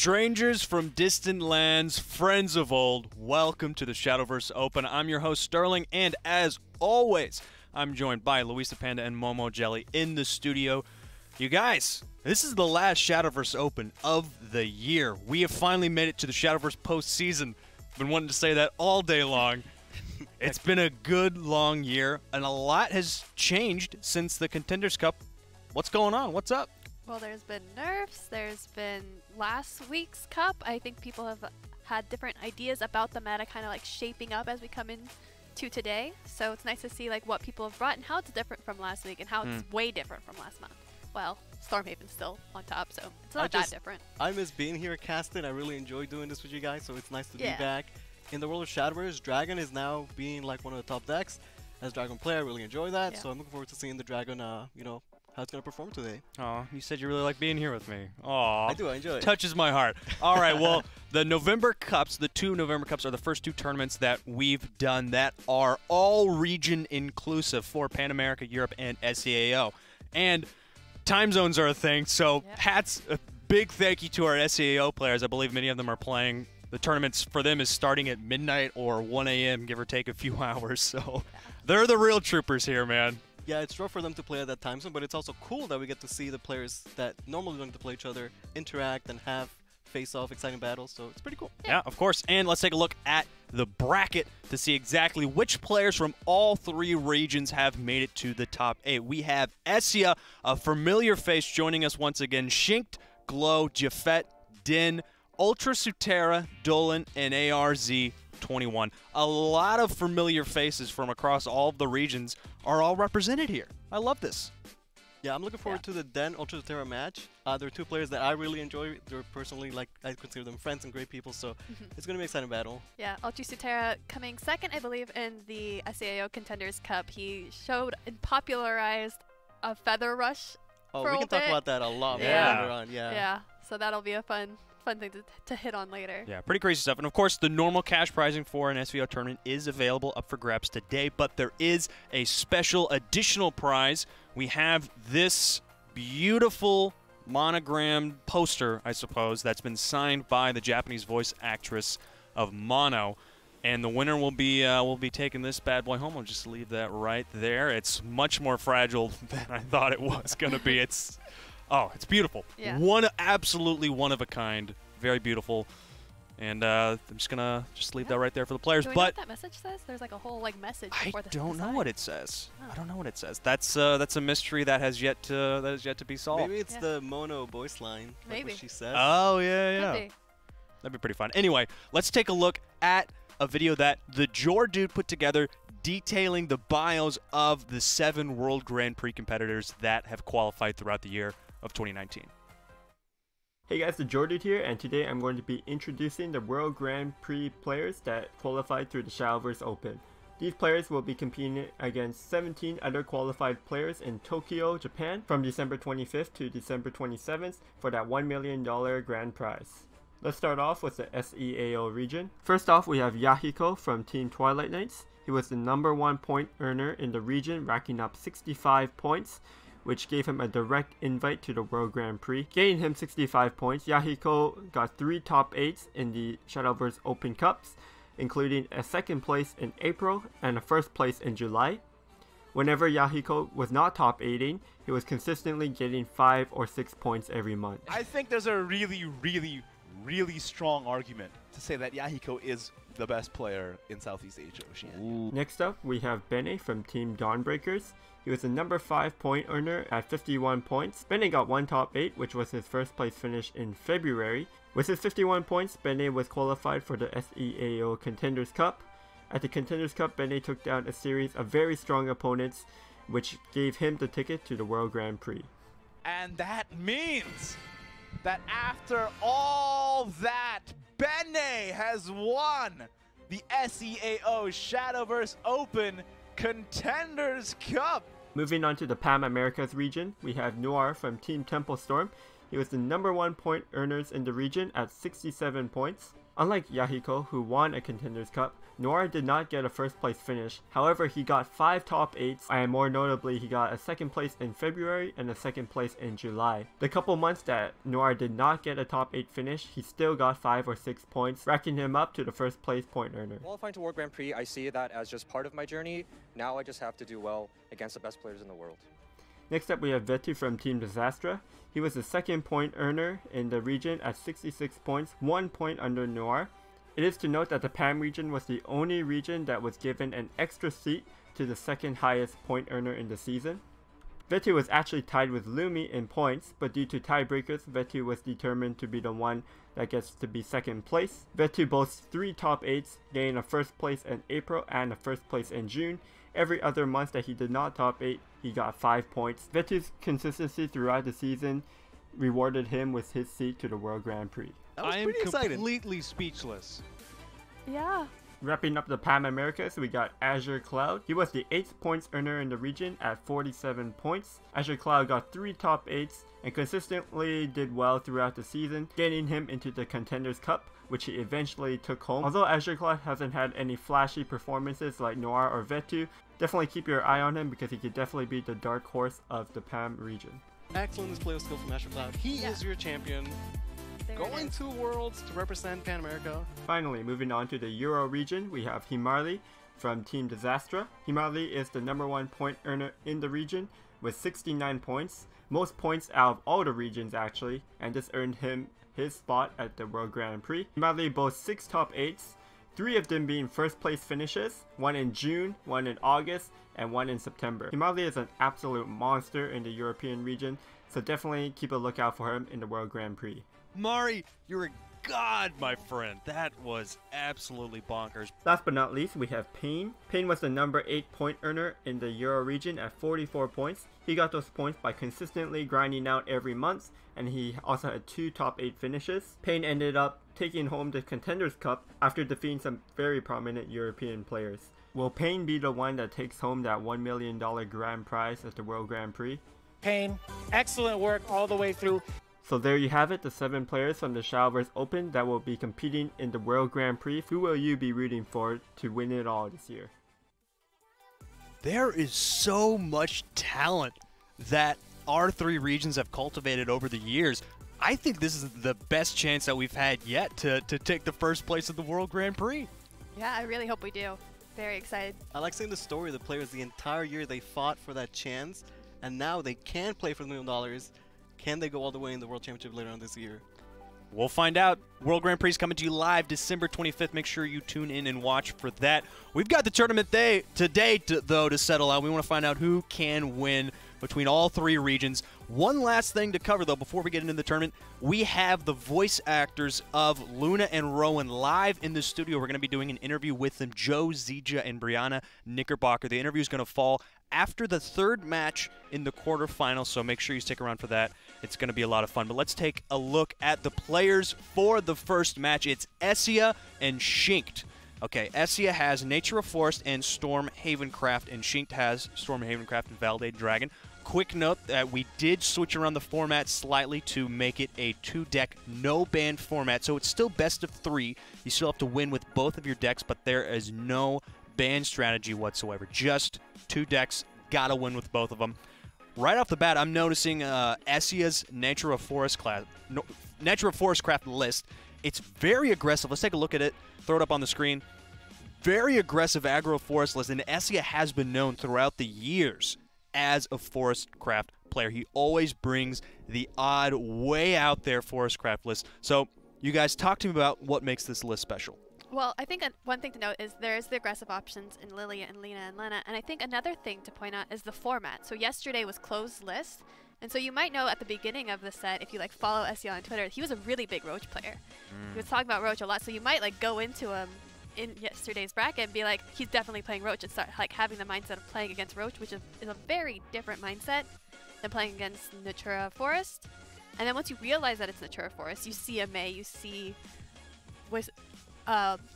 Strangers from distant lands, friends of old, welcome to the Shadowverse Open. I'm your host, Sterling, and as always, I'm joined by Luis the Panda and Momo Jelly in the studio. You guys, this is the last Shadowverse Open of the year. We have finally made it to the Shadowverse postseason. Been wanting to say that all day long. It's been a good, long year, and a lot has changed since the Contenders Cup. What's going on? What's up? Well, there's been nerfs, there's been last week's cup. I think people have had different ideas about the meta kind of like shaping up as we come in to today. So it's nice to see like what people have brought and how it's different from last week and how it's way different from last month. Well, Stormhaven's still on top, so it's not that different. I miss being here at Caston. I really enjoy doing this with you guys, so it's nice to be back. In the world of Shadowverse, Dragon is now being like one of the top decks. As a Dragon player, I really enjoy that, so I'm looking forward to seeing the Dragon, you know, how it's going to perform today. Oh, you said you really like being here with me. Aw. I do, I enjoy it. Touches my heart. All right, well, the November Cups, the two November Cups are the first two tournaments that we've done that are all region inclusive for Pan America, Europe, and SVO. And time zones are a thing, so hats, a big thank you to our SVO players. I believe many of them are playing. The tournaments for them is starting at midnight or 1 a.m., give or take a few hours. So they're the real troopers here, man. Yeah, it's rough for them to play at that time zone, but it's also cool that we get to see the players that normally don't get to play each other interact and have face-off exciting battles, so it's pretty cool. Yeah, of course. And let's take a look at the bracket to see exactly which players from all three regions have made it to the top 8. We have Essia, a familiar face, joining us once again. Shinked, Glow, Jafet, Din, Ultra Sutera, Dolan, and ARZ21. A lot of familiar faces from across all of the regions are all represented here. I love this. Yeah, I'm looking forward to the Den Ultra Terra match. They're two players that I really enjoy. They're personally, like, I consider them friends and great people, so it's going to be an exciting battle. Yeah, Ultra Sutera coming second, I believe, in the SVO Contenders Cup. He showed and popularized a Feather Rush for we can talk about that a lot more later on, Yeah, so that'll be a fun thing to hit on later. Yeah, pretty crazy stuff. And of course, the normal cash prizing for an SVO tournament is available up for grabs today, but there is a special additional prize. We have this beautiful monogrammed poster, I suppose, that's been signed by the Japanese voice actress of Mono. And the winner will be taking this bad boy home. I'll just leave that right there. It's much more fragile than I thought it was going to be. It's beautiful. Yeah. Absolutely one of a kind. Very beautiful. And I'm just gonna leave that right there for the players. Do we know what that message says? There's like a whole like message. I don't know what it says. Oh. I don't know what it says. That's a mystery that has yet to be solved. Maybe it's the Mono voice line. Like what she says. Oh yeah. Could be. That'd be pretty fun. Anyway, let's take a look at a video that the Jor dude put together detailing the bios of the 7 World Grand Prix competitors that have qualified throughout the year of 2019. Hey guys, the Jordan here, and today I'm going to be introducing the World Grand Prix players that qualified through the Shadowverse Open. These players will be competing against 17 other qualified players in Tokyo, Japan from December 25th to December 27th for that $1 million grand prize. Let's start off with the SEAO region. First off, we have Yahiko from Team Twilight Knights. He was the #1 point earner in the region, racking up 65 points, which gave him a direct invite to the World Grand Prix. Gaining him 65 points, Yahiko got 3 top 8s in the Shadowverse Open Cups, including a 2nd place in April and a 1st place in July. Whenever Yahiko was not top 8ing, he was consistently getting 5 or 6 points every month. I think there's a really strong argument to say that Yahiko is the best player in Southeast Asia Oceania. Next up, we have Bene from Team Dawnbreakers. He was the #5 point earner at 51 points. Bene got 1 top 8, which was his 1st place finish in February. With his 51 points, Bene was qualified for the SEAO Contenders Cup. At the Contenders Cup, Bene took down a series of very strong opponents, which gave him the ticket to the World Grand Prix. And that means that after all that, Bene has won the SEAO Shadowverse Open Contenders Cup. Moving on to the Pan Americas region, we have Noir from Team Temple Storm. He was the #1 point earners in the region at 67 points. Unlike Yahiko, who won a Contenders Cup, Noir did not get a first place finish. However, he got 5 top 8s, and more notably, he got a second place in February and a second place in July. The couple months that Noir did not get a top 8 finish, he still got 5 or 6 points, racking him up to the first place point earner. Qualifying to World Grand Prix, I see that as just part of my journey. Now I just have to do well against the best players in the world. Next up, we have Vetu from Team Disastra. He was the second point earner in the region at 66 points, 1 point under Noir. It is to note that the PAM region was the only region that was given an extra seat to the second highest point earner in the season. Vetu was actually tied with Lumi in points, but due to tiebreakers, Vetu was determined to be the one that gets to be second place. Vetu boasts 3 top 8s, gaining a first place in April and a first place in June. Every other month that he did not top 8, he got 5 points. Vetu's consistency throughout the season rewarded him with his seat to the World Grand Prix. That was I am pretty exciting. completely speechless. Yeah. Wrapping up the PAM Americas, we got Azure Cloud. He was the 8th points earner in the region at 47 points. Azure Cloud got 3 top 8s and consistently did well throughout the season, getting him into the Contenders Cup, which he eventually took home. Although Azure Cloud hasn't had any flashy performances like Noir or Vetu, definitely keep your eye on him because he could definitely be the dark horse of the PAM region. Excellent display of skill from Azure Cloud. He is your champion. There it Going is. to Worlds to represent Pan America. Finally, moving on to the Euro region, we have Himarli from Team Disastra. Himarli is the #1 point earner in the region with 69 points, most points out of all the regions actually, and this earned him his spot at the World Grand Prix. Himarli boasts 6 top 8s, 3 of them being first place finishes, 1 in June, 1 in August, and 1 in September. Himarli is an absolute monster in the European region, so definitely keep a lookout for him in the World Grand Prix. Mari, you're a god, my friend. That was absolutely bonkers. Last but not least, we have Payne. Payne was the #8 point earner in the Euro region at 44 points. He got those points by consistently grinding out every month, and he also had 2 top 8 finishes. Payne ended up taking home the Contenders Cup after defeating some very prominent European players. Will Payne be the one that takes home that $1 million grand prize at the World Grand Prix? Payne, excellent work all the way through. So there you have it, the 7 players from the Shadowverse Open that will be competing in the World Grand Prix. Who will you be rooting for to win it all this year? There is so much talent that our 3 regions have cultivated over the years. I think this is the best chance that we've had yet to take the first place at the World Grand Prix. Yeah, I really hope we do. Very excited. I like seeing the story of the players. The entire year they fought for that chance, and now they can play for the $1 million. Can they go all the way in the World Championship later on this year? We'll find out. World Grand Prix is coming to you live December 25th. Make sure you tune in and watch for that. We've got the tournament today, though, to settle out. We want to find out who can win between all 3 regions. One last thing to cover, though, before we get into the tournament. We have the voice actors of Luna and Rowan live in the studio. We're going to be doing an interview with them, Joe, Zija, and Brianna Knickerbocker. The interview is going to fall after the 3rd match in the quarterfinals, so make sure you stick around for that. It's going to be a lot of fun. But let's take a look at the players for the first match. It's Essia and Shinkt. Okay, Essia has Nature of Forest and Storm Havencraft, and Shinkt has Storm Havencraft and Validate Dragon. Quick note that we did switch around the format slightly to make it a 2-deck no-ban format, so it's still best of 3. You still have to win with both of your decks, but there is no ban strategy whatsoever. Just 2 decks, gotta win with both of them. Right off the bat, I'm noticing Essia's Nature of Forest Craft list. It's very aggressive. Let's take a look at it. Throw it up on the screen. Very aggressive aggro forest list, and Essia has been known throughout the years as a forest craft player. He always brings the odd, way out there forest craft list. So you guys talk to me about what makes this list special. Well, I think one thing to note is there's the aggressive options in Lilia and Lena and Lena, and I think another thing to point out is the format. So yesterday was closed list, and so you might know at the beginning of the set, if you like follow SEO on Twitter, he was a really big Roach player. He was talking about Roach a lot, so you might like go into him in yesterday's bracket and be like, he's definitely playing Roach, and start like having the mindset of playing against Roach, which is a very different mindset than playing against Natura Forest. And then once you realize that it's Natura Forest, you see a May, you see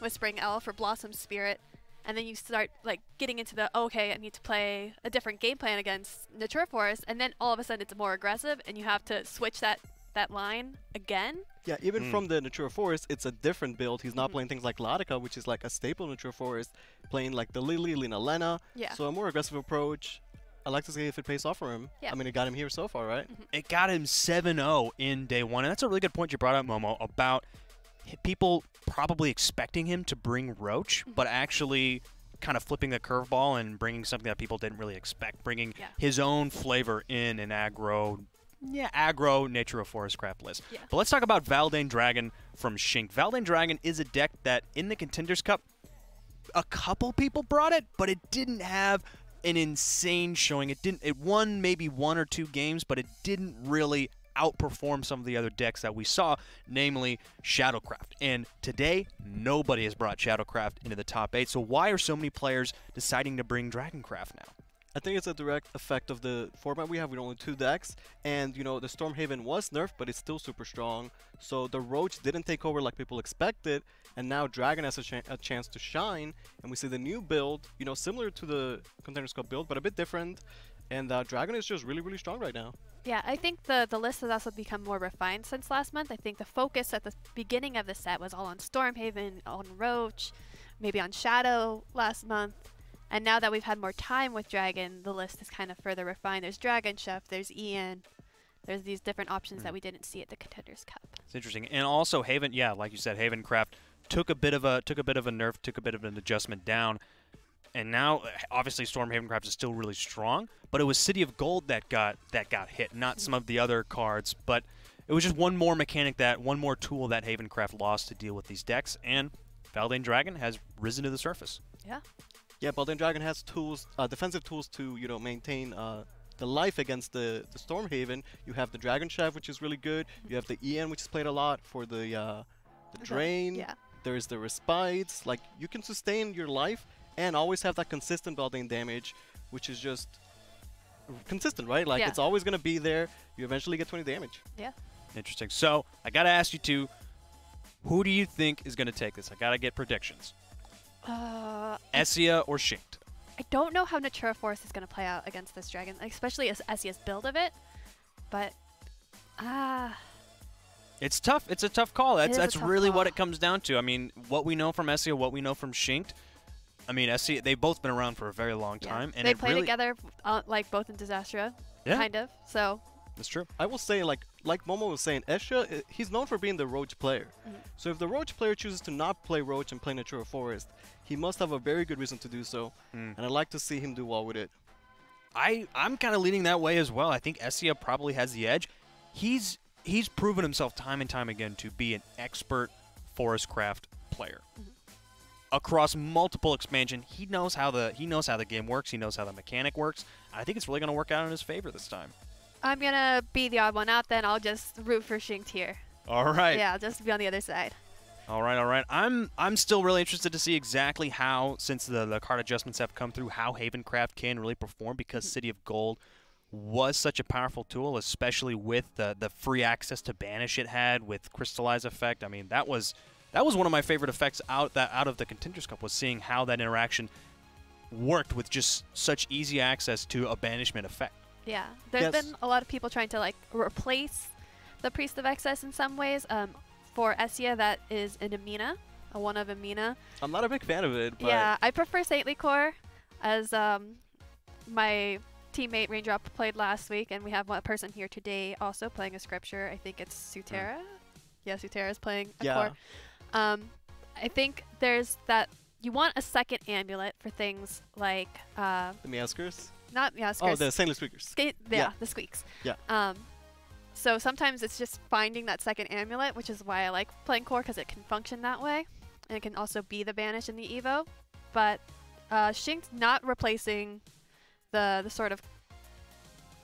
Whispering Elf or Blossom Spirit, and then you start like getting into the, okay, I need to play a different game plan against Natura Forest, and then all of a sudden it's more aggressive, and you have to switch that that line again. Yeah, even from the Natura Forest, it's a different build. He's not playing things like Latica, which is like a staple Natura Forest, playing like the Lily, Lina Lena. Yeah. So a more aggressive approach. I'd like to see if it pays off for him. Yeah. I mean, it got him here so far, right? It got him 7-0 in day one, and that's a really good point you brought up, Momo, about people probably expecting him to bring Roach, but actually kind of flipping the curveball and bringing something that people didn't really expect, bringing his own flavor in an aggro Nature of Forest Craft list. Yeah. But let's talk about Valdane Dragon from Shink. Valdane Dragon is a deck that in the Contenders Cup, a couple people brought it, but it didn't have an insane showing. It won maybe 1 or 2 games, but it didn't really outperform some of the other decks that we saw, namely Shadowcraft. And today, nobody has brought Shadowcraft into the top 8. So why are so many players deciding to bring Dragoncraft now? I think it's a direct effect of the format we have with only 2 decks. And, you know, the Stormhaven was nerfed, but it's still super strong. So the Roach didn't take over like people expected. And now Dragon has a chance to shine. And we see the new build, you know, similar to the Contenders Cup build, but a bit different. And Dragon is just really, really strong right now. Yeah, I think the list has also become more refined since last month. I think the focus at the beginning of the set was all on Stormhaven, on Roach, maybe on Shadow last month. And now that we've had more time with Dragon, the list is kind of further refined. There's Dragon Chef, there's Ian, there's these different options that we didn't see at the Contenders Cup. It's interesting. And also Haven, yeah, like you said, Havencraft took a bit of a nerf, took a bit of an adjustment down. And now, obviously, Stormhavencraft is still really strong, but it was City of Gold that got hit, not some of the other cards. But it was just one more mechanic, one more tool that Havencraft lost to deal with these decks, and Valdane Dragon has risen to the surface. Yeah. Yeah, Valdane Dragon has tools, defensive tools to, you know, maintain the life against the Stormhaven. You have the Dragon Chef, which is really good. You have the Ian, which is played a lot for the Drain. Yeah. There's the Respites. Like, you can sustain your life and always have that consistent Valdane damage, which is just consistent, right? Like, it's always going to be there. You eventually get 20 damage. Yeah. Interesting. So, I got to ask you two, who do you think is going to take this? I got to get predictions. Essia or Shinked? I don't know how Natura Forest is going to play out against this Dragon, especially as Essia's build of it. But, it's tough. It's a tough call. That's really call. what it comes down to. I mean, what we know from Essia, what we know from Shinked. I mean, Essia, they've both been around for a very long time. And they play together, like, both in Disastra, kind of. So that's true. I will say, like Momo was saying, Essia, he's known for being the Roach player. So if the Roach player chooses to not play Roach and play Natura Forest, he must have a very good reason to do so. And I'd like to see him do well with it. I'm kind of leaning that way as well. I think Essia probably has the edge. He's proven himself time and time again to be an expert Forestcraft player. Across multiple expansion, he knows how the game works. He knows how the mechanic works. I think it's really going to work out in his favor this time. I'm going to be the odd one out then. I'll just root for Shinked here. All right. Yeah, I'll just be on the other side. All right. I'm still really interested to see exactly how, since the card adjustments have come through, how Havencraft can really perform, because City of Gold was such a powerful tool, especially with the free access to banish it had with Crystallize effect. I mean, that was one of my favorite effects out of the Contenders Cup, was seeing how that interaction worked with just such easy access to a banishment effect. Yeah, there's been a lot of people trying to like replace the Priest of Excess in some ways. For Essia, that is an Amina, a one of Amina. I'm not a big fan of it, but yeah, I prefer Saintly Core, as my teammate Raindrop played last week, and we have one person here today also playing a Scripture. I think it's Sutera. Yeah, Sutera is playing a core. I think there's that you want a second amulet for things like the Meowskers? Not Meowskers. Oh, the Saintly Squeakers. The Squeaks. Yeah. So sometimes it's just finding that second amulet, which is why I like playing core, because it can function that way, and it can also be the banish in the Evo. But Shink's not replacing the sort of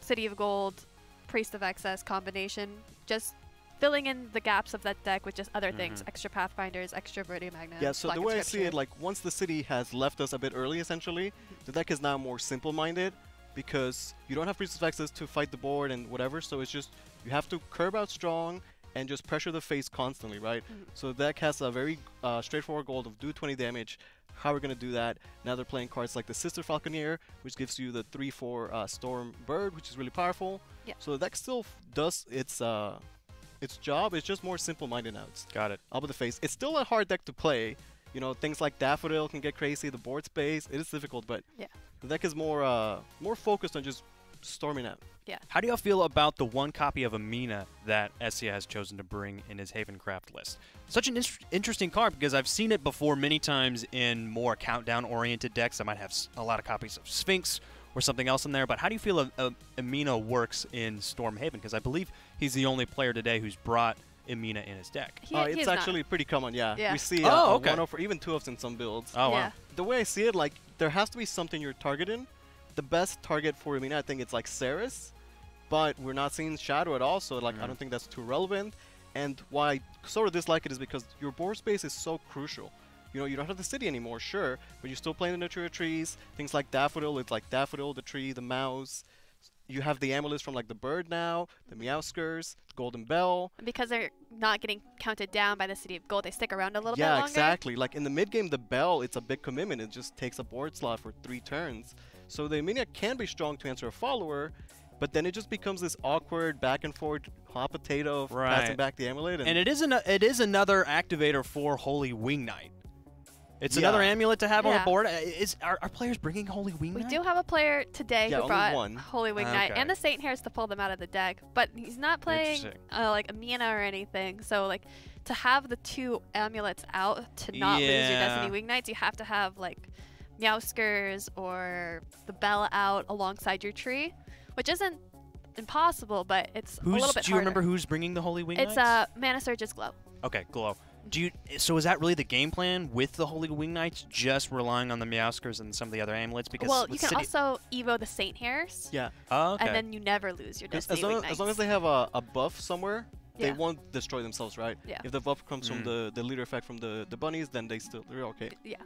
City of Gold, Priest of Excess combination, just filling in the gaps of that deck with just other things, extra Pathfinders, extra Viridian Magna. Yeah, so the way I see it, like, once the city has left us a bit early, essentially, the deck is now more simple-minded, because you don't have Priest of Access to fight the board and whatever, so it's just, you have to curb out strong and just pressure the face constantly, right? So the deck has a very straightforward goal of do 20 damage. How are we going to do that? Now they're playing cards like the Sister Falconeer, which gives you the 3/4 Storm Bird, which is really powerful. Yeah. So the deck still does its its job. It's just more simple-minded now. It's Got it. up with the face. It's still a hard deck to play. You know, things like Daffodil can get crazy. The board space, it is difficult, but the deck is more focused on just storming out. Yeah. How do y'all feel about the one copy of Amina that SCA has chosen to bring in his Havencraft list? Such an interesting card because I've seen it before many times in more countdown-oriented decks that might have a lot of copies of Sphinx or something else in there. But how do you feel Amina works in Stormhaven? Because I believe he's the only player today who's brought Amina in his deck. It's actually pretty common, yeah. We see okay. 1-0 for even 2-0s in some builds. Oh, wow. The way I see it, like, there has to be something you're targeting. The best target for Amina, I think it's like Ceres, but we're not seeing Shadow at all, so like I don't think that's too relevant. And why I sort of dislike it is because your board space is so crucial. You know, you don't have the city anymore, sure, but you're still playing the Natura trees. Things like Daffodil, it's like Daffodil, the tree, the mouse. You have the amulets from like the bird now, the Meowskers, the Golden Bell. And because they're not getting counted down by the City of Gold, they stick around a little bit longer. longer. Yeah, exactly. Like in the mid game, the Bell, it's a big commitment. It just takes a board slot for 3 turns. So the Amina can be strong to answer a follower, but then it just becomes this awkward back and forth hot potato of passing back the amulet. And it is another activator for Holy Wing Knight. It's another amulet to have on the board. Are players bringing Holy Wing Knight? We do have a player today who brought one. Holy Wing Knight and the Saint Hairs to pull them out of the deck, but he's not playing like Amina or anything. So like to have the 2 amulets out to not lose your Destiny Wing Knights, you have to have like Meowskers or the Bell out alongside your tree, which isn't impossible, but it's a little bit harder. Do you remember who's bringing the Holy Wing Knights? It's Mana Surge's Glow. Okay, Glow. So is that really the game plan with the Holy Wing Knights, just relying on the Meowskers and some of the other amulets? Because well, you can also Evo the Saint Hairs. Yeah. Oh, okay. And then you never lose your Destiny Wing Knights. As long as they have a buff somewhere, they won't destroy themselves, right? Yeah. If the buff comes from the leader effect from the bunnies, then they're okay. Yeah.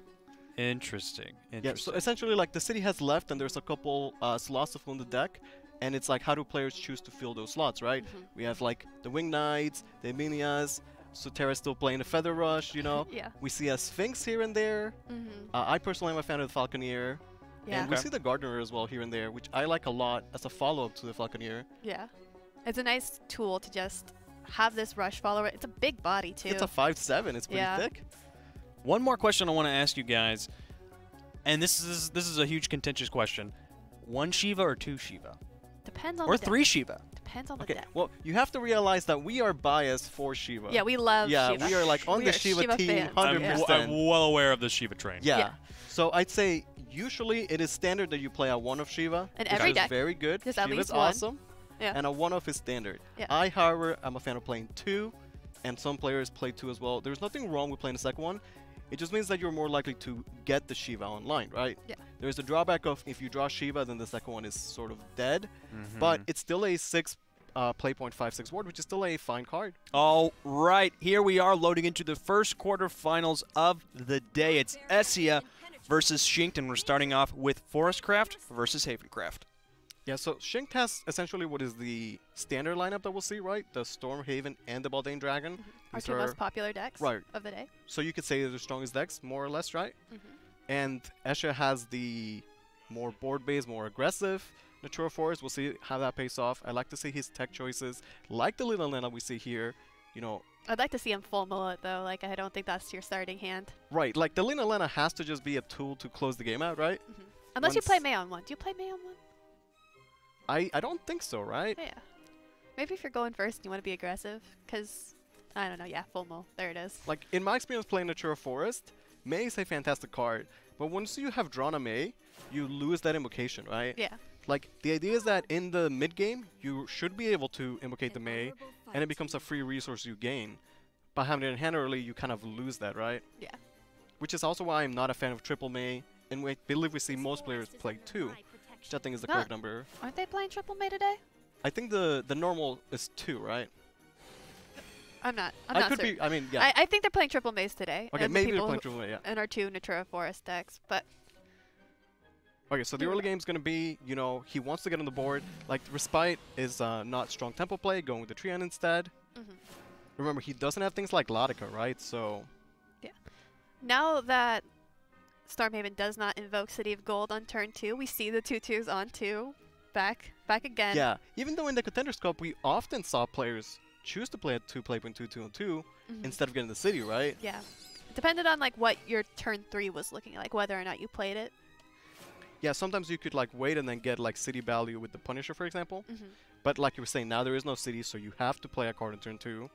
Interesting. Yeah, so essentially, like, the city has left, and there's a couple slots to fill in the deck, and it's like, how do players choose to fill those slots, right? We have, like, the Wing Knights, the Aminias, Sotera's still playing the Feather Rush, you know? We see a Sphinx here and there. I personally am a fan of the Falconeer. And we see the Gardener as well here and there, which I like a lot as a follow-up to the Falconeer. Yeah. It's a nice tool to just have this rush follower. It's a big body, too. It's a 5/7. It's pretty thick. One more question I want to ask you guys, and this is a huge contentious question: 1 Shiva or 2 Shiva? Depends on or the 3 Shiva? Depends on the deck. Well, you have to realize that we are biased for Shiva. Yeah, we love Shiva. Yeah, we are like on the Shiva team, 100%. I'm well aware of the Shiva train. Yeah. So I'd say usually it is standard that you play a 1 of Shiva. In every deck. Very good. Just at Shiva's least 1. awesome. Yeah. And a 1-off is standard. Yeah. I, however, am a fan of playing 2, and some players play 2 as well. There's nothing wrong with playing the second one. It just means that you're more likely to get the Shiva online, right? Yeah. There's a drawback of if you draw Shiva, then the second one is sort of dead. But it's still a 6 play point 5/6 ward, which is still a fine card. All right, here we are loading into the first quarterfinals of the day. It's Essia versus Shinked, and we're starting off with Forestcraft versus Havencraft. Yeah, so Shinked has essentially what is the standard lineup that we'll see, right? The Stormhaven and the Baldane Dragon. Our 2 most popular decks of the day. So you could say they're the strongest decks, more or less, right? And Essia has the more board-based, more aggressive Natura Forest. We'll see how that pays off. I like to see his tech choices, like the Little Lena we see here. You know, I'd like to see him full mullet, though. Like, I don't think that's your starting hand. Right, like the Lina Lena has to just be a tool to close the game out, right? Unless you play May on 1. Do you play May on 1? I don't think so, right? Yeah. Maybe if you're going first and you want to be aggressive, because, I don't know, yeah, full mull. There it is. Like, in my experience playing Natura Forest, May is a fantastic card, but once you have drawn a May, you lose that invocation, right? Yeah. Like, the idea is that in the mid-game, you should be able to invocate the May, and it becomes a free resource you gain. By having it in hand early, you kind of lose that, right? Yeah. Which is also why I'm not a fan of triple May, and we believe we see most players play 2, which I think is the correct number. Aren't they playing triple May today? I think the normal is 2, right? I'm not I could certain. be, I mean, yeah. I think they're playing triple Maze today. Okay, maybe they're playing triple May, yeah. And our 2 Natura Forest decks, but... Okay, so the early game's going to be, you know, he wants to get on the board. Like, Respite is not strong tempo play, going with the Treant instead. Remember, he doesn't have things like Laudica, right? So... Yeah. Now that Stormhaven does not invoke City of Gold on turn 2, we see the 2/2s on 2 back again. Yeah, even though in the Contenders Cup, we often saw players choose to play a 2 instead of getting the city, right? Yeah. It depended on like what your turn 3 was looking like, whether or not you played it. Yeah, sometimes you could like wait and then get like city value with the Punisher, for example. But like you were saying, now there is no city, so you have to play a card in turn 2.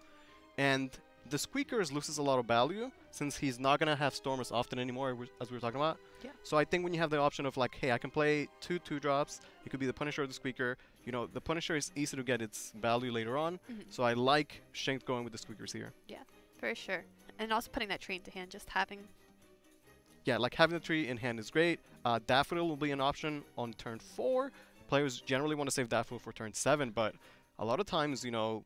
And the Squeakers loses a lot of value since he's not going to have Storm as often anymore, as we were talking about. Yeah. So I think when you have the option of like, hey, I can play 2 2-drops, it could be the Punisher or the Squeaker. You know, the Punisher is easy to get its value later on. So I like Shank going with the Squeakers here. Yeah, for sure. And also putting that tree into hand, just having... Yeah, like having the tree in hand is great. Daffodil will be an option on turn 4. Players generally want to save Daffodil for turn 7, but a lot of times, you know...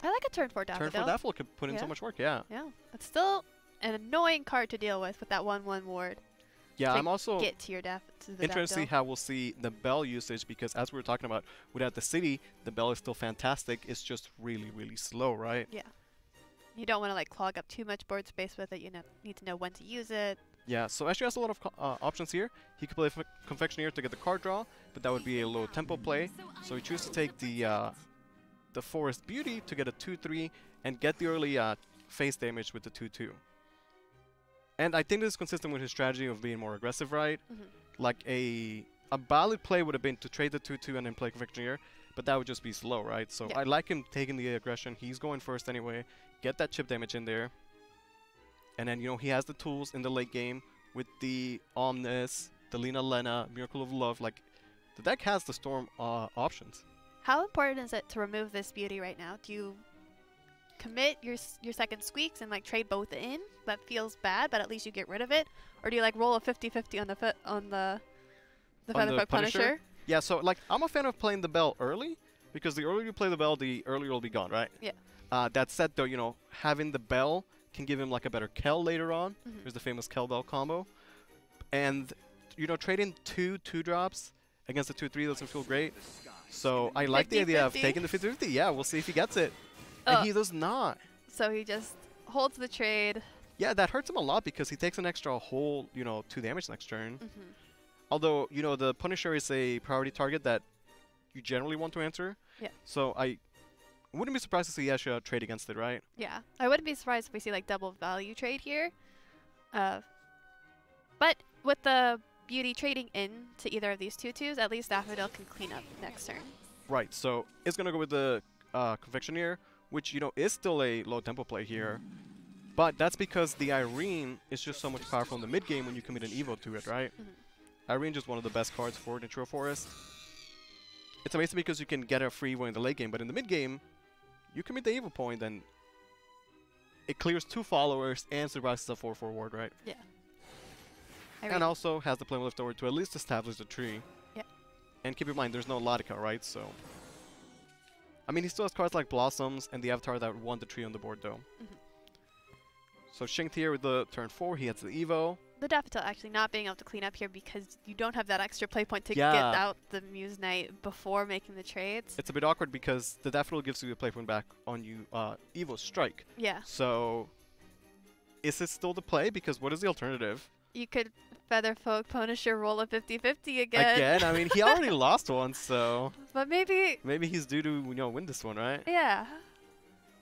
I like a turn 4 Daffodil. Turn 4 Daffodil could put in so much work, yeah. Yeah, it's still an annoying card to deal with that 1/1 ward. Yeah, I'm also get to your interested to see how we'll see the Bell usage, because as we were talking about, without the city, the Bell is still fantastic. It's just really, really slow, right? Yeah. You don't want to like clog up too much board space with it. You need to know when to use it. Yeah, so Ashley has a lot of options here. He could play Confectioneer to get the card draw, but that would be a low tempo play. So he chooses to take the Forest Beauty to get a 2/3 and get the early face damage with the 2/2. And I think this is consistent with his strategy of being more aggressive, right? Like a valid play would have been to trade the 2/2 and then play Confectioneer, but that would just be slow, right? So I like him taking the aggression. He's going first anyway. Get that chip damage in there. And then, you know, he has the tools in the late game with the Omnis, the Lena, Miracle of Love. Like, the deck has the Storm options. How important is it to remove this beauty right now? Do you commit your second Squeaks and like trade both in? That feels bad, but at least you get rid of it. Or do you like roll a 50-50 on the Featherfoot Punisher? Yeah, so like I'm a fan of playing the Bell early, because the earlier you play the Bell, the earlier it'll be gone, right? Yeah. That said, though, you know, having the Bell can give him like a better Kel later on. There's the famous Kel Bell combo. And, you know, trading 2 2-drops against the 2/3 doesn't feel great. So I like the idea of taking the 50-50. Yeah, we'll see if he gets it. And he does not. So he just holds the trade. Yeah, that hurts him a lot because he takes an extra whole, you know, 2 damage next turn. Although, you know, the Punisher is a priority target that you generally want to answer. Yeah. So I wouldn't be surprised to see Yasha trade against it, right? Yeah. I wouldn't be surprised if we see like double value trade here. But with the Beauty trading in to either of these 2/2s, at least Daffodil can clean up next turn. Right. So it's going to go with the Confectioneer, which, you know, is still a low tempo play here. But that's because the Irene is just so much powerful in the mid game when you commit an Evo to it, right? Irene is just one of the best cards for Nature Forest. It's amazing because you can get a free one in the late game, but in the mid game, you commit the Evo point and it clears 2 followers and survives a 4/4 ward, right? Yeah. And also has the play leftover to at least establish the tree. Yeah. And keep in mind, there's no Latica, right? So, I mean, he still has cards like Blossoms and the Avatar that won the tree on the board, though. So Shinkt here with the turn 4, he hits the Evo. The Daffodil actually not being able to clean up here because you don't have that extra play point to get out the Muse Knight before making the trades. It's a bit awkward because the Daffodil gives you a play point back on you Evo Strike. Yeah. So, is it still the play? Because what is the alternative? You could Featherfolk Punisher roll a 50-50 again. Again? I mean, he already lost one, so... But maybe... Maybe he's due to, you know, win this one, right? Yeah.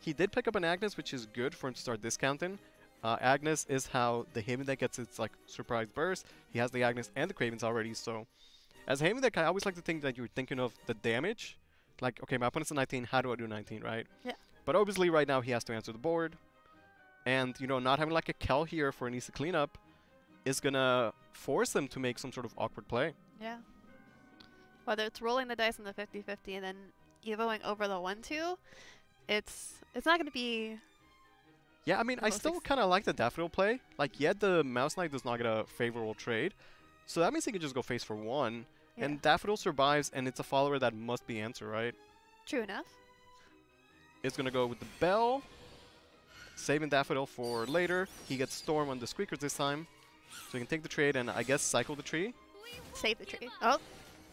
He did pick up an Agnes, which is good for him to start discounting. Agnes is how the Haven deck gets its, like, surprise burst. He has the Agnes and the Cravens already, so... As a Haven deck, I always like to think that you're thinking of the damage. Like, okay, my opponent's a 19, how do I do 19, right? Yeah. But obviously, right now, he has to answer the board. And, you know, not having, like, a Kel here for an easy cleanup is gonna force them to make some sort of awkward play. Yeah. Whether it's rolling the dice on the 50-50 and then evoing over the 1/2, it's not gonna be... Yeah, I mean, I still kind of like the Daffodil play. Like, yeah, the Mouse Knight does not get a favorable trade. So that means he can just go face for 1. Yeah. And Daffodil survives, and it's a follower that must be answered, right? True enough. It's gonna go with the Bell. Saving Daffodil for later. He gets Storm on the Squeakers this time. So he can take the trade and, I guess, cycle the tree. Save the tree. Oh,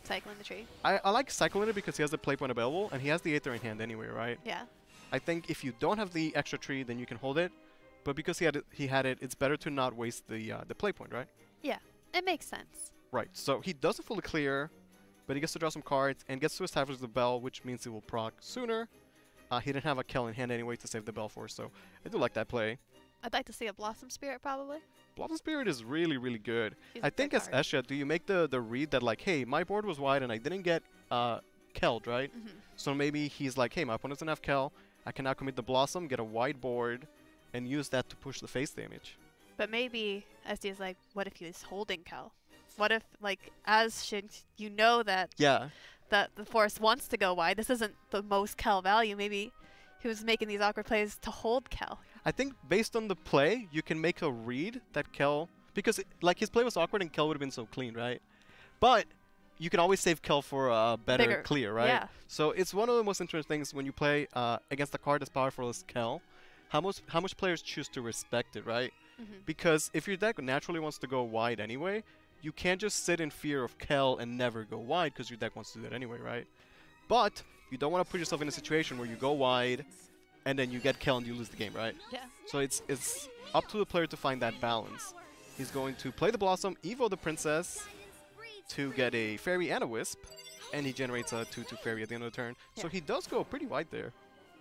cycling the tree. I like cycling it because he has the play point available, and he has the Aether in hand anyway, right? Yeah. I think if you don't have the extra tree, then you can hold it. But because he had it, it's better to not waste the play point, right? Yeah, it makes sense. Right, so he doesn't fully clear, but he gets to draw some cards and gets to establish the Bell, which means he will proc sooner. he didn't have a Kel in hand anyway to save the Bell Force, so I do like that play. I'd like to see a Blossom Spirit probably. Blossom Spirit is really, really good. He's I a think good as card. Esha, do you make the read that like, hey, my board was wide and I didn't get Kelled, right? So maybe he's like, hey, my opponent doesn't have Kel. I can now commit the Blossom, get a wide board, and use that to push the face damage. But maybe SD is like, what if he was holding Kel? What if, like, as Shin, you know that that the Force wants to go wide. This isn't the most Kel value. Maybe he was making these awkward plays to hold Kel. I think based on the play, you can make a read that Kel, because like his play was awkward and Kel would have been so clean, right? But you can always save Kel for a better Bigger clear, right? Yeah. So it's one of the most interesting things when you play against a card as powerful as Kel, how much players choose to respect it, right? Because if your deck naturally wants to go wide anyway, you can't just sit in fear of Kel and never go wide because your deck wants to do that anyway, right? But you don't want to put yourself in a situation where you go wide and then you get Kel and you lose the game, right? Yeah. So it's up to the player to find that balance. He's going to play the Blossom, Evo the Princess to get a Fairy and a Wisp, and he generates a 2/2 Fairy at the end of the turn. So he does go pretty wide there.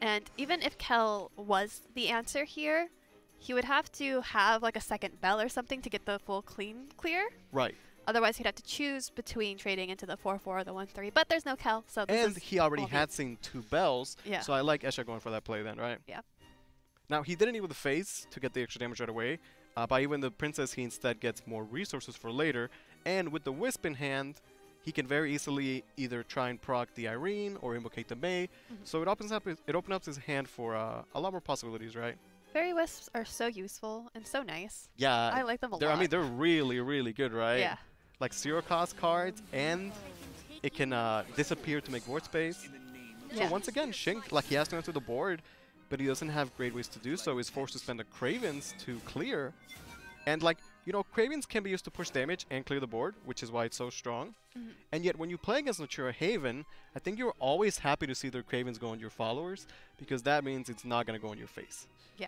And even if Kel was the answer here, he would have to have like a second Bell or something to get the full clean clear. Right. Otherwise, he'd have to choose between trading into the 4/4 or the 1/3. But there's no Kel, so this And is he already all had me. seen 2 bells, Yeah. so I like Esha going for that play then, right? Yeah. Now, he didn't Evo the face to get the extra damage right away. By even the Princess, he instead gets more resources for later. And with the Wisp in hand, he can very easily either try and proc the Irene or invocate the May. So it opens up his hand for a lot more possibilities, right? Fairy Wisps are so useful and so nice. Yeah. I like them a lot. I mean, they're really, really good, right? Yeah. Like 0 cost cards, and it can disappear to make board space. So Yeah. once again, Shink, like he has to enter the board, but he doesn't have great ways to do so. He's forced to spend a Cravens to clear. And like, you know, Cravens can be used to push damage and clear the board, which is why it's so strong. And yet when you play against Natura Haven, I think you're always happy to see their Cravens go on your followers, because that means it's not going to go on your face. Yeah.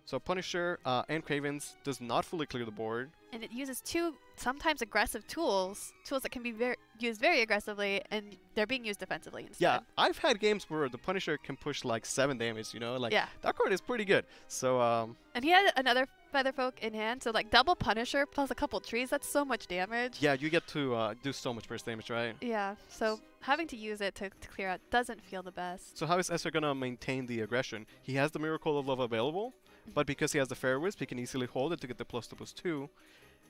So Punisher and Cravens does not fully clear the board. And it uses 2 sometimes aggressive tools that can be used very aggressively, and they're being used defensively instead. Yeah, I've had games where the Punisher can push like 7 damage, you know? Like, that card is pretty good. So, And he had another Featherfolk in hand, so like double Punisher plus a couple trees, that's so much damage. yeah, you get to do so much burst damage, right? Yeah, so having to use it to clear out doesn't feel the best. So how is Esther going to maintain the aggression? He has the Miracle of Love available, but because he has the Fairy Wisp, he can easily hold it to get the +2/+2.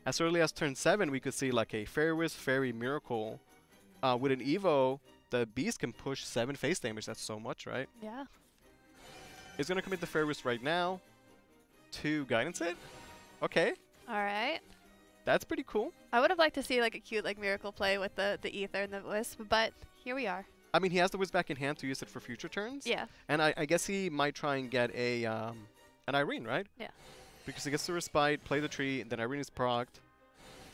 As early as turn 7, we could see like a Fairy Wisp, Fairy Miracle. With an Evo, the Beast can push 7 face damage. That's so much, right? Yeah. He's going to commit the Fairy Wisp right now to Guidance it. Okay, All right. that's pretty cool. I would have liked to see like a cute like miracle play with the Ether and the Wisp, but here we are. I mean, he has the Wisp back in hand to use it for future turns. Yeah. And I guess he might try and get a an Irene, right? Yeah. Because he gets to Respite, play the tree, then Irene is procced.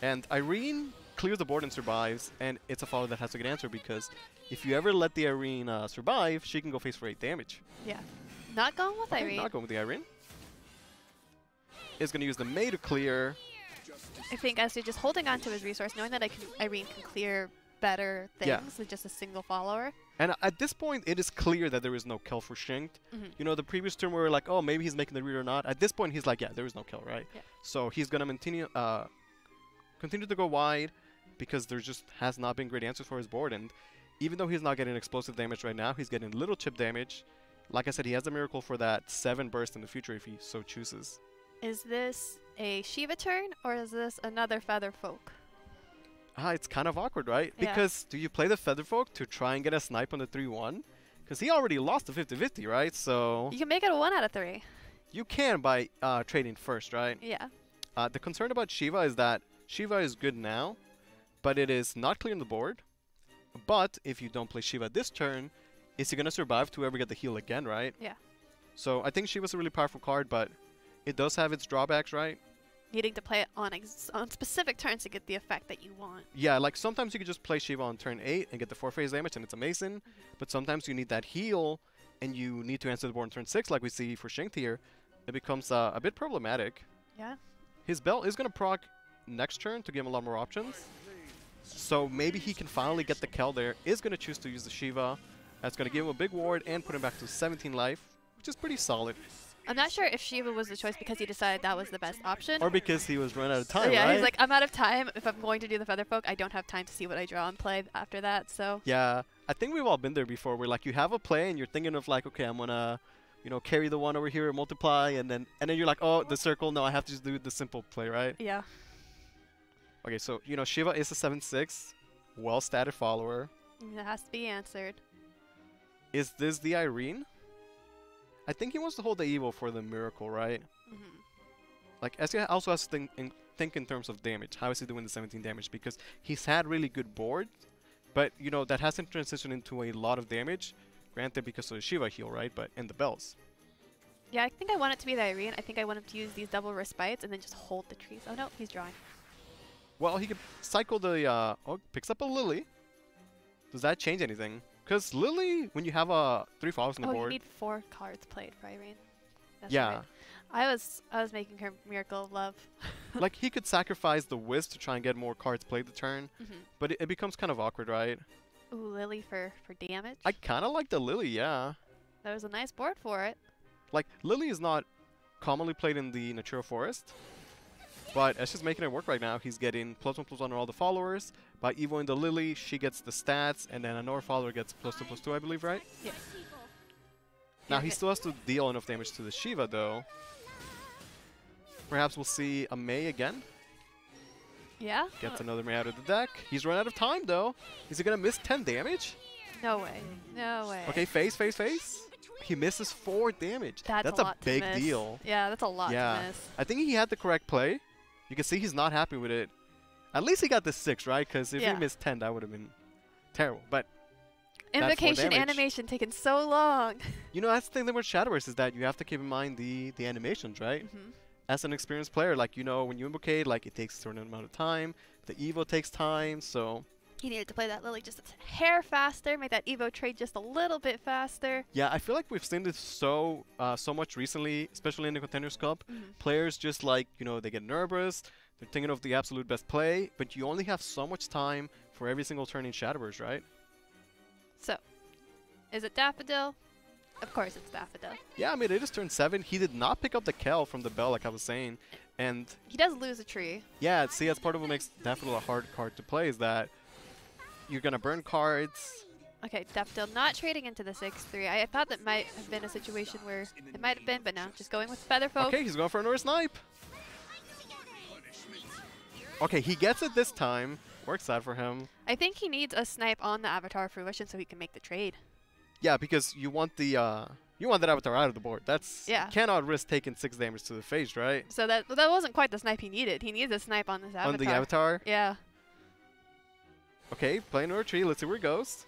And Irene clears the board and survives, and it's a follow that has to get answered, because if you ever let the Irene survive, she can go face for 8 damage. Yeah. Not going with Okay, Irene. not going with the Irene. Is going to use the May to clear. I think as just holding on to his resource, knowing that Irene can clear better things Yeah. than just a single follower. And at this point, it is clear that there is no kill for Shinked. You know, the previous turn we were like, oh, maybe he's making the read or not. At this point, he's like, yeah, there is no kill, right? Yeah. So he's going to continue to go wide, because there just has not been great answers for his board. And even though he's not getting explosive damage right now, he's getting little chip damage. Like I said, he has a miracle for that 7 burst in the future if he so chooses. Is this a Shiva turn, or is this another Featherfolk? It's kind of awkward, right? Yeah. Because do you play the Featherfolk to try and get a snipe on the 3-1? Because he already lost the 50-50, right? So You can make it a 1 out of 3. you can by trading first, right? Yeah. The concern about Shiva is that Shiva is good now, but it is not clearing the board. But if you don't play Shiva this turn, is he going to survive to ever get the heal again, right? Yeah. So I think Shiva's a really powerful card, but it does have its drawbacks, right? Needing to play it on specific turns to get the effect that you want. Yeah, like sometimes you can just play Shiva on turn 8 and get the 4 phase damage, and it's amazing. But sometimes you need that heal, and you need to answer the board on turn 6, like we see for Shinked here. It becomes a bit problematic. Yeah. His Bell is going to proc next turn to give him a lot more options. So maybe he can finally get the Kel there. Is going to choose to use the Shiva. That's going to give him a big ward and put him back to 17 life, which is pretty solid. I'm not sure if Shiva was the choice because he decided that was the best option. Or because he was running out of time, yeah, right? he's like, I'm out of time. If I'm going to do the Featherfolk, I don't have time to see what I draw and play after that, so. Yeah, I think we've all been there before where like you have a play and you're thinking of like, okay, I'm going to, you know, carry the one over here, multiply, and then you're like, oh, the circle, no, I have to just do the simple play, right? Yeah. Okay, so, you know, Shiva is a 7/6, well-statted follower. It has to be answered. Is this the Irene? I think he wants to hold the Evo for the Miracle, right? Like, SVO also has to think in terms of damage. How is he doing the 17 damage? Because he's had really good board, but, you know, that hasn't transitioned into a lot of damage. Granted, because of the Shiva heal, right? But in the bells. Yeah, I think I want it to be the Irene. I think I want him to use these double respites and then just hold the trees. Oh, no, he's drawing. Well, he could cycle the... oh, picks up a Lily. Does that change anything? Because Lily, when you have 3 followers on the board... Oh, you need 4 cards played for Irene. That's yeah. Right. I was making her Miracle of Love. Like, he could sacrifice the Wisp to try and get more cards played the turn. But it becomes kind of awkward, right? Ooh, Lily for damage? I kind of like the Lily, yeah. There was a nice board for it. Like, Lily is not commonly played in the Natural Forest. But it's just making it work right now. He's getting +1/+1 on all the followers. By evoing the Lily, she gets the stats, and then another follower gets +2/+2, I believe, right? Yeah. Now, he still has to deal enough damage to the Shiva, though. Perhaps we'll see a Mei again. Yeah? Gets another Mei out of the deck. He's run out of time, though. Is he going to miss 10 damage? No way. No way. Okay, face. He misses 4 damage. That's a big deal. Yeah, that's a lot to miss. I think he had the correct play. You can see he's not happy with it. At least he got the 6, right? Because if he missed 10, that would have been terrible. But Invocation animation taking so long. You know, that's the thing with Shadowverse is that you have to keep in mind the animations, right? As an experienced player, like, you know, when you invocate, like, it takes a certain amount of time. The Evo takes time, so... He needed to play that Lily just a hair faster, make that Evo trade just a little bit faster. Yeah, I feel like we've seen this so much recently, especially in the Contenders Cup. Players just, like, you know, they get nervous. They're thinking of the absolute best play, but you only have so much time for every single turn in Shadowverse, right? So, is it Daffodil? Of course it's Daffodil. Yeah, I mean, it is turn 7. He did not pick up the Kel from the bell, like I was saying. And he does lose a tree. Yeah, see, that's part of what makes Daffodil a hard card to play, is that you're going to burn cards. Okay, Daffodil not trading into the 6/3. I thought that might have been a situation where it might have been, but no, just going with Featherfolk. Okay, he's going for another snipe. Okay, he gets it this time. Works out for him. I think he needs a snipe on the Avatar of Fruition so he can make the trade. Yeah, because you want the that Avatar out of the board. That's you cannot risk taking 6 damage to the face, right? So that wasn't quite the snipe he needed. He needed a snipe on this Avatar. On the Avatar? Yeah. Okay, playing another tree. Let's see where it goes.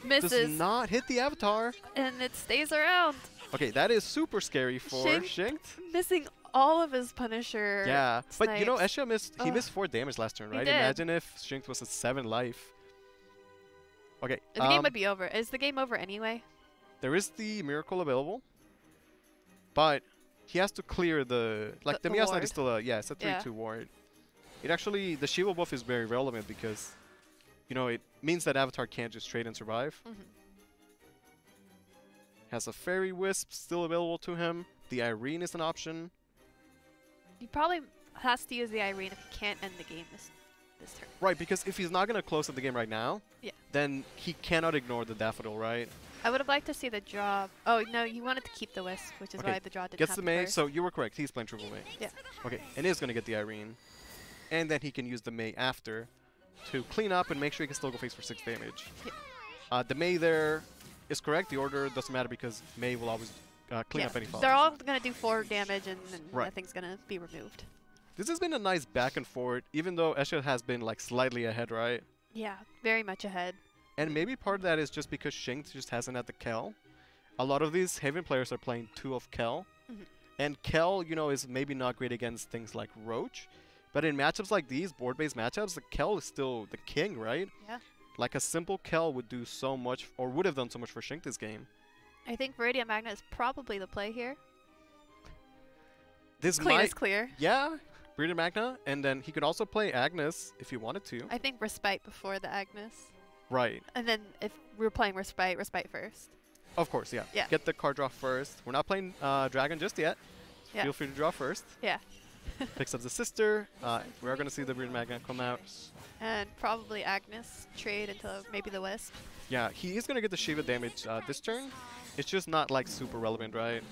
Misses. Does not hit the Avatar. And it stays around. Okay, that is super scary for Shinkt. Missing all of his Punisher. Yeah, snipes. But you know, Esha missed 4 damage last turn, right? Imagine if Shinkt was at 7 life. Okay. The game would be over. Is the game over anyway? There is the Miracle available, but he has to clear the Miasma Knight is still it's a 3/2 ward. It actually, the Shiva buff is very relevant because, you know, it means that Avatar can't just trade and survive. Has a Fairy Wisp still available to him. The Irene is an option. He probably has to use the Irene if he can't end the game this turn. Right, because if he's not going to close out the game right now, then he cannot ignore the Daffodil, right? I would have liked to see the draw. Oh, no, he wanted to keep the Wisp, which is why the draw didn't Gets happen the Mei, first. so you were correct. He's playing triple Mei. Yeah. Okay, and is going to get the Irene. And then he can use the Mei after to clean up and make sure he can still go face for 6 damage. Yeah. The Mei there is correct. The order doesn't matter because Mei will always clean up any falls. They're all going to do 4 damage and nothing's going to be removed. This has been a nice back and forth, even though Esha has been like slightly ahead, right? Yeah, very much ahead. And maybe part of that is just because Shinkt just hasn't had the Kel. A lot of these Haven players are playing 2 of Kel. And Kel, you know, is maybe not great against things like Roach. But in matchups like these, board-based matchups, the Kel is still the king, right? Yeah. Like a simple Kel would do so much, or would have done so much for Shinkt this game. I think Viridian Magna is probably the play here. This clean is clear. Yeah, Viridian Magna, and then he could also play Agnes if he wanted to. I think Respite before the Agnes. Right. And then if we're playing Respite first. Of course, yeah. Yeah. Get the card draw first. We're not playing Dragon just yet. Yeah. Feel free to draw first. Yeah. Picks up the sister. We're going to see the Breeder Magnet come out. And probably Agnes trade into maybe the Wisp. Yeah, he is going to get the Shiva damage this turn. It's just not like super relevant, right?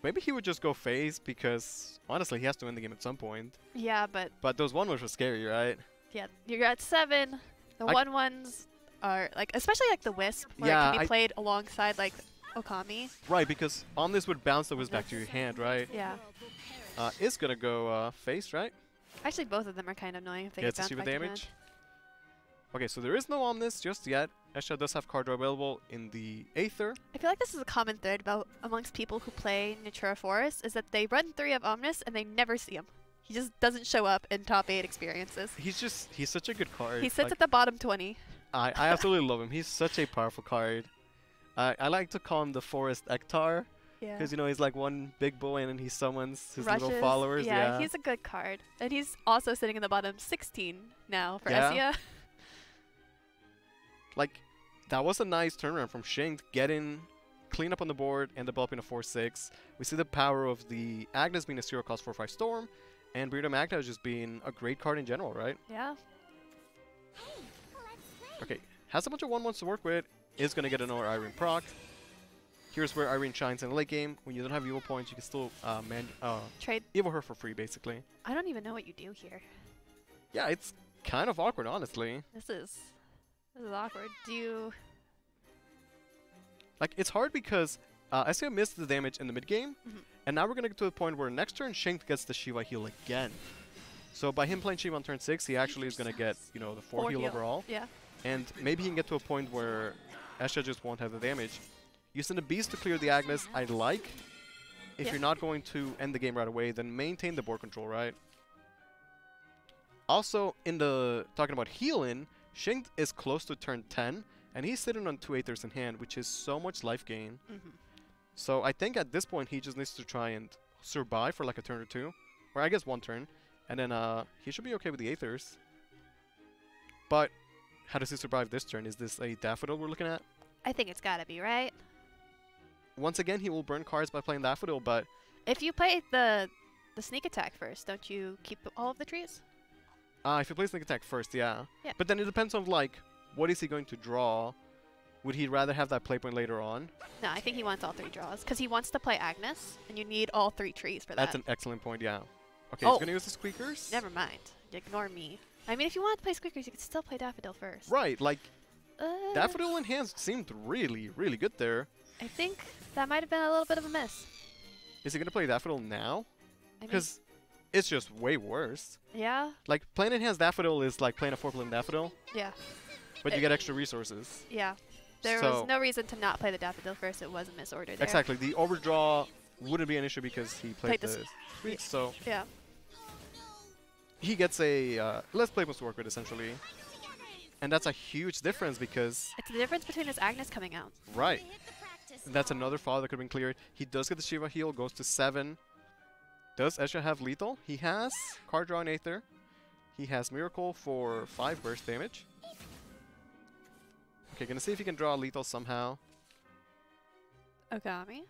Maybe he would just go phase because honestly, he has to win the game at some point. Yeah, but those 1-1s were scary, right? yeah, you're at 7. The 1-1s are like, especially like the Wisp, where it can be played alongside like Okami. Right, because on this would bounce the Wisp back to your hand, right? Yeah. It's gonna go face, right? Actually, both of them are kind of annoying if they Gets get the bounced Shiva back to damage. hand. Okay, so there is no Omnis just yet. Esha does have card draw available in the Aether. I feel like this is a common thread about amongst people who play Natura Forest, is that they run 3 of Omnis and they never see him. He just doesn't show up in top 8 experiences. He's such a good card. He sits at the bottom 20. I absolutely love him. He's such a powerful card. I like to call him the Forest Ektar. Yeah. Because, you know, he's like one big boy and then he summons his Rushes. little followers. Yeah, he's a good card. And he's also sitting in the bottom 16 now for Yeah. Essia. Like, that was a nice turnaround from Shing to get in, clean up on the board, and developing a 4-6. We see the power of the Agnes being a 0-cost 4-5 Storm, and Breeder Magna just being a great card in general, right? Yeah. Okay, has a bunch of 1-1s to work with, is going to get another Irene proc. Here's where Irene shines in the late game. When you don't have evil points, you can still Trade. evil her for free, basically. I don't even know what you do here. Yeah, it's kind of awkward, honestly. This is awkward. Do you... Like, it's hard because Essia missed the damage in the mid game, and now we're going to get to the point where next turn Shank gets the Shiva heal again. So by him playing Shiva on turn 6, he actually is going to get, you know, the 4 heal overall. Yeah. And maybe he can get to a point where Essia just won't have the damage. Using the Beast to clear the Agnes, I like. If you're not going to end the game right away, then maintain the board control, right? Also, in the talking about healing, Shing is close to turn 10, and he's sitting on 2 Aethers in hand, which is so much life gain. So I think at this point, he just needs to try and survive for like a turn or 2, or I guess 1 turn, and then he should be okay with the Aethers. But how does he survive this turn? Is this a Daffodil we're looking at? I think it's gotta be, right? Once again, he will burn cards by playing Daffodil, but... If you play the sneak attack first, don't you keep all of the trees? If he plays sneak attack first, yeah. But then it depends on, like, what is he going to draw? Would he rather have that play point later on? No, I think he wants all 3 draws, because he wants to play Agnes, and you need all 3 trees for that. That's an excellent point, yeah. Okay, he's going to use the Squeakers. Never mind. Ignore me. I mean, if you want to play Squeakers, you could still play Daffodil first. Right, like, Daffodil in hands seemed really, really good there. I think that might have been a little bit of a miss. Is he going to play Daffodil now? I mean, Because it's just way worse. yeah. Like, playing enhanced Daffodil is like playing a 4-player Daffodil, Yeah. but you get extra resources. Yeah. There was no reason to not play the Daffodil first. It was a misorder there. Exactly. The overdraw wouldn't be an issue because he played the this- Squeaks, so Yeah. he gets a less playpoints to work with, essentially. And that's a huge difference because... It's the difference between his Agnes coming out. Right. That's another follow that could have been cleared. He does get the Shiva heal, goes to 7. Does Esha have lethal? He has card draw and Aether. He has Miracle for 5 burst damage. Okay, gonna see if he can draw lethal somehow. Okami.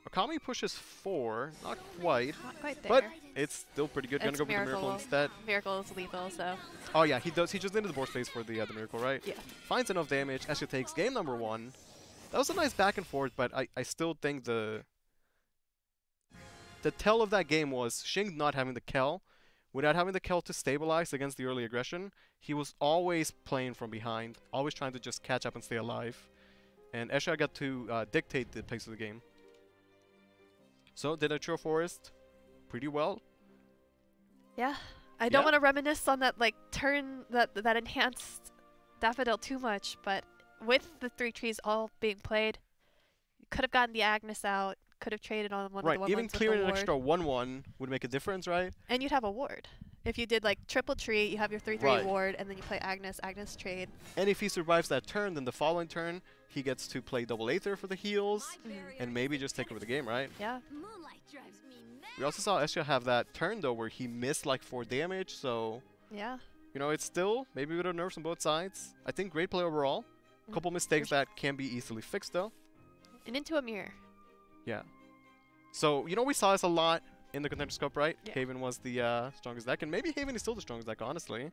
Okami pushes 4, not quite. Not quite there. But it's still pretty good. Gonna It's go with the Miracle Miracle. instead. Miracle is lethal, so. Oh yeah, he does. He just needed the board space for the Miracle, right? Yeah. Finds enough damage. Esha takes game number 1. That was a nice back and forth, but I still think the tell of that game was Shing not having the Kel. Without having the Kel to stabilize against the early aggression, he was always playing from behind, always trying to just catch up and stay alive. And Esha got to dictate the pace of the game. So, did Natura Forest pretty well. Yeah. I don't want to reminisce on that, like, turn, that enhanced Daffodil too much, but with the 3 trees all being played, you could have gotten the Agnes out, could have traded on one of the 1-1s Even clearing an with the extra 1-1 would make a difference, right? And you'd have a ward. If you did, like, triple tree, you have your 3-3 ward, and then you play Agnes, Agnes trade. And if he survives that turn, then the following turn, he gets to play double Aether for the heals, and maybe just take over the game, right? Yeah. We also saw Esha have that turn, though, where he missed, like, 4 damage, so... Yeah. You know, it's still maybe with a nerfs on both sides. I think great play overall. A couple mistakes that can be easily fixed though. And into a mirror. Yeah. So, you know, we saw this a lot in the Contenders Cup, right? Yeah. Haven was the strongest deck, and maybe Haven is still the strongest deck, honestly.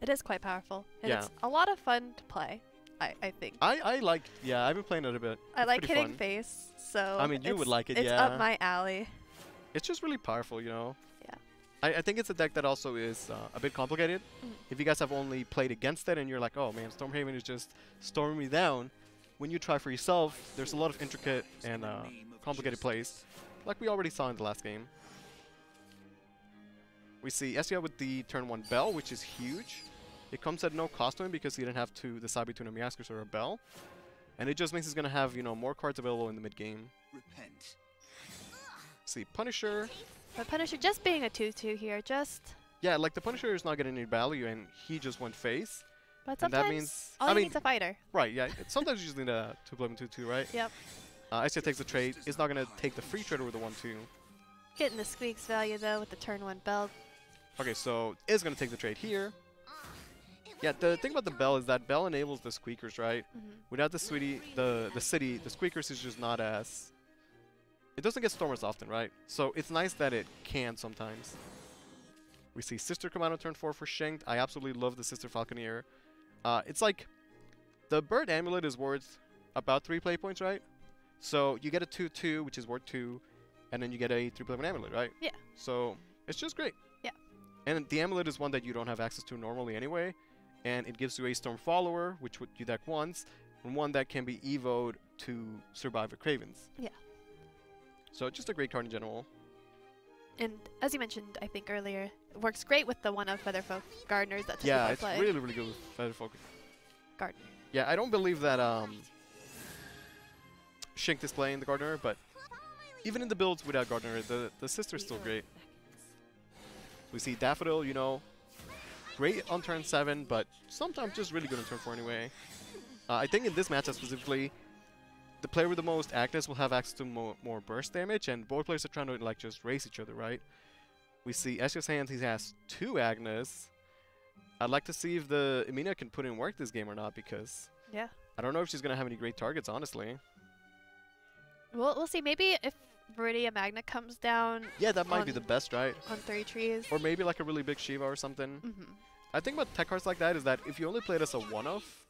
It is quite powerful. And Yeah. it's a lot of fun to play, I think. I like, yeah, I've been playing it a bit. I It's like pretty hitting fun. face, so I mean, you would like it, it's yeah. up my alley. It's just really powerful, you know? Yeah. I think it's a deck that also is a bit complicated. If you guys have only played against it and you're like, oh man, Stormhaven is just storming me down, when you try for yourself, there's a lot of intricate and complicated plays, like we already saw in the last game. We see SVO with the turn 1 Bell, which is huge. It comes at no cost to him because he didn't have to decide between a Miascus or a Bell. And it just means he's going to have, you know, more cards available in the mid-game. Repent. See, Punisher. But Punisher just being a 2/2 here, just... Yeah, like the Punisher is not getting any value and he just went face. But And sometimes that means, all I you mean, need's a fighter. right, yeah. Sometimes you just need a 2-11 2-2, right? Yep. SVO takes the trade. It's not going to take the free trade over the 1-2. Getting the squeaks value, though, with the turn 1 belt. Okay, so it's going to take the trade here. Yeah, the thing about the Bell is that Bell enables the Squeakers, right? Without the city, the Squeakers is just not as... It doesn't get stormed as often, right? So it's nice that it can sometimes. We see Sister come out on turn 4 for Shanked. I absolutely love the Sister Falconeer. It's like... The Bird Amulet is worth about 3 play points, right? So you get a 2/2, which is worth 2, and then you get a 3-play amulet, right? Yeah. So it's just great. Yeah. And the amulet is one that you don't have access to normally anyway, and it gives you a Storm Follower, which you deck once, and one that can be evoed to survive a Cravens. Yeah. So just a great card in general. And as you mentioned, I think earlier, it works great with the one of Featherfolk Gardeners that Yeah, typically it's play. really, really good with Featherfolk. Gardener. Yeah, I don't believe that Shink is playing the Gardener, but even in the builds without Gardener, the Sister's still great. We see Daffodil, you know, great on turn 7, but sometimes just really good on turn 4 anyway. I think in this matchup specifically, the player with the most Agnes will have access to more burst damage, and both players are trying to like just race each other, right? We see Escha's hands, he has 2 Agnes. I'd like to see if the Emina can put in work this game or not, because Yeah. I don't know if she's going to have any great targets, honestly. We'll see. Maybe if Viridia Magna comes down Yeah, that might be On- the best, right? on 3 trees. Or maybe like a really big Shiva or something. I think about tech cards like that is that if you only play it as a one-off,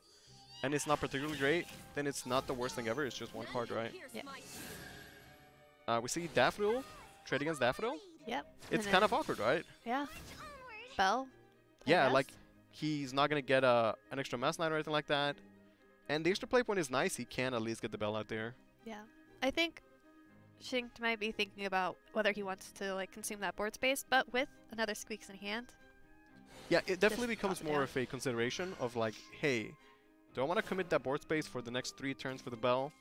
and it's not particularly great, then it's not the worst thing ever, it's just one card, right? Yeah. We see Daffodil, trade against Daffodil. Yep. It's And kind then- of awkward, right? Yeah. Bell. I Yeah, guess. like, he's not going to get an extra Mass Knight or anything like that. And the extra play point is nice, he can at least get the Bell out there. Yeah. I think Shinkt might be thinking about whether he wants to like consume that board space, but with another Squeaks in hand. Yeah, it definitely Just becomes drop it more down. of a consideration of like, hey, do I want to commit that board space for the next 3 turns for the Bell?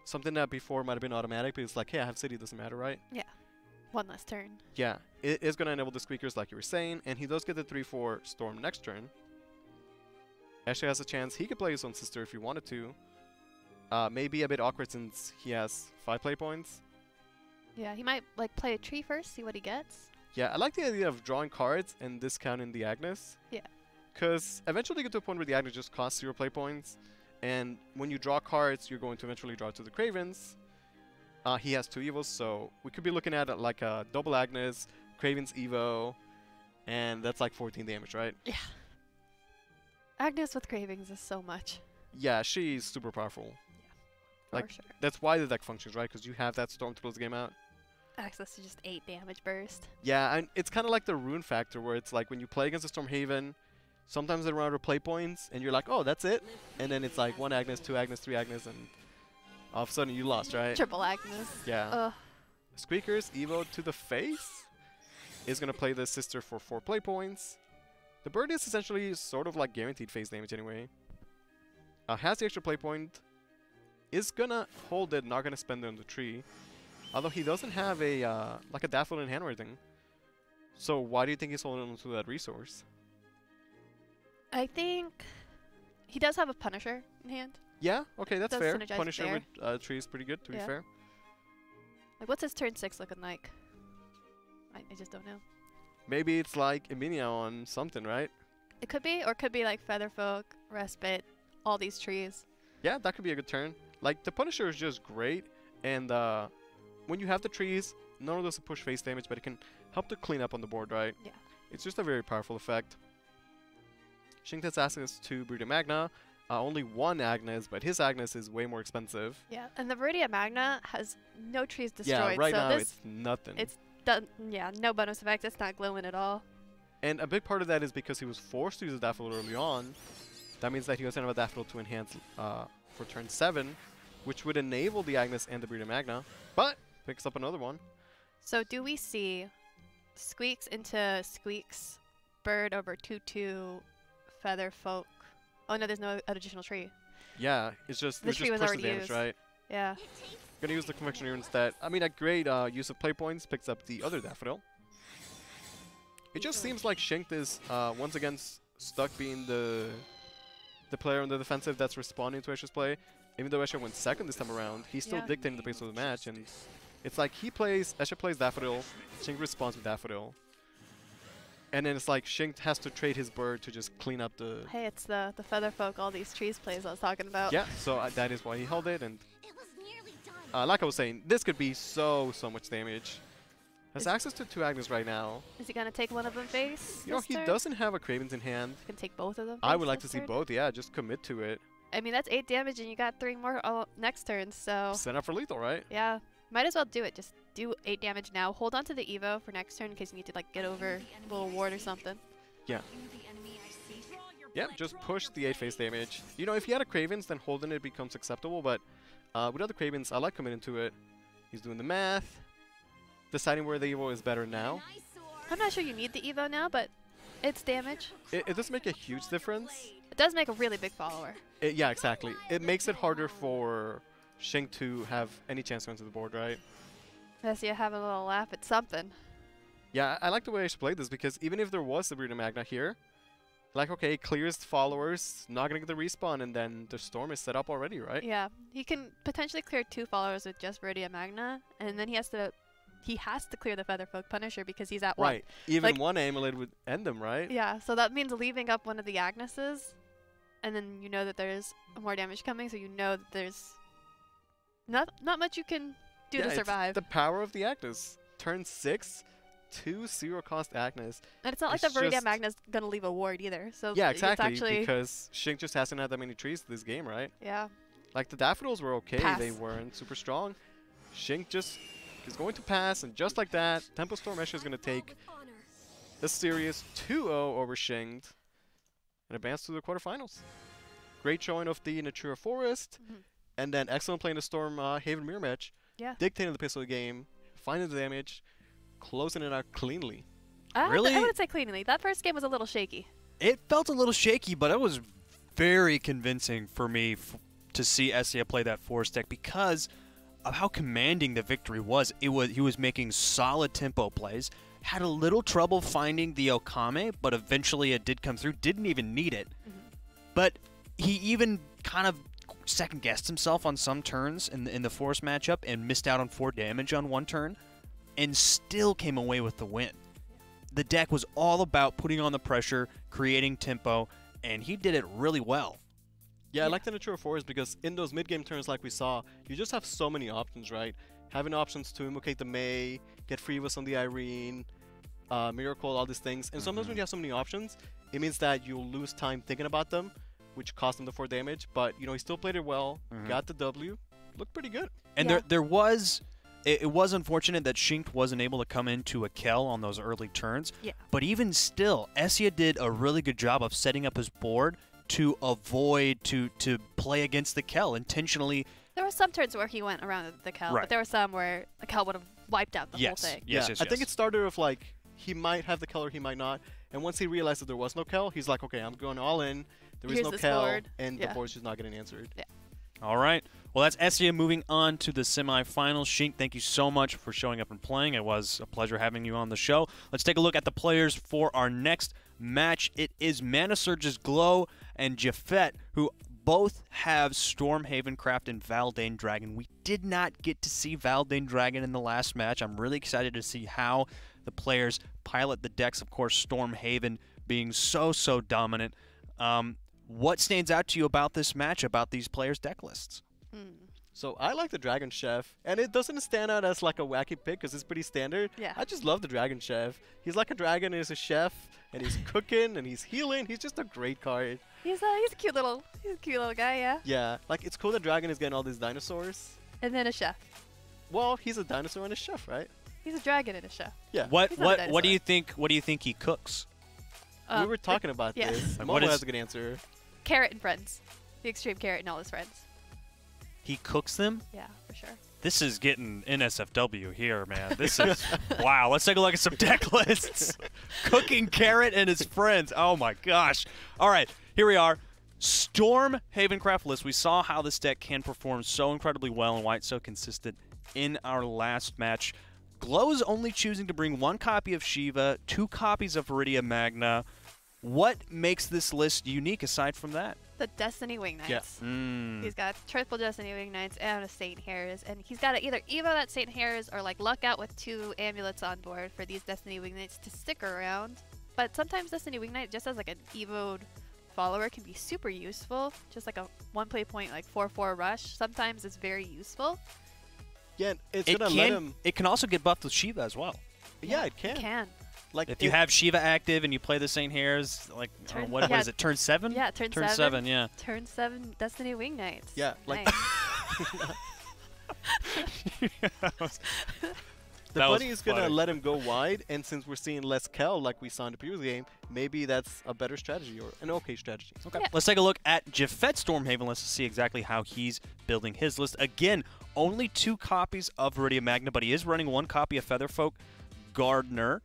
Something that before might have been automatic, but it's like, hey, I have City, doesn't matter, right? One less turn. Yeah, it is going to enable the Squeakers like you were saying, and he does get the 3/4 Storm next turn. Ashley has a chance. He could play his own Sister if he wanted to. Maybe a bit awkward since he has 5 play points. Yeah, he might like play a tree first, see what he gets. Yeah, I like the idea of drawing cards and discounting the Agnes. Yeah. Because eventually you get to a point where the Agnes just costs 0 play points, and when you draw cards, you're going to eventually draw to the Cravens. He has 2 Evos, so we could be looking at like a double Agnes, Cravens Evo, and that's like 14 damage, right? Yeah. Agnes with Cravings is so much. Yeah, she's super powerful. For Like, sure. That's why the deck functions, right? Because you have that Storm to close the game out. Access to just 8 damage burst. Yeah, and it's kind of like the Rune factor, where it's like when you play against a Stormhaven, sometimes they run out of play points, and you're like, oh, that's it? And then it's like 1 Agnes, 2 Agnes, 3 Agnes, and all of a sudden you lost, right? Triple Agnes. Yeah. Ugh. Squeakers, Evo to the face, is going to play the Sister for 4 play points. The bird is essentially sort of like guaranteed phase damage anyway. Has the extra play point, is going to hold it, not going to spend it on the tree. Although he doesn't have a like a Daffodil in hand or anything. So why do you think he's holding on to that resource? I think he does have a Punisher in hand. Yeah, okay, that's Does fair. synergize Punisher there. with tree is pretty good, to be Yeah. fair. Like, what's his turn 6 looking like? I just don't know. Maybe it's like Eminia on something, right? It could be, or it could be like Featherfolk, Respite, all these trees. Yeah, that could be a good turn. Like, the Punisher is just great, and when you have the trees, none of those push face damage, but it can help to clean up on the board, right? Yeah. It's just a very powerful effect. Shink has access to Breeder Magna. Only one Agnes, but his Agnes is way more expensive. Yeah, and the Viridia Magna has no trees destroyed. Yeah, right so now this, it's nothing. It's done. Yeah, no bonus effect. It's not glowing at all. And a big part of that is because he was forced to use a Daffodil early on. That means that he doesn't have a Daffodil to enhance for turn 7, which would enable the Agnes and the Breeder Magna, but picks up another one. So do we see Squeaks into Squeaks, Bird over 2/2, Featherfolk? Oh no, there's no additional tree. Yeah, it's just The tree was push already the damage, used. right? Yeah. Gonna use the Convection Urn instead. I mean, a great use of play points picks up the other Daffodil. It just seems like Shink is once again stuck being the player on the defensive that's responding to Escher's play. Even though Escher went second this time around, he's still Yeah. dictating the pace of the match, and it's like Escher plays Daffodil, Shink responds with Daffodil. And then it's like Shink has to trade his bird to just clean up the... Hey, it's the Featherfolk, all these trees plays I was talking about. Yeah, so that is why he held it, and like I was saying, this could be so much damage. Has access to 2 Agnes right now. Is he gonna take one of them face? You know, this he turn? doesn't have a Cravens in hand. Can take both of them. I face would like to this see turn? both, yeah, just commit to it. I mean, that's 8 damage, and you got 3 more next turn. So Set up for lethal, right? yeah, might as well do it. Just do 8 damage now. Hold on to the Evo for next turn in case you need to like get over a little ward or something. Yeah. Yeah, just push the 8 face damage. You know, if you had a Cravens, then holding it becomes acceptable, but with other Cravens, I like committing to it. He's doing the math, deciding where the Evo is better now. I'm not sure you need the Evo now, but it's damage. It doesn't make a huge difference. It does make a really big follower. Yeah, exactly. It makes it harder for Shink to have any chance to enter the board, right? Unless you have a little laugh at something. Yeah, I like the way I should play this, because even if there was the Breeder Magna here, like, okay, clears followers, not going to get the respawn, and then the Storm is set up already, right? Yeah, he can potentially clear 2 followers with just Viridia Magna, and then he has to clear the Featherfolk Punisher because he's at 1. Right. Even Like- one amulet would end them, right? Yeah, so that means leaving up one of the Agneses, and then you know that there's more damage coming, so you know that there's not much you can do Yeah, to it's survive. the power of the Agnes. Turn 6, 2 0-cost Agnes. And it's not like it's the Viridia just- Magna's gonna leave a ward either. So Yeah, it's exactly, actually because Shink just hasn't had that many trees this game, right? yeah. Like, the Daffodils were okay, Pass. they weren't super strong. Shink just is going to pass, and just like that, Tempo Storm Escher is going to take a serious 2-0 over Shink and advance to the quarterfinals. Great showing of the Natura Forest, and then excellent play in the Storm Haven Mirror match. Yeah. Dictating the pace of the game, finding the damage, closing it out cleanly. Really? I wouldn't say cleanly. That first game was a little shaky. It felt a little shaky, but it was very convincing for me to see Essia play that forest deck because of how commanding the victory was. He was making solid tempo plays, had a little trouble finding the Okame, but eventually it did come through. Didn't even need it. But he even kind of second-guessed himself on some turns in the forest matchup and missed out on 4 damage on one turn and still came away with the win. The deck was all about putting on the pressure, creating tempo, and he did it really well. Yeah, I like the Natura Forest because in those mid-game turns like we saw, you just have so many options, right? Having options to invocate the Mei, get free with on the Irene, Miracle, all these things. And sometimes when you have so many options, it means that you'll lose time thinking about them, which cost him the 4 damage. But, you know, he still played it well, got the W, looked pretty good. And Yeah. there was... It was unfortunate that Shink wasn't able to come into a Kel on those early turns. Yeah. But even still, Essia did a really good job of setting up his board to avoid to play against the Kel intentionally. There were some turns where he went around the Kel, Right. but there were some where the Kel would have wiped out the whole Yes. thing. Yes, Yeah, yes, I think yes. it started with like, he might have the Kel or he might not. And once he realized that there was no Kel, he's like, okay, I'm going all in. There is Here's no this Kel, board. and Yeah. the board's just not getting answered. All right. Well, that's Essia moving on to the semifinals. Shink, thank you so much for showing up and playing. It was a pleasure having you on the show. Let's take a look at the players for our next match. It is Mana Surge's Glow and Jafet, who both have Stormhaven Craft and Valdane Dragon. We did not get to see Valdane Dragon in the last match. I'm really excited to see how the players pilot the decks. Of course, Stormhaven being so dominant. What stands out to you about this match, about these players' deck lists? So I like the Dragon Chef, and it doesn't stand out as like a wacky pick because it's pretty standard. Yeah. I just love the Dragon Chef. He's like a dragon and he's a chef, and he's cooking and he's healing. He's just a great card. He's a cute little guy, yeah. Yeah, like it's cool that Dragon is getting all these dinosaurs. And then a chef. Well, he's a dinosaur and a chef, right? He's a dragon and a chef. Yeah. What He's not a do you dinosaur. think? What do you think he cooks? We were talking about yeah. this. Like, Momo what is- has a good answer. Carrot and friends. The extreme carrot and all his friends. He cooks them? Yeah, for sure. This is getting NSFW here, man. This is wow. Let's take a look at some deck lists. Cooking Carrot and his friends. Oh my gosh. All right, here we are. Storm Havencraft list. We saw how this deck can perform so incredibly well and why it's so consistent in our last match. Glow's only choosing to bring 1 copy of Shiva, 2 copies of Viridia Magna. What makes this list unique aside from that? The Destiny Wing Knights. Yeah. He's got triple Destiny Wing Knights and a Saint Hairs, and he's got to either evo that Saint Hairs or like luck out with 2 amulets on board for these Destiny Wing Knights to stick around. But sometimes Destiny Wing Knight just as like an evoed follower can be super useful. Just like a 1 play point like 4/4 rush. Sometimes it's very useful. Yeah, it's It gonna let can, him. it can also get buffed with Shiva as well. Yeah, it can. It can. Like If you have Shiva active and you play the Saint Hairs, like Turn- what yeah. is it? Turn 7? Yeah, turn 7. Yeah. Turn 7 Destiny Wing Knights. Yeah, like Nice. the That was bunny is gonna funny. let him go wide, and since we're seeing less Kel like we saw in the previous game, maybe that's a better strategy or an okay strategy. Okay. Yeah. Let's take a look at Jafet's Stormhaven list to see exactly how he's building his list. Again, only 2 copies of Viridia Magna, but he is running 1 copy of Featherfolk Gardener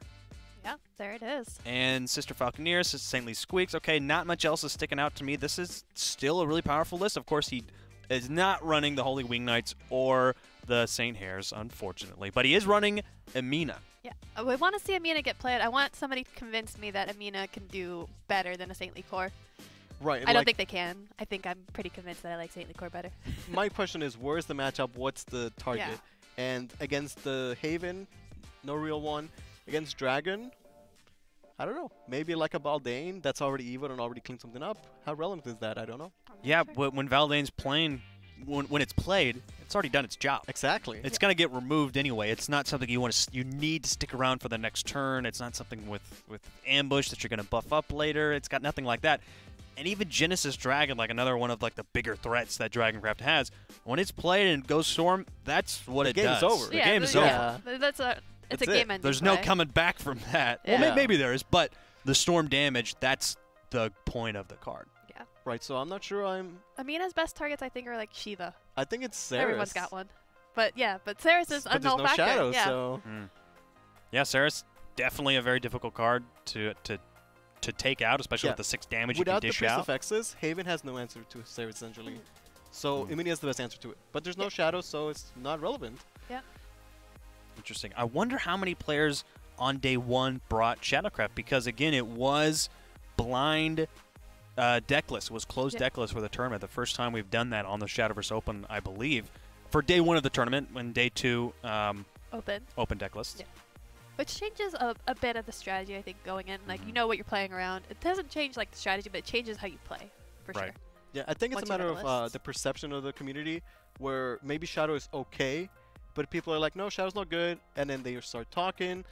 Yeah, there it is. and Sister Falconeer, Sister Saintly Squeaks. Okay, not much else is sticking out to me. This is still a really powerful list. Of course, he is not running the Holy Wing Knights or the Saint Hairs, unfortunately, but he is running Amina. Yeah, we want to see Amina get played. I want somebody to convince me that Amina can do better than a Saintly Core. Right. I don't think they can. I think I'm pretty convinced that I like Saintly Core better. My question is, where's the matchup? What's the target? Yeah. And against the Haven, no real one. Against Dragon, I don't know. Maybe like a Baldane that's already evil and already cleaned something up. How relevant is that? I don't know. Yeah, when Valdane's playing, when it's played, it's already done its job. Exactly. It's gonna get removed anyway. It's not something you need to stick around for the next turn. It's not something with ambush that you're gonna buff up later. It's got nothing like that. And even Genesis Dragon, like another one of like the bigger threats that Dragoncraft has, when it's played and goes Storm, that's what The it game does. is over. The yeah, game is yeah. over. That's a it's That's a it. game ending. There's no play. coming back from that. Yeah. Well, maybe there is, but the Storm damage, that's the point of the card. Yeah. Right. So I'm not sure. Amina's best targets I think are like Shiva. I think it's Ceres. Everyone's got one. But yeah, but Ceres is a But there's null no factor. shadow, yeah. so Yeah, Ceres, definitely a very difficult card to take out, especially Yeah. with the 6 damage without you the can dish Priest out. of X's, Haven has no answer to Ceres essentially. So Imini has the best answer to it. But there's no shadow, so it's not relevant. Interesting. I wonder how many players on day 1 brought Shadowcraft, because again, it was blind decklist. It was closed decklist for the tournament. The first time we've done that on the Shadowverse Open, I believe, for day 1 of the tournament. When day 2, open decklist. Yeah. Which changes a bit of the strategy, I think, going in. Like, you know what you're playing around. It doesn't change, like, the strategy, but it changes how you play, for Right. sure. Yeah, I think it's Once a you matter have of lists. the perception of the community, where maybe Shadow is okay, but people are like, no, Shadow's not good, and then they start talking,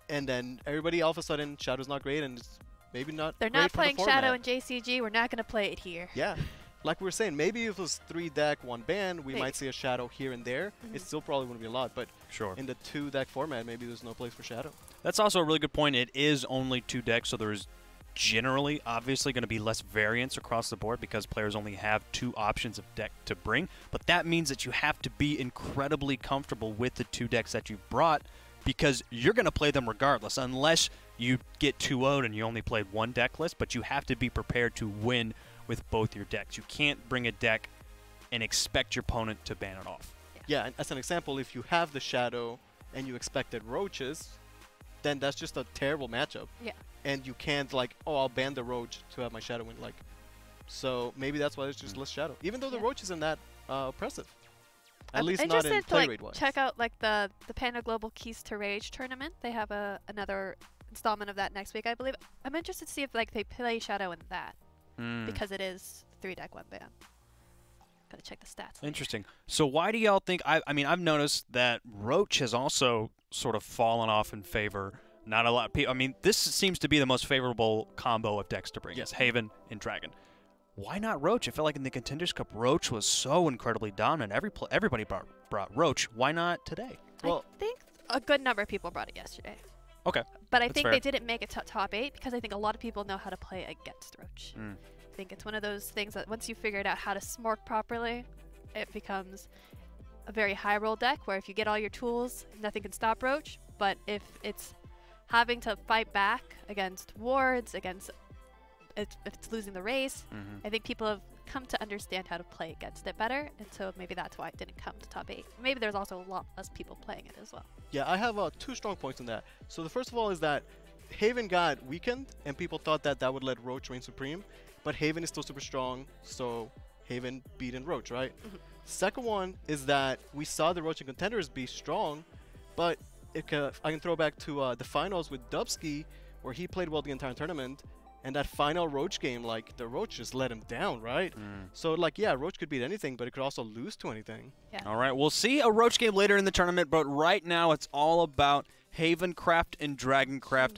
and then everybody all of a sudden, Shadow's not great, and it's maybe not They're great not for playing the Shadow format. in JCG. We're not going to play it here. Yeah. Like we were saying, maybe if it was 3 deck, 1 ban, we Maybe. might see a Shadow here and there. It still probably wouldn't be a lot, but Sure. in the 2 deck format, maybe there's no place for Shadow. That's also a really good point. It is only 2 decks, so there's generally, obviously, going to be less variance across the board because players only have 2 options of deck to bring. But that means that you have to be incredibly comfortable with the 2 decks that you've brought, because you're going to play them regardless, unless you get 2-0'd and you only played 1 deck list. But you have to be prepared to win with both your decks. You can't bring a deck and expect your opponent to ban it off. Yeah, and as an example, if you have the Shadow and you expected Roaches, then that's just a terrible matchup. Yeah. And you can't, like, oh, I'll ban the Roach to have my Shadow win. Like, so maybe that's why there's just less Shadow. Even though the Yeah. Roach isn't that oppressive. At least I'm not in interested to play like rate wise. check out like the Panda Global Keys to Rage tournament. They have another installment of that next week, I believe. I'm interested to see if like they play Shadow in that because it is 3-deck 1 ban. Gotta check the stats. Later. Interesting. So why do y'all think? I mean, I've noticed that Roach has also sort of fallen off in favor. Not a lot of people. I mean, this seems to be the most favorable combo of decks to bring. Yes, Haven and Dragon. Why not Roach? I feel like in the Contenders Cup, Roach was so incredibly dominant. Everybody brought Roach. Why not today? Well, I think a good number of people brought it yesterday. Okay. But I That's think fair. they didn't make it to top 8 because I think a lot of people know how to play against Roach. I think it's one of those things that once you figured out how to smork properly, it becomes a very high roll deck where if you get all your tools, nothing can stop Roach. But if it's having to fight back against wards, against if it's losing the race, I think people have come to understand how to play against it better, and so maybe that's why it didn't come to top 8. Maybe there's also a lot less people playing it as well. Yeah, I have 2 strong points in that. So the first of all is that Haven got weakened, and people thought that that would let Roach reign supreme, but Haven is still super strong, so Haven beat in Roach, right? Second one is that we saw the Roach and Contenders be strong, but I can throw back to the finals with Dubsky, where he played well the entire tournament, and that final Roach game, like, the Roach just let him down, right? So, like, yeah, Roach could beat anything, but it could also lose to anything. Yeah. All right, we'll see a Roach game later in the tournament, but right now it's all about Havencraft and Dragoncraft.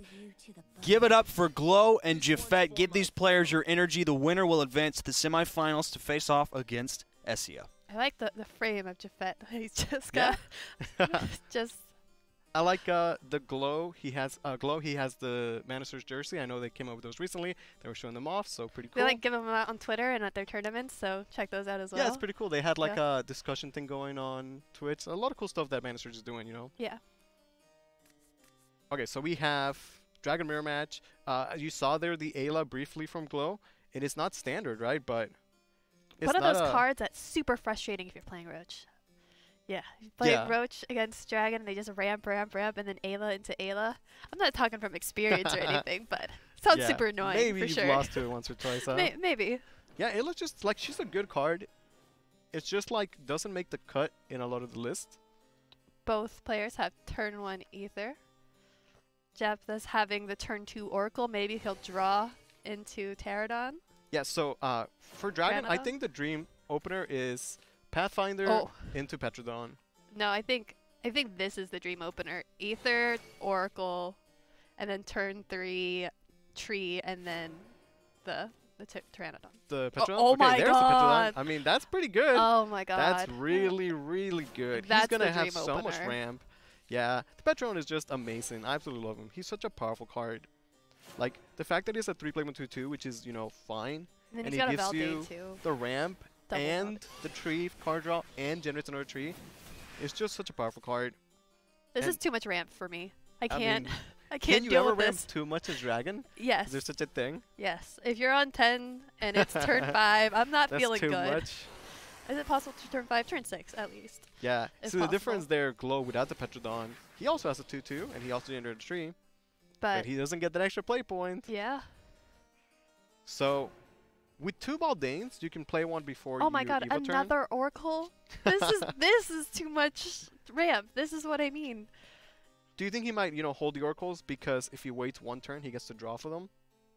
Give it up for Glow and Jafet. Give these players your energy. The winner will advance to the semifinals to face off against SVO. I like the frame of Jafet. He's just got just. I like the Glow. He has the Manisters jersey. I know they came up with those recently. They were showing them off, so pretty cool. They like give them out on Twitter and at their tournaments, so check those out as well. Yeah, it's pretty cool. They had like a discussion thing going on Twitch. A lot of cool stuff that Manisters is doing, you know. Yeah. Okay, so we have Dragon Mirror match. You saw there the Ayla briefly from Glow. It is not standard, right? But it's one of not those cards that's super frustrating if you're playing Roach. Yeah, you play Roach against Dragon, and they just ramp, and then Ayla into Ayla. I'm not talking from experience or anything, but it sounds super annoying. Maybe for you've sure. lost to it once or twice. Maybe. Yeah, Ayla's just like she's a good card. It's just like doesn't make the cut in a lot of the list. Both players have turn 1 Ether. Jephthah's having the turn 2 Oracle. Maybe he'll draw into Pterodon. Yeah, so for Dragon, I think the dream opener is Pathfinder into Petrodon. No, I think this is the dream opener. Ether, Oracle, and then turn 3 Tree, and then the Pteranodon. The Petrodon? Oh okay, my there's god! The Petrodon. I mean, that's pretty good. Oh my god. That's really, really good. That's He's going to the have dream so much opener. ramp. Yeah, the Petrodon is just amazing. I absolutely love him. He's such a powerful card. Like, the fact that he's a 3-play-1-2-2, which is, you know, fine. And, and he's he got a gives Valday you too. the ramp Double and the tree card draw and generates another tree. It's just such a powerful card. This is too much ramp for me. I I can't. mean, I can't Can you deal ever with ramp this. too much as Dragon? Yes. Is there such a thing? Yes. If you're on 10 and it's turn 5, I'm not That's feeling too good. much. Is it possible to turn 5, turn 6 at least? Yeah. If So the possible. difference there, Glow without the Petrodon, he also has a 2/2, and he also generated a tree, but he doesn't get that extra play point. Yeah. So, with 2 Baldains, you can play one before Oh my god, Evo turn. another Oracle? This is too much ramp. This is what I mean. Do you think he might, you know, hold the Oracles because if he waits 1 turn, he gets to draw for them?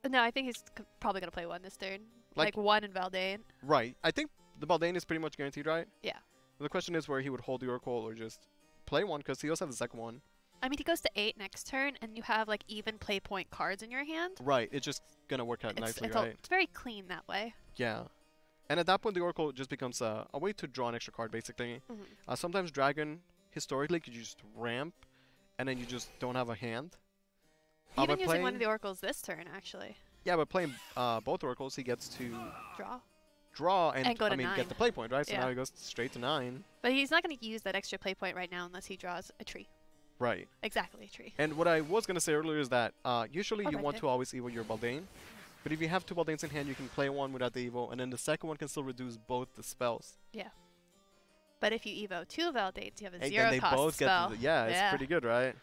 No, I think he's probably going to play 1 this turn. Like 1 in Valdane. Right. I think the Baldain is pretty much guaranteed, right? Yeah. The question is where he would hold the Oracle or just play 1, because he also has the second one. I mean, he goes to 8 next turn, and you have like even play point cards in your hand. Right. It's just going to work out nicely, right? It's very clean that way. Yeah. And at that point, the Oracle just becomes a way to draw an extra card, basically. Sometimes Dragon, historically, could just ramp, and then you just don't have a hand. Even using one of the Oracles this turn, actually. Yeah, but playing both Oracles, he gets to draw and go to I mean, 9. get the play point, right? So now he goes straight to 9. But he's not going to use that extra play point right now unless he draws a tree. Right. Exactly, a tree. And what I was going to say earlier is that usually you want to always Evo your Baldain. But if you have 2 Baldains in hand, you can play 1 without the Evo, and then the second one can still reduce both the spells. Yeah. But if you Evo 2 Valdains, you have a And 0 then they cost both spell. get it's pretty good, right?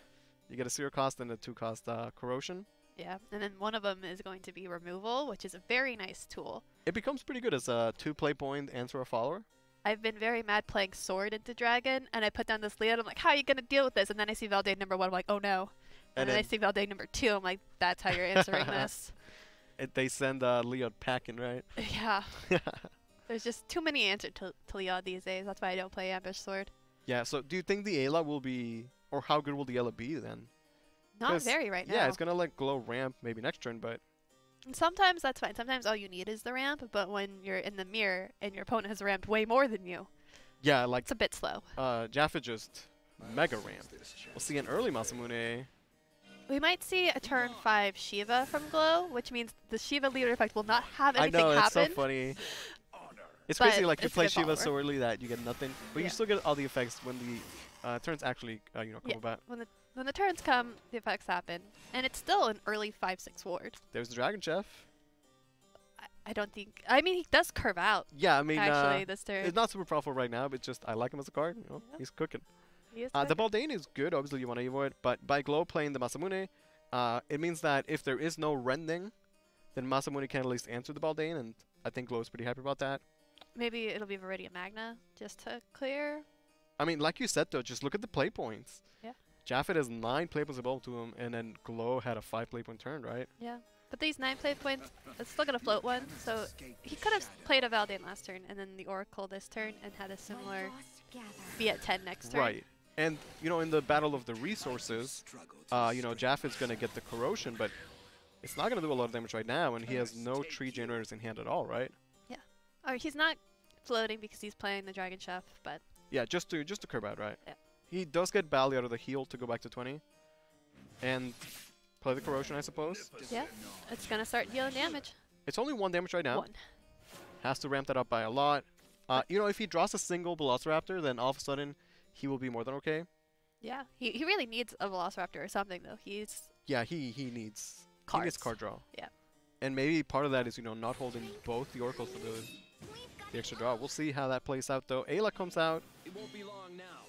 You get a 0 cost and a 2 cost Corrosion. Yeah, and then one of them is going to be removal, which is a very nice tool. It becomes pretty good as a 2 play point answer a follower. I've been very mad playing Sword into Dragon, and I put down this lead. I'm like, how are you going to deal with this? And then I see Valdane number 1, I'm like, oh no. And then I see Valdane number 2, I'm like, that's how you're answering this. They send Leon packing, right? Yeah. There's just too many answers to Leon these days. That's why I don't play Ambush Sword. Yeah, so do you think the Ayla will be, or how good will the Ayla be then? Not very right now. Yeah, it's going to let Glow ramp maybe next turn, but... And sometimes that's fine. Sometimes all you need is the ramp, but when you're in the mirror and your opponent has ramped way more than you, yeah, like it's a bit slow. Jaffa just mega ramp. We'll see an early Masamune. We might see a turn 5 Shiva from Glow, which means the Shiva leader effect will not have anything happen. I know, happen. it's so funny. It's But crazy, like you it's play good Shiva follower. so early that you get nothing, but you still get all the effects when the turns actually come about. When the turns come, the effects happen, and it's still an early 5/6 ward. There's the Dragon Chef. I don't think. I mean, he does curve out. Yeah, I mean, actually, this turn. it's not super powerful right now, but just I like him as a card. You know, he's cooking. He is The Baldane is good. Obviously, you want to avoid, but by Glow playing the Masamune, it means that if there is no rending, then Masamune can at least answer the Baldane, and I think Glow is pretty happy about that. Maybe it'll be Viridian Magna just to clear. I mean, like you said though, just look at the play points. Yeah. Jaffet has 9 play points available to him, and then Glow had a 5 play point turn, right? Yeah. But these 9 play points, it's still gonna float one, so he could have played a Valdane last turn and then the Oracle this turn and had a similar be at 10 next turn. Right. And you know, in the battle of the resources, you know, Jaffet's gonna get the corrosion, but it's not gonna do a lot of damage right now, and he has no tree generators in hand at all, right? Yeah. Or he's not floating because he's playing the Dragon Chef, but yeah, just to curb out, right? Yeah. He does get Bally out of the heal to go back to 20, and play the corrosion, I suppose. yeah, it's gonna start dealing damage. It's only 1 damage right now. 1. Has to ramp that up by a lot. You know, if he draws a single Velociraptor, then all of a sudden he will be more than okay. Yeah, he really needs a Velociraptor or something though. He's Yeah, he needs cards. card draw. Yeah. And maybe part of that is, you know, not holding both the Oracles for the extra draw. We'll see how that plays out though. Ayla comes out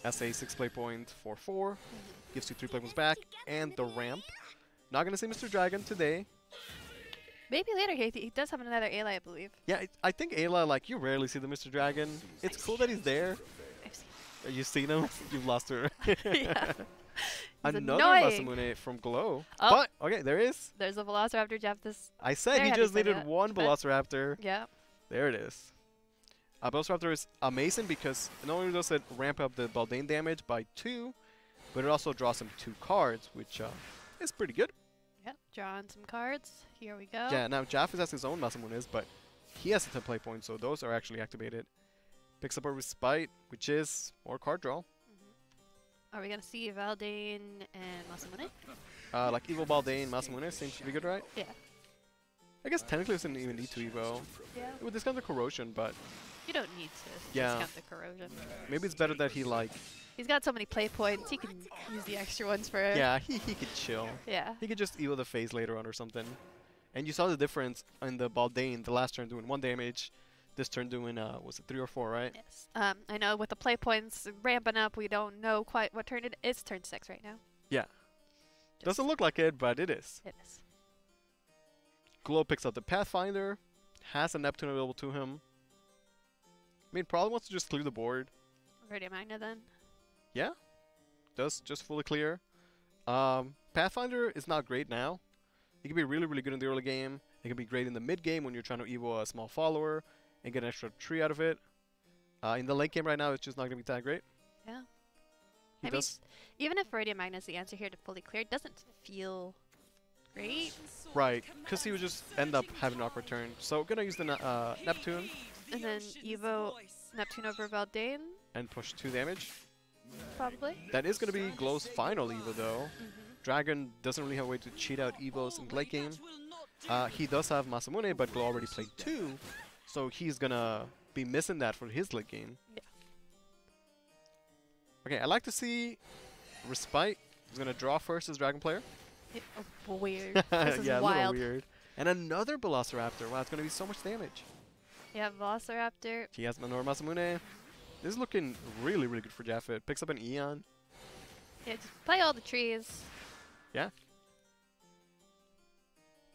as a 6 play point for 4. Gives you 3 play points back and the ramp. Not gonna see Mr. Dragon today. maybe later. He does have another Ayla, I believe. Yeah, I think Ayla, like, you rarely see the Mr. Dragon. It's cool that he's there. I've seen You've seen him? You've lost her. yeah. He's Another annoying. Masamune from Glow. Oh. But, okay, there is. There's a Velociraptor Jeff. This. I said Very he happy just for needed that. 1 But- Velociraptor. Yeah. There it is. Velociraptor is amazing because not only does it ramp up the Baldane damage by 2, but it also draws him 2 cards, which is pretty good. Yep. Drawing some cards. Here we go. Yeah, now Jaffet has his own Masamunes, but he has a 10 play points, so those are actually activated. Picks up a Respite, which is more card draw. Are we gonna see Valdane and Masamune? Like Evil Baldane, Masamune seems to be good, right? Yeah. I guess technically it doesn't even need to Evo. Yeah. It would discount the Corrosion, but You don't need to Yeah. discount the corrosion. maybe it's better that he, like, He's got so many play points. He can use the extra ones for. yeah, he could chill. Yeah. He could just Evo the phase later on or something. And you saw the difference in the Baldane, the last turn doing 1 damage, this turn doing, was it 3 or 4, right? Yes. I know with the play points ramping up, we don't know quite what turn it is. It's turn 6 right now. Yeah. Just- Doesn't look like it, but it is. It is. Glow picks up the Pathfinder, has a Neptune available to him. I mean, probably wants to just clear the board. Viridian Magna then. Yeah, does just fully clear. Pathfinder is not great now. It can be really, really good in the early game. It can be great in the mid game when you're trying to evo a small follower and get an extra tree out of it. In the late game right now, it's just not going to be that great. Yeah. He I mean, does even if Viridian Magna is the answer here to fully clear, it doesn't feel great. right, because he would just end up having an awkward turn. So gonna use the Neptune And then Evo Neptune over Valdane, and push 2 damage. probably. That is going to be Glow's final evo though. Dragon doesn't really have a way to cheat out evos in the late game. He does have Masamune, but Glow already played 2, so he's gonna be missing that for his late game. Yeah. Okay, I like to see Respite. He's gonna draw first as Dragon player. Weird. This is yeah, wild. a little weird. And another Velociraptor. Wow, it's gonna be so much damage. Yeah, Velociraptor. He has Minoru Masamune. This is looking really, really good for Jaffet. Picks up an Eon. Yeah, just play all the trees. Yeah.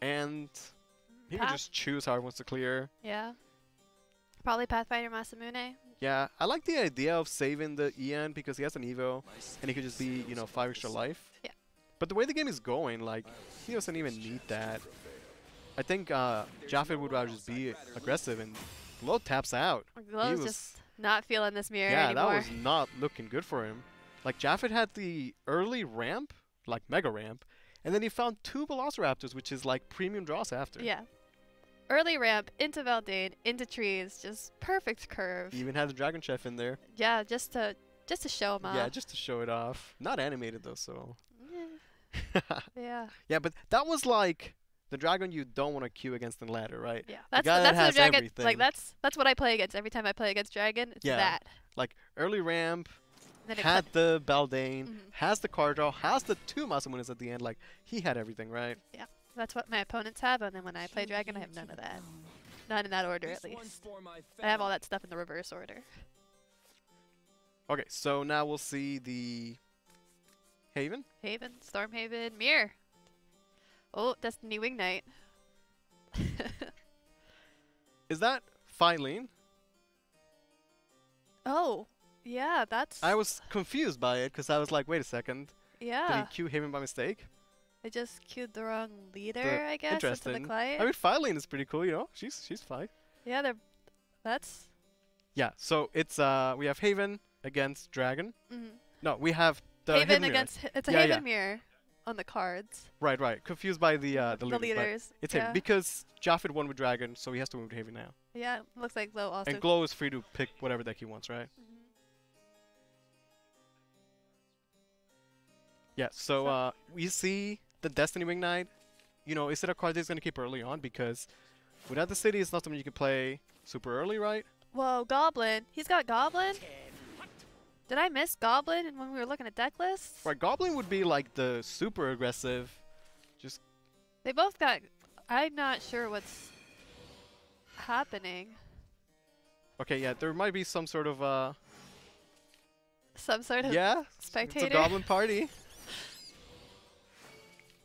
And he can Path. just choose how he wants to clear. Yeah. Probably Pathfinder Masamune. Yeah, I like the idea of saving the EN because he has an Evo, and he could just be, 5 extra life. Yeah. But the way the game is going, like, he doesn't even need that. I think Jaffet would rather just be aggressive, and Glow taps out. Glow's just not feeling this mirror yeah, anymore. that was not looking good for him. Like, Jaffet had the early ramp, like Mega Ramp, and then he found 2 Velociraptors, which is like premium draws after. Yeah. Early ramp into Valdane, into trees, just perfect curve. He even had the Dragon Chef in there. Yeah, just to show him off. Yeah, just to show it off. Not animated though, so. Yeah. Yeah, but that was like the dragon you don't want to queue against the ladder, right? Yeah, that's the dragon. everything. Like that's what I play against every time I play against dragon. It's that. Like early ramp, Then had the Baldane, has the card draw, has the 2 Masamunes at the end. Like he had everything, right? Yeah, that's what my opponents have, and then when I play dragon, I have none of that. Not in that order, at least. I have all that stuff in the reverse order. Okay, so now we'll see the Haven. Haven, Stormhaven, Mirror. Oh, Destiny Wing Knight. Is that Phylene? Oh, yeah, that's... I was confused by it because I was like, wait a second. Yeah. Did he queue Haven by mistake? I just queued the wrong leader, I guess, into the Interesting. client. I mean, Phylene is pretty cool, She's fine. Yeah, that's... Yeah, so it's we have Haven against Dragon. Mm-hmm. No, we have the Haven mirror. against... It's a Haven mirror on the cards. Right. Confused by the leaders. leaders. It's Haven because Jaffet won with Dragon, so he has to win with Haven now. Yeah, looks like Glow also... And Glow is free to pick whatever deck he wants, right? Yeah, so we see the Destiny Wing Knight. Is it a card that's going to keep early on? Because without the city, it's not something you can play super early, right? Whoa, Goblin. He's got Goblin? Did I miss Goblin when we were looking at deck lists? Right, Goblin would be like the super aggressive. Just... They both got... I'm not sure what's happening. Okay, yeah, there might be some sort of... Some sort of yeah, spectator? It's a Goblin party.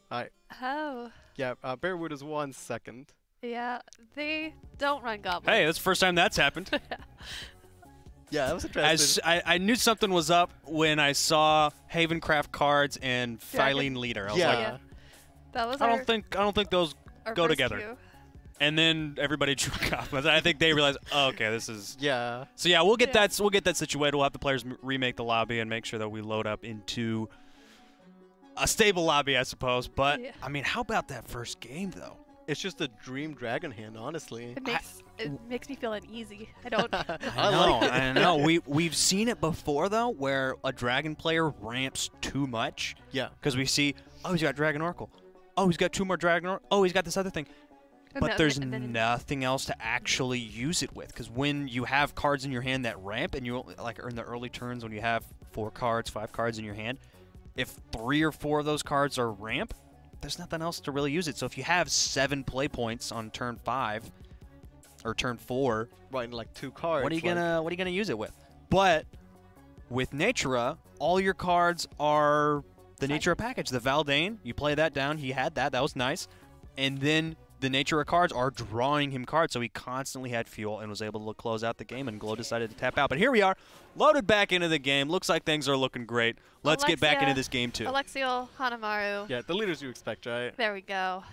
Alright. Oh. Yeah, Bearwood is 1 second. Yeah, they don't run Goblin. Hey, that's the first time that's happened. Yeah, that was interesting. I knew something was up when I saw Havencraft cards and Phylene leader. I was like, that was I don't think those go together. Queue. And then everybody drew Goblins. I think they realized, oh, okay, this is... Yeah. So yeah, we'll get that. We'll get that situated. We'll have the players remake the lobby and make sure that we load up into a stable lobby, I suppose. But I mean, how about that first game though? It's just a dream dragon hand, honestly. It makes me feel uneasy. I don't. I know. We've seen it before though, where a dragon player ramps too much. Yeah. Because we see, oh, he's got Dragon Oracle. Oh, he's got 2 more Dragon Oracle. Oh, he's got this other thing. But there's nothing else to actually use it with. Because when you have cards in your hand that ramp, and you like in the early turns when you have 4 cards, 5 cards in your hand, if 3 or 4 of those cards are ramp, there's nothing else to really use it. So if you have 7 play points on turn 5 or turn 4, right, in like 2 cards, what are you gonna use it with? But with Natura, all your cards are the Natura package. The Valdane, you play that down. He had that. That was nice. And then the Natura cards are drawing him cards, so he constantly had fuel and was able to close out the game, and Glow decided to tap out. But here we are, loaded back into the game. Looks like things are looking great. Let's get back into this game, too. Alexiel, Hanamaru. Yeah, the leaders you expect, right? There we go.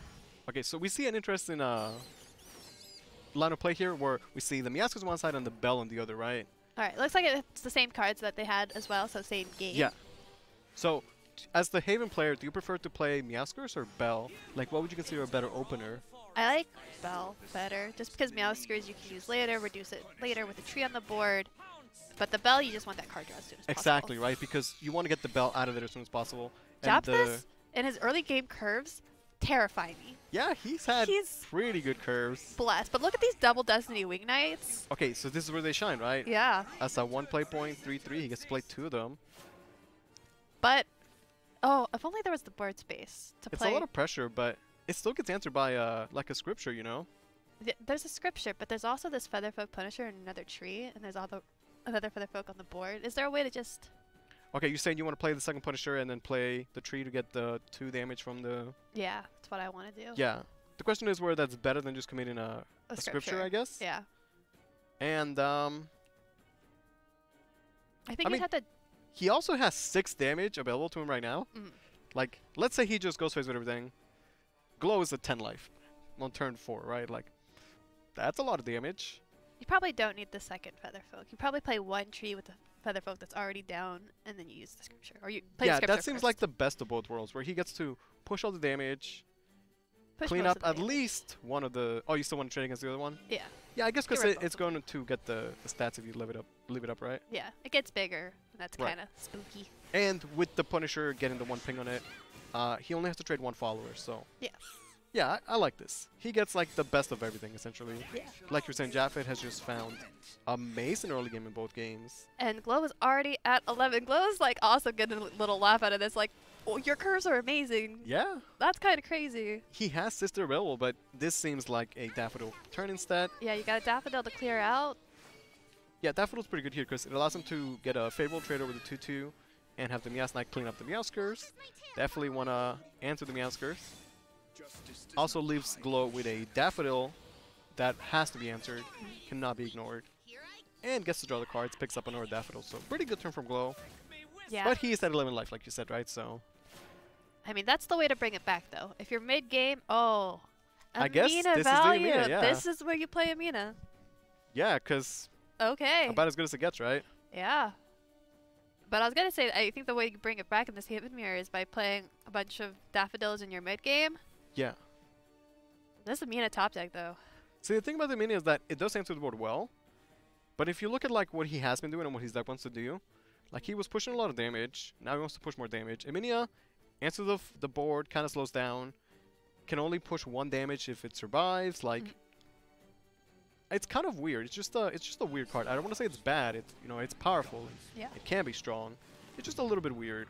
Okay, so we see an interesting line of play here where we see the Miascos on one side and the Bell on the other, right? All right, looks like it's the same cards that they had as well, so same game. Yeah. So, as the Haven player, do you prefer to play Miascos or Bell? Like, what would you consider a better opener? I like Bell better, just because Meowskers you can use later, reduce it later with a tree on the board. But the Bell, you just want that card draw as soon as possible. Exactly, right? Because you want to get the Bell out of there as soon as possible. Japthis, in his early game curves, terrify me. Yeah, he's pretty good curves. Blessed. But look at these double Destiny Wing Knights. Okay, so this is where they shine, right? Yeah. As a 1 play point, 3/3, he gets to play 2 of them. But, oh, if only there was the board space to play. It's a lot of pressure, but it still gets answered by like a scripture, There's a scripture, but there's also this Featherfolk Punisher and another tree, and there's another Featherfolk on the board. Is there a way to just... Okay, you're saying you want to play the second Punisher and then play the tree to get the 2 damage from the... Yeah, that's what I want to do. Yeah. The question is whether that's better than just committing a scripture, I guess? Yeah. And, I think you'd have to. He also has 6 damage available to him right now. Mm. Like, let's say he just goes face with everything. Glow is a 10 life on turn 4, right? Like, that's a lot of damage. You probably don't need the second Featherfolk. You probably play one tree with the Featherfolk that's already down, and then you use the Scripture. Or you play the Yeah, Scripture that seems first. like the best of both worlds, where he gets to push all the damage, Push clean most up of the at damage. least one of the... Oh, you still want to trade against the other one? Yeah. Yeah, I guess because Get rid of it's both of going to get the stats if you leave it up, right? Yeah, it gets bigger. And that's Right. kind of spooky. And with the Punisher getting the 1 ping on it, he only has to trade 1 follower, so... Yeah. Yeah, I like this. He gets like the best of everything, essentially. Yeah. Like you're saying, Japheth has just found amazing early game in both games. And Glow is already at 11. Glow's like also getting a little laugh out of this. Like, oh, your curves are amazing. Yeah, That's kind of crazy. he has Sister available, but this seems like a Daffodil turn instead. Yeah, you got a Daffodil to clear out. Yeah, Daffodil's pretty good here because it allows him to get a favorable trade over the 2-2 and have the Meowth Knight clean up the Meowskers. Definitely want to answer the Meowskers. Also leaves Glow with a Daffodil that has to be answered, cannot be ignored. And gets to draw the cards, picks up another Daffodil. So pretty good turn from Glow. Yeah. But he is at 11 life, like you said, right? So I mean, that's the way to bring it back, though. If you're mid-game, oh. I guess Amina this is the value. Amina, yeah. This is where you play Amina. yeah, because Okay. about as good as it gets, right? Yeah. But I was going to say, I think the way you bring it back in this Haven Mirror is by playing a bunch of Daffodils in your mid-game. Yeah. This Amina top deck, though. See, the thing about the mini is that it does answer the board well, but if you look at like what he has been doing and what his deck wants to do, like he was pushing a lot of damage, now he wants to push more damage. Eminia answers the board, kind of slows down, can only push 1 damage if it survives. Like, it's kind of weird. It's just a weird card. I don't want to say it's bad. It's it's powerful. Yeah. It can be strong. It's just a little bit weird.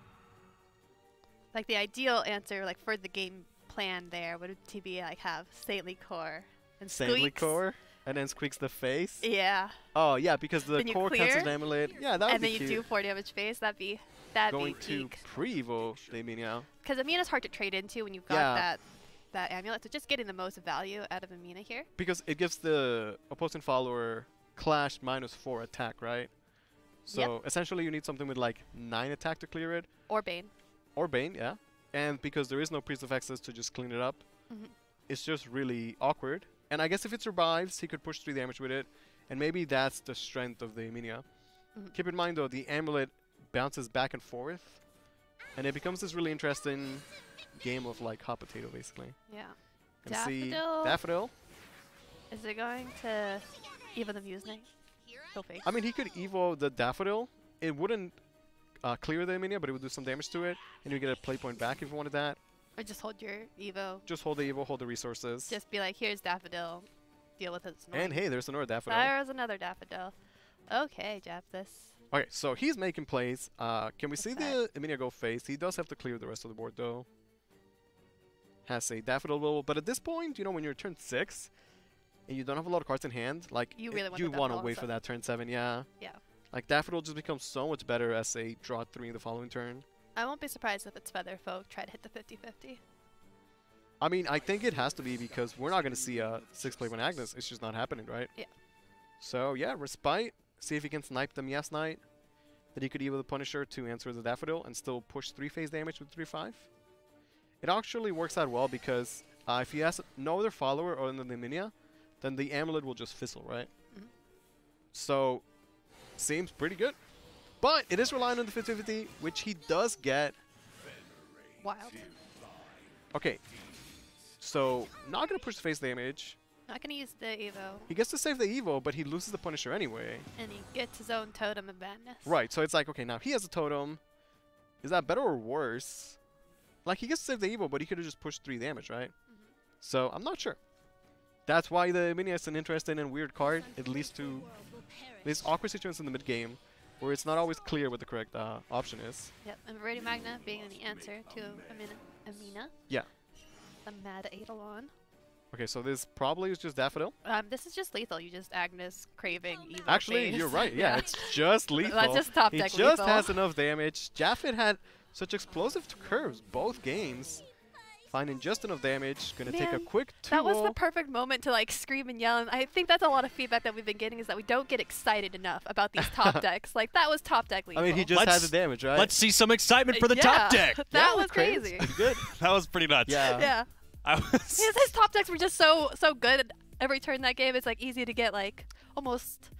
Like, the ideal answer, like, for the game plan there would to be, like, have Saintly Core and Saintly Squeaks. Core, and then Squeaks the face. Yeah. Oh yeah, because the Then you core cancels clear, an amulet. Yeah, that would And be then you cute. do 4 damage face. That'd be Going to peak. pre-evo the Eminia. Because Amina's hard to trade into when you've got Yeah. that amulet. So just getting the most value out of Amina here. Because it gives the opposing follower Clash -4 attack, right? So essentially you need something with like 9 attack to clear it. Or Bane. Or Bane, yeah. And because there is no Priest of Access to just clean it up, it's just really awkward. And I guess if it survives, he could push 3 damage with it. And maybe that's the strength of the Eminia. Keep in mind though, the amulet bounces back and forth. And it becomes this really interesting game of like hot potato basically. Yeah. And see Daffodil. Daffodil. Is it going to even the Muse Knight? Go fake. I mean, he could evo the Daffodil. It wouldn't clear the Eminia, but it would do some damage to it. And you get a play point back if you wanted that. Or just hold your Evo. Just hold the evo, hold the resources. Just be like, here's Daffodil. Deal with it. And hey, there's another Daffodil. There's another Daffodil. Okay, Japthis. Okay, so he's making plays. Can we see that? the Eminia go face? He does have to clear the rest of the board though. Has a Daffodil level, but at this point, when you're turn 6 and you don't have a lot of cards in hand, like You really want you the want to Daffodil wait for also. that turn 7, yeah. Yeah. Like Daffodil just becomes so much better as a draw 3 in the following turn. I won't be surprised if it's Featherfolk try to hit the 50-50. I mean, I think it has to be because we're not going to see a 6-play when Agnes. It's just not happening, right? Yeah. So, yeah, Respite. See if he can snipe the Meowth Knight. Then he could evo the Punisher to answer the Daffodil and still push 3-phase damage with 3-5. It actually works out well because if he has no other follower other than the Eminia, then the Amulet will just fizzle, right? So, seems pretty good. But it is relying on the 50-50, which he does get. Wild. Okay. So, not going to push the face damage. Not going to use the Evo. He gets to save the Evo, but he loses the Punisher anyway. And he gets his own Totem of Madness. Right, so it's like, okay, now he has a Totem. Is that better or worse? Like, he gets to save the Evo, but he could have just pushed 3 damage, right? So, I'm not sure. That's why the Eminia is an interesting and weird card. It leads to these awkward situations in the mid-game where it's not always clear what the correct option is. Yep, and Viridian Magna being the answer to Amina. Yeah. The Mad Eidolon. Okay, so this probably is just Daffodil. This is just lethal. You just Agnes craving Evo Actually, phase. you're right. Yeah, it's just lethal. That's just top he deck just lethal. has enough damage. Japheth had such explosive curves both games. finding just enough damage. Gonna take a Man, quick 2-0. That was the perfect moment to like scream and yell. And I think that's a lot of feedback that we've been getting is that we don't get excited enough about these top decks. Like that was top deck lethal. I mean, he just had the damage, right? Let's see some excitement for the yeah, top deck. That was crazy. Pretty good. That was pretty nuts. Yeah. Yeah. I was His top decks were just so good. Every turn that game, it's like easy to get like almost.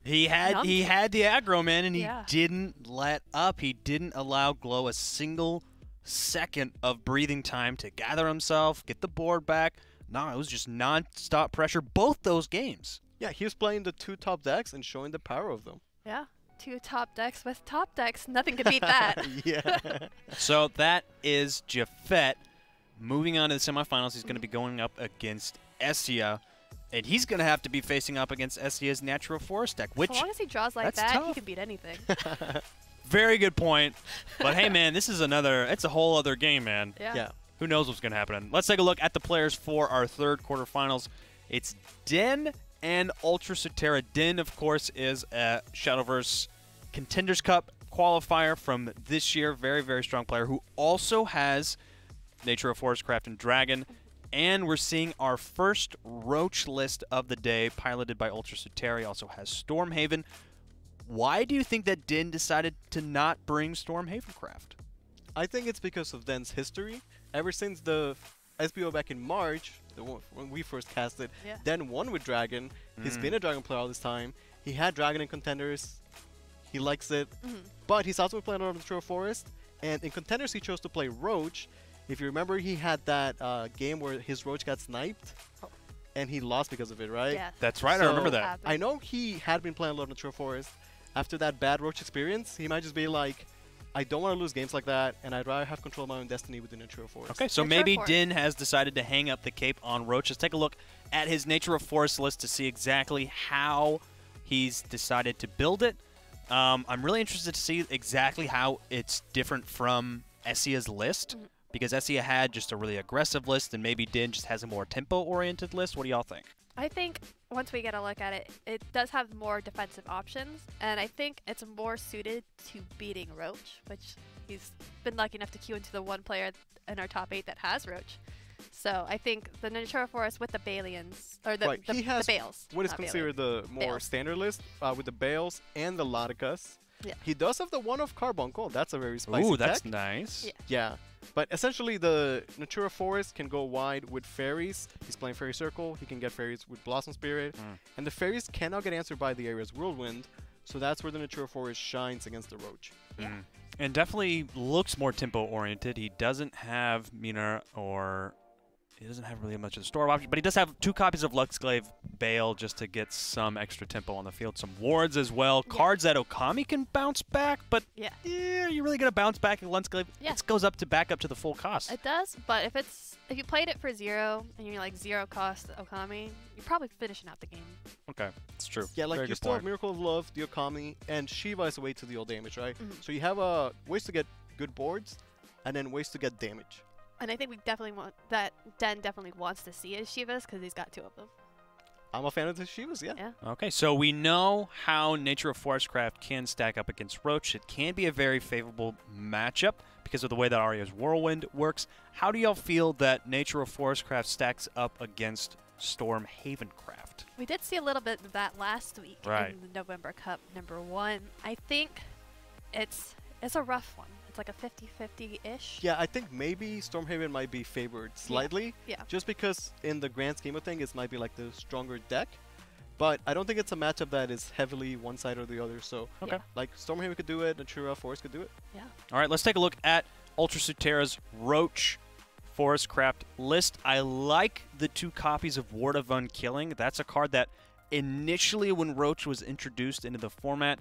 He had the aggro, man, and he Yeah. didn't let up. He didn't allow Glow a single second of breathing time to gather himself, get the board back. No, it was just non-stop pressure both those games. Yeah, he was playing the 2 top decks and showing the power of them. Yeah. 2 top decks with top decks. Nothing could beat that. Yeah. So that is Jafet. Moving on to the semifinals, he's going to be going up against Essia. And he's going to have to be facing up against Essia's Natural Forest deck, which As long as he draws like that's that, tough. he can beat anything. very good point. But hey, man, this is it's a whole other game, man. Yeah. Yeah. Who knows what's going to happen? Let's take a look at the players for our third quarterfinals. It's Den and Ultra Sotera. Den, of course, is a Shadowverse Contenders Cup qualifier from this year. Very, very strong player who also has Nature of Forestcraft and Dragon. And we're seeing our first Roach list of the day, piloted by Ultra Sotera. He also has Stormhaven. Why do you think that Din decided to not bring Stormhaven Craft? I think it's because of Den's history. Ever since the SVO back in March, when we first cast it, Yeah. Den won with Dragon. He's been a Dragon player all this time. He had Dragon in Contenders. He likes it. But he's also been playing on the Natural Forest. And in Contenders, he chose to play Roach. If you remember, he had that game where his Roach got sniped. And he lost because of it, right? Yeah. That's right, I So, remember that. I know he had been playing a lot of Natural Forest. After that bad Roach experience, he might just be like, I don't want to lose games like that, and I'd rather have control of my own destiny within Nature of Forest. Okay, so Nature of maybe Forest. Din has decided to hang up the cape on Roach. Let's take a look at his Nature of Forest list to see exactly how he's decided to build it. I'm really interested to see exactly how it's different from Essia's list, because Essia had just a really aggressive list, and maybe Din just has a more tempo-oriented list. What do y'all think? I think once we get a look at it, it does have more defensive options, and I think it's more suited to beating Roach, which he's been lucky enough to queue into the one player in our top 8 that has Roach. So I think the Natura Forest with the Balians, or the, Right, the, he has the Bales. what is not considered the more Bales. standard list with the Bales and the Laticus. Yeah. He does have the one of Carbuncle. That's a very spicy Ooh, that's tech. nice. Yeah. Yeah. But essentially, the Natura Forest can go wide with fairies. He's playing Fairy Circle. He can get fairies with Blossom Spirit. And the fairies cannot get answered by the area's Whirlwind. So that's where the Natura Forest shines against the Roach. And definitely looks more tempo-oriented. He doesn't have Mina or... He doesn't have really much of the store option, but he does have 2 copies of Luxglaive Bale just to get some extra tempo on the field. Some wards as well. Yeah. Cards that Okami can bounce back, but Yeah. are you really going to bounce back in Luxglaive? Yeah. It goes up to back up to the full cost. It does, but if you played it for 0 and you're like 0 cost Okami, you're probably finishing out the game. Okay, it's true. Yeah, like Very you good still have point. Miracle of Love, the Okami, and Shiva is a way to deal damage, right? Mhm. So you have ways to get good boards, and then ways to get damage. And I think we definitely want that. Den definitely wants to see his Shivas because he's got 2 of them. I'm a fan of the Shivas, yeah. Yeah. Okay, so we know how Nature of Forestcraft can stack up against Roach. It can be a very favorable matchup because of the way that Arya's Whirlwind works. How do y'all feel that Nature of Forestcraft stacks up against Stormhaven Craft? We did see a little bit of that last week Right. in the November Cup #1. I think it's a rough one. It's like a 50-50-ish. Yeah, I think maybe Stormhaven might be favored slightly. Yeah. Just because in the grand scheme of things, it might be like the stronger deck. But I don't think it's a matchup that is heavily one side or the other. So, Okay. like, Stormhaven could do it, Natura Forest could do it. Yeah. All right, let's take a look at Ultra Sotera's Roach Forestcraft list. I like the 2 copies of Ward of Unkilling. That's a card that initially when Roach was introduced into the format,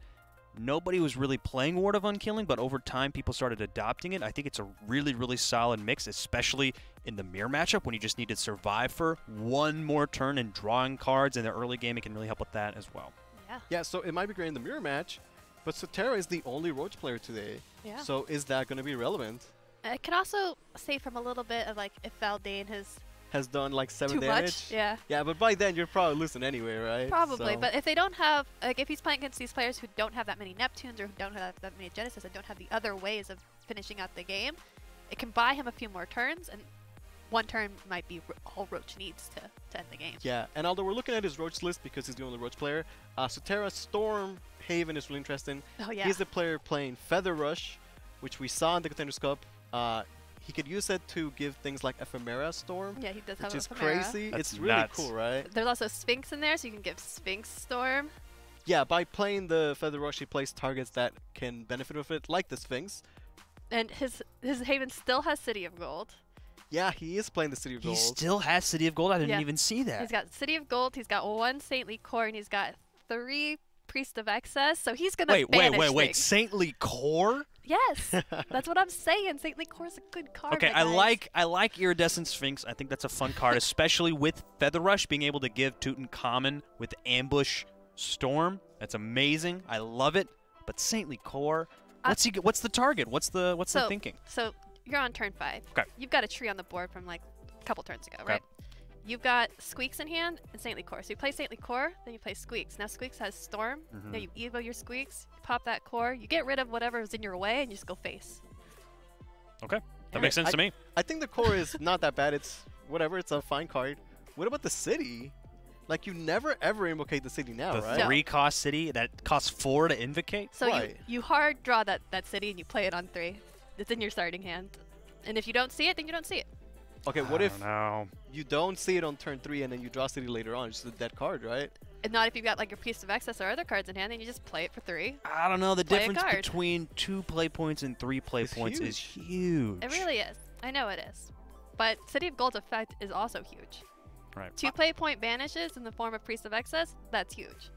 nobody was really playing Ward of Unkilling, but over time people started adopting it. I think it's a really, really solid mix, especially in the mirror matchup when you just need to survive for 1 more turn and drawing cards in the early game. It can really help with that as well. Yeah. Yeah, so it might be great in the mirror match, but Sotera is the only Roach player today. Yeah. So is that going to be relevant? I can also say from a little bit of like if Valdane Has done like 7 too damage? much. Yeah. Yeah, but by then you're probably losing anyway, right? Probably, So- but if they don't have, like, if he's playing against these players who don't have that many Neptunes or who don't have that many Genesis and don't have the other ways of finishing out the game, it can buy him a few more turns, and one turn might be all Roach needs to end the game. Yeah, and although we're looking at his Roach list because he's the only Roach player, Sutera Storm Haven is really interesting. Oh, yeah. He's the player playing Feather Rush, which we saw in the Contenders Cup. He could use it to give things like Ephemera Storm, Yeah, he does have which is Ephemera. crazy. That's it's really nuts. cool, right? There's also Sphinx in there, so you can give Sphinx Storm. Yeah, by playing the Feather Rush, he plays targets that can benefit with it, like the Sphinx. And his Haven still has City of Gold. Yeah, he is playing the City of He Gold. still has City of Gold. I didn't Yeah. even see that. He's got City of Gold, he's got 1 Saintly Core, and he's got 3 Priest of Excess, so he's gonna banish wait. things. Saintly Core? Yes, that's what I'm saying. Saintly Core is a good card. Okay, my guys. I like Iridescent Sphinx. I think that's a fun card, especially with Feather Rush being able to give Tutankhamun with Ambush Storm. That's amazing. I love it. But Saintly Core, what's the target? What's the thinking? So you're on turn 5. Okay. You've got a tree on the board from like a couple turns ago, Okay. right? You've got Squeaks in hand and Saintly Core. So you play Saintly Core, then you play Squeaks. Now Squeaks has Storm. Now you evo your Squeaks, you pop that core, you get rid of whatever is in your way, and you just go face. Okay, that Okay, makes sense to me. I think the core is not that bad. It's whatever. It's a fine card. What about the city? Like, you never ever invocate the city now, The right? No. 3-cost city that costs 4 to invocate. So Right. you hard draw that city and you play it on 3. It's in your starting hand. And if you don't see it, then you don't see it. Okay, what if No. you don't see it on turn 3 and then you draw city later on? It's just a dead card, right? And not if you've got like your Priest of Excess or other cards in hand, then you just play it for 3. I don't know. The Play a difference card. between 2 play points and 3 play It's points is huge. It really is. I know it is. But City of Gold's effect is also huge. Right. 2 play point banishes in the form of Priest of Excess, that's huge.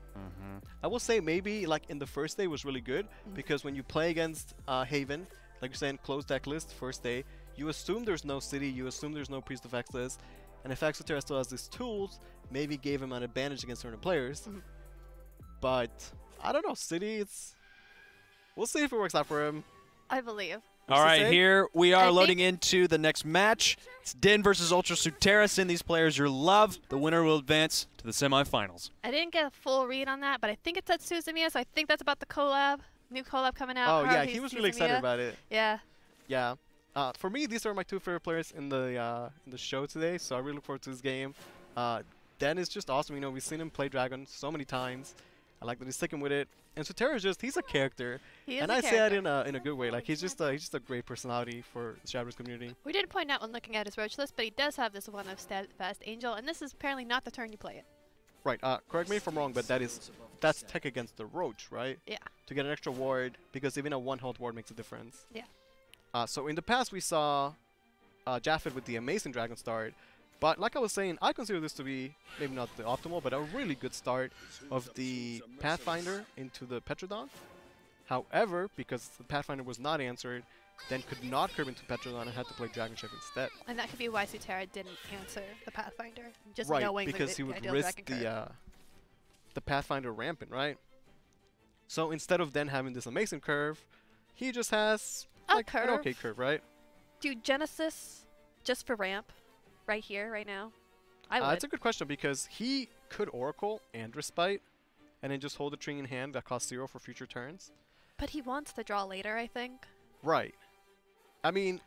I will say maybe like in the first day was really good because when you play against Haven, like you're saying, closed deck list first day, you assume there's no city, you assume there's no Priest of Excess, and if Exoterra still has these tools, maybe gave him an advantage against certain players. But I don't know, city, we'll see if it works out for him. I believe. All What's to right, say? here we I are think- loading into the next match. It's Din versus Ultra Sutera. Send these players your love. The winner will advance to the semifinals. I didn't get a full read on that, but I think it's at Suzumiya, so I think that's about the collab. New collab coming out. Oh yeah, Haruhi he was really excited Suzumiya. about it. Yeah. Yeah. For me, these are my 2 favorite players in the show today, so I really look forward to this game. Den is just awesome. You know, we've seen him play Dragon so many times. I like that he's sticking with it. And Sutera is he's a character. He is And a I say that character. in a good way. Like, he's just a great personality for the Shadowverse community. We did point out when looking at his roach list, but he does have this one of Steadfast Angel, and this is apparently not the turn you play it. Right. Correct me if I'm wrong, but that's tech against the Roach, right? Yeah. To get an extra ward, because even a 1-health ward makes a difference. Yeah. So in the past, we saw Japheth with the amazing Dragon start. But like I was saying, I consider this to be maybe not the optimal, but a really good start of the Pathfinder into the Petrodon. However, because the Pathfinder was not answered, then could not curve into Petrodon and had to play Dragon Chef instead. And that could be why Sutera didn't answer the Pathfinder, just Right, knowing because the he would ideal risk Dragon curve. the Pathfinder rampant, right? So instead of then having this amazing curve, he just has A like an curve. okay curve, right? Do Genesis just for ramp, right here, right now? I would. It's a good question because he could Oracle and Respite, and then just hold a tree in hand that costs 0 for future turns. But he wants to draw later, I think. Right. I mean,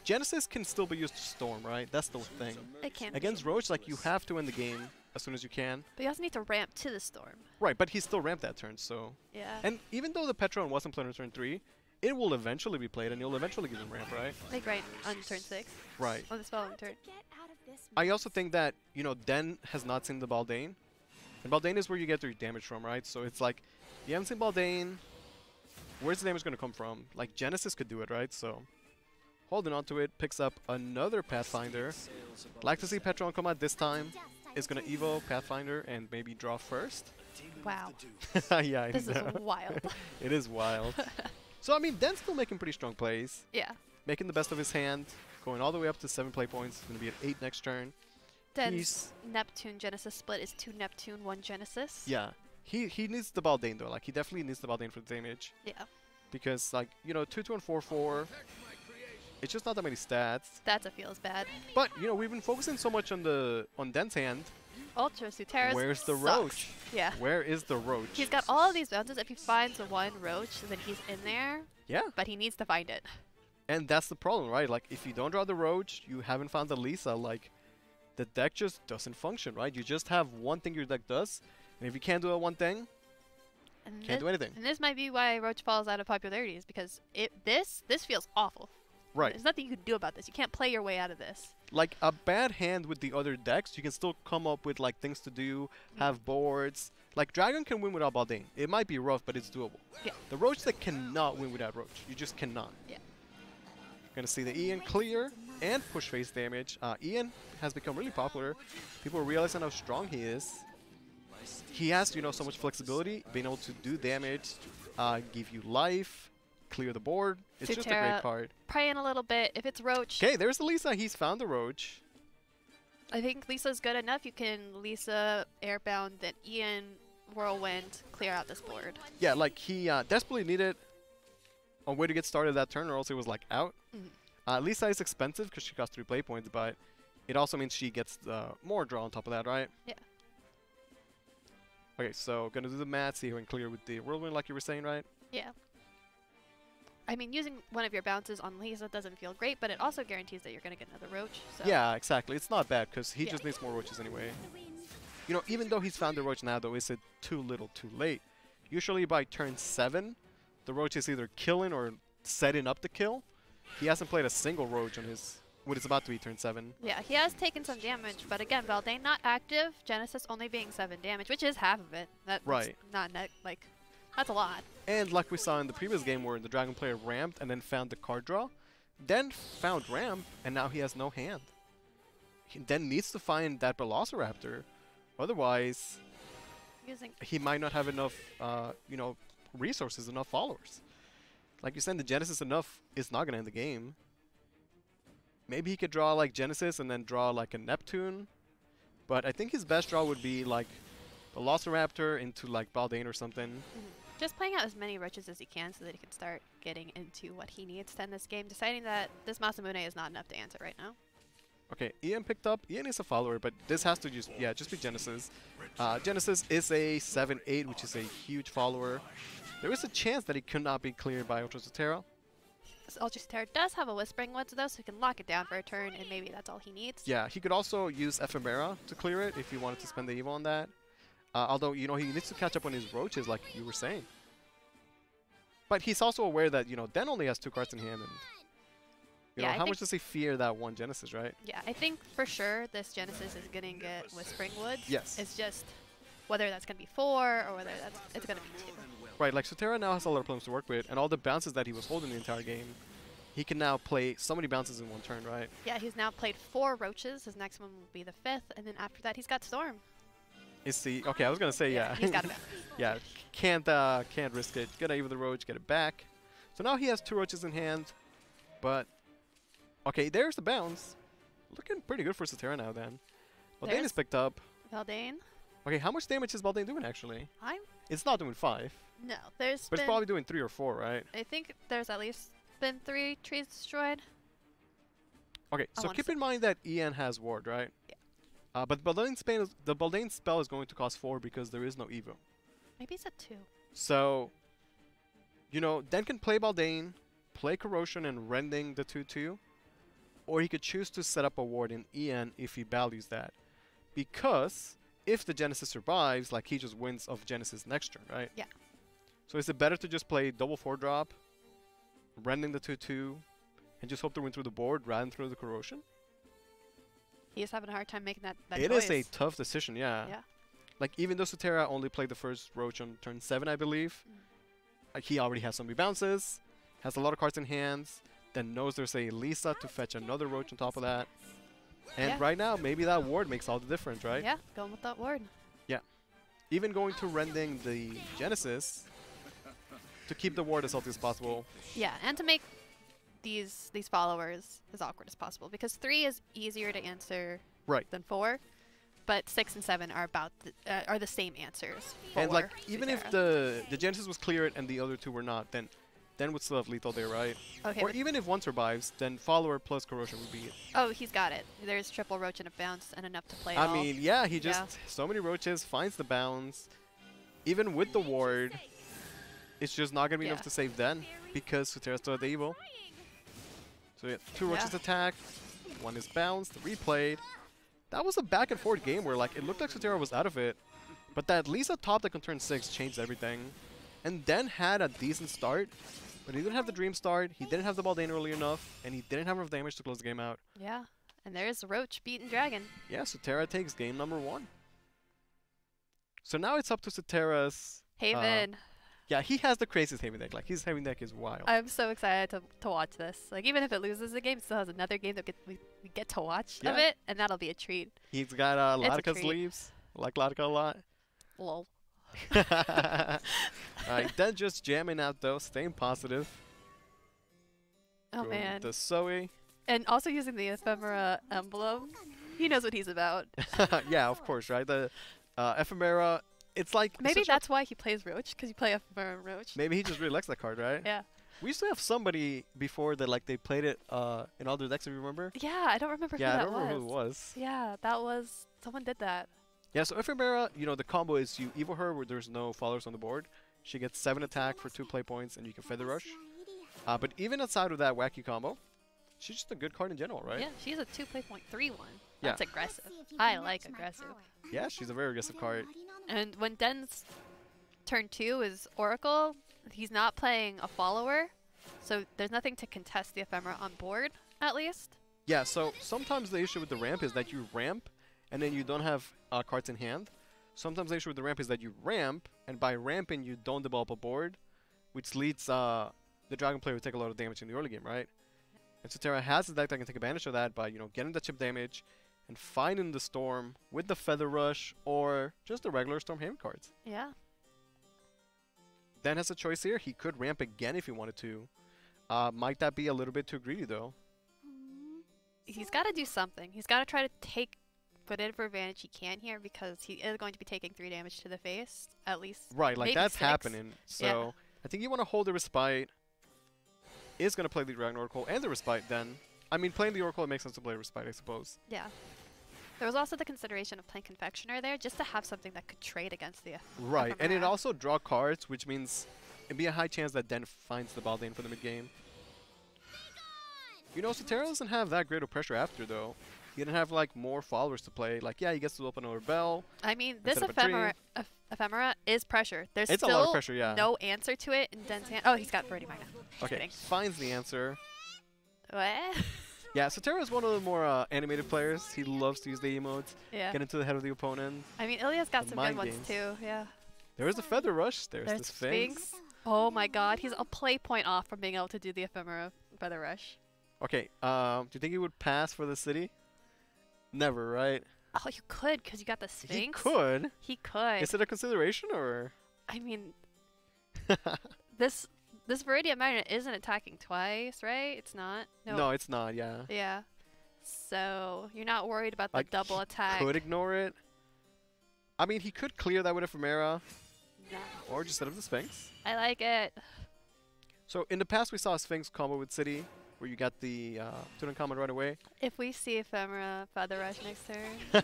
Genesis can still be used to Storm, right? That's the thing. It can be. Against Roach, like, you have to end the game as soon as you can. But you also need to ramp to the storm. Right, but he still ramped that turn, so... Yeah. And even though the Petron wasn't played on turn 3, it will eventually be played, and you'll eventually give him ramp, right? Like right on turn 6. Right. On this following turn. I also think that, you know, Den has not seen the Baldane. And Baldane is where you get your damage from, right? So it's like, you haven't seen Baldane, where's the damage going to come from? Like, Genesis could do it, right? So, holding on to it, picks up another Pathfinder. Like to see Petron come out this time. Is going to Evo Pathfinder and maybe draw first. Wow. Yeah, I This is know. wild. It is wild. So, I mean, Den's still making pretty strong plays. Yeah. Making the best of his hand. Going all the way up to 7 play points. Going to be at 8 next turn. Den's He's- Neptune Genesis split is 2 Neptune, 1 Genesis. Yeah. He needs the Baldane, though. Like, he definitely needs the Baldane for the damage. Yeah. Because, like, you know, 2-2 and 4-4. It's just not that many stats. That's a feels bad. But, you know, we've been focusing so much on Den's hand. Ultra Sutera's Where's the sucks. Roach? Yeah. Where is the Roach? He's got all of these bounces. If he finds the one Roach, then he's in there. Yeah. But he needs to find it. And that's the problem, right? Like, if you don't draw the Roach, you haven't found the Lisa, like, the deck just doesn't function, right? You just have one thing your deck does, and if you can't do that one thing, And can't do anything. And this might be why Roach falls out of popularity, is because this feels awful. Right. There's nothing you can do about this. You can't play your way out of this. Like, a bad hand with the other decks, you can still come up with, like, things to do, have boards. Like, Dragon can win without Baldane. It might be rough, but it's doable. Yeah. The Roach deck cannot win without Roach. You just cannot. Yeah. Gonna see the Ian clear and push face damage. Ian has become really popular. People are realizing how strong he is. He has, you know, so much flexibility, being able to do damage, give you life, clear the board. It's just a great card. Praying a little bit. If it's Roach, Okay, there's the Lisa. He's found the Roach. I think Lisa's good enough. You can Lisa Airbound, then Ian Whirlwind, clear out this board. Yeah, like he desperately needed a way to get started that turn, or else it was like out. Lisa is expensive because she costs 3 play points, but it also means she gets more draw on top of that, right? Yeah. Okay, so gonna do the math, see who can clear with the Whirlwind, like you were saying, right? Yeah. I mean, using one of your bounces on Lisa doesn't feel great, but it also guarantees that you're going to get another Roach. So. Yeah, exactly. It's not bad because he just needs more Roaches anyway. You know, even though he's found the Roach now, though, is it too little too late? Usually by turn 7, the Roach is either killing or setting up the kill. He hasn't played a single Roach on his, when it's about to be turn 7. Yeah, he has taken some damage, but again, Baldane not active, Genesis only being 7 damage, which is half of it. That's not like, that's a lot. And like we saw in the previous game where the Dragon player ramped and then found the card draw, then found ramp, and now he has no hand. He then needs to find that Velociraptor, otherwise he might not have enough, you know, resources, enough followers. Like you said, the Genesis enough is not gonna end the game. Maybe he could draw like Genesis and then draw like a Neptune, but I think his best draw would be like Velociraptor into like Baldane or something. Just playing out as many Roaches as he can so that he can start getting into what he needs to end this game, deciding that this Masamune is not enough to answer right now. Okay, Ian picked up. Ian is a follower, but this has to just be Genesis. Genesis is a 7-8, which is a huge follower. There is a chance that he could not be cleared by Ultra Cetera. Ultra Cetera does have a Whispering Woods though, so he can lock it down for a turn, and maybe that's all he needs. Yeah, he could also use Ephemera to clear it if he wanted to spend the Evo on that. Although, you know, he needs to catch up on his Roaches, like you were saying. But he's also aware that, you know, Den only has 2 cards in hand, and you know, how much does he fear that one Genesis, right? Yeah, I think for sure this Genesis is going to get Whispering Woods. Yes. It's just whether that's going to be 4 or whether it's going to be 2. Right, like Sotera now has a lot of problems to work with, and all the bounces that he was holding the entire game, he can now play so many bounces in one turn, right? Yeah, he's now played 4 Roaches. His next one will be the 5th, and then after that he's got Storm. Is the okay? I was gonna say yeah. He's got it back. Yeah, can't risk it. Gotta Evo the Roach, get it back. So now he has 2 Roaches in hand, but okay, there's the bounce. Looking pretty good for Sotera now then. Baldane is picked up. Baldane. Okay, how much damage is Baldane doing actually? It's not doing 5. No, but it's probably doing 3 or 4, right? I think there's at least been 3 trees destroyed. Okay, so keep in mind that Ian has ward, right? Yeah. But the Baldane spell is going to cost 4 because there is no Evo. Maybe it's a 2. So, you know, Den can play Baldane, play Corrosion and Rending the 2-2, or he could choose to set up a ward in Ian if he values that. Because if the Genesis survives, like he just wins of Genesis next turn, right? Yeah. So is it better to just play double 4-drop, Rending the 2-2, and just hope to win through the board rather than through the Corrosion? He's having a hard time making that It choice. is a tough decision, yeah. Yeah. Like, even though Sotera only played the first Roach on turn 7, I believe, he already has so many bounces, has a lot of cards in hands, then knows there's a Lisa to fetch another Roach on top of that. And right now, maybe that ward makes all the difference, right? Yeah, going with that ward. Yeah. Even going to Rending the Genesis to keep the ward as healthy as possible. Yeah, and to make these followers as awkward as possible, because 3 is easier to answer than 4, but 6 and 7 are about are the same answers. And like, even if the Genesis was cleared and the other 2 were not, then would still have lethal there, right? Okay, or even if one survives, then follower plus Corrosion would be it. Oh, he's got it. There's triple Roach and a bounce and enough to play. I mean, yeah, he just so many Roaches, finds the bounce. Even with the ward, it's just not gonna be enough to save Den because Sotera still had the Evo. So yeah, 2 Roaches attack, 1 is bounced, replayed. That was a back and forth game where like it looked like Sotera was out of it, but that Lisa top deck on turn 6 changed everything. And Den had a decent start, but he didn't have the Dream start, he didn't have the Baldane early enough, and he didn't have enough damage to close the game out. Yeah, and there's Roach beating Dragon. Yeah, Sotera takes game number 1. So now it's up to Sotera's... Haven. Yeah, he has the craziest Haven deck. Like, his Haven deck is wild. I'm so excited to watch this. Like, even if it loses the game, it still has another game that we get to watch of it, and that'll be a treat. He's got Latika sleeves. I like Latika a lot. Lol. Alright, then just jamming out though, staying positive. Oh Going man. The Zoe. And also using the Ephemera emblem. He knows what he's about. Yeah, of course, right? The Ephemera, it's like... Maybe that's why he plays Roach, because you play Ephemera and Roach. Maybe he just really likes that card, right? Yeah. We used to have somebody before that, like, they played it in other decks, if you remember. Yeah, I don't remember who that was. Yeah, I don't remember who it was. Yeah, that was... Someone did that. Yeah, so Ephemera, you know, the combo is you Evo her where there's no followers on the board. She gets 7 attack for 2 play points, and you can Feather Rush. But even outside of that wacky combo, she's just a good card in general, right? Yeah, she's a 2 play point 3-1. Yeah. That's aggressive. I like aggressive. Yeah, she's a very aggressive card. And when Den's turn 2 is Oracle, he's not playing a follower, so there's nothing to contest the Ephemera on board, at least. Yeah, so sometimes the issue with the ramp is that you ramp, and then you don't have cards in hand. Sometimes the issue with the ramp is that you ramp, and by ramping you don't develop a board, which leads the Dragon player to take a lot of damage in the early game, right? And Sotera has a deck that can take advantage of that by, you know, getting the chip damage and finding the Storm with the Feather Rush or just the regular Storm Haven cards. Yeah. Dan has a choice here. He could ramp again if he wanted to. Might that be a little bit too greedy, though? He's got to do something. He's got to try to take whatever advantage he can here, because he is going to be taking 3 damage to the face, at least. Right, like that's 6. happening. So yeah. I think you want to hold the Respite. Is going to play the Dragon Oracle and the Respite then. I mean, playing the Oracle, it makes sense to play Respite, I suppose. Yeah. There was also the consideration of playing Confectioner there, just to have something that could trade against the Right, and it Ephemera. also draw cards, which means it'd be a high chance that Den finds the Baldane for the mid-game. You know, Sotera doesn't have that great of pressure after, though. He didn't have, like, more followers to play. Like, yeah, he gets to open another bell. I mean, this instead of a tree. Ephemera is pressure. There's It's a still lot of pressure, yeah. no answer to it in Den's hand. Oh, he's got Birdie Magna. Okay, finds the answer. What? Yeah, Sotera is one of the more animated players. He loves to use the emotes, Yeah. get into the head of the opponent. I mean, Ilya's got The some good mind ones games. too. Yeah. There's the Feather Rush. There's the Sphinx. Oh my God, he's a play point off from being able to do the Ephemera Feather Rush. Okay, do you think he would pass for the city? Never, right? Oh, you could, because you got the Sphinx. He could. He could. Is it a consideration, or? I mean, this Viridian Magnet isn't attacking twice, right? It's not. No, it's not. Yeah. Yeah. So you're not worried about the Like, double he attack. could ignore it. I mean, he could clear that with Ephemera, No. or just set up the Sphinx. I like it. So in the past, we saw a Sphinx combo with City, where you got the tune uncommon right away. If we see Ephemera Feather Rush next turn.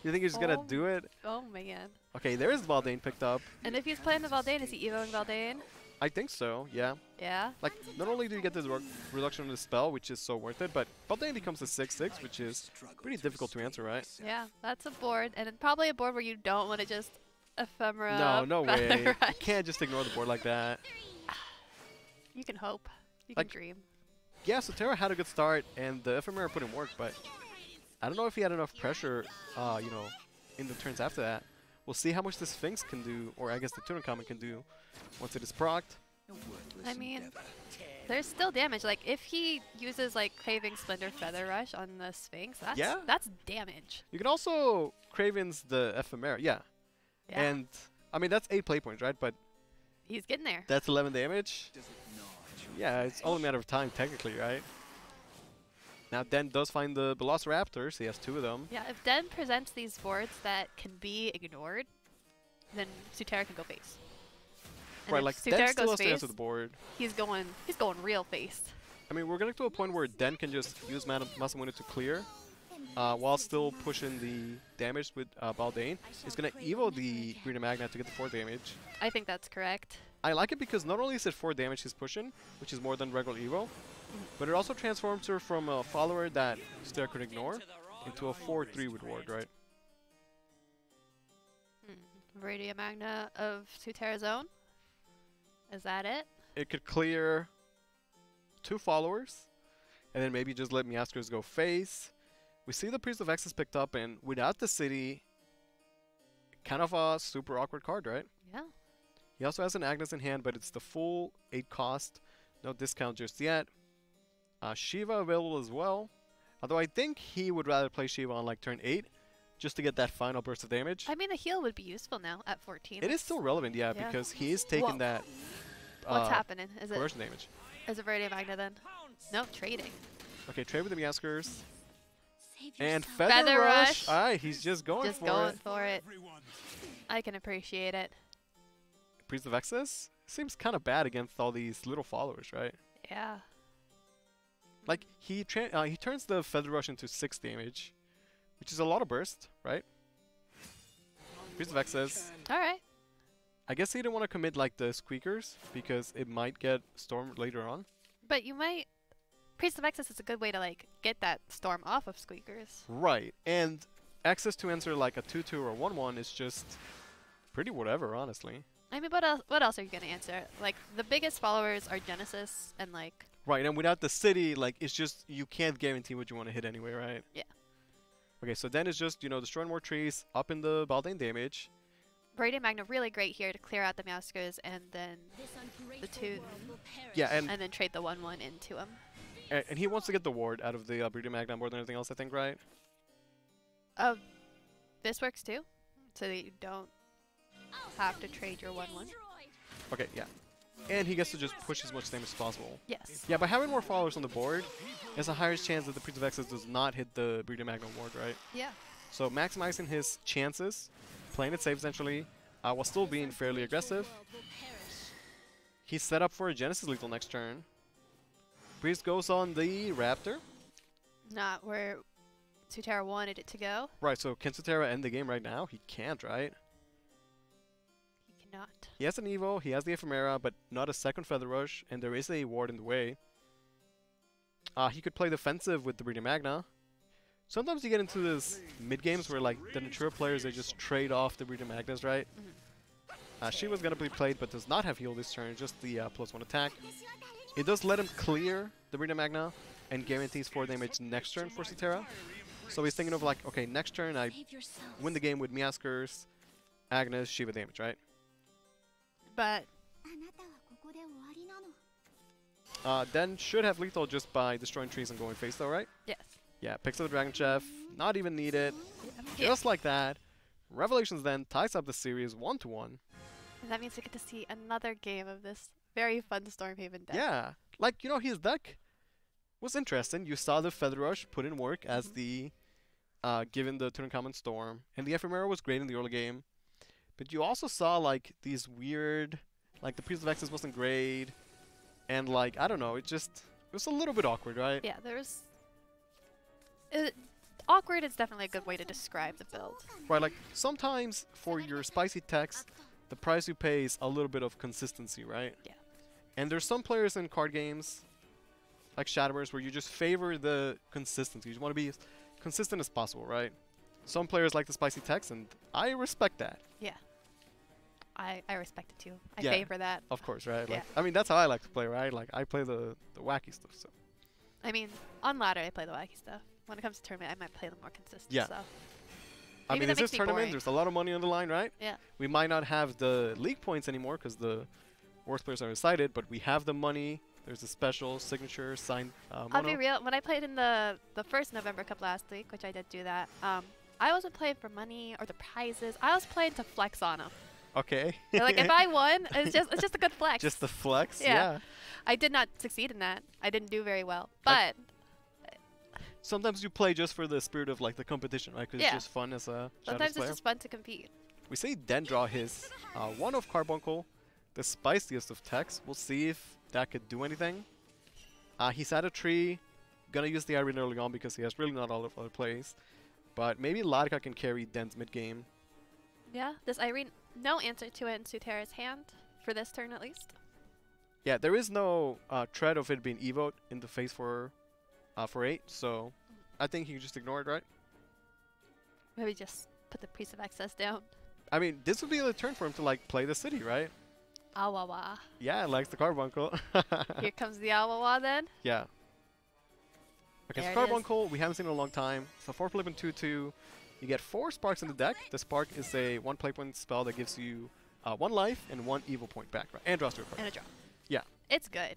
You think he's gonna do it? Oh man. Okay, there is Valdane picked up. And if he's playing the Valdane, is he evoing Valdane? I think so, yeah. Yeah. Like, not only do you get this reduction on the spell, which is so worth it, but Valdane becomes a 6/6, which is pretty difficult to answer, right? Yeah, that's a board, and then probably a board where you don't want to just Ephemera. No Feather way. You Rush. can't just ignore the board like that. You can hope. You Like- can dream. Yeah, so Terra had a good start, and the Ephemera put in work, but I don't know if he had enough pressure, you know, in the turns after that. We'll see how much the Sphinx can do, or I guess the tune uncommon can do, once it is procced. I mean, there's still damage. Like, if he uses, like, Craving Splendor Feather Rush on the Sphinx, that's damage. You can also Craven's the Ephemera, yeah. Yeah. And, I mean, that's 8 play points, right? But He's getting there. that's 11 damage. Yeah, it's only a matter of time, technically, right? Now, Den does find the Velociraptors. He has 2 of them. Yeah, if Den presents these boards that can be ignored, then Sutera can go face. And Right, if like, Sutera Den still goes has to face, answer the board. he's going real face. I mean, we're getting to a point where Den can just use Masamune to clear, while still pushing the damage with Baldane. He's going to Evo the Green Magnet to get the 4 damage. I think that's correct. I like it because not only is it 4 damage he's pushing, which is more than regular Evo, But it also transforms her from a follower that Ster could ignore into a 4/3 with ward, right? Viridian Magna of Sutera's own. Is that it? It could clear 2 followers, and then maybe just let Miaskers go face. We see the Priest of X is picked up, and without the city, kind of a super awkward card, right? Yeah. He also has an Agnes in hand, but it's the full 8 cost. No discount just yet. Shiva available as well. Although I think he would rather play Shiva on like turn 8, just to get that final burst of damage. I mean, a heal would be useful now at 14. It is still relevant, yeah, because he is taking that What's happening? Is it conversion damage. Is it Viridian Magna then? No, trading. Okay, trade with the Miaskers. Save And yourself. Feather Feather Rush. Rush. Alright, he's just going Just for going it. for it. I can appreciate it. Priest of Excess seems kind of bad against all these little followers, right? Yeah. Like, he turns the Feather Rush into 6 damage, which is a lot of burst, right? Priest of Excess. All right. I guess he didn't want to commit like the Squeakers because it might get stormed later on. But you might. Priest of Excess is a good way to like get that storm off of Squeakers. Right, and access to enter like a 2/2 or a 1/1 is just pretty whatever, honestly. I mean, what else are you gonna answer? Like the biggest followers are Genesis and like. Right, and without the city, like it's just you can't guarantee what you want to hit anyway, right? Yeah. Okay, so then it's just destroying more trees, up in the Baldane damage. Viridian Magna really great here to clear out the Miaskers and then This the 2 Yeah, and and then trade the 1/1 into him. and he wants to get the ward out of the Viridian Magna more than anything else, I think, right? This works too, so that you don't have to trade your 1/1. Okay, yeah. And he gets to just push as much damage as possible. Yes. Yeah, by having more followers on the board, there's a higher chance that the Priest of Excess does not hit the Viridian Magna ward, right? Yeah. So maximizing his chances, playing it safe essentially, while still being fairly aggressive. He's set up for a Genesis lethal next turn. Priest goes on the Raptor. Not where Sutera wanted it to go. Right, so can Sutera end the game right now? He can't, right? He cannot. He has an Evo, he has the Ephemera, but not a second Feather Rush, and there is a ward in the way. He could play defensive with the Viridian Magna. Sometimes you get into this mid-games where like the Natura players, they just trade off the Viridian Magnas, right? She was going to be played, but does not have heal this turn, just the +1 attack. It does let him clear the Viridian Magna and guarantees 4 damage next turn for Sutera. So he's thinking of like, okay, next turn I Save yourself. win the game with Miaskers, Agnes, Shiva damage, right? But あなたはここで終わりなの。 Then should have lethal just by destroying trees and going face though, right? yes. Yeah, picks up the Dragon Chef, not even needed. Yeah. Just like that. Revelations then ties up the series 1-1. And that means we get to see another game of this very fun Stormhaven deck. Yeah, like, his deck was interesting. You saw the Feather Rush put in work as the, given the turn common Storm. And the Ephemera was great in the early game. But you also saw, like, these weird, like, the Priest of Excess wasn't great. And, like, I don't know, it was a little bit awkward, right? Yeah, there's... awkward is definitely a good way to describe the build. Right, like, sometimes for your spicy text, the price you pay is a little bit of consistency, right? Yeah. And there's some players in card games, like Shadowverse, where you just favor the consistency. You just want to be as consistent as possible, right? Some players like the spicy text, and I respect that. Yeah. I respect it too. I Yeah. favor that. Of course, right? Yeah. Like, I mean, that's how I like to play, right? Like, I play the wacky stuff, so. I mean, on ladder I play the wacky stuff. When it comes to tournament, I might play the more consistent Yeah. stuff. I Maybe mean, that it's this makes me tournament. boring. There's a lot of money on the line, right? Yeah. We might not have the league points anymore because the worst players are decided, but we have the money. There's a special signature signed I'll mono. be real. When I played in the first November Cup last week, which I did do that, I wasn't playing for money or the prizes. I was playing to flex on them. Okay. Like if I won, it's just a good flex. Just the flex, Yeah. yeah. I did not succeed in that. I didn't do very well, Like- but Sometimes you play just for the spirit of like the competition, right? Because Yeah. it's just fun as a sometimes Shadows it's player. just fun to compete. We see Den draw his one of Carbuncle, the spiciest of techs. We'll see if that could do anything. He's at a tree, gonna use the Irene early on because he has really not all of other plays. But maybe Ladka can carry Den's mid game. Yeah. This Irene, no answer to it in Sutera's hand for this turn at least. Yeah, there is no threat of it being evoed in the phase for 8, so I think he can just ignore it, right? Maybe just put the Priest of Access down. I mean, this would be the turn for him to like play the city, right? Awawa. Yeah, likes the Carbuncle. Here comes the Awawa then. Yeah. Okay, There so it is. Carbuncle, we haven't seen in a long time. So 4 flip and 2/2. You get 4 sparks in the deck. The spark is a 1 play point spell that gives you 1 life and 1 evil point back, right? And draws to a card. And a draw. Yeah. It's good.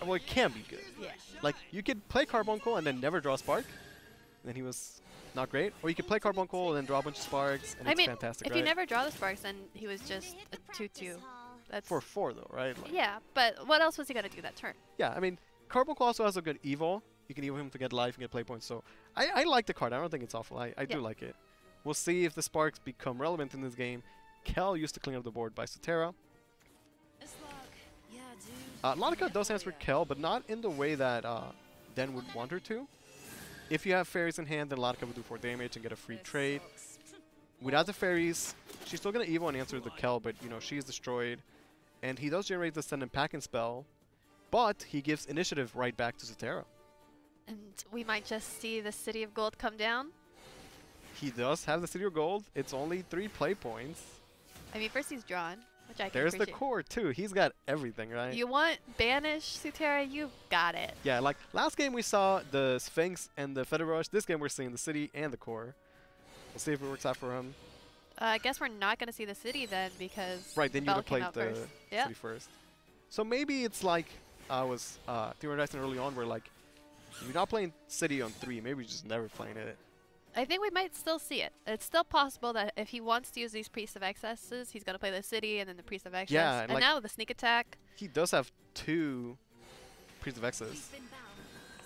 Well, it can be good. Yeah. Like, you could play Carbuncle and then never draw a spark. And then he was not great. Or you could play Carbuncle and then draw a bunch of sparks, and I it's mean, fantastic, if right? you never draw the sparks, then he was just a 2/2. That's For 4, though, right? Like, yeah, but what else was he gonna do that turn? yeah, I mean, Carbuncle also has a good evil. You can evil him to get life and get play points. So I like the card. I don't think it's awful. I do like it. We'll see if the sparks become relevant in this game. Kel used to clean up the board by Sotera. Lanika does answer Kel, but not in the way that Den would want her to. If you have fairies in hand, then Lanika would do 4 damage and get a free trade. Without the fairies, she's still going to evil and answer the Kel, but you know, she is destroyed. And he does generate the Send and Packing spell, but he gives initiative right back to Sotera. And we might just see the City of Gold come down. He does have the City of Gold. It's only 3 play points. I mean, first he's drawn, which I can There's the appreciate. core, too. He's got everything, right? You want Banish, Sutera? You got it. Yeah, like last game we saw the Sphinx and the Feather Rush. This game we're seeing the city and the core. We'll see if it works out for him. I guess we're not going to see the city then because Right, then you Bell would have came played out the first. Yeah. city first. So maybe it's like I was theorizing early on where like, you're not playing city on 3, maybe you're just never playing it. I think we might still see it. It's still possible that if he wants to use these Priest of Excesses, he's going to play the city and then the Priest of Excess. Yeah, and like- now the sneak attack. He does have 2 Priest of Excess.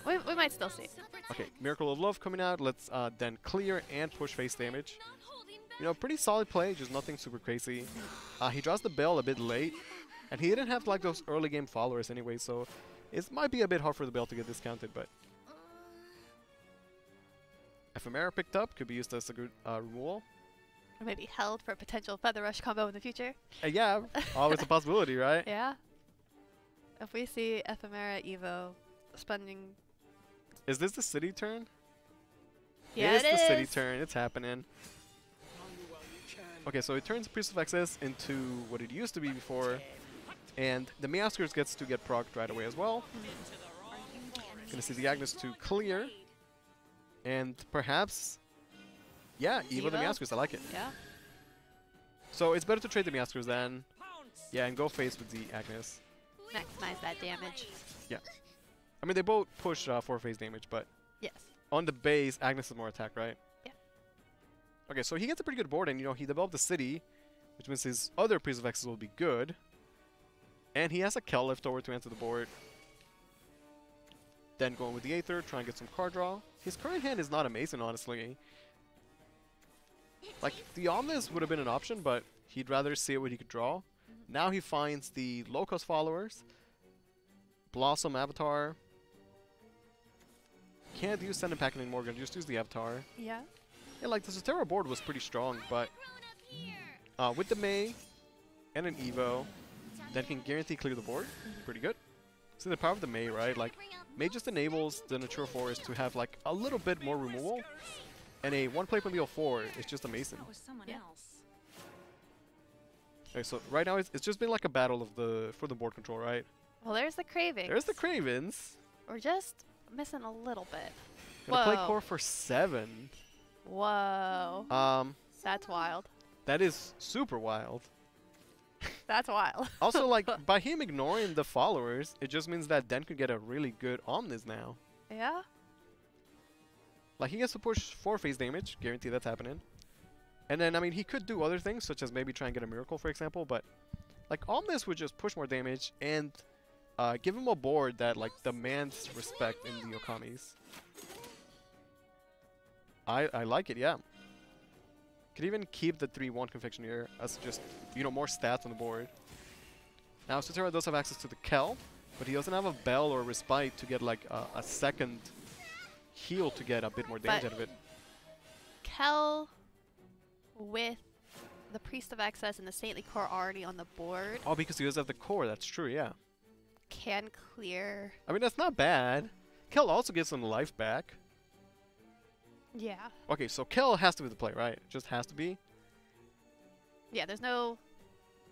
We might still see it. Okay, Miracle of Love coming out. Let's then clear and push face damage. You know, pretty solid play, just nothing super crazy. He draws the Bell a bit late, and he didn't have like those early game followers anyway, so it might be a bit hard for the Bell to get discounted, but Ephemera picked up, could be used as a good removal. Or maybe held for a potential Feather Rush combo in the future. Yeah, always a possibility, right? Yeah. If we see Ephemera Evo spending... Is this the city turn? Yeah, it is the city turn. It's happening. Okay, so it turns Priest of Access into what it used to be before, and the Meowskers gets to get procced right away as well. Gonna see the Agnes to clear, and perhaps, yeah, Evo the Evo? Meowskers. I like it. Yeah. So it's better to trade the Meowskers than, yeah, and go face with the Agnes. Maximize that damage. Yeah. I mean, they both push 4 phase damage, but Yes. on the base, Agnes is more attack, right? Yeah. Okay, so he gets a pretty good board, and you know he developed the city, which means his other Priest of Access will be good. And he has a Kel left over to enter the board. Then going with the Aether, try and get some card draw. His current hand is not amazing, honestly. Like, the Omnis would have been an option, but he'd rather see what he could draw. Now he finds the low-cost followers. Blossom Avatar. Can't use Send and Pack anymore, gonna just use the Avatar. Yeah. Yeah, like the Sotera board was pretty strong, but with the May and an Evo, that can guarantee clear the board. Pretty good. See the power of the May, right? Like, May just enables the Natura Forest to have like a little bit more removal, and a 1 play from the 4 is just amazing. Yeah. Okay, so right now it's just been like a battle of for the board control, right? Well, there's the Cravings. There's the Cravens. We're just missing a little bit. Gonna play Whoa. core for 7. Whoa. That's wild. That is super wild. That's wild. Also, like, by him ignoring the followers, it just means that Den could get a really good Omnis now. Yeah. Like, he gets to push 4 phase damage, guarantee that's happening. And then, I mean, he could do other things, such as maybe try and get a Miracle, for example, but, like, Omnis would just push more damage and give him a board that, like, demands respect in the Okamis. I like it, yeah. Could even keep the 3-1 Confectioneer as just, you know, more stats on the board. Now, Sotera does have access to the Kel, but he doesn't have a Bell or a Respite to get, like, a second heal to get a bit more damage But out of it. Kel with the Priest of Access and the Saintly Core already on the board. Oh, because he does have the core, that's true, yeah. can clear. I mean, that's not bad. Kel also gets some life back. Yeah. Okay, so Kel has to be the play, right? Just has to be. Yeah, there's no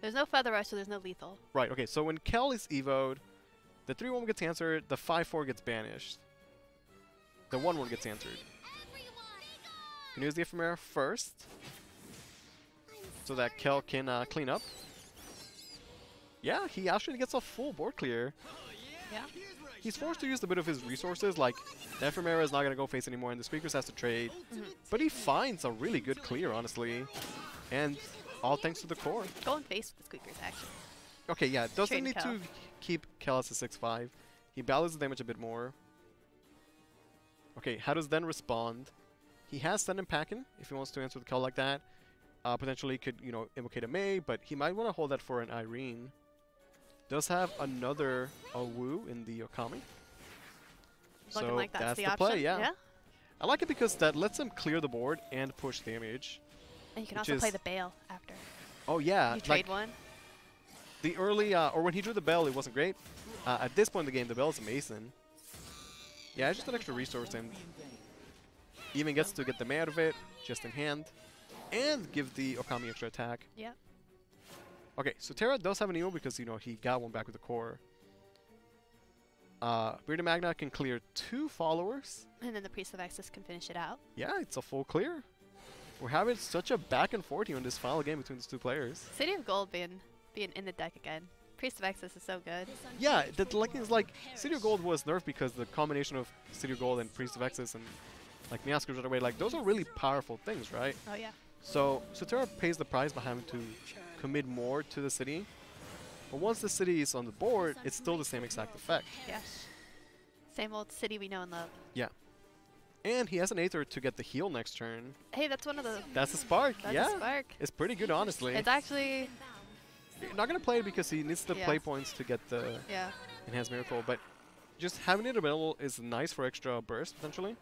Feather Rush, so there's no lethal. Right, okay, so when Kel is evoed, the 3-1 gets answered, the 5-4 gets banished. The 1-1 gets answered. You can use the Ephemera first, so that Kel can clean up. Yeah, he actually gets a full board clear. Yeah. He's forced to use a bit of his resources, like the Ephemera is not going to go face anymore and the Speakers has to trade. But he finds a really good clear, honestly. And all thanks to the core. Going face with the Squeakers, actually. Okay, yeah, doesn't Trade need Kel. to keep Kel as a 6-5. He balances the damage a bit more. Okay, how does Den respond? He has Stun and Packin if he wants to answer the Kel like that. Potentially could, you know, invocate a Mei, but he might want to hold that for an Irene. Does have another Wu in the Okami. Looking So like that's the the option. play, yeah. I like it because that lets him clear the board and push damage. And you can Which also play is- the Bale after. Oh yeah, You trade like one. the early, or when he drew the Bell, it wasn't great. At this point in the game, the Bell is amazing. Yeah, it's just an extra resource and even gets to get the Mei out of it, just in hand, and give the Okami extra attack. Yeah. Okay, so Terra does have an emo because, you know, he got one back with the core. Bearded Magna can clear 2 followers. And then the Priest of Access can finish it out. Yeah, it's a full clear. We're having such a back and forth here in this final game between these two players. City of Gold being in the deck again. Priest of Access is so good. Yeah, the thing is, like, City of Gold was nerfed because the combination of City of Gold and Priest of Access and, like, Miascus right away, like, those are really powerful things, right? Oh yeah. So Terra pays the price by having to commit more to the city. But once the city is on the board, it's still the same exact effect. Yeah. Same old City we know and love. Yeah. And he has an Aether to get the heal next turn. Hey, that's one of the. That's a Spark, That's yeah. a Spark. It's pretty good, honestly. It's actually. You're not going to play it because he needs the Yeah. play points to get the Yeah. Enhanced Miracle, but just having it available is nice for extra burst, potentially.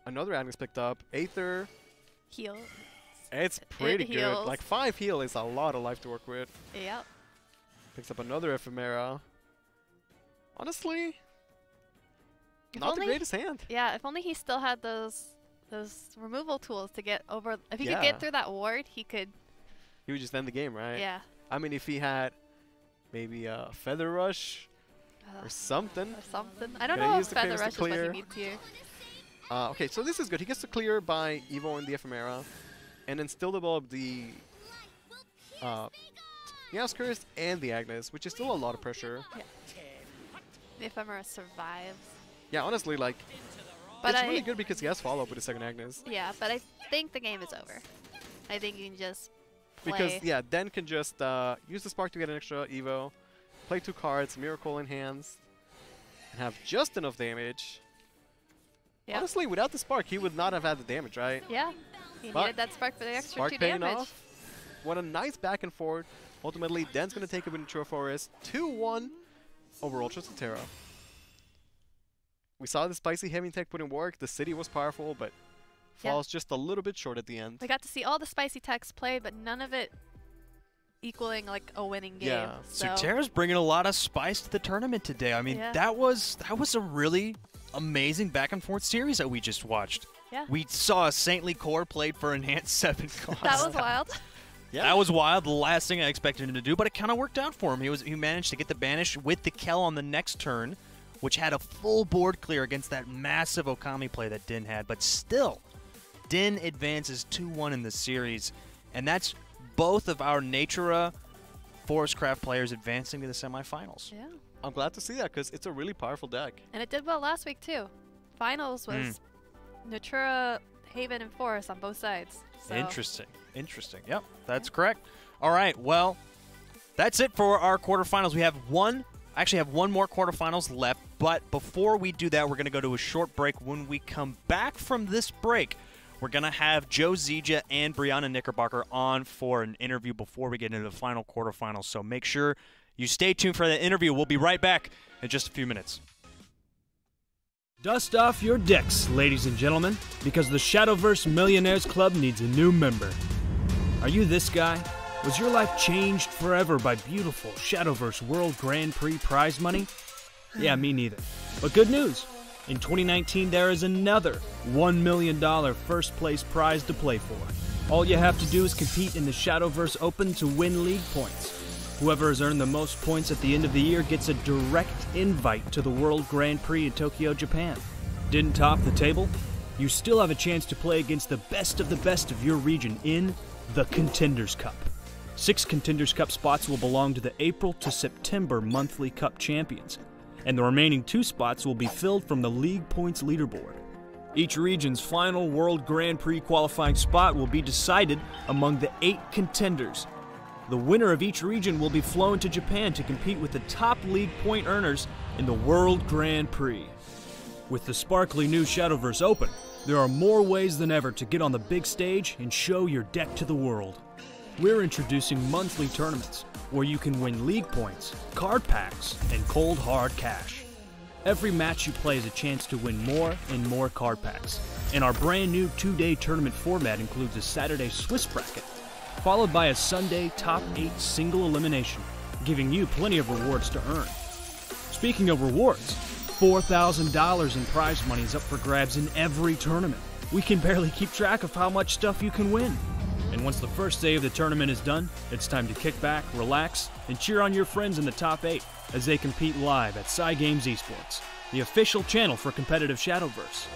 Another Agnes picked up. Aether. Heal. It's pretty good. heals. Like 5 heal is a lot of life to work with. Yep. Picks up another Ephemera. Honestly, If not the only- greatest hand. Yeah. If only he still had those removal tools to get over. If he could Yeah. get through that ward, he could. He would just end the game, right? Yeah. I mean, if he had maybe a Feather Rush or something. Or something. I don't Gonna know use if the Feather clearance to Rush is what clear. he needs here. Okay, so this is good. He gets to clear by Evo and the Ephemera, and then still develop the Miascus and the Agnes, which is still a lot of pressure. The Ephemera survives. Yeah, honestly, like, But it's really good because he has follow-up with the second Agnes. Yeah, but I think the game is over. I think you can just play. Because, yeah, Den can just use the Spark to get an extra Evo, play 2 cards, Miracle in hands, and have just enough damage. Yep. Honestly, without the Spark, he would not have had the damage, right? Yeah. He But needed that spark for the extra Spark 2 paying damage. off. What a nice back and forth. Ultimately, Den's going to take a Ventura Forest 2-1 over Ultra Terra. We saw the spicy heavy tech put in work. The city was powerful, but falls just a little bit short at the end. We got to see all the spicy techs played, but none of it equaling like a winning game. Yeah. So Tara's bringing a lot of spice to the tournament today. I mean, Yeah. that was a really amazing back and forth series that we just watched. Yeah. We saw a Saintly Core played for enhanced 7 cost. that was wild. Yeah. That was wild. The last thing I expected him to do, but it kind of worked out for him. He managed to get the banish with the Kel on the next turn, which had a full board clear against that massive Okami play that Din had. But still, Din advances 2-1 in the series, and that's both of our Natura Forestcraft players advancing to the semifinals. Yeah. I'm glad to see that because it's a really powerful deck. And it did well last week too. Finals was Natura, Haven, and Forest on both sides. So. Interesting. Interesting. Yep, that's correct. All right, well, that's it for our quarterfinals. We have one more quarterfinals left, but before we do that, we're going to go to a short break. When we come back from this break, we're going to have Joe Zija and Brianna Knickerbocker on for an interview before we get into the final quarterfinals. So make sure you stay tuned for that interview. We'll be right back in just a few minutes. Dust off your decks, ladies and gentlemen, because the Shadowverse Millionaires Club needs a new member. Are you this guy? Was your life changed forever by beautiful Shadowverse World Grand Prix prize money? Yeah, me neither. But good news! In 2019, there is another $1 million first place prize to play for. All you have to do is compete in the Shadowverse Open to win league points. Whoever has earned the most points at the end of the year gets a direct invite to the World Grand Prix in Tokyo, Japan. Didn't top the table? You still have a chance to play against the best of your region in the Contenders Cup. 6 Contenders Cup spots will belong to the April to September monthly Cup champions, and the remaining 2 spots will be filled from the league points leaderboard. Each region's final World Grand Prix qualifying spot will be decided among the 8 contenders. The winner of each region will be flown to Japan to compete with the top league point earners in the World Grand Prix. With the sparkly new Shadowverse Open, there are more ways than ever to get on the big stage and show your deck to the world. We're introducing monthly tournaments where you can win league points, card packs, and cold hard cash. Every match you play is a chance to win more and more card packs, and our brand new 2-day tournament format includes a Saturday Swiss bracket, followed by a Sunday top 8 single elimination, giving you plenty of rewards to earn. Speaking of rewards, $4,000 in prize money is up for grabs in every tournament. We can barely keep track of how much stuff you can win. And once the first day of the tournament is done, it's time to kick back, relax, and cheer on your friends in the top 8 as they compete live at Cygames Esports, the official channel for competitive Shadowverse.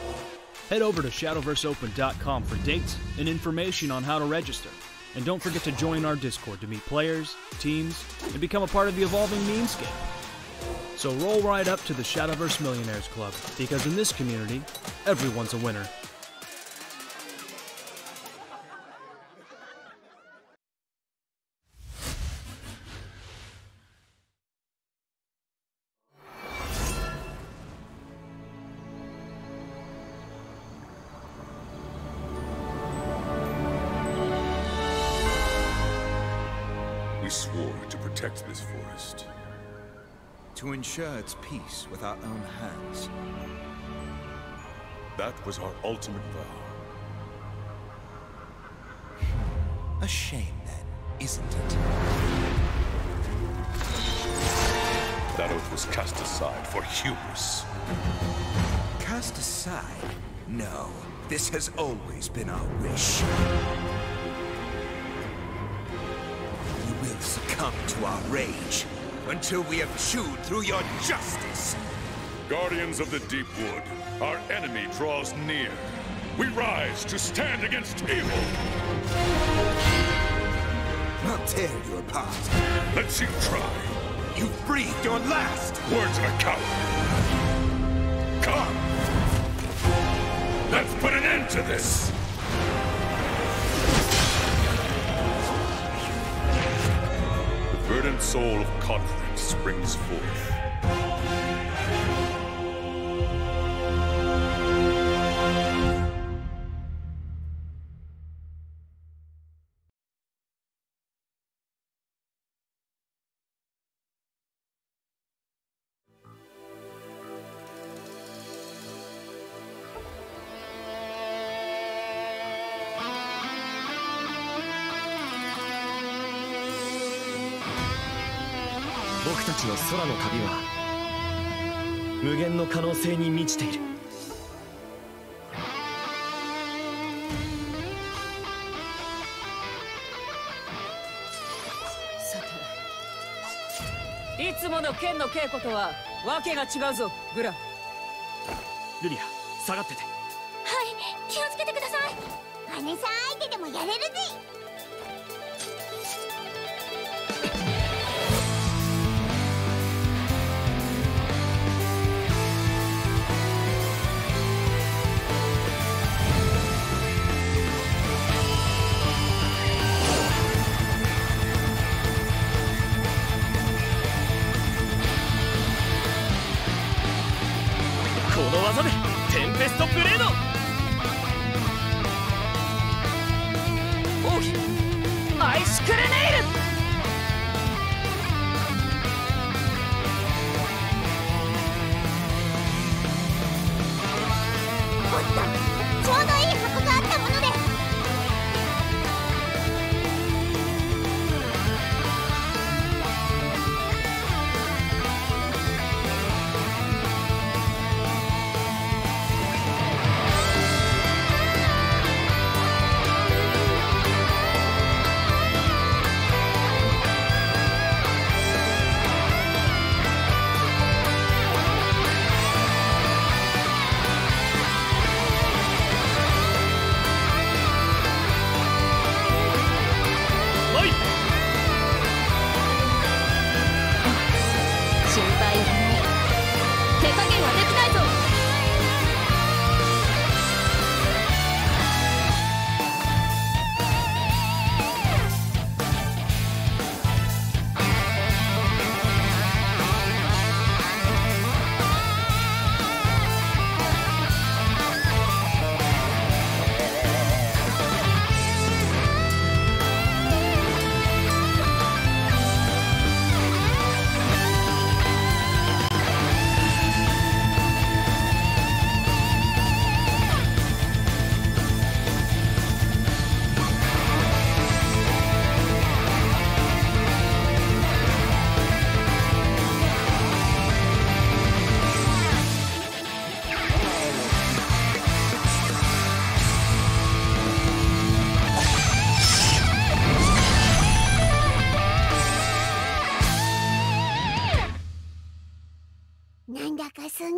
Head over to shadowverseopen.com for dates and information on how to register. And don't forget to join our Discord to meet players, teams, and become a part of the evolving memes game. So roll right up to the Shadowverse Millionaires Club, because in this community, everyone's a winner. We swore to protect this forest. To ensure its peace with our own hands. That was our ultimate vow. A shame, then, isn't it? That oath was cast aside for hubris. Cast aside? No. This has always been our wish. You will succumb to our rage until we have chewed through your justice. Guardians of the Deep Wood, our enemy draws near. We rise to stand against evil. I'll tear you apart. Let's see you try. You've breathed your last. Words of a coward. Come. Let's put an end to this. The verdant soul of conflict springs forth.僕たちの空の旅は無限の可能性に満ちている。さて、いつもの剣の稽古とはわけが違うぞ、グラ。ルリア、下がってて。はい、気をつけてください。姉さん相手でもやれるぜ。この技でテンペストブレード。王妃、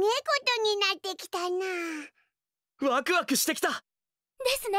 ことになってきたな。ワクワクしてきた。ですね。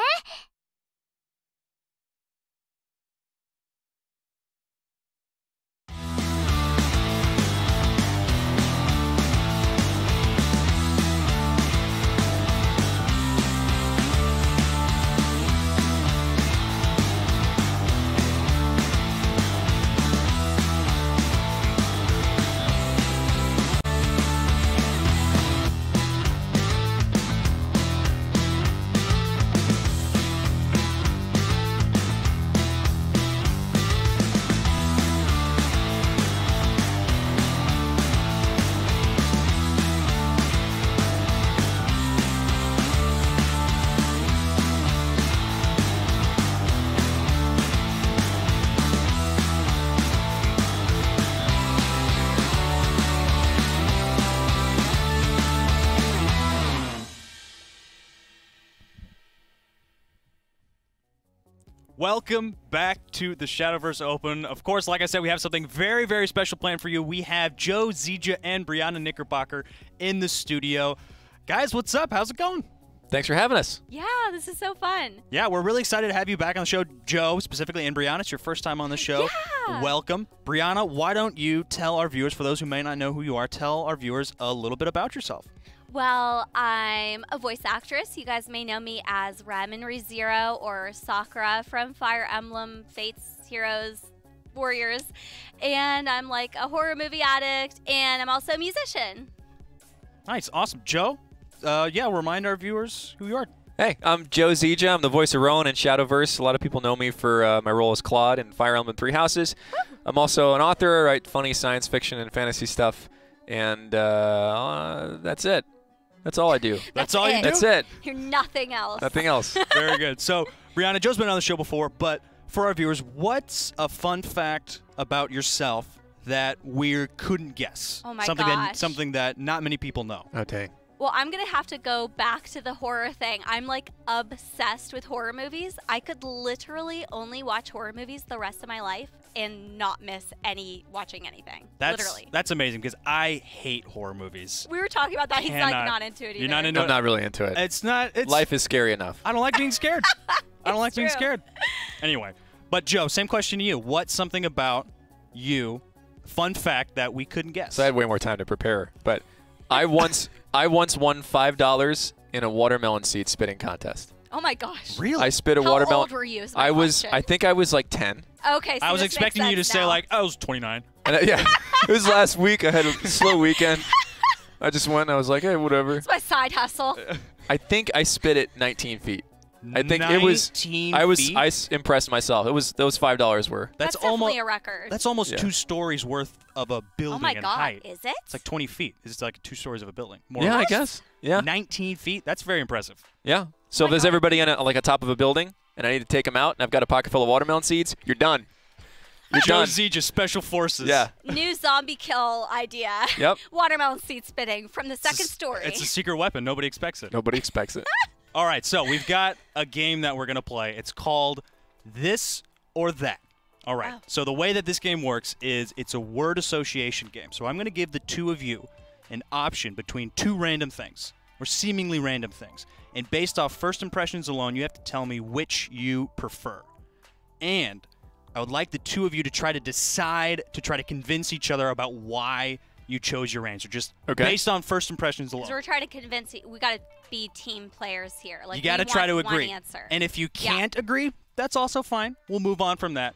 Welcome back to the Shadowverse Open. Of course, like I said, we have something very, very special planned for you. We have Joe Zija and Brianna Knickerbocker in the studio. Guys, what's up? How's it going? Thanks for having us. Yeah, this is so fun. Yeah, we're really excited to have you back on the show. Joe, specifically, and Brianna, it's your first time on the show. Yeah. Welcome. Brianna, why don't you tell our viewers, for those who may not know who you are, tell our viewers a little bit about yourself. Well, I'm a voice actress. You guys may know me as Rem in ReZero or Sakura from Fire Emblem, Fates, Heroes, Warriors. And I'm like a horror movie addict, and I'm also a musician. Nice. Awesome. Joe, yeah, remind our viewers who you are. Hey, I'm Joe Zija. I'm the voice of Rowan in Shadowverse. A lot of people know me for my role as Claude in Fire Emblem Three Houses. I'm also an author. I write funny science fiction and fantasy stuff. And that's it. That's all I do. That's all you do? That's it. You're nothing else. Nothing else. Very good. So, Brianna, Joe's been on the show before, but for our viewers, what's a fun fact about yourself that we couldn't guess? Oh my gosh. gosh. Something that not many people know. Okay. Well, I'm going to have to go back to the horror thing. I'm like obsessed with horror movies. I could literally only watch horror movies the rest of my life and not miss watching anything. Literally. That's amazing because I hate horror movies. We were talking about that. He's like not into it either. You're not into it? I'm not really into it. It's not. Life is scary enough. I don't like being scared. I don't like being true. scared. Anyway, but Joe, same question to you. What's something about you, fun fact, that we couldn't guess? So I had way more time to prepare, but I once won $5 in a watermelon seed spitting contest. Oh my gosh. Really? I spit a How watermelon. old were you is my question. I think I was like 10. Okay, so I was this expecting makes you to sense say now. like, I was 29. And yeah, it was last week. I had a slow weekend. I just went. I was like, hey, whatever. It's my side hustle. I think I spit it 19 feet. I think it was. 19 I feet? impressed myself. Those $5 were. That's definitely a record. That's almost 2 stories worth of a building Oh my in God, height. is it? It's like 20 feet. It's like 2 stories of a building. More Yeah, or I less. guess. Yeah. 19 feet. That's very impressive. Yeah. So if there's everybody on like a top of a building, and I need to take them out, and I've got a pocket full of watermelon seeds, you're done. You're Joe done. Zija, Special Forces. Yeah. New zombie kill idea. Yep. Watermelon seed spitting from the second story. It's a secret weapon. Nobody expects it. Nobody expects it. All right, so we've got a game that we're going to play. It's called This or That. All right, so the way that this game works is it's a word association game. So I'm going to give the two of you an option between 2 random things, or seemingly random things. And based off first impressions alone, you have to tell me which you prefer. And I would like the 2 of you to try to decide, to try to convince each other about why you chose your answer, just based on first impressions alone. Because we're trying to convince you. We got to be team players here. Like, you got to we try to want one agree. answer. And if you can't agree, that's also fine. We'll move on from that.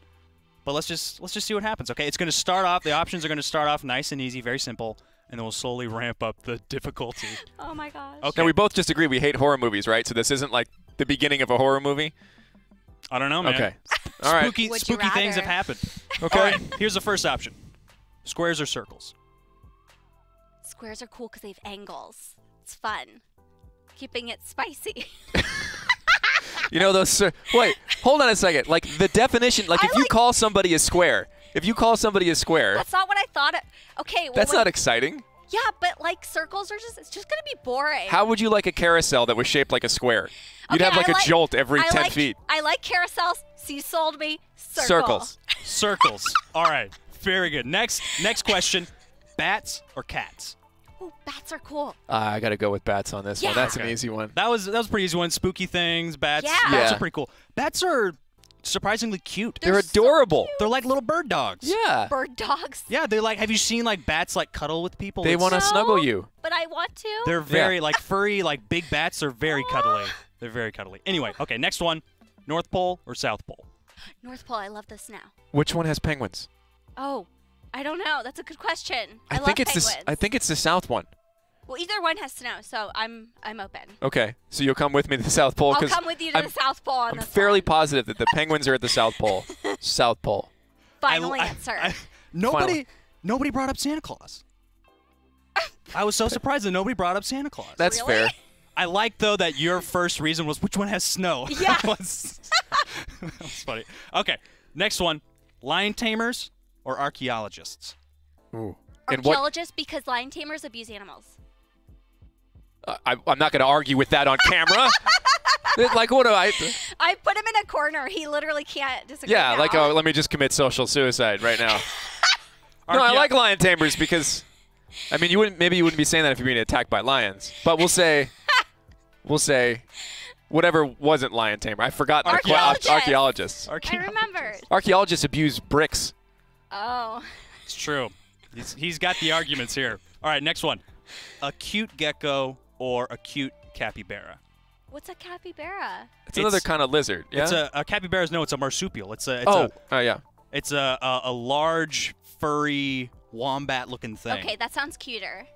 But let's just see what happens. Okay, it's going to start off. The options are going to start off nice and easy, very simple, and then we'll slowly ramp up the difficulty. Oh my gosh. Okay. Now we both just agree we hate horror movies, right? So this isn't like the beginning of a horror movie. I don't know, man. Okay. All right. Spooky things have happened. Okay. All right, here's the first option: squares or circles. Squares are cool because they have angles. It's fun. Keeping it spicy. You know those. Wait, hold on a second. Like the definition. Like if you call somebody a square, That's not what I thought. Okay. Well, That's not exciting. Yeah, but like circles are it's just gonna be boring. How would you like a carousel that was shaped like a square? You'd Okay, have like a jolt every 10 feet. I like carousels. So you sold me. Circles. Circles. All right. Very good. Next question: bats or cats? Ooh, bats are cool. I got to go with bats on this one. That's an Okay. easy one. That was a pretty easy one. Spooky things, bats. Yeah. Bats Yeah. are pretty cool. Bats are surprisingly cute. They're adorable. They're like little bird dogs. Yeah. Bird dogs. Yeah, they're like. Have you seen like bats like cuddle with people? They It's- want to snuggle you. But I want to. They're very like furry, like big bats. They're very cuddly. They're very cuddly. Anyway, okay, next one: North Pole or South Pole? North Pole, I love this now. Which one has penguins? Oh, I don't know. That's a good question. I love think it's penguins. I think it's the South one. Well, either one has snow, so I'm open. Okay, so you'll come with me to the South Pole? I'll 'Cause come with you to I'm- the South Pole on I'm this fairly one. positive that the penguins are at the South Pole. South Pole. Final answer. Nobody brought up Santa Claus. I was so surprised that nobody brought up Santa Claus. That's fair. I like though that your first reason was which one has snow. Yeah. that was funny. Okay, next one: lion tamers or archaeologists? Ooh. Archaeologists, because lion tamers abuse animals. I'm not going to argue with that on camera. Like, what do I... I put him in a corner. He literally can't disagree. Yeah, now. like, oh, let me just commit social suicide right now. No, I like lion tamers because, I mean, you wouldn't be saying that if you're being attacked by lions. But we'll say whatever wasn't lion tamer. I forgot. Archaeologists. I remembered. Archaeologists abuse bricks. Oh. It's true. He's got the arguments here. All right, next one: a cute gecko or a cute capybara? What's a capybara? It's another kind of lizard. Yeah. It's a capybara. No, it's a marsupial. It's a. Yeah. It's a large, furry, wombat-looking thing. Okay, that sounds cuter.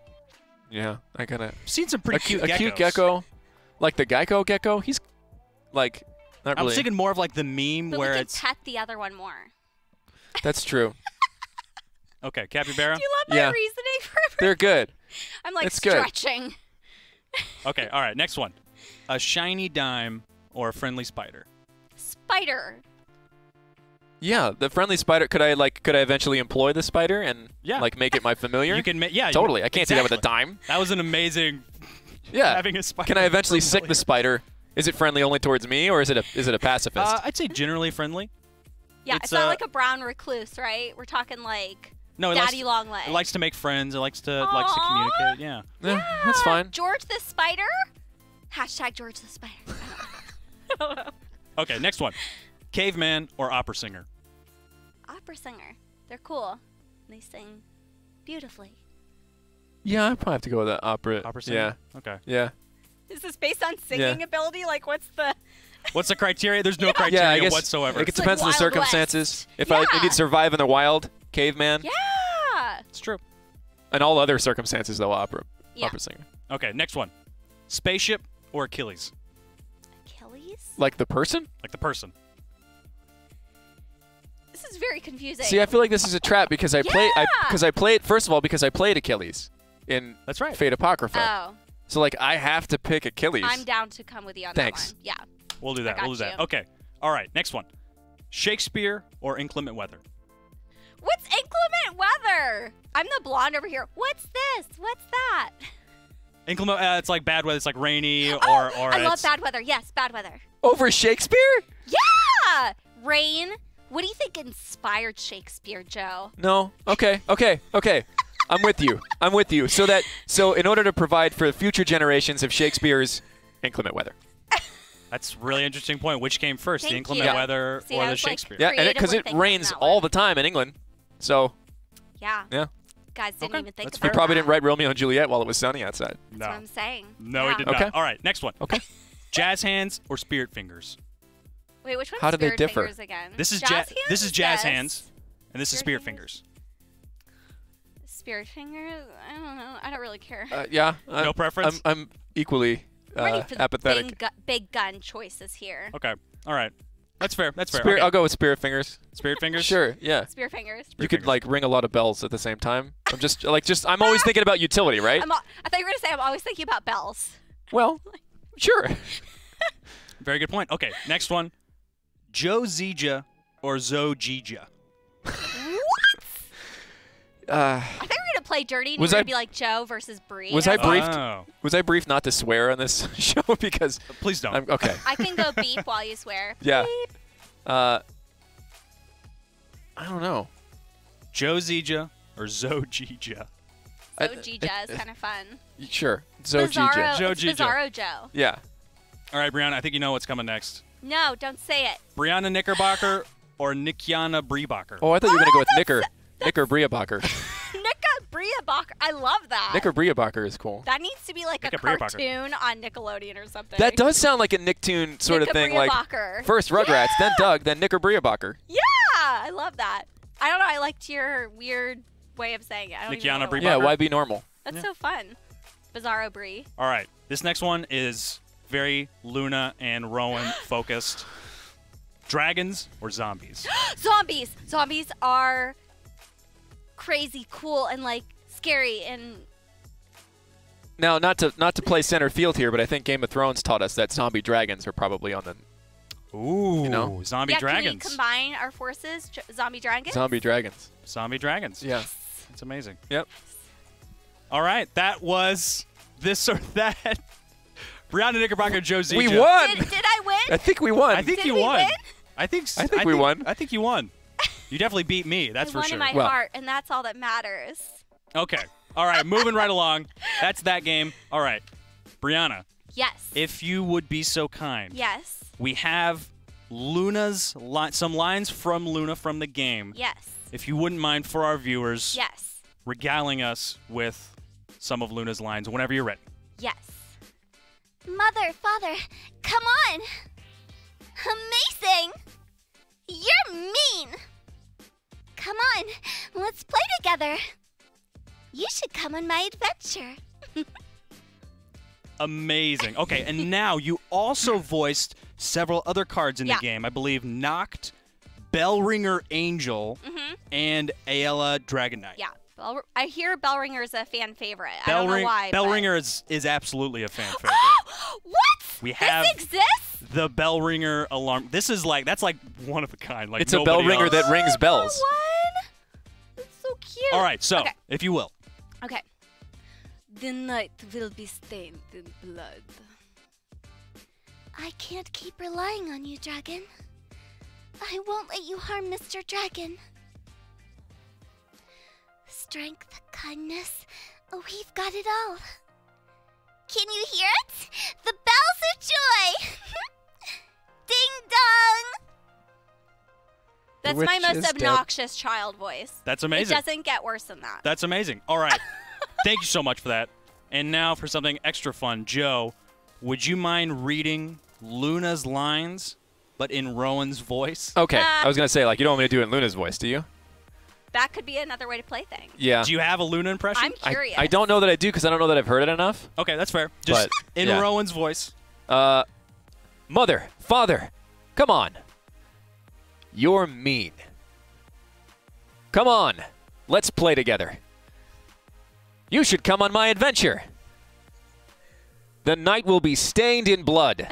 Yeah, I gotta. I've seen some pretty cute geckos. A cute gecko, like the Geico gecko. He's like not I really. was thinking more of like the meme But where we can it's. pet the other one more. That's true. Okay, capybara. Do you love my reasoning for They're good. I'm like It's good. stretching. Okay, all right, next one: a shiny dime or a friendly spider? Spider. Yeah, the friendly spider. Could I eventually employ the spider and like make it my familiar? You can yeah. Totally. I can't see that with a dime. That was an amazing. Yeah. Having a spider. Can I eventually sick the spider? Is it friendly only towards me, or is it a pacifist? I'd say generally friendly. Yeah, it's not like a brown recluse, right? We're talking like No, daddy long leg. It likes to make friends. It likes to communicate. Yeah. Yeah, that's fine. George the spider. Hashtag George the spider. I don't know. Okay, next one: caveman or opera singer? Opera singer. They're cool. They sing beautifully. Yeah, I'd probably have to go with that opera. Opera singer? Yeah. Okay. Yeah. Is this based on singing ability? Like, what's the? What's the criteria? There's no criteria Yeah, I guess whatsoever. It depends on the Wild circumstances. West. If you'd survive in the wild, caveman. Yeah. It's true. And all other circumstances, though, opera Yeah. singer. Okay, next one: spaceship or Achilles? Achilles? Like the person? Like the person. This is very confusing. See, I feel like this is a trap because I played first of all because I played Achilles in That's right. Fate Apocrypha. Oh. So like I have to pick Achilles. I'm down to come with you on Thanks. that one. Yeah. We'll do that. I We'll do got that. you. Okay. All right. Next one: Shakespeare or inclement weather? What's inclement weather? I'm the blonde over here. What's this? What's that? Inclement. It's like bad weather. It's like rainy or. I love it's, bad weather. Yes, bad weather. Over Shakespeare? Yeah. Rain. What do you think inspired Shakespeare, Joe? No. Okay. I'm with you. So in order to provide for future generations of Shakespeare's inclement weather. That's a really interesting point. Which came first, the Thank inclement you. weather See, or I the was, like, Shakespeare? Yeah, and because creatively it thinking rains that all one. the time in England. So Yeah. yeah. Guys didn't even think that's about He probably that. didn't write Romeo and Juliet while it was sunny outside. That's what I'm saying. No, yeah. he did not. Okay. All right. Next one. Okay. Jazz hands or spirit fingers? Wait, which one's How do they Spirit differ? Fingers again? This is jazz hands. This is jazz Yes. hands, and this is spirit Spirit fingers. Spirit fingers. I don't know. I don't really care. Yeah. No preference? I'm equally I'm ready for the apathetic. big gun choices here. Okay. All right. That's fair. That's fair. Spirit, Okay. I'll go with spirit fingers. Spirit fingers. Sure. Yeah. Spirit fingers. You could like ring a lot of bells at the same time. I'm always thinking about utility, right? I thought you were gonna say I'm always thinking about bells. Well, sure. Very good point. Okay. Next one: Joe Zija or Zoe Gija? I thought we were gonna play dirty and Was we were I- gonna be like Joe versus Bree. Was I briefed? Oh. Was I briefed not to swear on this show because? Please don't. Okay. I can go beep while you swear. Yeah. Beep. I don't know. Joe Zija or Zoe Gija? Zojija is kind of fun. Sure. Zojija. Bizarro Joe. Yeah. All right, Brianna, I think you know what's coming next. No, don't say it. Brianna Knickerbocker or Nikiana Breebacher? Oh, I thought you were going to go with Knicker Breebacher. Breebacher. I love that. Knicker Breebacher is cool. That needs to be like a cartoon on Nickelodeon or something. That does sound like a Nicktoon sort of thing. Like first Rugrats, then Doug, then Knicker Breebacher. Yeah, I love that. I don't know. I liked your weird way of saying it. Nikiana Breebacher. Yeah, why be normal? That's so fun. Bizarro Bree. All right. This next one is very Luna and Rowan focused. Dragons or zombies? Zombies. Zombies are crazy cool and like scary and now not to play center field here, but I think Game of Thrones taught us that zombie dragons are probably on the zombie dragons. Can we combine our forces? Zombie dragons? Zombie dragons. Zombie dragons. Yeah. It's amazing. Yep. All right, that was this or that. Brianna Knickerbocker, Joe Zija. We won. Did I win? I think we won. I think Did you we won. Win? I think we won. I think you won. You definitely beat me. That's for won sure. in my heart, and that's all that matters. Okay. All right, moving right along. That's that game. All right, Brianna. Yes. If you would be so kind. Yes. We have some lines from Luna from the game. Yes. If you wouldn't mind for our viewers. Yes. Regaling us with some of Luna's lines whenever you're ready. Yes. Mother, father, come on. Amazing. You're mean. Come on, let's play together. You should come on my adventure. Amazing. Okay, and now you also voiced several other cards in the game. I believe Noct, Bellringer Angel, and Aela Dragon Knight. Yeah. I hear Bellringer is a fan favorite. I don't know why. Bellringer is absolutely a fan favorite. What? We have this exists? The Bellringer alarm. That's like one of a kind. Like it's a bell ringer that rings bells. That's so cute. All right, so if you will. Okay. The night will be stained in blood. I can't keep relying on you, Dragon. I won't let you harm Mr. Dragon. Strength, kindness, we've got it all. Can you hear it? The bells of joy! Ding dong! That's my most obnoxious child voice. That's amazing. It doesn't get worse than that. That's amazing. All right. Thank you so much for that. And now for something extra fun. Joe, would you mind reading Luna's lines, but in Rowan's voice? Okay. I was going to say, like, you don't want me to do it in Luna's voice, do you? That could be another way to play things. Yeah. Do you have a Luna impression? I'm curious. I don't know that I do because I don't know that I've heard it enough. Okay, that's fair. Just in Rowan's voice. Mother, father, come on. You're mean. Come on, let's play together. You should come on my adventure. The night will be stained in blood.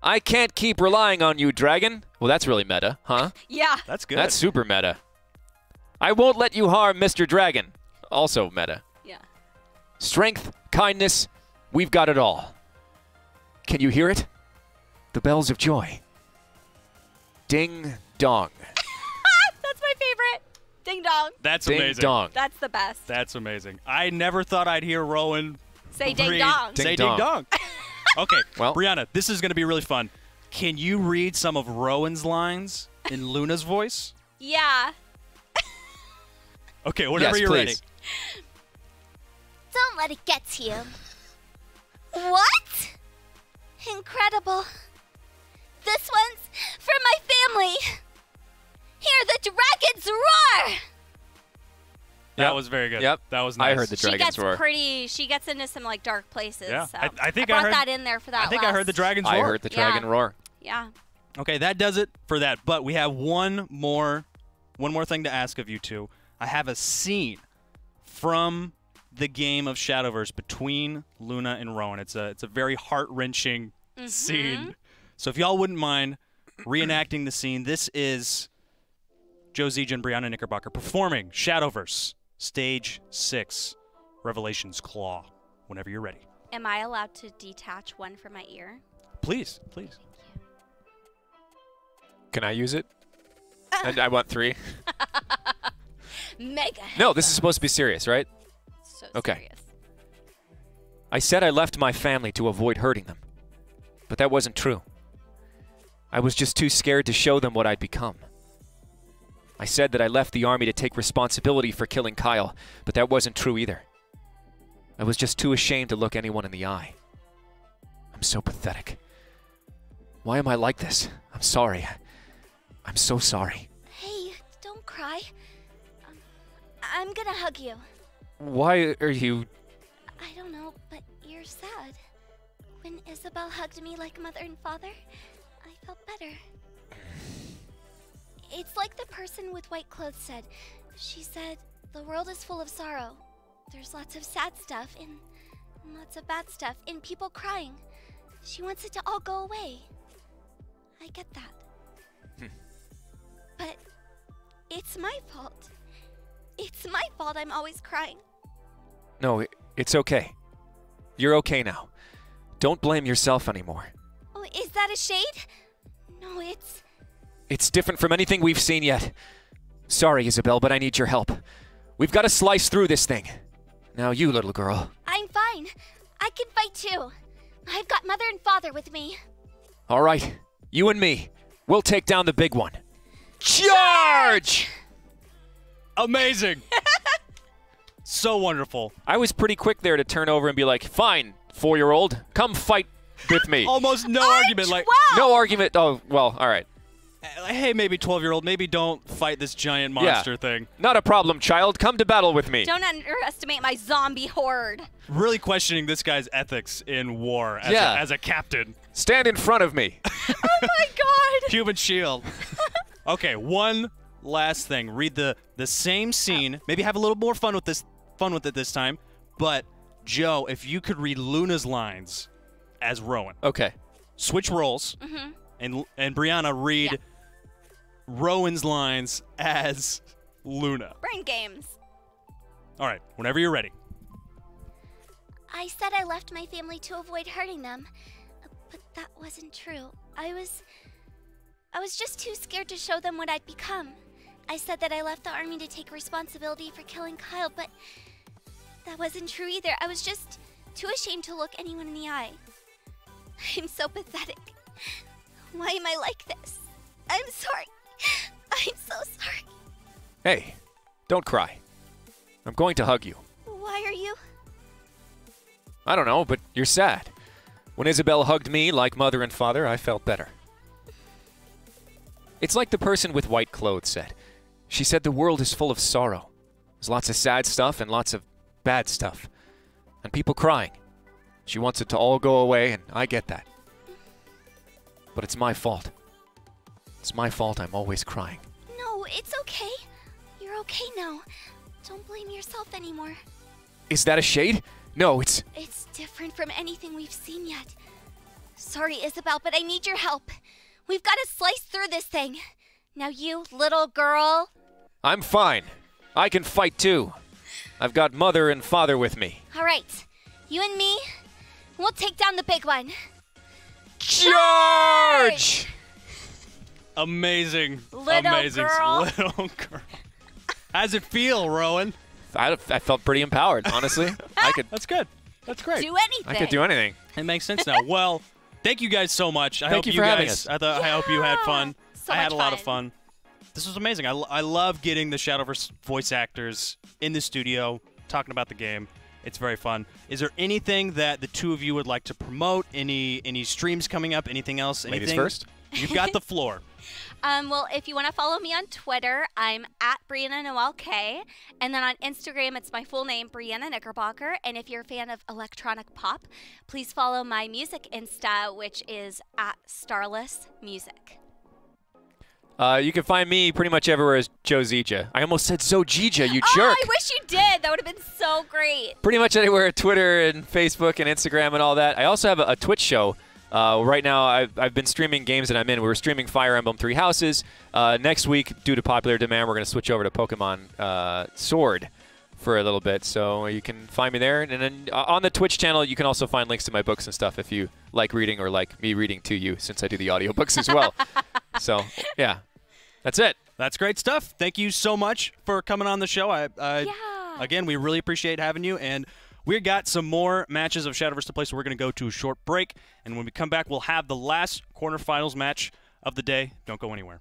I can't keep relying on you, Dragon. Well, that's really meta, huh? Yeah. That's good. That's super meta. I won't let you harm Mr. Dragon. Also meta. Yeah. Strength, kindness, we've got it all. Can you hear it? The bells of joy. Ding dong. That's my favorite. Ding dong. That's ding amazing. Dong. That's the best. That's amazing. I never thought I'd hear Rowan say ding dong. Say ding dong. Okay, well, Brianna, this is going to be really fun. Can you read some of Rowan's lines in Luna's voice? Yeah. Okay, whenever you're ready. Don't let it get to you. What? Incredible. This one's for my family. Hear the dragons roar! That was very good. Yep. That was nice. I heard the dragons roar. She gets into some like dark places. Yeah. So I think I I brought heard that in there for that. I think I heard the dragons roar. I heard the dragon roar. Yeah. Okay, that does it for that. But we have one more thing to ask of you two. I have a scene from the game of Shadowverse between Luna and Rowan. It's a very heart-wrenching scene. So if y'all wouldn't mind reenacting the scene, this is Joe Zija and Brianna Knickerbocker performing Shadowverse Stage 6, Revelation's Claw. Whenever you're ready. Am I allowed to detach one from my ear? Please, please. Can I use it? I want 3. Mega No, this is supposed to be serious, right? So okay. serious. I said I left my family to avoid hurting them. But that wasn't true. I was just too scared to show them what I'd become. I said that I left the army to take responsibility for killing Kyle, but that wasn't true either. I was just too ashamed to look anyone in the eye. I'm so pathetic. Why am I like this? I'm sorry. I'm so sorry. Hey, don't cry. I'm gonna hug you. Why are you... I don't know, but you're sad. When Isabel hugged me like mother and father, I felt better. It's like the person with white clothes said. She said, the world is full of sorrow. There's lots of sad stuff and lots of bad stuff and people crying. She wants it to all go away. I get that. But it's my fault. It's my fault I'm always crying. No, it's okay. You're okay now. Don't blame yourself anymore. Oh, is that a shade? No, it's... It's different from anything we've seen yet. Sorry, Isabel, but I need your help. We've got to slice through this thing. Now you, little girl. I'm fine. I can fight too. I've got mother and father with me. All right, you and me. We'll take down the big one. Charge! Amazing. So wonderful. I was pretty quick there to turn over and be like, fine, 4-year-old, come fight with me. Almost no argument. Like no argument. Oh, well, all right. Hey, maybe 12-year-old, maybe don't fight this giant monster thing. Not a problem, child. Come to battle with me. Don't underestimate my zombie horde. Really questioning this guy's ethics in war as a captain. Stand in front of me. Oh my god. Human shield. Okay, one last thing. Read the same scene. Maybe have a little more fun with it this time. But Joe, if you could read Luna's lines as Rowan. Okay. Switch roles. Mm-hmm. And Brianna read Rowan's lines as Luna. Brain games. All right, whenever you're ready. I said I left my family to avoid hurting them, but that wasn't true. I was just too scared to show them what I'd become. I said that I left the army to take responsibility for killing Kyle, but that wasn't true either. I was just too ashamed to look anyone in the eye. I'm so pathetic. Why am I like this? I'm sorry. I'm so sorry. Hey, don't cry. I'm going to hug you. Why are you? I don't know, but you're sad. When Isabel hugged me like mother and father, I felt better. It's like the person with white clothes said. She said the world is full of sorrow. There's lots of sad stuff and lots of bad stuff. And people crying. She wants it to all go away, and I get that. But it's my fault. It's my fault I'm always crying. No, it's okay. You're okay now. Don't blame yourself anymore. Is that a shade? No, it's... It's different from anything we've seen yet. Sorry, Isabel, but I need your help. We've got to slice through this thing. Now you, little girl. I'm fine. I can fight too. I've got mother and father with me. All right. You and me, we'll take down the big one. Charge! Amazing. Little Amazing. girl. Little girl. How's it feel, Rowan? I felt pretty empowered, honestly. That's good. That's great. Do anything. I could do anything. It makes sense now. Well, thank you guys so much. I Thank hope you for having guys, us. I hope you had fun. So I had a much lot of fun. fun. This was amazing. I love getting the Shadowverse voice actors in the studio talking about the game. It's very fun. Is there anything that the two of you would like to promote? Any streams coming up? Anything else? Anything? Ladies first. You've got the floor. Well, if you want to follow me on Twitter, I'm at Brianna Noel K. And then on Instagram, it's my full name, Brianna Knickerbocker. And if you're a fan of electronic pop, please follow my music Insta, which is at Starless Music. You can find me pretty much everywhere as Joe Zija. I almost said Zojija, you Oh, jerk. I wish you did. That would have been so great. Pretty much anywhere, Twitter and Facebook and Instagram and all that. I also have a Twitch show. Right now, I've been streaming games that I'm in. We were streaming Fire Emblem Three Houses. Next week, due to popular demand, we're going to switch over to Pokemon Sword for a little bit. So you can find me there. And then on the Twitch channel, you can also find links to my books and stuff if you like reading or like me reading to you, since I do the audiobooks as well. So, yeah, that's it. That's great stuff. Thank you so much for coming on the show. Again, we really appreciate having you. And we got some more matches of Shadowverse to play, so we're going to go to a short break. And when we come back, we'll have the last quarterfinals match of the day. Don't go anywhere.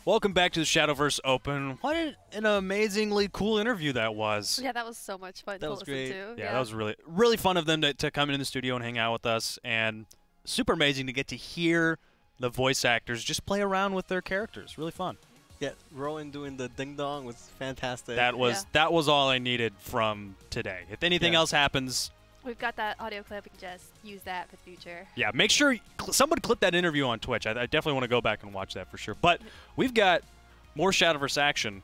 Welcome back to the Shadowverse Open. What an amazingly cool interview that was. Yeah, that was so much fun to listen to. Yeah, that was really fun of them to come in the studio and hang out with us, and super amazing to get to hear the voice actors just play around with their characters. Really fun. Yeah, Rowan doing the ding dong was fantastic. That was all I needed from today. If anything else happens, we've got that audio clip. We can just use that for the future. Yeah, make sure someone clip that interview on Twitch. I definitely want to go back and watch that for sure. But we've got more Shadowverse action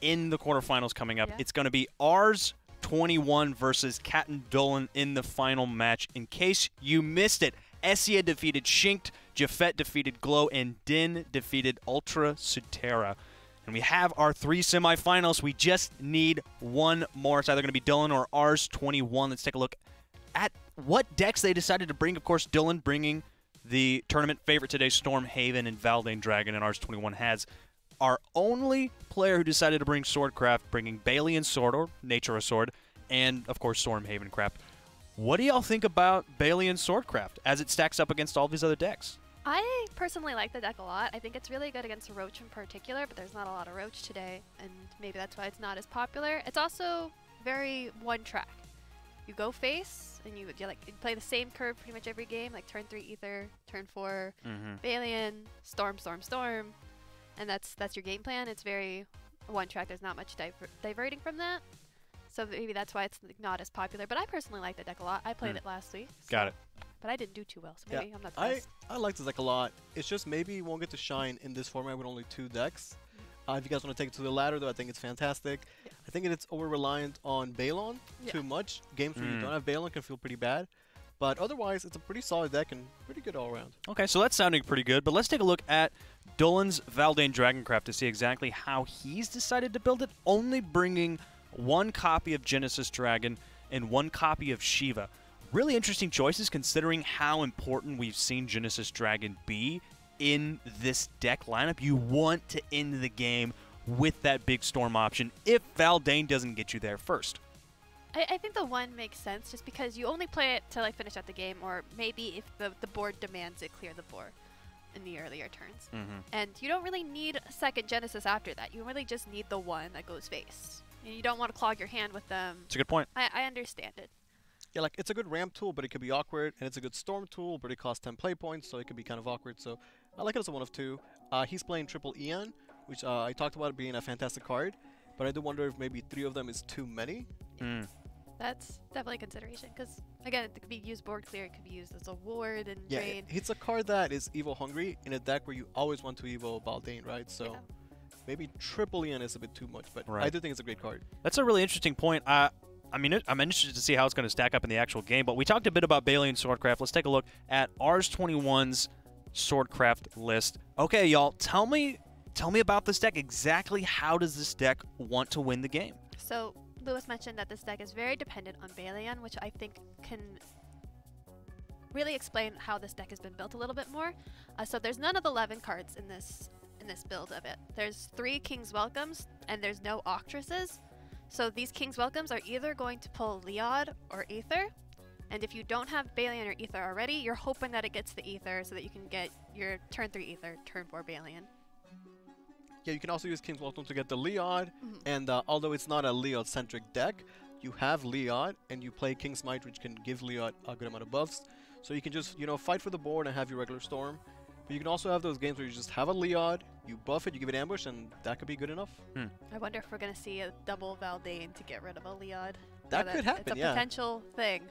in the quarterfinals coming up. It's going to be Ars 21 versus Cat and Dolan in the final match. In case you missed it, Essia defeated Shinked, Jafet defeated Glow, and Din defeated Ultra Sutera. And we have our 3 semifinals. We just need one more. It's either going to be Dylan or Ars 21. Let's take a look at what decks they decided to bring. Of course, Dylan bringing the tournament favorite today, Stormhaven and Valdane Dragon, and Ars 21 has our only player who decided to bring Swordcraft, bringing Balian Sword or Nature of Sword, and, of course, Stormhaven Craft. What do y'all think about Balian Swordcraft as it stacks up against all these other decks? I personally like the deck a lot. I think it's really good against Roach in particular, but there's not a lot of Roach today, and maybe that's why it's not as popular. It's also very one-track. You go face, and you play the same curve pretty much every game, like turn 3 Ether, turn 4 Balian, Storm, Storm, Storm, and that's your game plan. It's very one-track. There's not much diverting from that. So maybe that's why it's not as popular. But I personally like the deck a lot. I played it last week. Got it. But I didn't do too well, so maybe I'm not the best. I like this deck a lot. It's just maybe it won't get to shine in this format with only 2 decks. If you guys want to take it to the ladder, though, I think it's fantastic. Yeah. I think it's over-reliant on Balon too much. Games where you don't have Balon can feel pretty bad. But otherwise, it's a pretty solid deck and pretty good all around. Okay, so that's sounding pretty good. But let's take a look at Dolan's Valdane Dragoncraft to see exactly how he's decided to build it, only bringing 1 copy of Genesis Dragon and 1 copy of Shiva. Really interesting choices considering how important we've seen Genesis Dragon be in this deck lineup. You want to end the game with that big storm option if Valdane doesn't get you there first. I think the 1 makes sense just because you only play it to like finish out the game, or maybe if the board demands it, clear the board in the earlier turns. And you don't really need a second Genesis after that. You really just need the 1 that goes face. And you don't want to clog your hand with them. It's a good point. I understand it. Yeah, like it's a good ramp tool, but it could be awkward, and it's a good storm tool, but it costs 10 play points, so it could be kind of awkward. So I like it as a 1 of 2. He's playing Triple Eon, which I talked about being a fantastic card, but I do wonder if maybe 3 of them is too many. That's definitely a consideration, because again, it could be used board clear, it could be used as a ward and yeah, drain. It's a card that is Evo hungry in a deck where you always want to Evo Valdane, right? So maybe Triple Eon is a bit too much, but I do think it's a great card. That's a really interesting point. I mean, I'm interested to see how it's going to stack up in the actual game, but we talked a bit about Balian Swordcraft. Let's take a look at Rs21's Swordcraft list. Okay, y'all, tell me about this deck. Exactly how does this deck want to win the game? So Lewis mentioned that this deck is very dependent on Balian, which I think can really explain how this deck has been built a little bit more. So there's none of the 11 cards in this build of it. There's 3 King's Welcomes, and there's no Octresses. So these King's Welcomes are either going to pull Leod or Aether, and if you don't have Balian or Aether already, you're hoping that it gets the Aether so that you can get your turn 3 Aether, turn 4 Balian. Yeah, you can also use King's Welcome to get the Leod, and although it's not a Leod-centric deck, you have Leod, and you play King's Might, which can give Leod a good amount of buffs. So you can just, fight for the board and have your regular Storm. But you can also have those games where you just have a Leod, you buff it, you give it ambush, and that could be good enough. I wonder if we're going to see a double Valdane to get rid of a Leod. That could happen, It's a potential thing.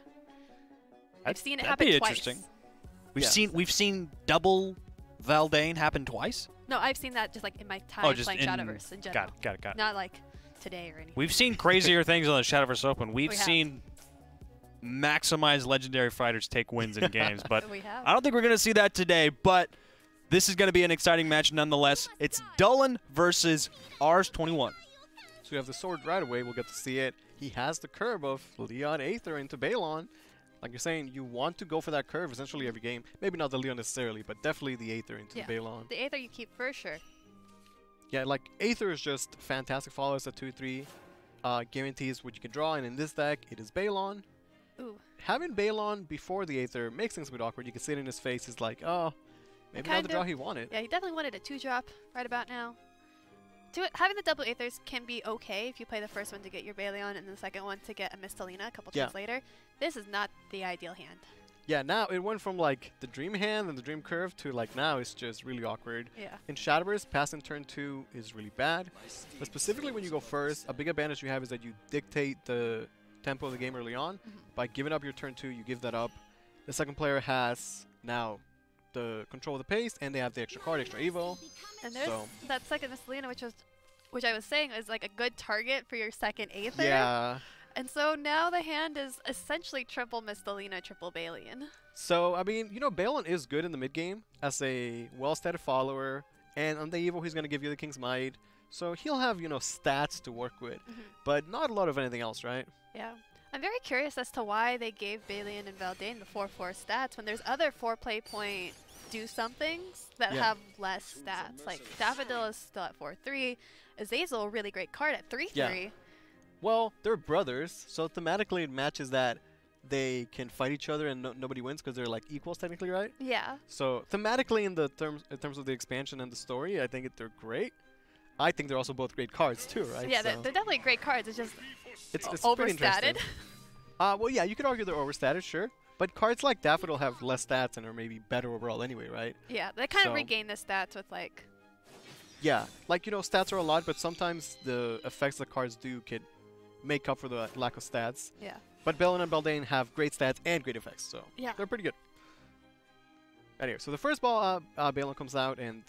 I've seen it happen that'd be twice. Interesting. We've seen double Valdane happen twice? No, I've seen that just like in my time playing Shadowverse in general. Got it. Not like today or anything. We've seen crazier things on the Shadowverse Open. We've seen maximized legendary fighters take wins in games, but I don't think we're going to see that today, but this is going to be an exciting match nonetheless. It's Dolan versus Rs21. So we have the sword right away. We'll get to see it. He has the curve of Leon Aether into Balon. Like you're saying, you want to go for that curve essentially every game. Maybe not the Leon necessarily, but definitely the Aether into the Balon. The Aether you keep for sure. Yeah, like Aether is just fantastic followers at 2-3. Guarantees what you can draw, and in this deck, it is Balon. Ooh. Having Balon before the Aether makes things a bit awkward. You can see it in his face. He's like, oh, maybe not the draw he wanted. Yeah, he definitely wanted a 2-drop right about now. Having the double Aethers can be okay if you play the first one to get your Balion and the second one to get a Mistalina a couple turns later. This is not the ideal hand. Yeah, now it went from like the dream hand and the dream curve to like now it's just really awkward. Yeah. In Shadowverse, passing turn 2 is really bad. But specifically when you go first, a big advantage you have is that you dictate the tempo of the game early on. By giving up your turn 2, you give that up. The second player has now the control of the pace, and they have the extra card, extra Evo. And there's that second Mistalina, which I was saying is like a good target for your second Aether. Yeah. And so now the hand is essentially triple Mistalina, triple Balian. So, I mean, Balon is good in the mid game as a well-statted follower, and on the Evo he's going to give you the King's Might. So he'll have, stats to work with, but not a lot of anything else, right? Yeah. I'm very curious as to why they gave Balian and Valdane the 4-4 stats when there's other 4 play point do-somethings that have less stats. Like Daffodil is still at 4-3. Azazel, a really great card at 3-3. Yeah. Well, they're brothers, so thematically it matches that they can fight each other and nobody wins because they're like equals technically, right? Yeah. So thematically in terms of the expansion and the story, I think they're great. I think they're also both great cards too, right? Yeah, they're definitely great cards. It's just it's overstated. Well, yeah, you could argue they're overstated, sure. But cards like Daffodil have less stats and are maybe better overall anyway, right? Yeah, they kind of regain the stats with like... Yeah, like, stats are a lot, but sometimes the effects the cards do could make up for the lack of stats. Yeah. But Balin and Baldane have great stats and great effects, so yeah, they're pretty good. Anyway, so the first ball, Balin comes out, and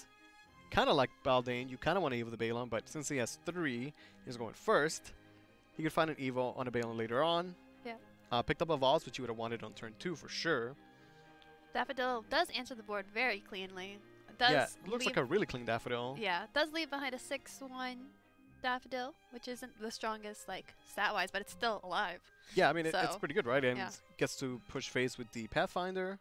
kind of like Baldane, you kind of want to Evo the Balin, but since he has 3, he's going first. He could find an Evo on a Balin later on. Yeah. Picked up a Vase, which you would have wanted on turn 2 for sure. Daffodil does answer the board very cleanly. Does yeah, it looks like a really clean Daffodil. Yeah, does leave behind a 6/1 Daffodil, which isn't the strongest like stat-wise, but it's still alive. Yeah, I mean, so, it's pretty good, right? And yeah. gets to push face with the Pathfinder.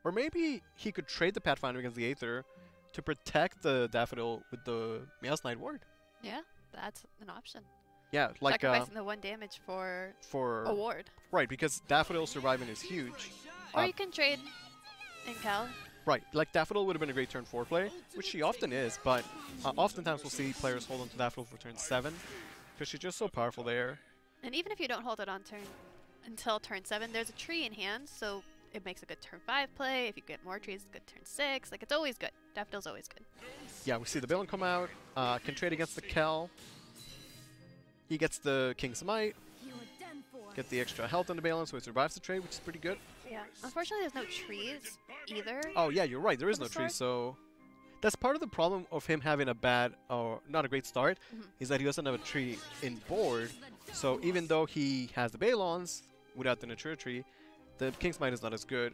Or maybe he could trade the Pathfinder against the Aether to protect the Daffodil with the Meowth Knight Ward. Yeah, that's an option. Yeah, like sacrificing the 1 damage for a ward. Right, because Daffodil surviving is huge. Or you can trade in Cal. Right, like Daffodil would have been a great turn 4 play, which she often is, but oftentimes we'll see players hold on to Daffodil for turn 7, because she's just so powerful there. And even if you don't hold it on until turn 7, there's a tree in hand, so it makes a good turn 5 play. If you get more trees, it's a good turn 6. Like, it's always good. Daffodil's always good. Yeah, we see the Balin come out, can trade against the Kel. He gets the King's Might, get the extra health on the Balin, so he survives the trade, which is pretty good. Yeah, unfortunately there's no trees either. Oh yeah, you're right, there is no trees, so that's part of the problem of him having a bad, or not a great start, is that he doesn't have a tree in board, so even though he has the Balons without the Natura tree, the King's Might is not as good.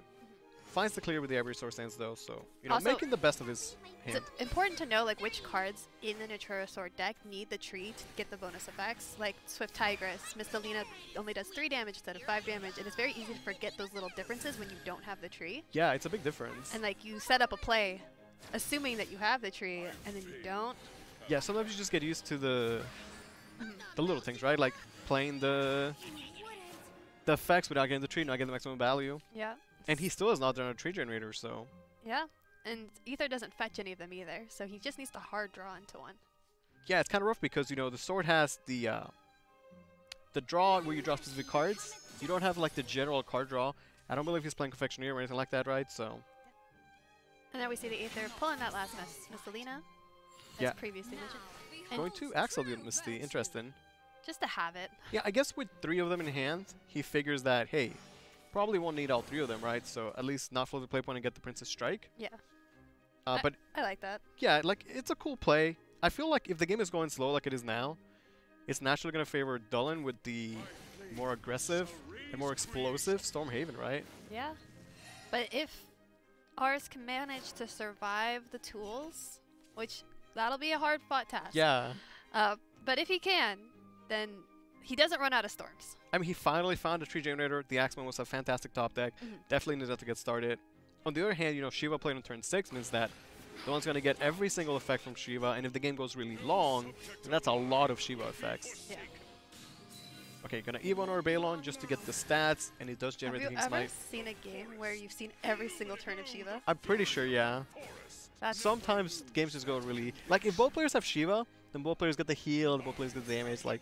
Finds the clear with the Every Source Sands though, so you know, also, making the best of his hand. It's important to know like which cards in the Natura Sword deck need the tree to get the bonus effects. Like Swift Tigress, Mistalina only does 3 damage instead of 5 damage, and it's very easy to forget those little differences when you don't have the tree. Yeah, it's a big difference. And like you set up a play assuming that you have the tree, and then you don't. Yeah, sometimes you just get used to the little things, right? Like playing the effects without getting the tree, not getting the maximum value. Yeah. And he still has not done a tree generator, so. Yeah, and Ether doesn't fetch any of them either, so he just needs to hard draw into one. Yeah, it's kind of rough because, you know, the sword has the draw where you draw specific cards. You don't have, like, the general card draw. I don't believe he's playing Confectioneer or anything like that, right? So. And now we see the Aether pulling that last Mistalina, as previously mentioned. Going to Axel the Misty, interesting. Just to have it. Yeah, I guess with 3 of them in hand, he figures that, hey, probably won't need all 3 of them, right? So at least not float the play point and get the Princess Strike. Yeah. But I like that. Yeah, like, it's a cool play. I feel like if the game is going slow like it is now, it's naturally going to favor Dullen with the more aggressive and more explosive Stormhaven, right? Yeah. But if ours can manage to survive the tools, which that'll be a hard-fought task. Yeah. But if he can, then he doesn't run out of storms. I mean, he finally found a tree generator. The Axeman was a fantastic top deck. Definitely needed to get started. On the other hand, you know, Shiva played on turn 6 means that the one's going to get every single effect from Shiva, and if the game goes really long, then that's a lot of Shiva effects. Yeah. Okay, gonna Evo or Balon just to get the stats, and it does generate the King's Might. Have you ever seen a game where you've seen every single turn of Shiva? I'm pretty sure, yeah. Sometimes games just go really... Like, if both players have Shiva, then both players get the heal, and both players get the damage. Like,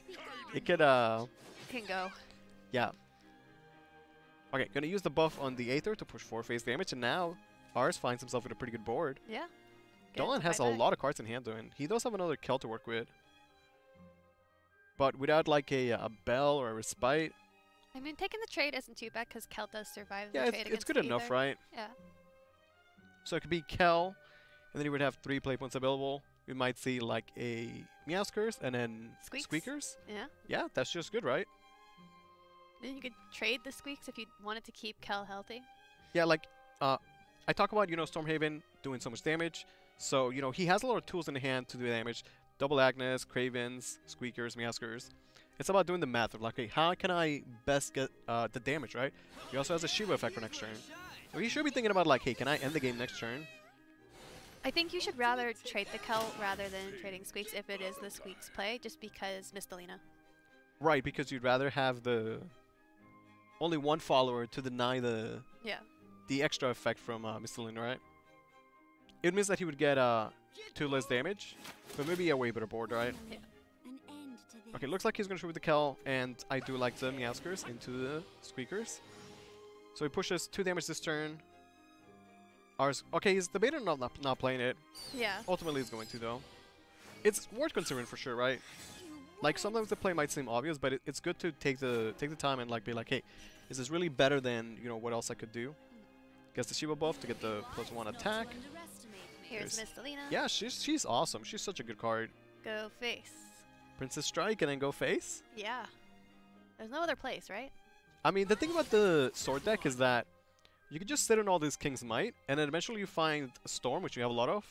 it could, can go. Yeah. Okay, gonna use the buff on the Aether to push 4 phase damage, and now ours finds himself with a pretty good board. Yeah. Dolan has a lot of cards in hand, though, and he does have another Kel to work with. But without, like, a Bell or a Respite... I mean, taking the trade isn't too bad, because Kel does survive the trade it's good enough, right? Yeah. So it could be Kel, and then he would have 3 play points available. We might see, like, a Meowskers, and then Squeakers. Yeah. Yeah, that's just good, right? Then you could trade the Squeaks if you wanted to keep Kel healthy. Yeah, like, I talk about, you know, Stormhaven doing so much damage. So, you know, he has a lot of tools in the hand to do damage. Double Agnes, Cravens, Squeakers, Meowskers. It's about doing the math of, like, okay, how can I best get the damage, right? He also has a Shiva effect for next turn. So he should be thinking about, like, hey, can I end the game next turn? I think you should rather trade the Kel rather than trading Squeaks if it is the Squeaks play, just because Mistalina. Right, because you'd rather have the... only one follower to deny the... Yeah. The extra effect from Mistalina, right? It means that he would get 2 less damage, but maybe a way better board, right? Yeah. Okay, looks like he's going to shoot with the Kel, and I do like the Meowskers into the Squeakers. So he pushes 2 damage this turn. Ours, okay, he's debating not playing it. Yeah. Ultimately, he's going to, though. It's worth considering for sure, right? Like sometimes the play might seem obvious, but it's good to take the time and like be like, hey, is this really better than what else I could do? Gets the Shiva buff to get the +1 attack. Here's Miss Selena. Yeah, she's awesome. She's such a good card. Go face. Princess Strike and then go face. Yeah. There's no other place, right? I mean, the thing about the sword deck is that you can just sit on all this King's Might, and then eventually you find a Storm, which you have a lot of.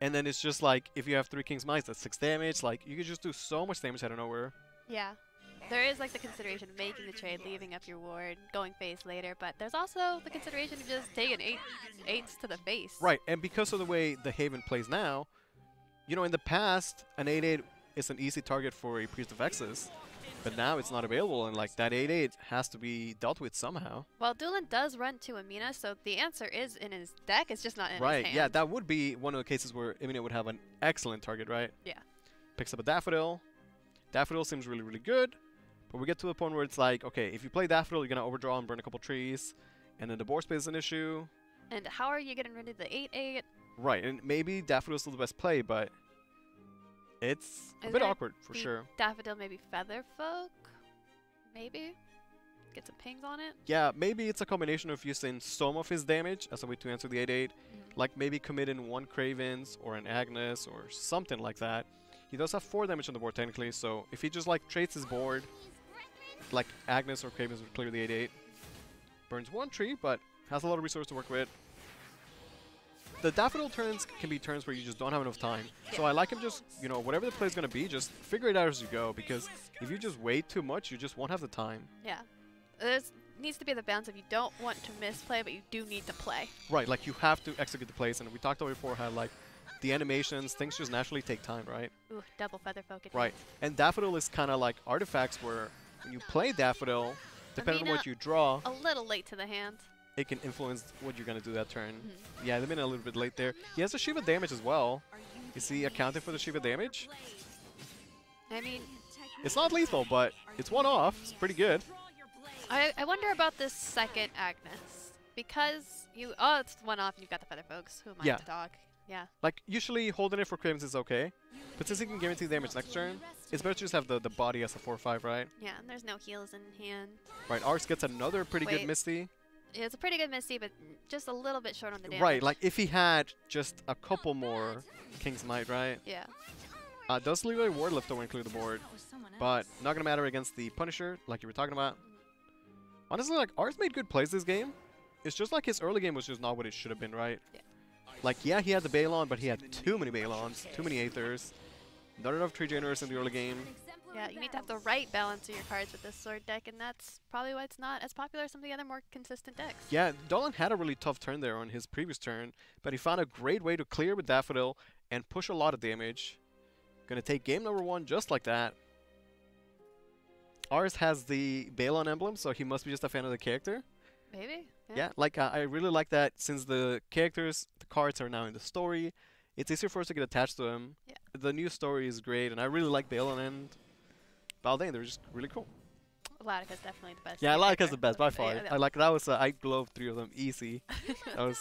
And then it's just like, if you have 3 King's Might, that's 6 damage. Like, you can just do so much damage out of nowhere. Yeah. There is like the consideration of making the trade, leaving up your ward, going face later, but there's also the consideration of just taking 8s to the face. Right, and because of the way the Haven plays now, in the past, an 8/8 is an easy target for a Priest of X's, but now it's not available, and like that 8/8 has to be dealt with somehow. Well, Doolin does run to Amina, so the answer is in his deck, it's just not in his Right, hand. yeah, that would be one of the cases where Amina would have an excellent target, right? Yeah. Picks up a Daffodil. Daffodil seems really, really good. But we get to the point where it's like, okay, if you play Daffodil, you're going to overdraw and burn a couple trees. And then the board space is an issue. And how are you getting rid of the 8/8? Right, and maybe Daffodil's still the best play, but it's a bit awkward for sure. Daffodil, maybe Featherfolk? Maybe? Get some pings on it? Yeah, maybe it's a combination of using some of his damage as a way to answer the 8/8. Like maybe committing 1 Cravens or an Agnes or something like that. He does have 4 damage on the board technically, so if he just like trades his board, like Agnes or Cravens would clear the 8/8. Burns 1 tree, but has a lot of resources to work with. The Daffodil turns can be turns where you just don't have enough time. So I like him just, whatever the play is going to be, just figure it out as you go, because if you just wait too much, you just won't have the time. Yeah. There needs to be the balance of you don't want to misplay, but you do need to play. Right, like you have to execute the plays, and we talked about before how like the animations, things just naturally take time, right? Ooh, double Featherfolk. Right, and Daffodil is kind of like artifacts where when you play Daffodil, depending on what you draw, a little late to the hand. It can influence what you're going to do that turn. Yeah, they've been a little bit late there. He has the Shiva damage as well. Is he accounting for the Shiva damage? I mean, it's not lethal, but it's one off. It's pretty good. I wonder about this second Agnes. Because it's one off and you've got the Featherfolks. Who am I to dog? Yeah. Like, usually holding it for Cravens is okay. But since he can guarantee damage next turn, it's better to just have the body as a 4/5, right? Yeah, and there's no heals in hand. Right, Arx gets another pretty good Misty. Yeah, it's a pretty good Misty, but just a little bit short on the damage. Right, like if he had just a couple more King's Might, right? Yeah. Does leave a ward left over and clear the board. But not going to matter against the Punisher, like you were talking about. Honestly, like, Arx made good plays this game. It's just like his early game was just not what it should have been, right? Yeah. Like, yeah, he had the Balon, but he had too many Balons, too many Aethers. Not enough Tree Generators in the early game. Yeah, you need to have the right balance of your cards with this sword deck, and that's probably why it's not as popular as some of the other more consistent decks. Yeah, Dolan had a really tough turn there on his previous turn, but he found a great way to clear with Daffodil and push a lot of damage. Gonna take game number 1 just like that. Ours has the Balon emblem, so he must be just a fan of the character. Maybe. Yeah, like I really like that since the cards are now in the story. It's easier for us to get attached to them. Yeah. The new story is great, and I really like Balon and Baldane. They're just really cool. Lautica's definitely the best. Yeah, Lautica's the best by far. Yeah. I like that was I glowed 3 of them easy. That was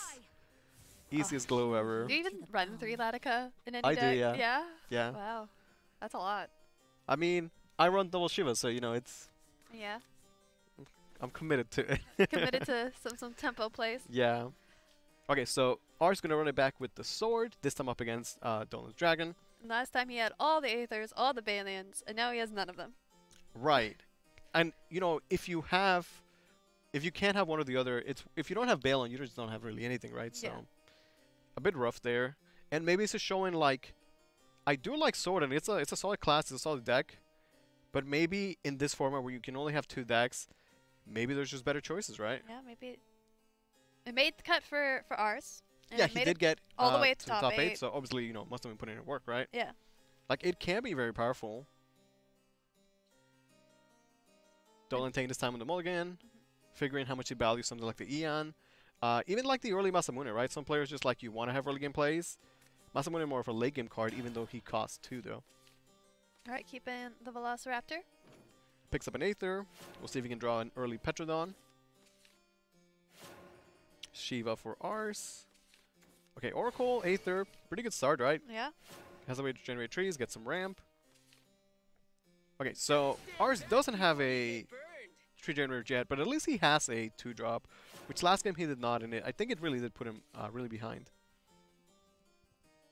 easiest glow ever. Do you even run 3 Lautica in any I deck? do, yeah. Yeah? Yeah. Wow. That's a lot. I mean, I run double Shiva, so it's. Yeah. I'm committed to it. Committed to some tempo plays. Yeah. Okay, so R's gonna run it back with the sword, this time up against Dolan's Dragon. Last time he had all the Aethers, all the Balians, and now he has none of them. Right. And, if you can't have one or the other, if you don't have Balon, you just don't have really anything, right? So, a bit rough there. And maybe it's just showing, like, I do like sword, and it's a solid class, it's a solid deck. But maybe in this format where you can only have 2 decks, maybe there's just better choices, right? Yeah, maybe it made the cut for ours. Yeah, he did get all the way to to top 8. So obviously, must have been putting in work, right? Yeah. Like, it can be very powerful. Dolan taking his time on the mulligan, figuring how much he values something like the Eon. Even like the early Masamune, right? Some players just like you want to have early game plays. Masamune more of a late game card, even though he costs 2, though. All right, keeping the Velociraptor. Picks up an Aether. We'll see if he can draw an early Petrodon. Shiva for Ars. Okay, Oracle, Aether. Pretty good start, right? Yeah. Has a way to generate trees, get some ramp. Okay, so ours doesn't have a tree generator yet, but at least he has a 2-drop, which last game he did not, and I think it really did put him really behind.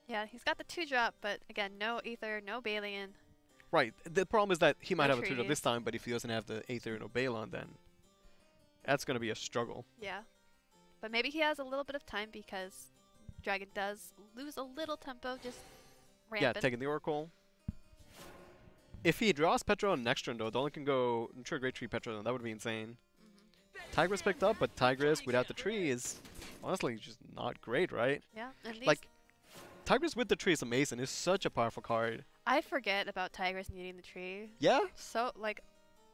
Yeah, he's got the 2-drop, but again, no Aether, no Balian. Right. The problem is that he might No have a 2-drop this time, but if he doesn't have the Aether and no Balon, then that's going to be a struggle. Yeah. But maybe he has a little bit of time because Dragon does lose a little tempo, just rampant. Yeah, taking the Oracle. If he draws Petra next turn, though, Dolan can go trigger Great Tree Petra, that would be insane. Tigress picked up, but Tigress without the tree is honestly just not great, right? Yeah, and like, Tigress with the tree is amazing. It's such a powerful card. I forget about Tigress needing the tree. Yeah? So, like,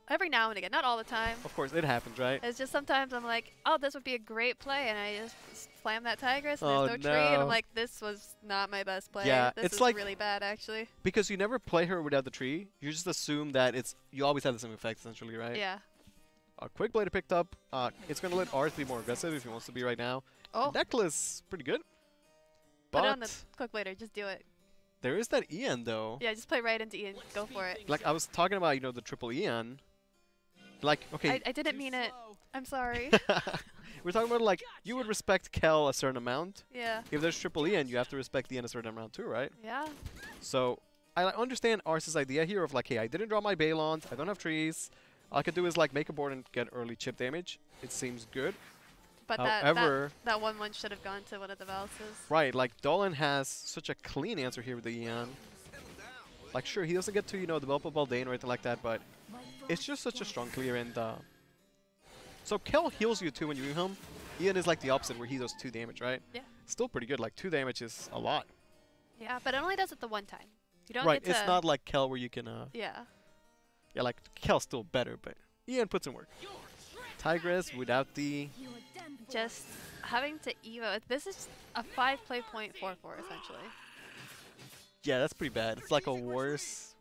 every now and again, not all the time. Of course, it happens, right? It's just sometimes I'm like, oh, this would be a great play, and I just slam that Tigress, and Oh, there's no tree, and I'm like, this was not my best play. Yeah, this it's is like really bad, actually. Because you never play her without the tree, you just assume that you always have the same effect, essentially, right? Yeah. Quick Blade picked up. It's going to let Arth be more aggressive if he wants to be right now. Oh. Necklace, pretty good. Put But it on the Quick Blader, just do it. there is that Ian, though. Yeah, just play right into Ian. Go for it. Like, I was talking about, the triple Ian. Like, okay. I didn't mean it. I'm sorry. We're talking about, like, you would respect Kel a certain amount. Yeah. If there's triple Ian, you have to respect Ian a certain amount too, right? Yeah. So, I understand Ars's idea here of, like, hey, I didn't draw my Balons, I don't have trees. All I could do is, like, make a board and get early chip damage. It seems good. But However, that 1/1 should have gone to one of the Valses. right, like, Dolan has such a clean answer here with the Ian. Like, sure, he doesn't get to, develop a Baldane or anything like that, but it's just such a strong clear, and so Kel heals you too when you heal him. Ian is like the opposite, where he does 2 damage, right? Yeah. Still pretty good. Like 2 damage is a lot. Yeah, but it only does it the one time. You don't Right, get to it's not like Kel where you can. Yeah. Yeah, like Kel's still better, but Ian puts in work. Tigress without the. Just having to Evo. This is a 5-play point 4/4 essentially. Yeah, that's pretty bad. It's like a worse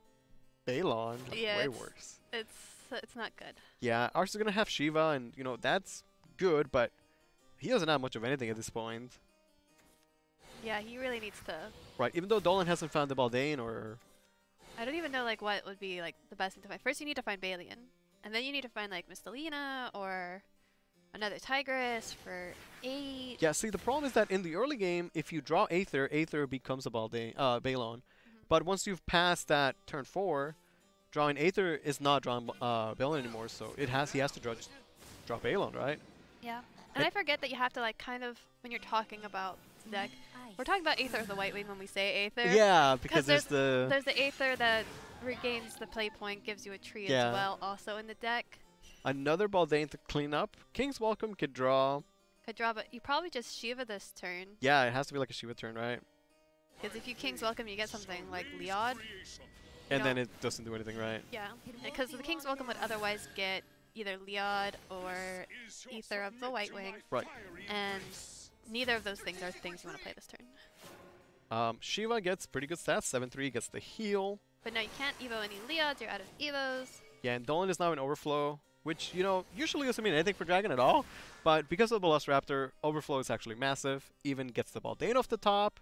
Balon. Like Yeah, way it's, worse. It's not good. Yeah, Ars is gonna have Shiva, and that's good, but he doesn't have much of anything at this point. Yeah, he really needs to. Right, even though Dolan hasn't found the Baldane or. I don't even know like what would be like the best thing to find. First, you need to find Balian, and then you need to find like Mistalina or another Tigress for 8. Yeah, see, the problem is that in the early game, if you draw Aether, Aether becomes a Balon. But once you've passed that turn 4, drawing Aether is not drawing Balon anymore, so he has to draw Balon, right? Yeah, and I forget that you have to like kind of, when you're talking about the deck, we're talking about Aether of the White Wing when we say Aether. Yeah, because there's the Aether that regains the play point, gives you a tree as well, also in the deck. Another Baldane to clean up. King's Welcome could draw. Could draw, but you probably just Shiva this turn. Yeah, it has to be like a Shiva turn, right? Because if you King's Welcome, you get something like Liod. And then it doesn't do anything, right? Yeah, because the King's Welcome would otherwise get either Liod or Aether of the White Wing. Right. And neither of those things are things you want to play this turn. Shiva gets pretty good stats. 7/3 gets the heal. But no, you can't Evo any Leods. You're out of Evos. Yeah, and Dolan is now in Overflow, which, usually doesn't mean anything for Dragon at all. But because of the Velociraptor, Overflow is actually massive. Even gets the Baldane off the top.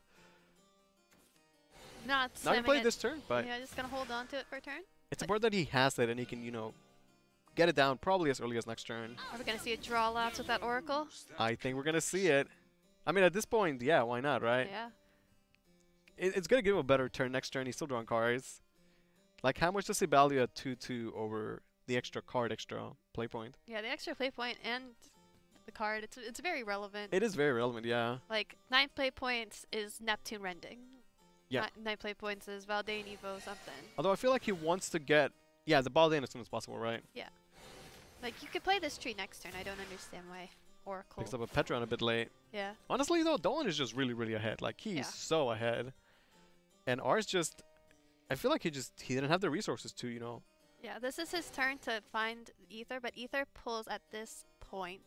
Not gonna play this turn, but yeah, just gonna hold on to it for a turn. It's important that he has it and he can, get it down probably as early as next turn. Are we gonna see a draw lapse with that Oracle? I think we're gonna see it. I mean, at this point, yeah, why not, right? Yeah. It's gonna give him a better turn next turn. He's still drawing cards. Like, how much does he value a 2/2 over the extra play point? Yeah, the extra play point and the card. It's very relevant. It is very relevant, yeah. Like 9 play points is Neptune Rending. Yeah. 9 play points is Valdane Evo something. Although I feel like he wants to get the Baldane as soon as possible, right? Yeah. Like, you could play this tree next turn. I don't understand why Oracle. Picks up a Petron a bit late. Yeah. Honestly, though, Dolan is just really, really ahead. Like, he's so ahead. And Ars just, I feel like he didn't have the resources to, Yeah, this is his turn to find Aether, but Aether pulls at this point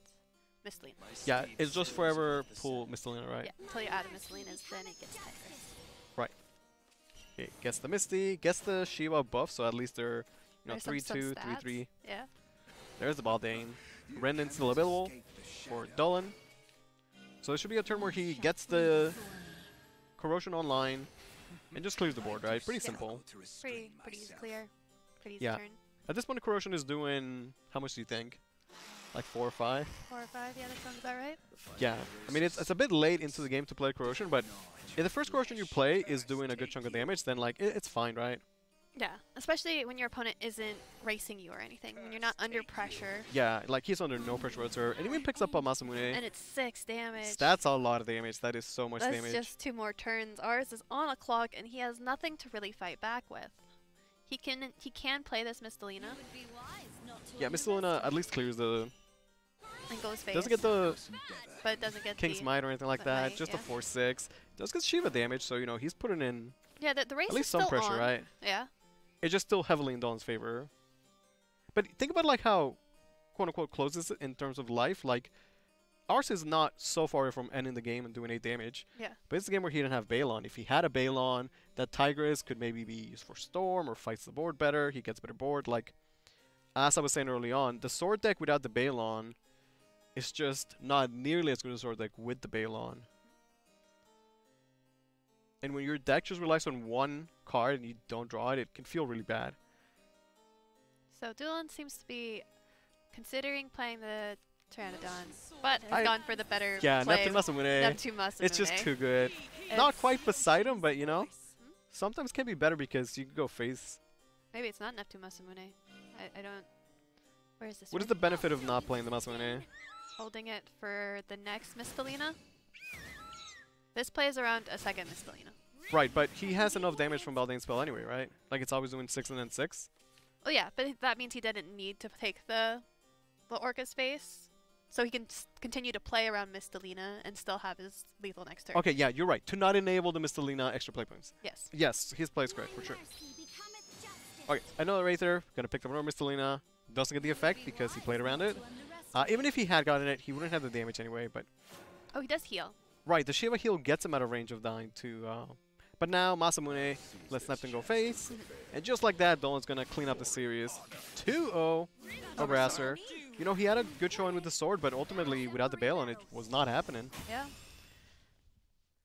Mistalina. Yeah, it's just forever pull Mistalina, right? Yeah, until you're out of Mistalinas, then it gets Tigress. Right. Okay, gets the Misty, gets the Shiva buff, so at least they're, 3/2, 3/3. Yeah. There's the Baldane. Rendon's still available for Dolan. So it should be a turn where he gets the Corrosion online and just clears the board, right? Pretty simple. Pretty easy clear. Pretty easy Yeah. turn. At this point, Corrosion is doing, how much do you think? Like 4 or 5? 4 or 5, yeah, that sounds about right. Yeah. I mean, it's a bit late into the game to play Corrosion, but if the first Corrosion you play is doing a good chunk of damage, then like it's fine, right? Yeah, especially when your opponent isn't racing you or anything. When you're not under pressure. Yeah, like he's under no pressure whatsoever. And even picks up a Masamune. And it's 6 damage. That's a lot of damage. That is so much damage. That's just 2 more turns. Ours is on a clock, and he has nothing to really fight back with. He can play this Mistalina. Yeah, Mistalina at least clears the... And goes face. Doesn't get the... But it doesn't get King's the Might or anything like that. Might, Just yeah. a 4-6. Does get Shiva damage, so, you know, he's putting in... Yeah, the race at least is some still pressure, on. right? Yeah. It's just still heavily in Dawn's favor. But think about like how, quote-unquote, close this in terms of life. Like, ours is not so far away from ending the game and doing 8 damage. Yeah. But it's a game where he didn't have Balon. If he had a Balon, that Tigress could maybe be used for Storm or fights the board better. He gets better board. Like, as I was saying early on, the sword deck without the Balon is just not nearly as good as the sword deck with the Balon. And when your deck just relies on one card and you don't draw it, it can feel really bad. So Dylan seems to be considering playing the Pteranodon, but has gone for the better Yeah, play. Neptune Masamune. Neptune Masamune. It's just too good. Not quite beside him, but you know, sometimes can be better because you can go face. Maybe it's not Neptune Masamune. I don't... Where is this? What is the benefit of not playing the Masamune? Holding it for the next Mistalina. This plays around a second Mistalina. Right, but he has enough damage from Baldain's spell anyway, right? Like it's always doing 6 and then 6. Oh yeah, but that means he didn't need to take the Orca space. So he can continue to play around Mistalina and still have his lethal next turn. Okay, yeah, you're right. To not enable the Mistalina extra play points. Yes. Yes, his play is correct, for sure. Okay, another Wraither. Gonna pick up another Mistalina. Doesn't get the effect because he played around it. Even if he had gotten it, he wouldn't have the damage anyway, but... Oh, he does heal. Right, the Shiva heal gets him out of range of dying too. But now Masamune lets Neptune go face. And just like that, Dolan's gonna clean up the series. 2-0 over Acer. You know, he had a good showing with the sword, but ultimately, without the Balon, it was not happening. Yeah.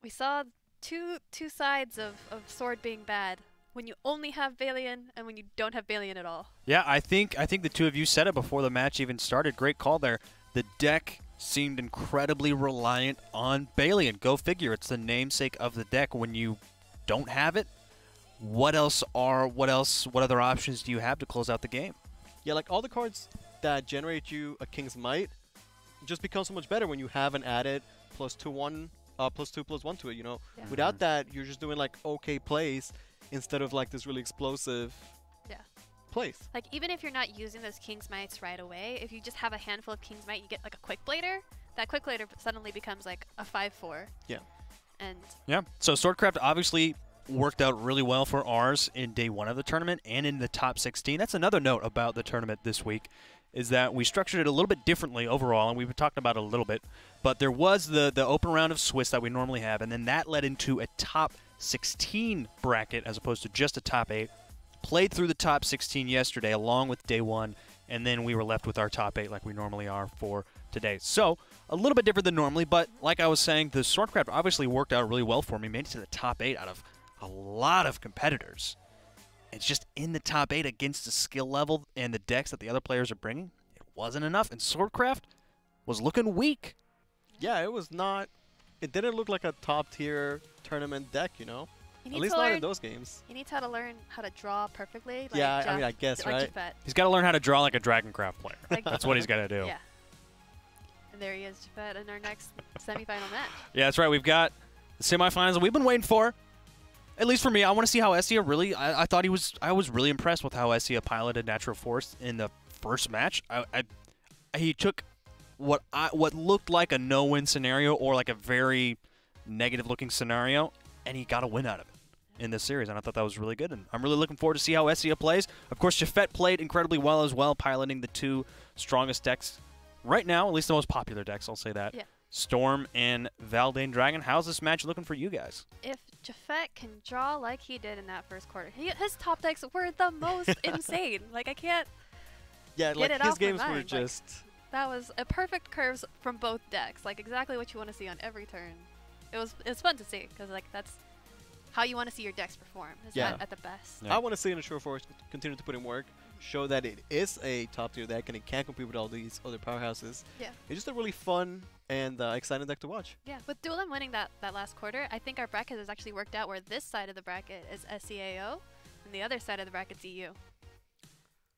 We saw two sides of sword being bad. When you only have Balian and when you don't have Balian at all. Yeah, I think the two of you said it before the match even started. Great call there. The deck seemed incredibly reliant on Balian. Go figure. It's the namesake of the deck. When you don't have it, what other options do you have to close out the game? Yeah, like all the cards that generate you a King's Might just become so much better when you have an added +2/1, +2/+1 to it, you know. Yeah. Without that, you're just doing like okay plays instead of like this really explosive plays. Like, even if you're not using those King's Mights right away, if you just have a handful of King's Might, you get like a Quick Blader. That Quick Blader suddenly becomes like a 5/4. Yeah. And yeah, so Swordcraft obviously worked out really well for ours in day 1 of the tournament and in the top 16. That's another note about the tournament this week, is that we structured it a little bit differently overall, and we've been talking about it a little bit. But there was the open round of Swiss that we normally have, and then that led into a top 16 bracket as opposed to just a top 8. Played through the top 16 yesterday along with day 1, and then we were left with our top 8 like we normally are for today. So a little bit different than normally, but like I was saying, the Swordcraft obviously worked out really well for me. Made it to the top 8 out of a lot of competitors. It's just in the top 8 against the skill level and the decks that the other players are bringing, it wasn't enough, and Swordcraft was looking weak. Yeah, it was not. It didn't look like a top-tier tournament deck, you know? At least not in those games. He needs to learn how to draw perfectly. Like Yeah, I mean, I guess, like right? Jafet. He's got to learn how to draw like a Dragoncraft player. Like That's what he's got to do. Yeah. And there he is, Jafet, in our next semifinal match. Yeah, that's right. We've got the semifinals that we've been waiting for. At least for me, I want to see how Essia really. I was really impressed with how Essia piloted Natural Force in the first match. He took what looked like a no-win scenario or like a very negative-looking scenario, and he got a win out of it in this series, and I thought that was really good. And I'm really looking forward to see how Essia plays. Of course, Jafet played incredibly well as well, piloting the 2 strongest decks right now, at least the most popular decks. I'll say that. Yeah. Storm and Valdane Dragon. How's this match looking for you guys? If Jafet can draw like he did in that first quarter, his top decks were the most insane. Like, I can't get it his off my games were mind. just... Like, that was a perfect curves from both decks. Like, exactly what you want to see on every turn. It was fun to see, because like that's how you want to see your decks perform. Is that at the best? I want to see Ensure Force continue to put in work, show that it is a top-tier deck and it can compete with all these other powerhouses. Yeah. It's just a really fun and exciting deck to watch. Yeah, with Duelim winning that last quarter, I think our bracket has actually worked out where this side of the bracket is SCAO and the other side of the bracket's EU.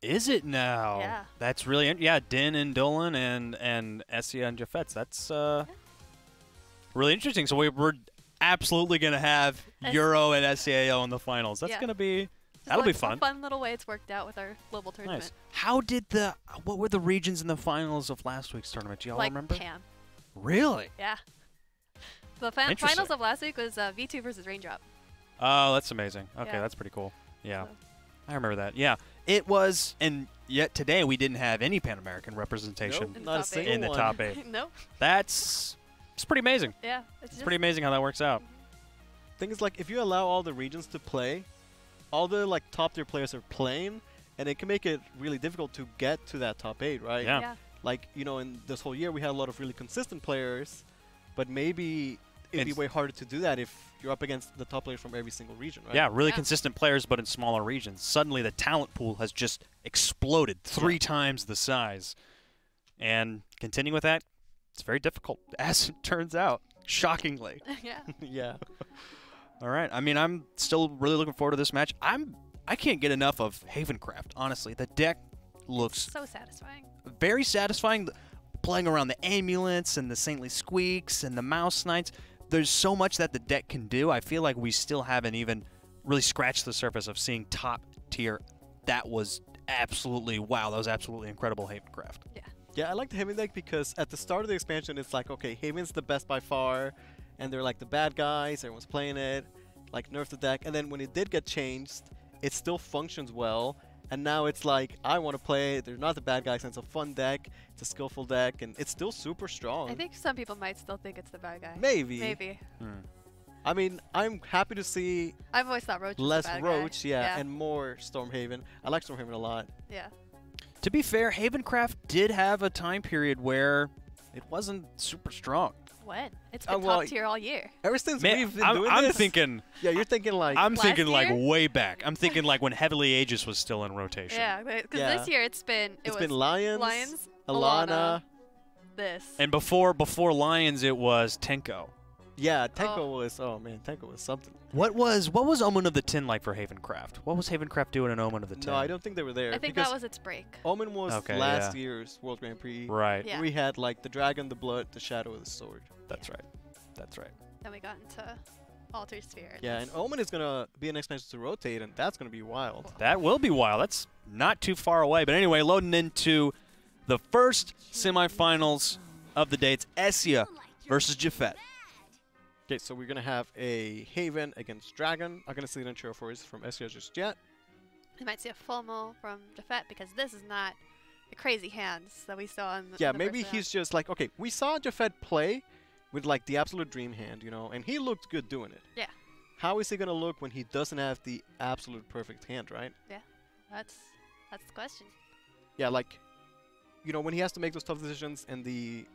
Is it now? Yeah. That's really Din and Dolan and Essia and Jafet's. That's really interesting. So we're absolutely gonna have Euro and SCAO in the finals. That's gonna be that'll be fun. A fun little way it's worked out with our global tournament. Nice. How did what were the regions in the finals of last week's tournament? Do y'all remember? Pam. Really? Yeah. The finals of last week was V2 versus Raindrop. Oh, that's amazing. Okay, that's pretty cool. Yeah. I remember that. Yeah. It was, and yet today we didn't have any Pan American representation in the top 8. Nope. It's pretty amazing. Yeah. It's pretty amazing how that works out. Thing is, like, if you allow all the regions to play, all the like top tier players are playing, and it can make it really difficult to get to that top 8, right? Yeah. Like, you know, in this whole year we had a lot of really consistent players, but maybe it'd be way harder to do that if you're up against the top players from every single region, right? Yeah, really consistent players, but in smaller regions. Suddenly the talent pool has just exploded 3 times the size. And continuing with that, it's very difficult, as it turns out, shockingly. Yeah. Yeah. All right. I mean, I'm still really looking forward to this match. I can't get enough of Havencraft, honestly. The deck looks so satisfying. Very satisfying. Playing around the Ambulance and the Saintly Squeaks and the Mouse Knights. There's so much that the deck can do. I feel like we still haven't even really scratched the surface of seeing top tier. That was absolutely, wow, that was absolutely incredible Havencraft. Yeah. Yeah, I like the Haven deck because at the start of the expansion, it's like, okay, Haven's the best by far, and they're like the bad guys, everyone's playing it, like nerf the deck, and then when it did get changed, it still functions well, and now it's like, I want to play it, they're not the bad guys, and it's a fun deck, it's a skillful deck, and it's still super strong. I think some people might still think it's the bad guy. Maybe. Maybe. I mean, I'm happy to see I've always thought Roach was less the bad Roach, guy. yeah, and more Stormhaven. I like Stormhaven a lot. Yeah. To be fair, Havencraft did have a time period where it wasn't super strong. When? It's been top tier all year. Ever since Man, we've been I'm doing this. thinking. Yeah, you're thinking like. I'm thinking last like year? way back. I'm thinking like when Heavily Aegis was still in rotation. Yeah, because this year it's been Lions, Alana, this. And before Lions, it was Tenko. Yeah, Tenko was. Oh man, Tenko was something. What was Omen of the Tin like for Havencraft? What was Havencraft doing in Omen of the Tin? No, I don't think they were there. I think that was its break. Omen was last year's World Grand Prix. Right. Yeah. We had like the dragon, the blood, the shadow, the sword. That's right. That's right. Then we got into Alter Sphere. Yeah, and Omen is gonna be an expansion to rotate, and that's gonna be wild. That will be wild. That's not too far away. But anyway, loading into the first semifinals of the day. It's Essia versus Jafet. Okay, so we're gonna have a Haven against Dragon. I'm gonna see an intro for us from Essia just yet. We might see a FOMO from Jafet because this is not the crazy hands that we saw in the Yeah, in the maybe first he's just like, okay, we saw Jafet play with like the absolute dream hand, you know, and he looked good doing it. Yeah. How is he gonna look when he doesn't have the absolute perfect hand, right? Yeah, that's the question. Yeah, like, you know, when he has to make those tough decisions and the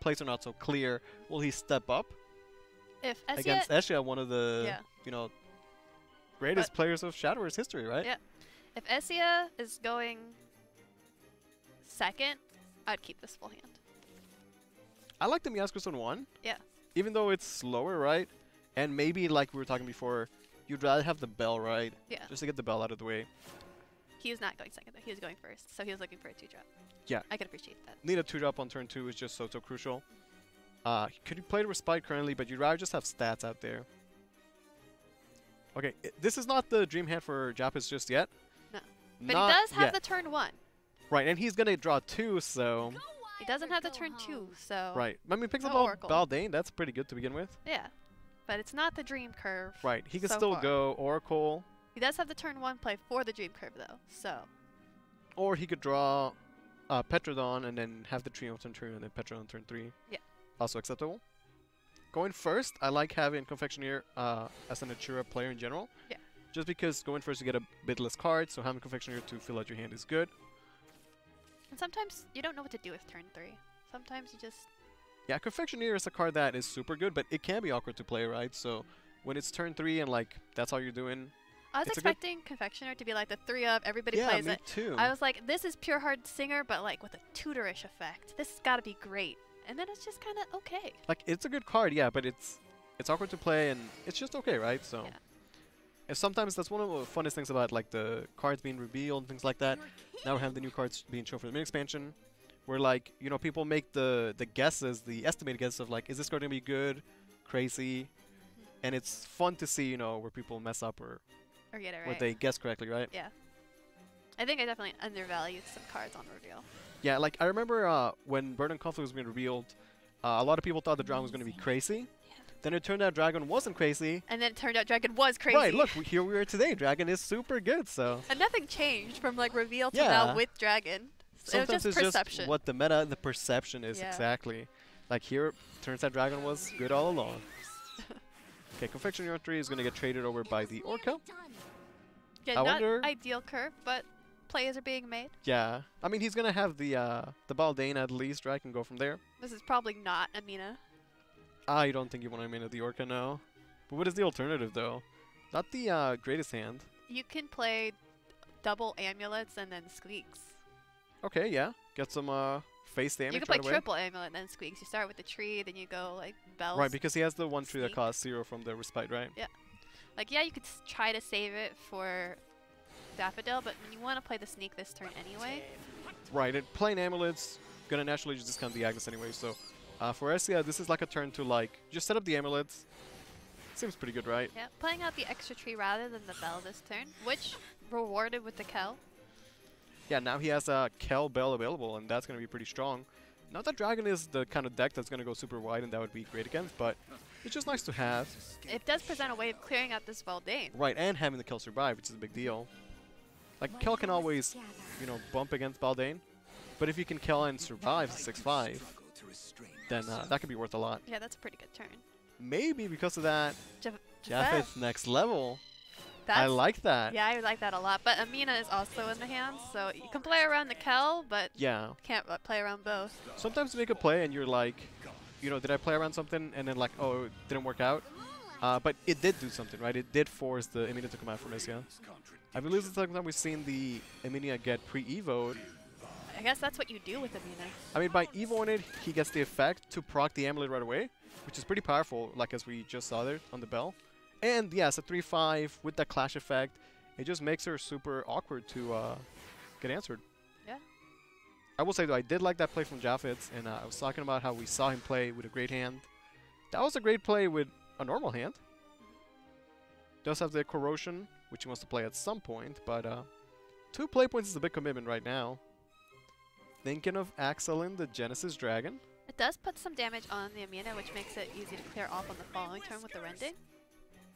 plays are not so clear, will he step up? If Essia, against Essia, one of the you know greatest players of Shadowverse history, right? Yeah. If Essia is going second, I'd keep this full hand. I like the Miascus on 1. Yeah. Even though it's slower, right? And maybe, like we were talking before, you'd rather have the bell, right? Yeah. Just to get the bell out of the way. He was not going second, though. He was going first, so he was looking for a 2-drop. Yeah. I could appreciate that. Need a 2-drop on turn 2 is just so crucial. Could you play the Respite currently, but you'd rather just have stats out there. Okay, this is not the dream hand for Japis just yet. No. But he does have yet. the turn 1. Right, and he's going to draw 2, so... He doesn't have the turn 2, so... Right. I mean, picks up Oracle. Baldane, that's pretty good to begin with. Yeah. But it's not the dream curve. Right, he can so still far. go Oracle. He does have the turn 1 play for the dream curve, though, so... Or he could draw Petrodon and then have the trio on turn 2 and then Petrodon on turn 3. Yeah. Also acceptable. Going first, I like having Confectioneer as an Achura player in general. Yeah. Just because going first you get a bit less cards, so having Confectioneer to fill out your hand is good. And sometimes you don't know what to do with turn 3. Sometimes you just... Yeah, Confectioneer is a card that is super good, but it can be awkward to play, right? So when it's turn 3 and like that's all you're doing. I was expecting Confectioner to be like the 3 of everybody plays me it. Too. I was like, this is pure hard singer, but like with a tutorish effect. This has got to be great. And then it's just kind of okay. Like it's a good card, yeah, but it's awkward to play and it's just okay, right? So. Yeah. And sometimes that's one of the funnest things about like the cards being revealed and things like that. Now we have the new cards being shown for the mini expansion, where like people make the guesses, the estimated guesses of like, is this card gonna be good, crazy, and it's fun to see where people mess up or get it right. Or they guess correctly, right? Yeah. I think I definitely undervalued some cards on reveal. Yeah, like I remember when Burden Conflict was being revealed, a lot of people thought the Dragon was gonna be crazy. Then it turned out Dragon wasn't crazy. And then it turned out Dragon was crazy. Right, look, here we are today. Dragon is super good, so. And nothing changed from like reveal to now with Dragon. Sometimes it was just perception. Just what the meta, the perception is exactly. Like here, turns out Dragon was good all along. Okay, Confection Euro 3 is going to get traded over by the Orca. Yeah, not ideal curve, but plays are being made. Yeah, I mean he's going to have the Baldane at least, right? Can go from there. This is probably not Amina. I don't think you want to main the Orca now. But what is the alternative, though? Not the greatest hand. You can play double amulets and then squeaks. Okay, yeah. Get some face damage. You can play triple amulet and then squeaks. You start with the tree, then you go like bells. Right, because he has the one tree that costs 0 from the respite, right? Yeah. Like, yeah, you could try to save it for Daffodil, but you want to play the sneak this turn anyway. Right, and playing amulets, gonna naturally just discount the Agnes anyway, so. For Essia, this is like a turn to like, just set up the amulets. Seems pretty good, right? Yeah, playing out the extra tree rather than the bell this turn, which rewarded with the Kel. Yeah, now he has a Kel Bell available, and that's going to be pretty strong. Not that Dragon is the kind of deck that's going to go super wide, and that would be great against, but it's just nice to have. It does present a way of clearing out this Valdane. Right, and having the Kel survive, which is a big deal. Like, Kel can always, bump against Valdane, but if you can Kel and survive 6-5, then that could be worth a lot. Yeah, that's a pretty good turn. Maybe because of that, Japheth's next level. I like that. Yeah, I like that a lot. But Amina is also in the hand, so you can play around the Kel, but can't play around both. Sometimes you make a play and you're like, did I play around something? And then like, oh, it didn't work out. But it did do something, right? It did force the Eminia to come out from Isia. I believe it's the second time we've seen the Eminia get pre-evoed. I guess that's what you do with Amina. I mean, by evoing it, he gets the effect to proc the amulet right away, which is pretty powerful, like as we just saw there on the bell. And yeah, it's a 3-5 with that clash effect. It just makes her super awkward to get answered. Yeah. I will say though, I did like that play from Japheth, and I was talking about how we saw him play with a great hand. That was a great play with a normal hand. Does have the Corrosion, which he wants to play at some point, but 2 play points is a big commitment right now. Thinking of Axelin, the Genesis Dragon. It does put some damage on the Amina, which makes it easy to clear off on the following turn with the Rending.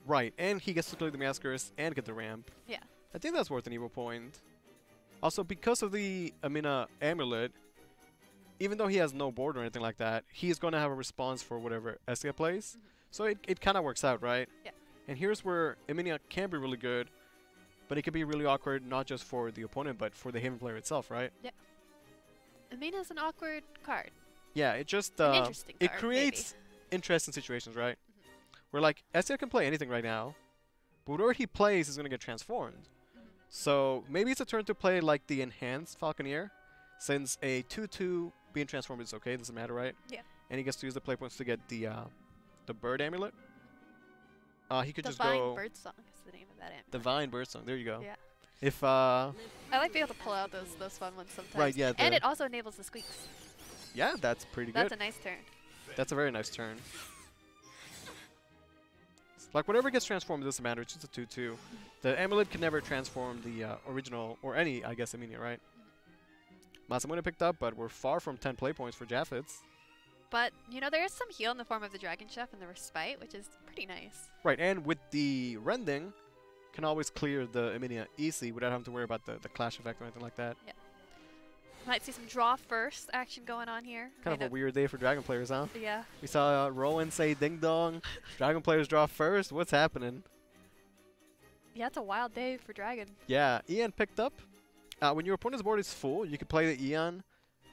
Right, and he gets to play the Masquerus and get the ramp. Yeah. I think that's worth an Evo point. Also, because of the Amina Amulet, even though he has no board or anything like that, he's going to have a response for whatever Essia plays. So it kind of works out, right? Yeah. And here's where Eminia can be really good, but it can be really awkward, not just for the opponent, but for the Haven player itself, right? Yeah. Amina's an awkward card. Yeah, it just it creates interesting situations, right? Where like Essia can play anything right now, but whatever he plays is going to get transformed. So maybe it's a turn to play like the enhanced Falconeer, since a 2/2 being transformed is okay, doesn't matter, right? Yeah. And he gets to use the play points to get the bird amulet. He could just go. Divine Birdsong is the name of that amulet. Divine Birdsong. There you go. Yeah. If I like being able to pull out those fun ones sometimes. Right. Yeah. And it also enables the squeaks. Yeah, that's pretty good. That's a nice turn. That's a very nice turn. Like whatever gets transformed, it doesn't matter. It's just a 2/2. The amulet can never transform the original or any, I guess, Eminia, right? Masamune picked up, but we're far from 10 play points for Japheth. But, there is some heal in the form of the Dragon Chef and the Respite, which is pretty nice. Right, and with the Rending, can always clear the Eminia easy without having to worry about the clash effect or anything like that. Yeah. Might see some draw first action going on here. Kind of a weird day for Dragon players, huh? Yeah. We saw Rowan say ding dong. Dragon players draw first. What's happening? Yeah, it's a wild day for Dragon. Yeah, Ian picked up. When your opponent's board is full, you can play the Ian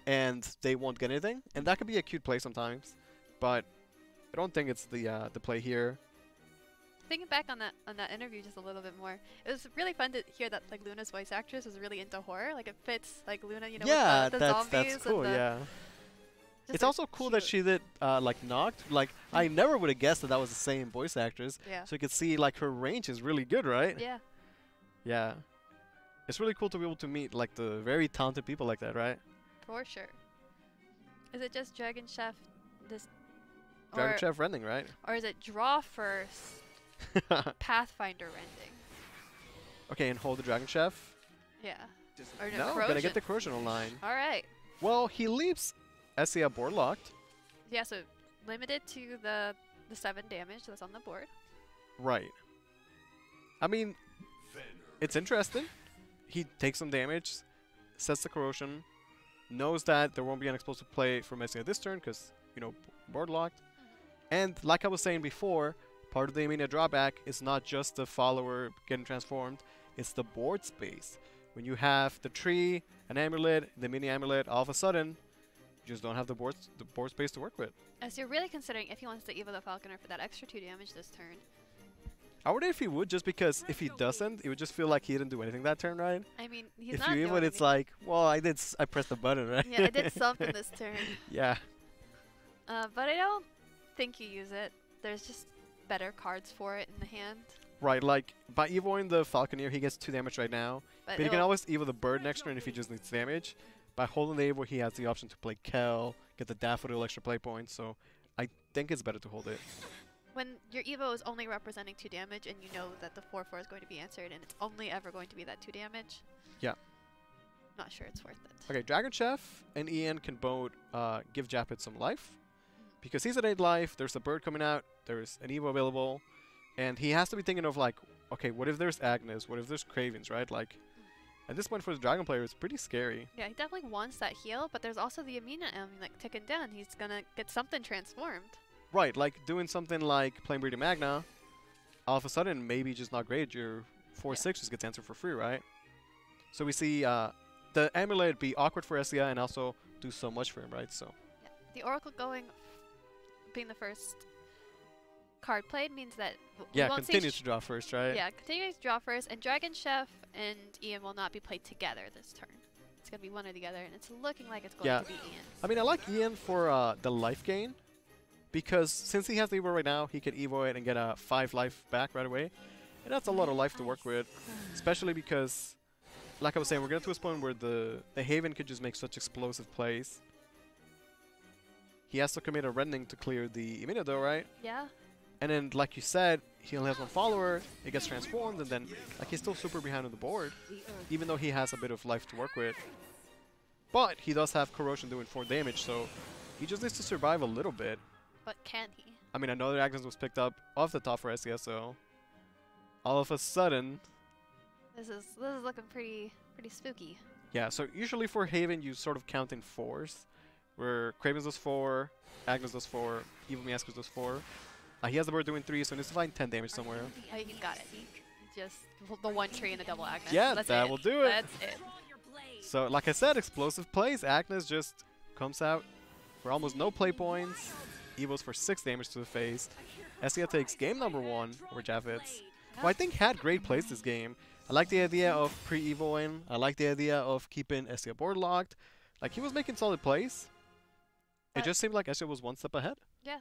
and they won't get anything. And that could be a cute play sometimes. But I don't think it's the play here. I thinking back on that interview just a little bit more, it was really fun to hear that like Luna's voice actress was really into horror. Like it fits like Luna, you know, yeah, with the zombies. That's cool. And Yeah. It's also cool that she did like Knocked. Like I never would have guessed that was the same voice actress. Yeah. So you could see like her range is really good, right? Yeah. Yeah. It's really cool to be able to meet like the very talented people like that, right? For sure. Is it just Dragon Chef this? Dragon Chef Rending, right? Or is it Draw First, Pathfinder Rending? Okay, and hold the Dragon Chef. Yeah. Or no, gotta get the Corrosion online. All right. Well, he leaves SEA board locked. Yeah, so limited to the 7 damage that's on the board. Right. I mean, it's interesting. He takes some damage, sets the Corrosion, knows that there won't be an explosive play from SEA this turn because, you know, board locked. And like I was saying before, part of the immediate drawback is not just the follower getting transformed, it's the board space. When you have the tree, an amulet, the mini amulet, all of a sudden, you just don't have the board space to work with. As you're really considering if he wants to Evo the Falconer for that extra 2 damage this turn. I wonder if he would, just because if he doesn't, it would just feel like he didn't do anything that turn, right? I mean, he's if not you doing Evo, it's like, well, I pressed the button, right? Yeah, I did something this turn. Yeah. But I don't think you use it. There's just better cards for it in the hand. Right, like, by Evoing the Falconeer, he gets 2 damage right now. But he can always Evo the Bird next turn if he just needs damage. By holding the Evo, he has the option to play Kel, get the Daffodil extra play points, so I think it's better to hold it. When your Evo is only representing 2 damage and you know that the 4/4 is going to be answered and it's only ever going to be that 2 damage. Yeah. Not sure it's worth it. Okay, Dragon Chef and Ian can both give Japet some life. Because he's at 8 life, there's a bird coming out, there's an Evo available, and he has to be thinking of like, okay, what if there's Agnes, what if there's Cravens, right? Like, at this point for the Dragon player, it's pretty scary. Yeah, he definitely wants that heal, but there's also the Amina like ticking down. He's gonna get something transformed. Right, like doing something like playing Breeding Magna, all of a sudden maybe just not great. Your 4/6 just gets answered for free, right? So we see the Amulet be awkward for SEA and also do so much for him, right? So yeah. The Oracle being the first card played means that yeah, continue to draw first, right? Yeah, continue to draw first, and Dragon Chef and Ian will not be played together this turn. It's gonna be one or the other, and it's looking like it's going to be Ian. I mean, I like Ian for the life gain, because since he has the Evo right now, he can Evo it and get a 5 life back right away, and that's a lot of life to work with, especially because, like I was saying, we're getting to a point where the Haven could just make such explosive plays. He has to commit a Rending to clear the Imina though, right? Yeah. And then, like you said, he only has 1 follower, it gets transformed, and then like he's still super behind on the board, even though he has a bit of life to work with. But he does have Corrosion doing 4 damage, so he just needs to survive a little bit. But can he? I mean, another Agnes was picked up off the top for SCSO. All of a sudden... This is looking pretty spooky. Yeah, so usually for Haven, you sort of count in 4s, where Cravens does 4, Agnes does 4, Evil Miascus does 4. He has the bird doing 3, so he needs to find 10 damage somewhere. Oh, he got it. Just the 1 tree and a double Agnes. Yeah, that's that it. will do it. That's it. So, like I said, explosive plays. Agnes just comes out for almost no play points. Evos for 6 damage to the face. SEA takes game number 1 over Javits, who I think had great plays this game. I like the idea of pre-evoing. I like the idea of keeping SEA board locked. Like, he was making solid plays. It just seemed like SEA was 1 step ahead. Yeah.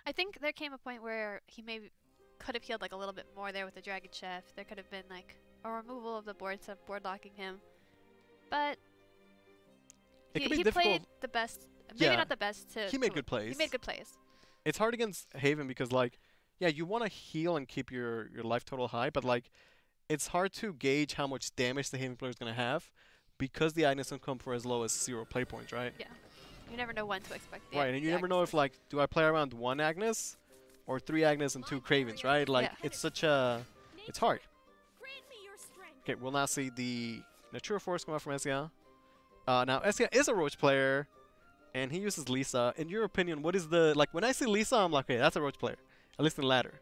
I think there came a point where he maybe could have healed like a little bit more there with the Dragon Chef. There could have been like a removal of the board instead of board locking him. But he played the best. Maybe not the best to. He made good plays. He made good plays. It's hard against Haven because, like, yeah, you want to heal and keep your life total high, but like, it's hard to gauge how much damage the Haven player is gonna have because the Agnes can come for as low as 0 play points, right? Yeah. You never know when to expect. Right, and you never know if like, do I play around 1 Agnes or 3 Agnes and 2 Cravens, right? Like, it's such a, it's hard. Okay, we'll now see the Natura Force come out from SEA. Now, SEA is a Roach player, and he uses Lisa. In your opinion, what is the, like, when I see Lisa, I'm like, okay, that's a Roach player. At least in ladder.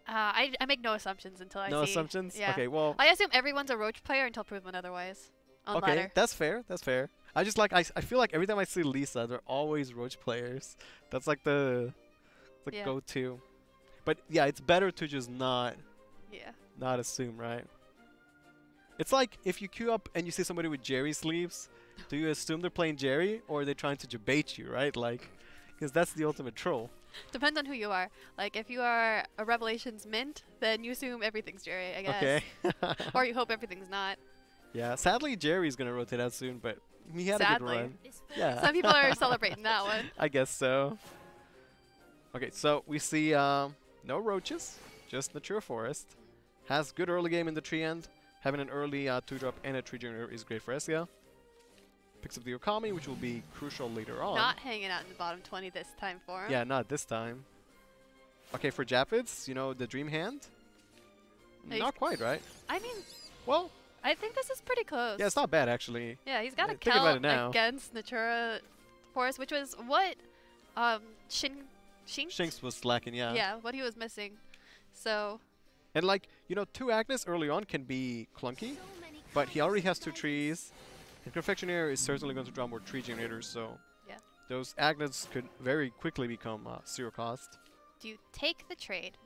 I make no assumptions until I see. No assumptions? Yeah. Okay, well. I assume everyone's a Roach player until proven otherwise. On ladder. That's fair. That's fair. I just like, I feel like every time I see Lisa, they're always Roach players. That's like the go-to. But yeah, it's better to just not assume, right? It's like if you queue up and you see somebody with Jerry sleeves, do you assume they're playing Jerry or are they trying to debate you, right? Like, because that's the ultimate troll. Depends on who you are. Like, if you are a Revelations mint, then you assume everything's Jerry, I guess. Okay. Or you hope everything's not. Yeah, sadly Jerry's going to rotate out soon, but he had a good run. Yeah. Some people are celebrating that one. I guess so. Okay, so we see no roaches, just Natura Forest. Has good early game in the tree end. Having an early 2-drop and a tree generator is great for Ezia. Picks up the Okami, which will be crucial later on. Not hanging out in the bottom 20 this time for him. Yeah, not this time. Okay, for Japids, you know, the Dream Hand? Not quite, right? I mean, well, I think this is pretty close. Yeah, it's not bad, actually. Yeah, he's got a Think about it Kel now. against Natura Forest, which was what Shinx was lacking, yeah. Yeah, what he was missing. So... And like, you know, 2 Agnes early on can be clunky, but he already has 2 trees. And Confectioner is certainly going to draw more tree generators, so yeah, those Agnes could very quickly become 0 cost. Do you take the trade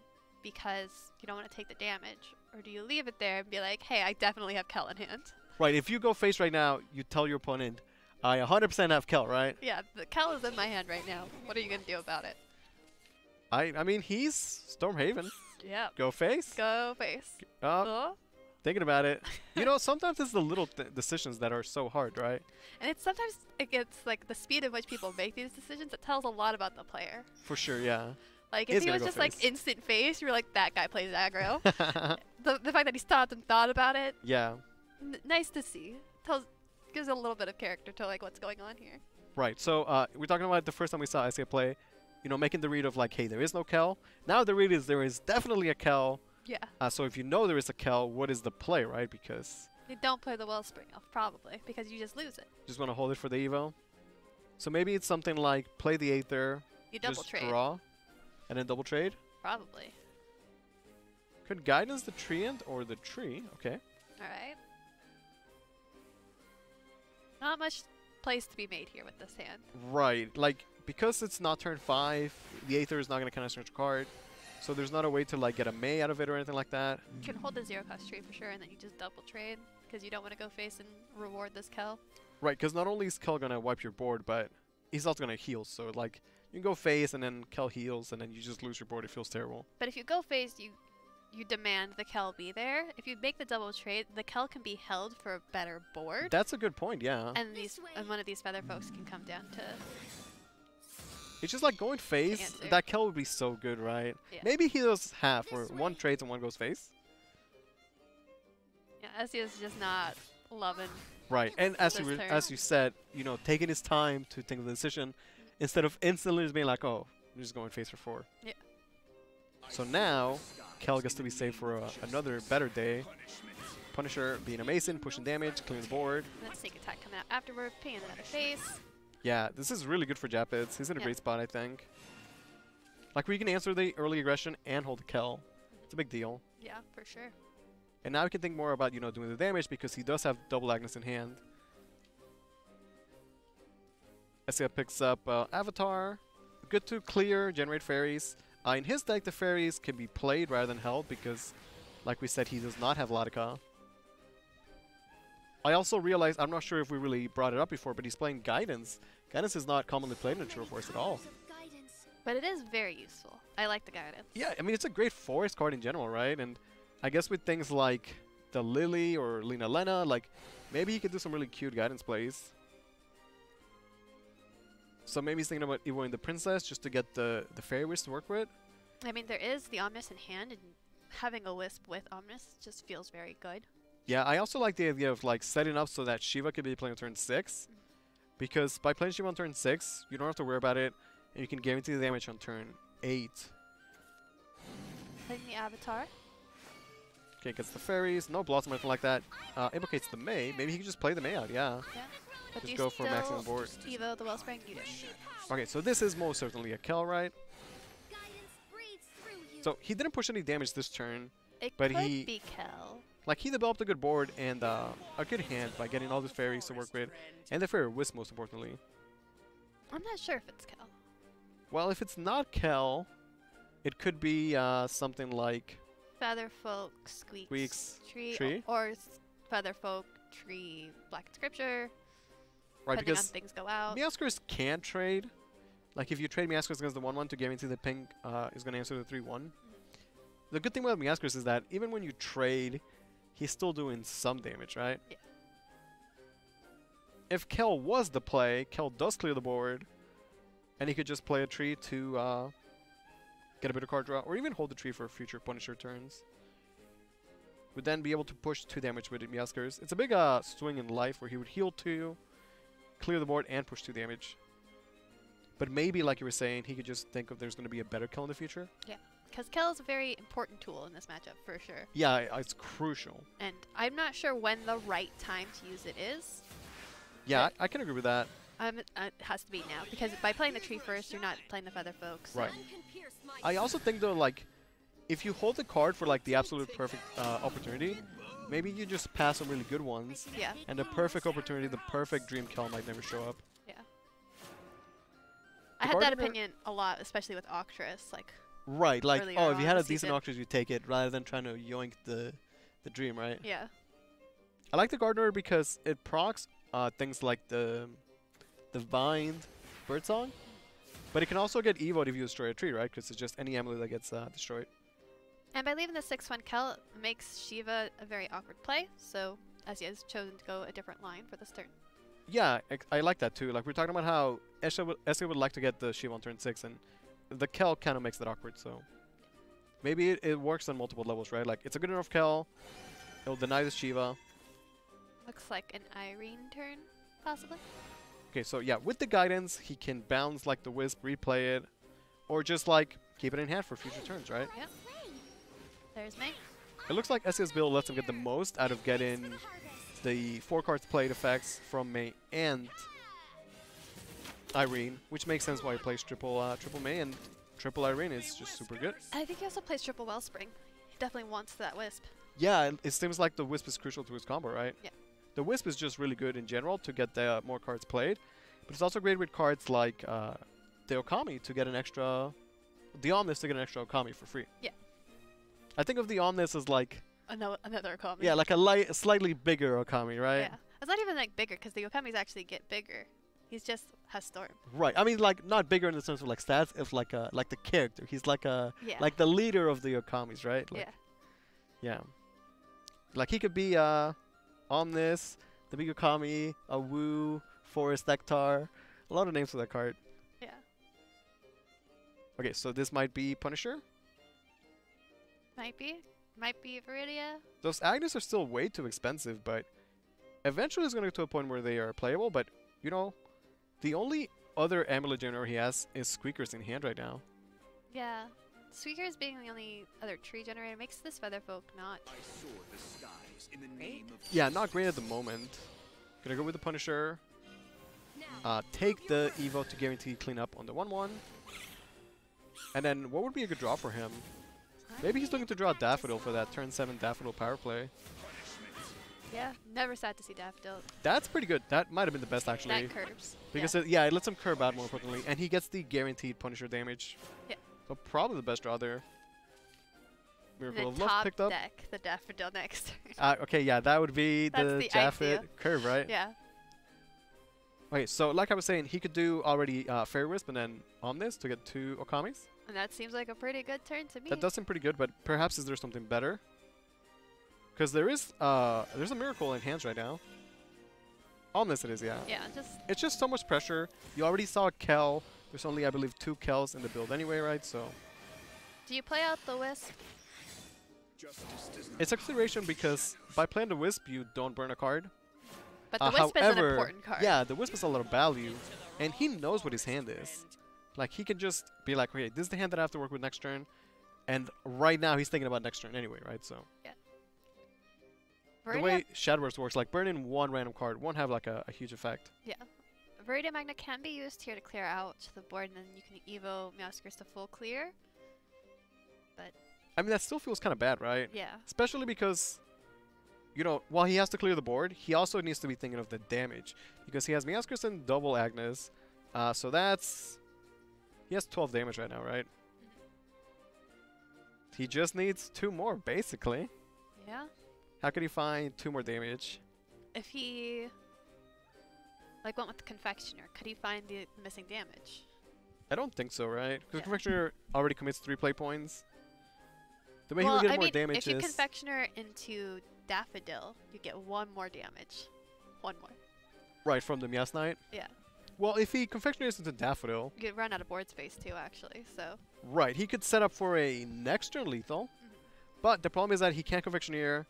because you don't want to take the damage, or do you leave it there and be like, hey, I definitely have Kel in hand? Right, if you go face right now, you tell your opponent, I 100% have Kel, right? Yeah, the Kel is in my hand right now. What are you going to do about it? I mean, he's Stormhaven. Yeah. Go face. Go face. Thinking about it. You know, sometimes it's the little decisions that are so hard, right? And it's sometimes it gets like the speed at which people make these decisions. It tells a lot about the player. For sure, yeah. Like if he was just like instant face, you're like, that guy plays aggro. the fact that he stopped and thought about it. Yeah. Nice to see. Gives a little bit of character to like what's going on here. Right. So we're talking about the first time we saw Ezia play. You know, making the read of like, hey, there is no Kel. Now the read is there is definitely a Kel. Yeah. So if you know there is a Kel, what is the play, right? Because you don't play the Wellspring off, probably, because you just lose it. Just want to hold it for the Evo. So maybe it's something like play the Aether, you double just trade, draw, and then double trade. Probably. Could Guidance the tree end or the tree? Okay. All right. Not much plays to be made here with this hand. Right. Like, because it's not turn 5, the Aether is not going to kind of search a card. So there's not a way to like get a May out of it or anything like that. You can hold the 0-cost tree for sure, and then you just double trade because you don't want to go face and reward this Kel. Right, because not only is Kel going to wipe your board, but he's also going to heal. So like you can go face and then Kel heals and then you just lose your board. It feels terrible. But if you go face, you demand the Kel be there. If you make the double trade, the Kel can be held for a better board. That's a good point, yeah. And one of these feather folks can come down to... It's just like going face, that Kel would be so good, right? Yeah. Maybe he does half, where 1 trades and 1 goes face. Yeah, Ezia's just not loving. Right, and as you said, you know, taking his time to think of the decision, instead of instantly just being like, oh, I'm just going face for 4. Yeah. So now, Kel gets to be saved for another better day. Punisher being a Mason, pushing damage, clearing the board. And then sneak attack coming out afterward, paying another face. Yeah, this is really good for Japids. He's in a great spot, I think. Like, we can answer the early aggression and hold the Kel. It's a big deal. Yeah, for sure. And now we can think more about, you know, doing the damage because he does have double Agnes in hand. Ezia picks up Avatar. Good to clear, generate fairies. In his deck, the fairies can be played rather than held because, like we said, he does not have Latika. I also realized, I'm not sure if we really brought it up before, but he's playing Guidance. Guidance is not commonly played in Natura Forest at all. But it is very useful. I like the Guidance. Yeah, I mean, it's a great forest card in general, right? And I guess with things like the Lily or Lena Lena, like, maybe he could do some really cute Guidance plays. So maybe he's thinking about evoing the Princess just to get the Fairy Wisp to work with. I mean, there is the Omnis in hand, and having a Wisp with Omnis just feels very good. Yeah, I also like the idea of like setting up so that Shiva could be playing on turn 6. Because by playing Shiva on turn 6, you don't have to worry about it, and you can guarantee the damage on turn 8. Playing the Avatar. Okay, gets the fairies, no Blossom or anything like that. Implicates the May. Maybe he can just play the May out, yeah. But just go for maximum board. Evo the Wellspring, you didn't. Okay, so this is most certainly a Kel, right? So he didn't push any damage this turn, but he be Kel. Like, he developed a good board and a good hand by getting all the fairies to work with, and the Fairy Wisp, most importantly. I'm not sure if it's Kel. Well, if it's not Kel, It could be something like Featherfolk, Squeak's Tree. Or Featherfolk, Tree, Black Scripture. Right, depending because on things go out. Meowscarus can trade. Like if you trade Meowscarus against the 1/1 to guarantee the ping is going to answer the 3/1. The good thing about Meowscarus is that even when you trade, he's still doing some damage, right? Yeah. If Kel was the play, Kel does clear the board, and he could just play a tree to get a bit of card draw, or even hold the tree for future Punisher turns. Would then be able to push 2 damage with Meowscarus. It's a big swing in life where he would heal 2, clear the board, and push 2 damage. But maybe, like you were saying, he could just think of there's going to be a better Kel in the future. Yeah, because Kel is a very important tool in this matchup, for sure. Yeah, it's crucial. And I'm not sure when the right time to use it is. Yeah, I can agree with that. It has to be now, because by playing the tree first, you're not playing the Featherfolk. So. Right. I also think, though, like, if you hold the card for, like, the absolute perfect opportunity, maybe you just pass some really good ones. Yeah. And the perfect opportunity, the perfect dream Kel might never show up. Yeah. I had that opinion a lot, especially with Octress, like. Right, like, oh, if you had a decent season. Octress, you take it, rather than trying to yoink the dream, right? Yeah. I like the Gardener because it procs things like the Vine Birdsong, but it can also get evoed if you destroy a tree, right? Because it's just any amulet that gets destroyed. And by leaving the 6/1 Kel makes Shiva a very awkward play, so as he has chosen to go a different line for this turn. Yeah, I like that too. Like, we're talking about how Esha would like to get the Shiva on turn 6, and the Kel kind of makes that awkward, so maybe it works on multiple levels, right? Like, it's a good enough Kel, it'll deny the Shiva. Looks like an Irene turn, possibly. Okay, so yeah, with the guidance, he can bounce like the Wisp, replay it, or just like keep it in hand for future turns, right? Yep. There's May. It looks like SES build lets him get the most out of getting the 4 cards played effects from May and Irene, which makes sense why he plays triple May, and triple Irene is just super good. I think he also plays triple Wellspring. He definitely wants that Wisp. Yeah, it seems like the Wisp is crucial to his combo, right? Yeah. The Wisp is just really good in general to get the more cards played, but it's also great with cards like the Okami to get an extra, the Omnis to get an extra Okami for free. Yeah. I think of the Omnis as like another Okami. Yeah, like a slightly bigger Okami, right? Yeah, it's not even like bigger because the Okamis actually get bigger. He's just has Storm. Right. I mean, like not bigger in the sense of like stats, if like the character. He's like like the leader of the Okamis, right? Like, yeah. Like he could be Omnis, the big Okami, a Wu, Forest Nectar. A lot of names for that card. Yeah. Okay, so this might be Punisher. Might be Viridia. Those Agnes are still way too expensive, but eventually it's going to get to a point where they are playable. But, you know, the only other amulet generator he has is Squeakers in hand right now. Yeah. Squeakers being the only other tree generator makes this Featherfolk not great. Yeah, not great at the moment. Gonna go with the Punisher. Take the Evo to guarantee cleanup on the 1/1. And then what would be a good draw for him? Maybe he's looking to draw Daffodil for that turn 7 Daffodil power play. Yeah, never sad to see Daffodil. That's pretty good. That might have been the best, actually. That curves. Because it lets him curve out more importantly. And he gets the guaranteed Punisher damage. Yeah. So probably the best draw there. Miracle of the Love top picked up. deck, the Daffodil next turn. Okay, yeah, that would be the Jaffet curve, right? Yeah. Okay, so like I was saying, he could do already Fairy Wisp and then Omnis to get 2 Okamis. And that seems like a pretty good turn to me. That does seem pretty good, but perhaps is there something better? Because there's a Miracle in hands right now. Omnis it is, yeah. Yeah, it's just so much pressure. You already saw Kel. There's only, I believe, 2 Kels in the build anyway, right? So. Do you play out the Wisp? It's a consideration because by playing the Wisp, you don't burn a card. But the Wisp is an important card. Yeah, the Wisp is a lot of value, and he knows what his hand is. Like, he can just be like, okay, this is the hand that I have to work with next turn, and right now he's thinking about next turn anyway, right? So. Yeah. The way Shadowverse works, like, burning 1 random card won't have, like, a huge effect. Yeah. Viridia Magna can be used here to clear out the board, and then you can Evo Meowscarus to full clear. But I mean, that still feels kind of bad, right? Yeah. Especially because, you know, while he has to clear the board, he also needs to be thinking of the damage. Because he has Meowscarus and double Agnes. So that's... He has 12 damage right now, right? He just needs 2 more, basically. Yeah. How could he find 2 more damage? If he like went with the Confectioner, could he find the missing damage? I don't think so, right? Because Yeah. Confectioner already commits 3 play points. The way Well, he would get I more mean, damage if you is... Confectioner into Daffodil, you get 1 more damage. 1 more. Right, from the Meowth Knight? Yeah. Well, if he Confectioners into Daffodil... You could run out of board space too, actually, so... Right, he could set up for a next turn lethal. But the problem is that he can't Confectioner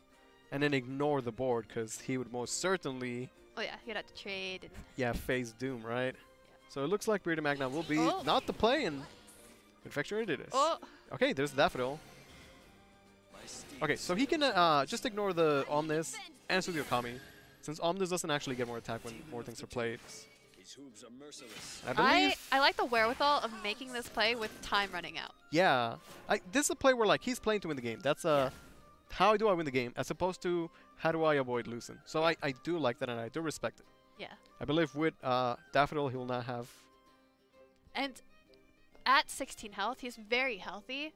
and then ignore the board, because he would most certainly... Oh yeah, you'd have to trade and... Yeah, face Doom, right? So it looks like Breeder Magna will be Oh. not the play, and Confectioner it is. Oh. Okay, there's Daffodil. Okay, so he can just ignore the Omnis and the Okami, since Omnis doesn't actually get more attack when more things are played. I believe... I like the wherewithal of making this play with time running out. Yeah. This is a play where like he's playing to win the game. That's how do I win the game, as opposed to how do I avoid losing. So I do like that, and I do respect it. Yeah. I believe with Daffodil he will not have... And at 16 health, he's very healthy,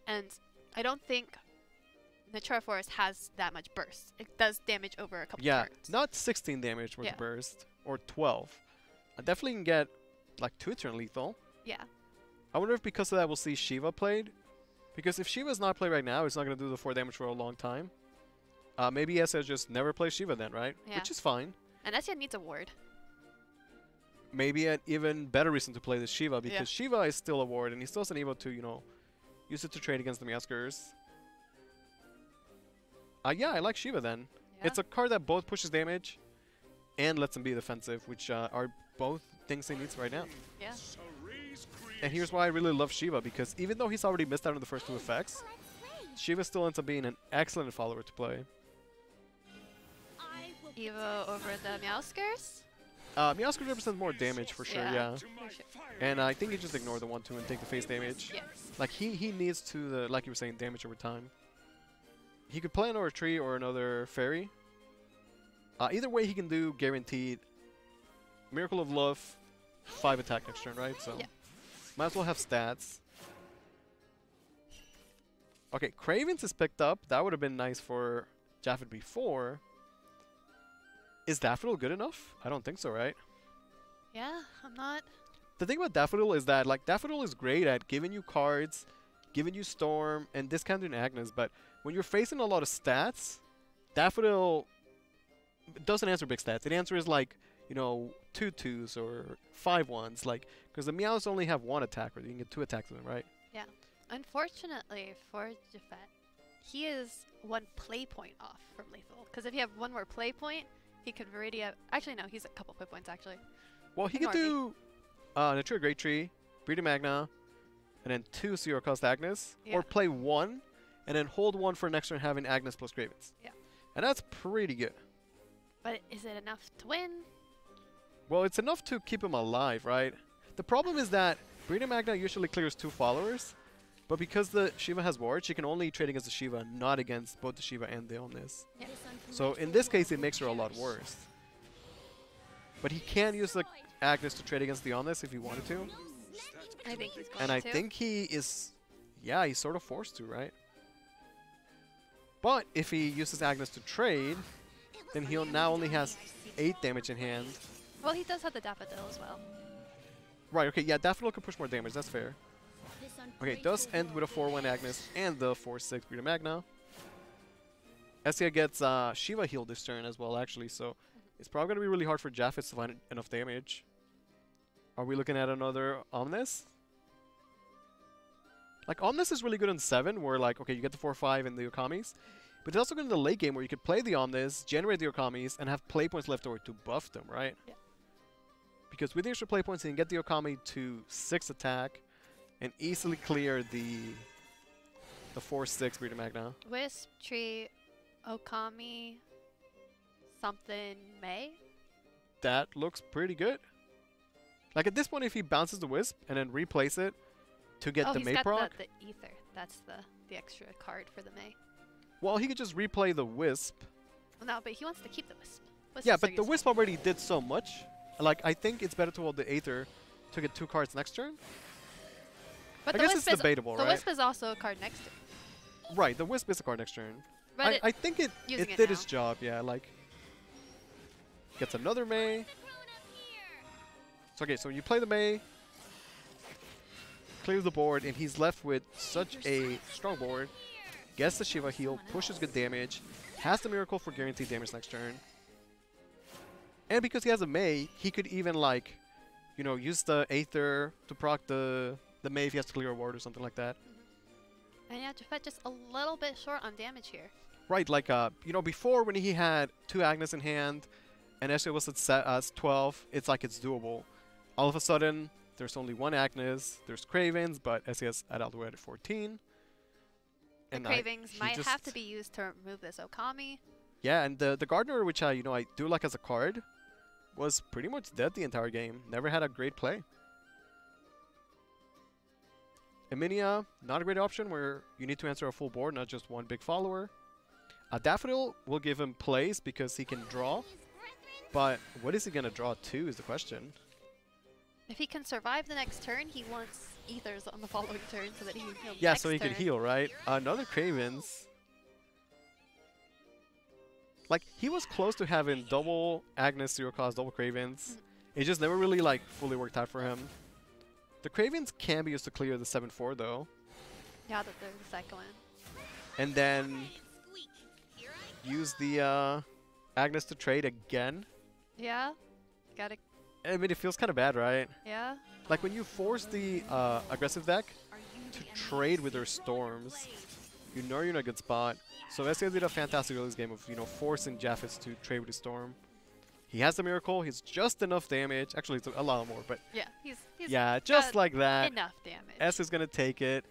and I don't think Natura Forest has that much burst. It does damage over a couple turns. Not 16 damage with Yeah. burst, or 12. I definitely can get like 2 turn lethal. Yeah. I wonder if because of that we'll see Shiva played. Because if Shiva's not played right now, it's not going to do the 4 damage for a long time. Maybe Essia just never plays Shiva then, right? Yeah. Which is fine. And Essia needs a ward. Maybe an even better reason to play this Shiva, because Yeah. Shiva is still a ward, and he's still able to, you know, use it to trade against the Meowskers. Yeah, I like Shiva then. Yeah. It's a card that both pushes damage and lets him be defensive, which are both things he needs right now. Yeah. And here's why I really love Shiva, because even though he's already missed out on the first 2 effects, Shiva still ends up being an excellent follower to play. Evo over the Meowskers? Meowskers represents more damage for sure, yeah. For sure. And I think he just ignore the 1-2 and take the face damage. Yes. Like he needs to, like you were saying, damage over time. He could play another tree or another fairy. Either way, he can do guaranteed Miracle of Love, 5 attack next turn, right? So yeah. Might as well have stats. Okay, Cravens is picked up. That would have been nice for Jaffet before. Is Daffodil good enough? I don't think so, right? Yeah, I'm not... The thing about Daffodil is that, like, Daffodil is great at giving you cards, giving you Storm, and discounting Agnes, but when you're facing a lot of stats, Daffodil doesn't answer big stats. It answers, like, you know, 2 2s or 5 1s, like, because the Meows only have 1 attack, or you can get 2 attacks with them, right? Yeah. Unfortunately for Jaffet, he is 1 play point off from lethal, because if you have 1 more play point, he could Viridia... Actually, no, he's a couple play points, actually. Well, he could do Natura Great Tree, Breeder Magna, and then 2 Zero Cost Agnes, or play 1, and then hold 1 for next turn having Agnes plus Cravens. Yeah. And that's pretty good. But is it enough to win? Well, it's enough to keep him alive, right? The problem is that Breeder Magna usually clears 2 followers, but because the Shiva has ward, she can only trade against the Shiva, not against both the Shiva and the Omnis. Yeah. So in this case, it makes her a lot worse. But he can use the Agnes to trade against the Omnis if he wanted to. I think he's going And I think he is... Yeah, he's sort of forced to, right? But if he uses Agnes to trade, then he now only has 8 damage in hand. Well, he does have the Daffodil as well. Right, okay, yeah, Daffodil can push more damage, that's fair. Okay, it does end with a 4-1 Agnes and the 4-6 Breeder Magna. Essia gets Shiva healed this turn as well, actually, so it's probably going to be really hard for Jaffet to find enough damage. Are we looking at another Omnis? Like, Omnis is really good on 7, where, like, okay, you get the 4-5 and the Okamis. But it's also good in the late game, where you could play the Omnis, generate the Okamis, and have play points left over to buff them, right? Yeah. Because with the extra play points, you can get the Okami to 6 attack, and easily clear the 4-6 Breeder Magna. Wisp, Tree, Okami, something May? That looks pretty good. Like, at this point, if he bounces the Wisp and then replace it to get the May proc... the Ether. That's the extra card for the May. Well, he could just replay the Wisp. Well, no, but he wants to keep the Wisp. Yeah, but the Wisp already did so much. Like, I think it's better to hold the Aether to get 2 cards next turn. But I the guess Wisp it's is debatable, right? The Wisp is also a card next turn. Right, the Wisp is a card next turn. But I think it did its job, yeah, like... Gets another May. So, okay, so you play the May, clears the board, and he's left with such a strong board. Gets the Shiva heal, pushes good damage, has the Miracle for guaranteed damage next turn. And because he has a May, he could even, like, you know, use the Aether to proc the May if he has to clear a ward or something like that. And yeah, Jafet just a little bit short on damage here. Right, like, you know, before when he had 2 Agnes in hand and SVO was at 12, it's like it's doable. All of a sudden, there's only 1 Agnes, there's Cravens, but SVO's at all the way at 14. The Cravings might have to be used to remove this Okami. Yeah, and the Gardener, which I do like as a card, was pretty much dead the entire game. Never had a great play. Eminia, not a great option where you need to answer a full board, not just 1 big follower. A Daffodil will give him plays because he can draw, but what is he going to draw to is the question. If he can survive the next turn, he wants Ethers on the following turn so that he can heal Yeah, next so he turn. can heal, right? Another Cravens. Like, he was close to having double Agnes, 0 cost, double Cravens. It just never really, like, fully worked out for him. The Cravens can be used to clear the 7-4, though. Yeah, the second one. And then use the Agnes to trade again. Yeah, gotta. I mean, it feels kind of bad, right? Yeah. Like, when you force the aggressive deck to trade with their Storms, you know you're in a good spot. So SVO did a fantastic release game of, you know, forcing Japheth to trade with his Storm. He has the Miracle. He's just enough damage. Actually, it's a lot more, but yeah, he's yeah, just like that. Enough damage. S is gonna take it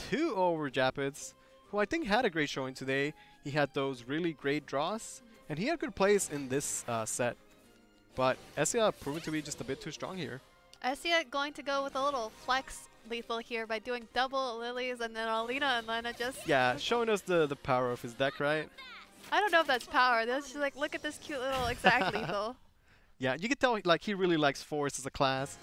2 over Japheth, who I think had a great showing today. He had those really great draws, and he had good plays in this set. But Essia proven to be just a bit too strong here. Essia going to go with a little flex lethal here by doing double Lilies and then Alina and Lena just... Yeah, showing us the power of his deck, right? I don't know if that's power. That's just like, look at this cute little exact lethal. Yeah, you can tell like he really likes Forest as a class.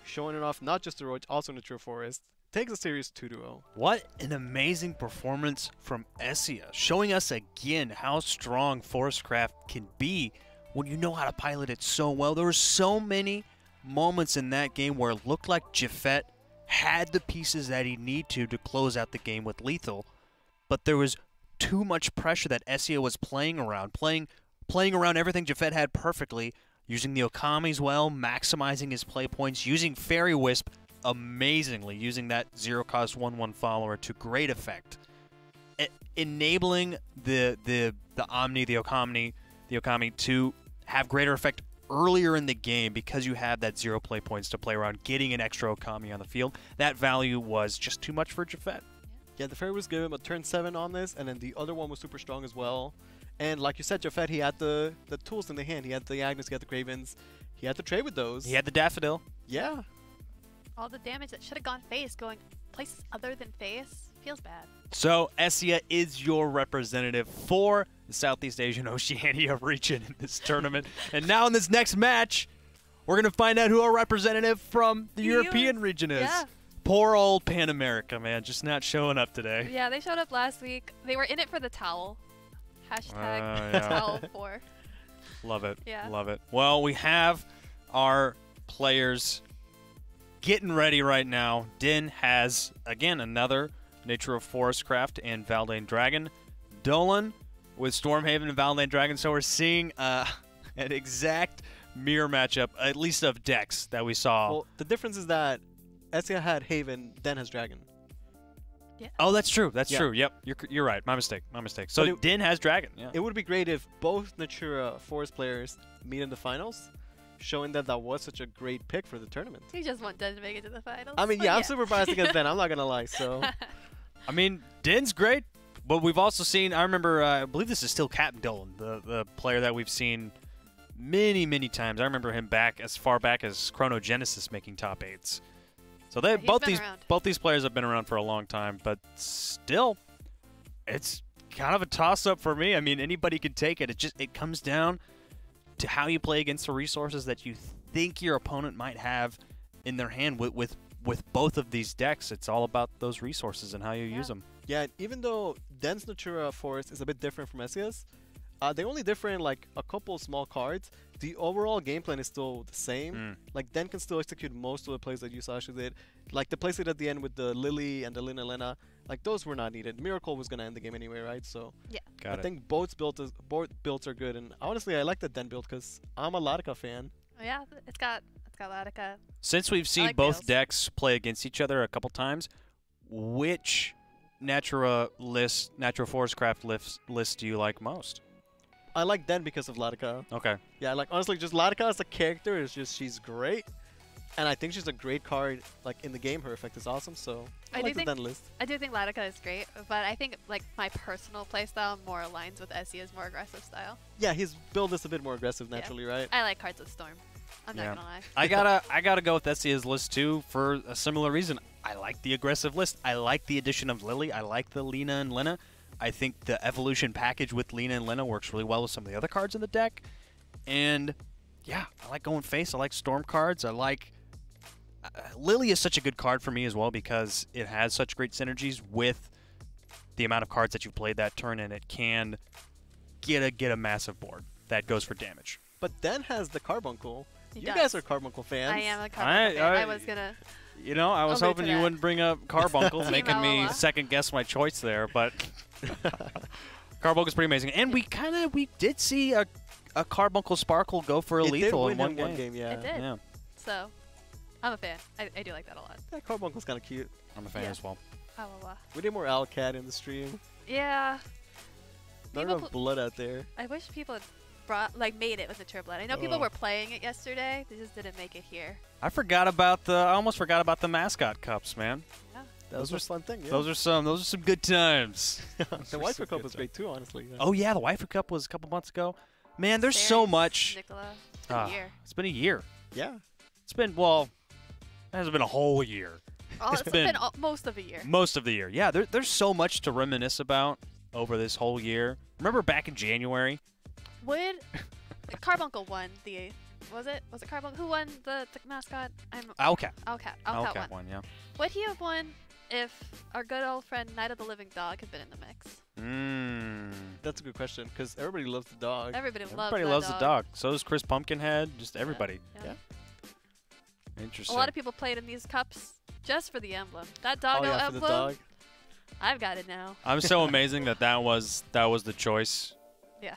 Showing it off not just the Roach, also in the True Forest. Takes the series 2-0. What an amazing performance from Essia, showing us again how strong Forestcraft can be when you know how to pilot it so well. There were so many moments in that game where it looked like Jafet had the pieces that he needed to close out the game with lethal, but there was too much pressure that Essia was playing around everything Jafet had perfectly, using the Okamis well, maximizing his play points, using Fairy Wisp amazingly, using that 0 cost 1/1 follower to great effect, enabling the Omni, the Okami to have greater effect earlier in the game because you have that 0 play points to play around, getting an extra Okami on the field. That value was just too much for Jafet. Yeah, the Fairy was giving him a turn 7 on this, and then the other one was super strong as well. And like you said, Jafet, he had the tools in the hand. He had the Agnes, he had the Cravens. He had to trade with those. He had the Daffodil. Yeah. All the damage that should have gone face going places other than face feels bad. So Essia is your representative for the Southeast Asian Oceania region in this tournament. And now in this next match, we're going to find out who our representative from the European region is. Yeah. Poor old Pan America, man, just not showing up today. Yeah, they showed up last week. They were in it for the towel. Hashtag yeah. towel for. Love it. Yeah. Love it. Well, we have our players getting ready right now. Din has, again, another Nature of Forestcraft and Valdane Dragon. Dolan with Stormhaven and Valdane Dragon. So we're seeing an exact mirror matchup, at least of decks that we saw. Well, the difference is that Essia had Haven, then has Dragon. Yeah. Oh, that's true. That's true. Yep, you're right. My mistake. My mistake. So Din has Dragon. Yeah. It would be great if both Natura Forest players meet in the finals, showing that that was such a great pick for the tournament. You just want Den to make it to the finals. I mean, yeah, I'm super biased against Den. I'm not gonna lie. So, I mean, Din's great, but we've also seen. I remember. I believe this is still Captain Dolan, the player that we've seen many, many times. I remember him back as far back as Chronogenesis making top 8s. So they both these players have been around for a long time, but still, it's kind of a toss-up for me. I mean, anybody can take it. It comes down to how you play against the resources that you think your opponent might have in their hand with both of these decks. It's all about those resources and how you use them. Yeah, even though Den's Natura Forest is a bit different from Esia's, they only differ in like a couple small cards. The overall game plan is still the same. Like Den can still execute most of the plays that Yusashi did. Like the plays at the end with the Lily and the Lina Lena, like those were not needed. Miracle was gonna end the game anyway, right? So yeah, I think both builds are good. And honestly, I like the Den build because I'm a Latika fan. Yeah, it's got Latika. Since we've seen both decks play against each other a couple times, which Natura Forestcraft list do you like most? I like Den because of Latika. Okay. Yeah, like honestly, just Latika as a character is just she's great, and I think she's a great card. Like in the game, her effect is awesome. So I like the Den list. I do think Latika is great, but I think like my personal playstyle more aligns with Esia's more aggressive style. Yeah, his build is a bit more aggressive naturally, right? I like cards with Storm. I'm not gonna lie. I gotta go with Esia's list too for a similar reason. I like the aggressive list. I like the addition of Lily. I like the Lina and Lena. I think the evolution package with Lina and Lena works really well with some of the other cards in the deck. And yeah, I like going face. I like Storm cards. I like Lily is such a good card for me as well because it has such great synergies with the amount of cards that you've played that turn, and it can get a massive board that goes for damage. But Den has the Carbuncle. He you does. guys are Carbuncle fans. I am a Carbuncle fan. I was gonna. You know, I was hoping you wouldn't bring up Carbuncle, making me second guess my choice there, but Carbuncle's pretty amazing. And we did see a Carbuncle Sparkle go for a lethal in one game. Yeah. It did. Yeah. So, I'm a fan. I do like that a lot. Yeah, Carbuncle's kind of cute. I'm a fan as well. We need more Alcat in the stream. Yeah. Not enough blood out there. I wish people had made it with the Natura blood. I know people were playing it yesterday. They just didn't make it here. I almost forgot about the mascot cups, man. Yeah. That was a fun thing. Yeah. Those are some good times. The Waifu Cup was great too, honestly. Yeah. Oh yeah, the Waifu Cup was a couple months ago. Man, there's so much. Nicola. It's been a year. It's been a year. Yeah. It's been it hasn't been a whole year. It's been most of a year. Most of the year. Yeah, there's so much to reminisce about over this whole year. Remember back in January? Carbuncle won the... Was it Carbuncle? Who won the mascot? Owlcat. Owlcat won, yeah. Would he have won if our good old friend Night of the Living Dog had been in the mix? That's a good question, because everybody loves the dog. Everybody loves the dog. So does Chris Pumpkinhead, just everybody. Yeah. Interesting. A lot of people played in these cups just for the emblem. That doggo emblem. For the dog. I've got it now. I'm so amazing that was the choice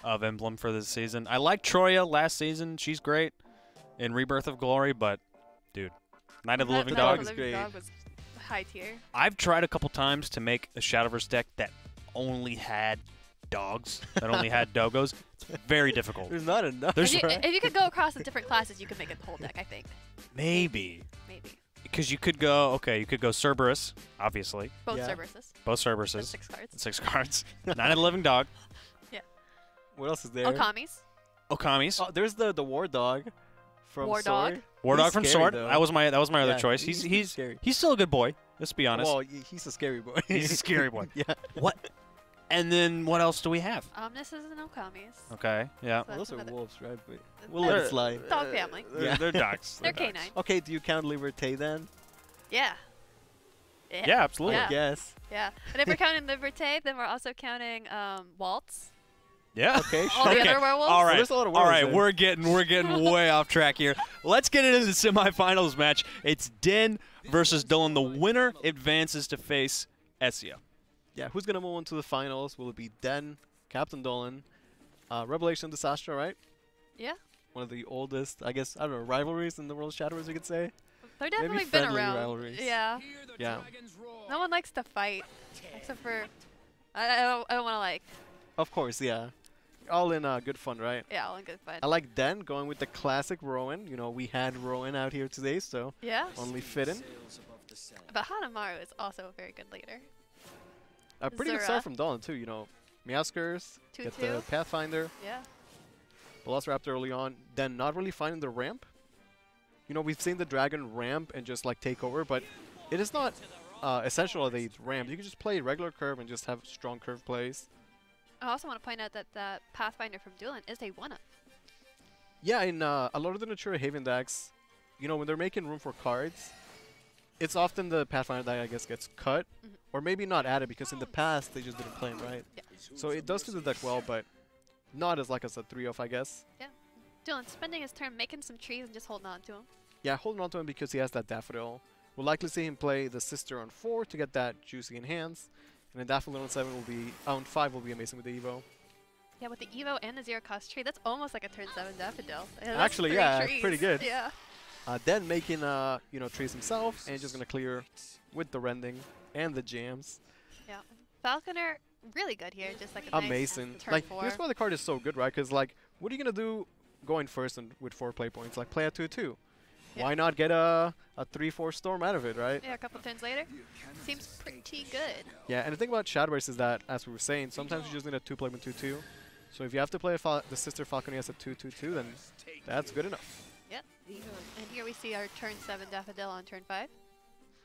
of emblem for this season. I liked Troya last season. She's great in Rebirth of Glory, but dude, Night of the Living Dog is great. Dog was high tier. I've tried a couple times to make a Shadowverse deck that only had dogs, that only had dogos. It's very difficult. There's not enough. If you could go across the different classes, you could make a whole deck, I think. Maybe. Because you could go Cerberus, obviously. Both Cerberuses. Both Cerberuses. That's 6 cards. 6 cards. Night of the Living Dog. Yeah. What else is there? Okamis. Oh, there's the War Dog from War Sword. Dog. War Dog from Sword. Though. That was my other choice. He's scary. He's still a good boy. Let's be honest. Well, he's a scary boy. He's a scary boy. Yeah. What? And then what else do we have? Omnis's and Okamis. Okay. Yeah. Well, those are wolves, right? But we'll let it slide. Dog family. Yeah, they're dogs. They're canine. Okay, do you count Liberté then? Yeah. Yeah, absolutely. I guess. Yeah. And if we're counting Liberté, then we're also counting Waltz. Yeah. Okay. All the other werewolves. All right. There's a lot of all right. werewolves We're getting way off track here. Let's get into the semifinals match. It's Den versus Dolan. The winner advances to face Esia. Yeah. Who's gonna move on to the finals? Will it be Den, Captain Dolan, Revelation Disaster, right? Yeah. One of the oldest, I guess, I don't know, rivalries in the world of Shadowverse, you could say. They're definitely Maybe been friendly around. rivalries. Yeah. Yeah. No one likes to fight, except for I don't want to like. Of course, yeah. All in good fun, right? Yeah, all in good fun. I like Den going with the classic Rowan. You know, we had Rowan out here today, so yeah, only fitting. But Hanamaru is also a very good leader. A pretty good start from Dolan too. You know, Meowskers, get the Pathfinder. Yeah. Velociraptor early on. Den not really finding the ramp. You know, we've seen the dragon ramp and just like take over, but it is not essential that they ramp. You can just play regular curve and just have strong curve plays. I also want to point out that the Pathfinder from Dolan is a 1-up. Yeah, in a lot of the Natura Haven decks, you know, when they're making room for cards, it's often the Pathfinder that I guess gets cut. Or maybe not added, because in the past they just didn't play him, right? Yeah. So it does fit the deck well, but not as like as a 3-off, I guess. Yeah. Dylan spending his turn making some trees and just holding on to him. Yeah, holding on to him because he has that Daffodil. We'll likely see him play the Sister on 4 to get that juicy enhance. And then Daffodil on 7 will be, on 5 will be amazing with the Evo. Yeah, with the Evo and the 0-cost tree, that's almost like a turn 7 Daffodil. Actually, yeah, trees. pretty good. Yeah. Then making, you know, trees himself, and just gonna clear with the rending and the jams. Yeah, Falconer, really good here, just like a amazing. Nice turn like, 4. here's why the card is so good, right? Because, like, what are you gonna do going first and with 4 play points? Like, play a 2-2. Yeah. Why not get a 3-4 storm out of it, right? Yeah, a couple turns later. Seems pretty good. Yeah, and the thing about Shadowverse is that, as we were saying, sometimes you just need a 2-play with 2-2. So if you have to play the Sister Falconer as a 2-2-2, then that's good enough. Yep. And here we see our turn 7 Daffodil on turn 5.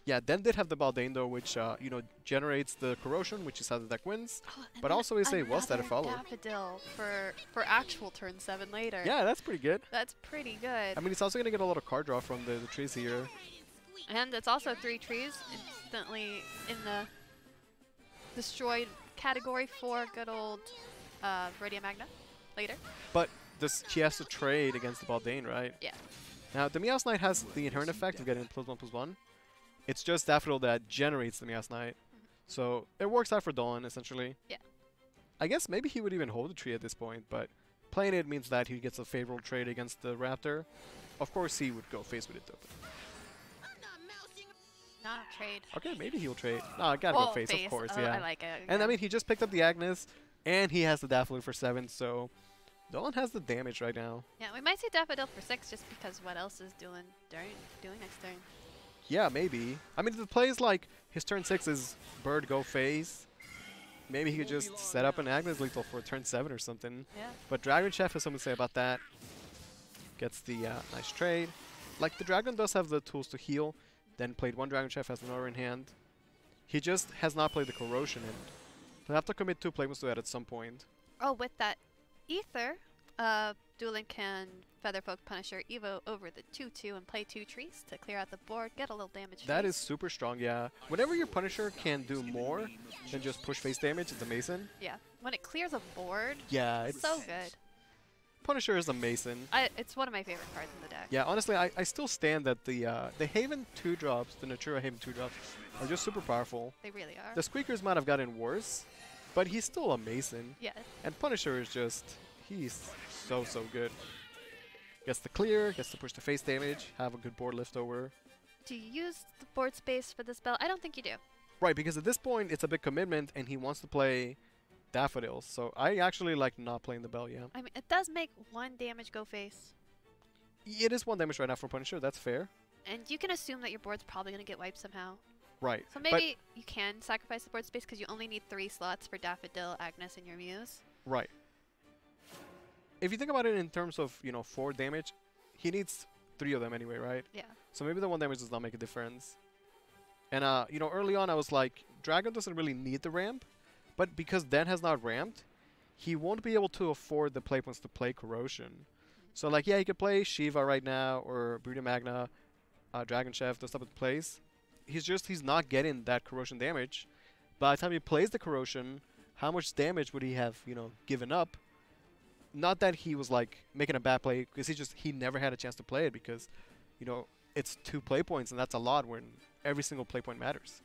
Yeah, Den did have the Baldane though, which you know, generates the corrosion, which is how the deck wins. But also is a well-stated follow. Daffodil for actual turn 7 later. Yeah, that's pretty good. That's pretty good. I mean, it's also gonna get a lot of card draw from the trees here. And it's also 3 trees instantly in the destroyed category for good old Viridian Magna later. But he has to trade against the Baldane, right? Yeah. Now, the Meowth Knight has the inherent effect of getting +1/+1. It's just Daffodil that generates the Meowth Knight. So it works out for Dawn, essentially. Yeah. I guess maybe he would even hold the tree at this point, but playing it means that he gets a favorable trade against the Raptor. Of course, he would go face with it, though. Not trade. Okay, maybe he'll trade. No, I gotta go face, of course, yeah. I like it. And I mean, he just picked up the Agnes, and he has the Daffodil for 7, so Dawn has the damage right now. Yeah, we might see Daffodil for 6 just because what else is doing next turn. Yeah, maybe. I mean, if the play is like his turn 6 is Bird go phase, maybe he could just set up an Agnes lethal for turn 7 or something. Yeah. But Dragon Chef has something to say about that. Gets the nice trade. Like, the Dragon does have the tools to heal. Then played one Dragon Chef, has another in hand. He just has not played the Corrosion, and he'll have to commit 2 playments to that at some point. Oh, with that Ether, Duel Link can Featherfolk Punisher Evo over the 2/2 and play 2 trees to clear out the board, get a little damage. That is super strong, yeah. Whenever your Punisher can do more than just push face damage, it's amazing. Yeah, when it clears a board, yeah, it's so good. Punisher is amazing. It's one of my favorite cards in the deck. Yeah, honestly, I still stand that the Haven 2-drops, the Natura Haven 2-drops, are just super powerful. They really are. The Squeakers might have gotten worse, but he's still amazing. Yeah. And Punisher is just, he's so good. Gets the clear, gets to push the face damage, have a good board liftover. Do you use the board space for this spell? I don't think you do. Right, because at this point, it's a big commitment, and he wants to play Daffodils. So I actually like not playing the Bell, yeah. I mean, it does make 1 damage go face. It is 1 damage right now for Punisher, that's fair. And you can assume that your board's probably going to get wiped somehow. Right. So maybe you can sacrifice the board space because you only need 3 slots for Daffodil, Agnes, and your Muse. Right. If you think about it in terms of, you know, 4 damage, he needs 3 of them anyway, right? Yeah. So maybe the 1 damage does not make a difference. And, you know, early on I was like, Dragon doesn't really need the ramp, but because Den has not ramped, he won't be able to afford the play points to play Corrosion. So, like, yeah, he could play Shiva right now, or Brooding Magna, Dragon Chef, those type of plays. He's not getting that Corrosion damage. By the time he plays the Corrosion, how much damage would he have, you know, given up? Not that he was, like, making a bad play, because he never had a chance to play it, because, you know, it's 2 play points, and that's a lot when every single play point matters.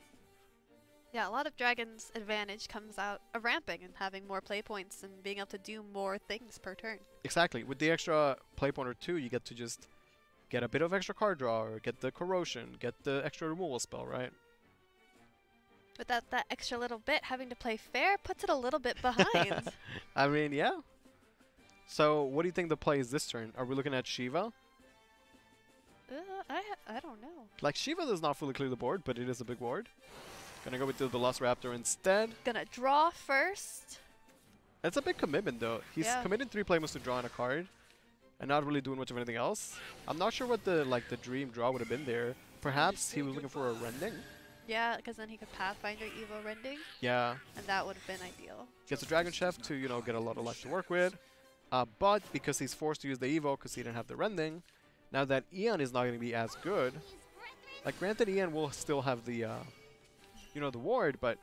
Yeah, a lot of Dragon's advantage comes out of ramping and having more play points and being able to do more things per turn. Exactly. With the extra play point or 2, you get to just get a bit of extra card draw, or get the Corrosion, get the extra removal spell, right? Without that extra little bit, having to play fair puts it a little bit behind. I mean, yeah. So, what do you think the play is this turn? Are we looking at Shiva? I don't know. Like, Shiva does not fully clear the board, but it is a big board. Gonna go with the Lost Raptor instead. Gonna draw first. That's a big commitment, though. He's committed 3 playmoves to drawing a card, and not really doing much of anything else. I'm not sure what the dream draw would have been there. Perhaps he was looking for a Rending. Yeah, because then he could Pathfinder Evo Rending. Yeah. And that would have been ideal. Gets a Dragon Chef to, you know, get a lot of life to work with. But because he's forced to use the Evo because he didn't have the Rending, now that Eon is not going to be as good. Like, granted, Eon will still have the you know, the ward, but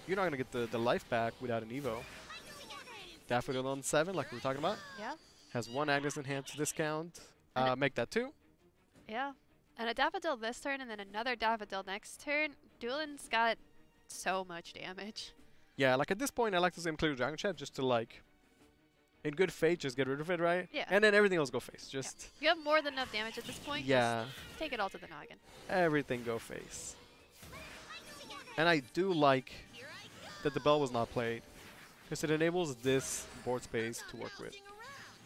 you're not going to get the life back without an Evo. Daffodil on 7, like we were talking about. Yeah. Has 1 Agnes Enhanced discount. Make that 2. Yeah. And a Daffodil this turn and then another Daffodil next turn. Duelin's got so much damage. Yeah, like at this point, I like to see him clear the Dragon Chef just to, like, in good faith, just get rid of it, right? Yeah. And then everything else go face. Just You have more than enough damage at this point. Yeah. Just take it all to the noggin. Everything go face. And I do like that the bell was not played, because it enables this board space to work with.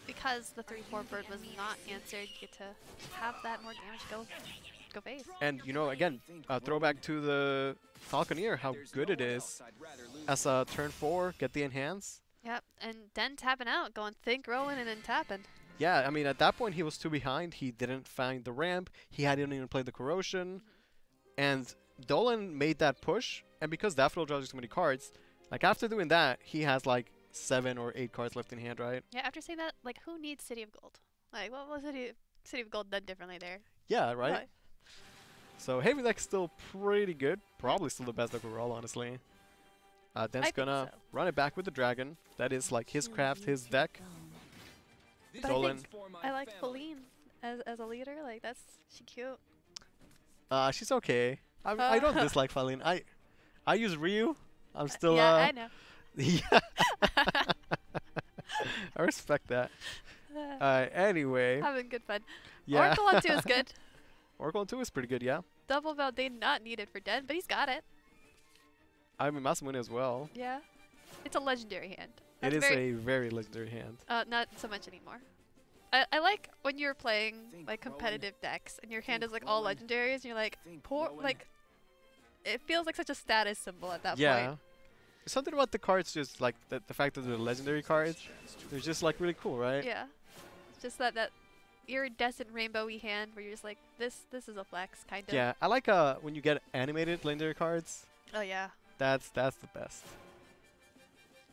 Because the 3/4 bird was not answered, you get to have that more damage go face. And, you know, again, throwback to the Falconeer, how good it is as a turn 4, get the enhance. Yep, and then tapping out, going think, rolling, and then tapping. Yeah, I mean, at that point, he was 2 behind. He didn't find the ramp. He hadn't even played the Corrosion. And Dolan made that push, and because Daffodil draws so many cards, like, after doing that, he has, like, 7 or 8 cards left in hand, right? Yeah, after saying that, like, who needs City of Gold? Like, what was City of Gold done differently there? Yeah, right? So, Heavy Deck's still pretty good. Probably still the best deck overall, honestly. Den's gonna run it back with the Dragon. That is, like, his craft, his deck. But Dolan. I like Feline as a leader. Like, she cute. She's okay. I don't dislike Feline. I use Ryu. I'm still yeah, I know. Yeah. I respect that. Anyway. Having good fun. Yeah. Oracle on 2 is good. Oracle on 2 is pretty good, yeah. Double Valdane not needed for Den, but he's got it. I mean, Masamune as well. Yeah. It's a legendary hand. It is a very legendary hand. Not so much anymore. I like when you're playing like competitive decks and your hand is like all legendaries and you're like, it feels like such a status symbol at that point. Yeah. Something about the cards, just like the fact that they're legendary cards, they're just like really cool, right? Yeah. It's just that iridescent rainbowy hand where you're just like, this is a flex, kind of. Yeah, I like when you get animated legendary cards. Oh yeah. That's the best.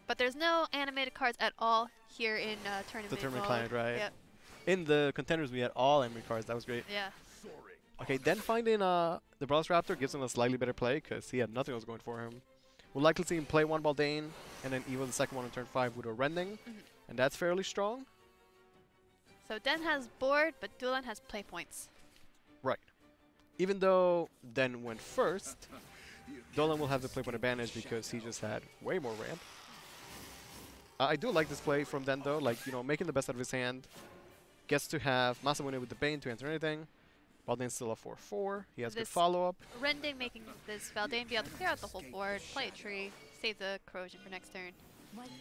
But there's no animated cards at all here in tournament. The tournament mode. client, right? Yep. In the contenders, we had all animated cards. That was great. Yeah. Okay, then finding the Brawlers Raptor gives him a slightly better play because he had nothing else going for him. We'll likely see him play 1 Baldane and then Evo the second one on turn 5 with a Rending, and that's fairly strong. So Den has board, but Dulan has play points. Right. Even though Den went first, Dolan will have the play point advantage because he just had way more ramp. I do like this play from Den though, like, you know, making the best out of his hand. Gets to have Masamune with the Bane to answer anything. Baldane's still a 4/4. He has good follow-up. Rending making this Valdane be able to clear out the whole board, play a tree, save the corrosion for next turn.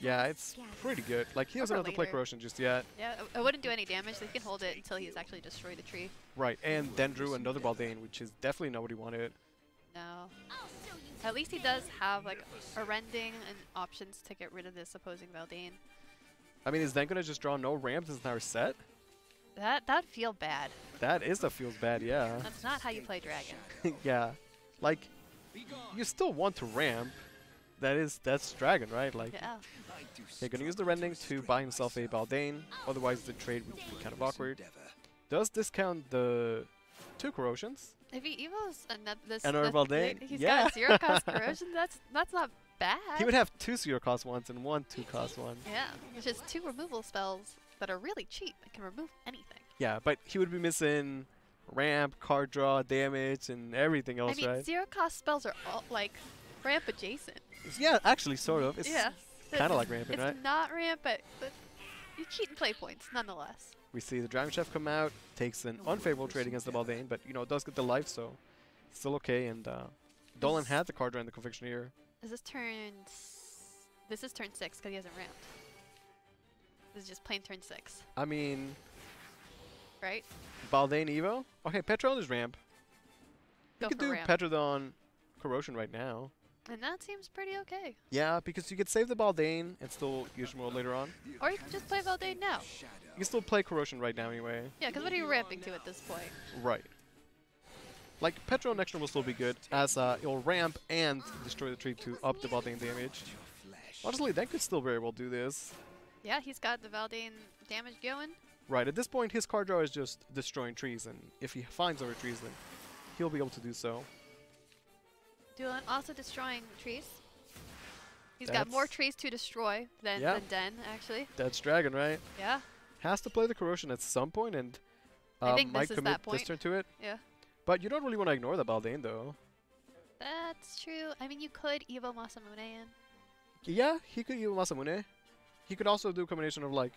Yeah, it's pretty good. Like, he doesn't have to play corrosion just yet. Yeah, it wouldn't do any damage, so he can hold it until he's actually destroyed the tree. Right, and then drew another Baldane, which is definitely not what he wanted. No. At least he does have like a Rending and options to get rid of this opposing Valdane. I mean, is then gonna just draw no ramps this entire set? That'd feel bad. That feels bad, yeah. That's not how you play Dragon. Yeah, like, you still want to ramp. That's Dragon, right? Like, yeah. Okay, gonna use the Rending to buy himself a Baldane. Otherwise, the trade would be kind of awkward. Does discount the 2 corrosions. If he evos another Baldane, he's got a 0 cost corrosion. That's not bad. He would have 2 0 cost ones and 1 2 cost one. Yeah, which is 2 removal spells that are really cheap and can remove anything. Yeah, but he would be missing ramp, card draw, damage, and everything else, I mean, right? 0 cost spells are all like ramp adjacent. Yeah, actually, sort of. It's yeah. kind of like ramping, right? It's not ramp, but you cheat and play points nonetheless. We see the Dragon Chef come out, takes an unfavorable trade against the Baldane, but, you know, it does get the life, so still okay. And Dolan had the card draw in the Conviction here. Is this turn... This is turn 6 because he hasn't ramped. This is just plain turn 6. I mean... Right? Baldane Evo? Okay, Petron is ramp. You could do ramp. Petrodon Corrosion right now. And that seems pretty okay. Yeah, because you could save the Baldane and still use your mode later on. Or you can just play Valdane now. You can still play Corrosion right now anyway. Yeah, because what are you ramping to at this point? Right. Like, Petro next turn will still be good, as it'll ramp and destroy the tree to up the Baldane damage. Honestly, that could still very well do this. Yeah, he's got the Valdane damage going. Right, at this point, his card draw is just destroying trees, and if he finds other trees, then he'll be able to do so. Duelan also destroying trees. He's got more trees to destroy than Den, actually. That's Dragon, right? Yeah. Has to play the Corrosion at some point and I think might this is commit that point. this turn to it. Yeah. But you don't really want to ignore the Baldane, though. That's true. I mean, you could Evo Masamune in. Yeah, he could Evo Masamune. He could also do a combination of, like,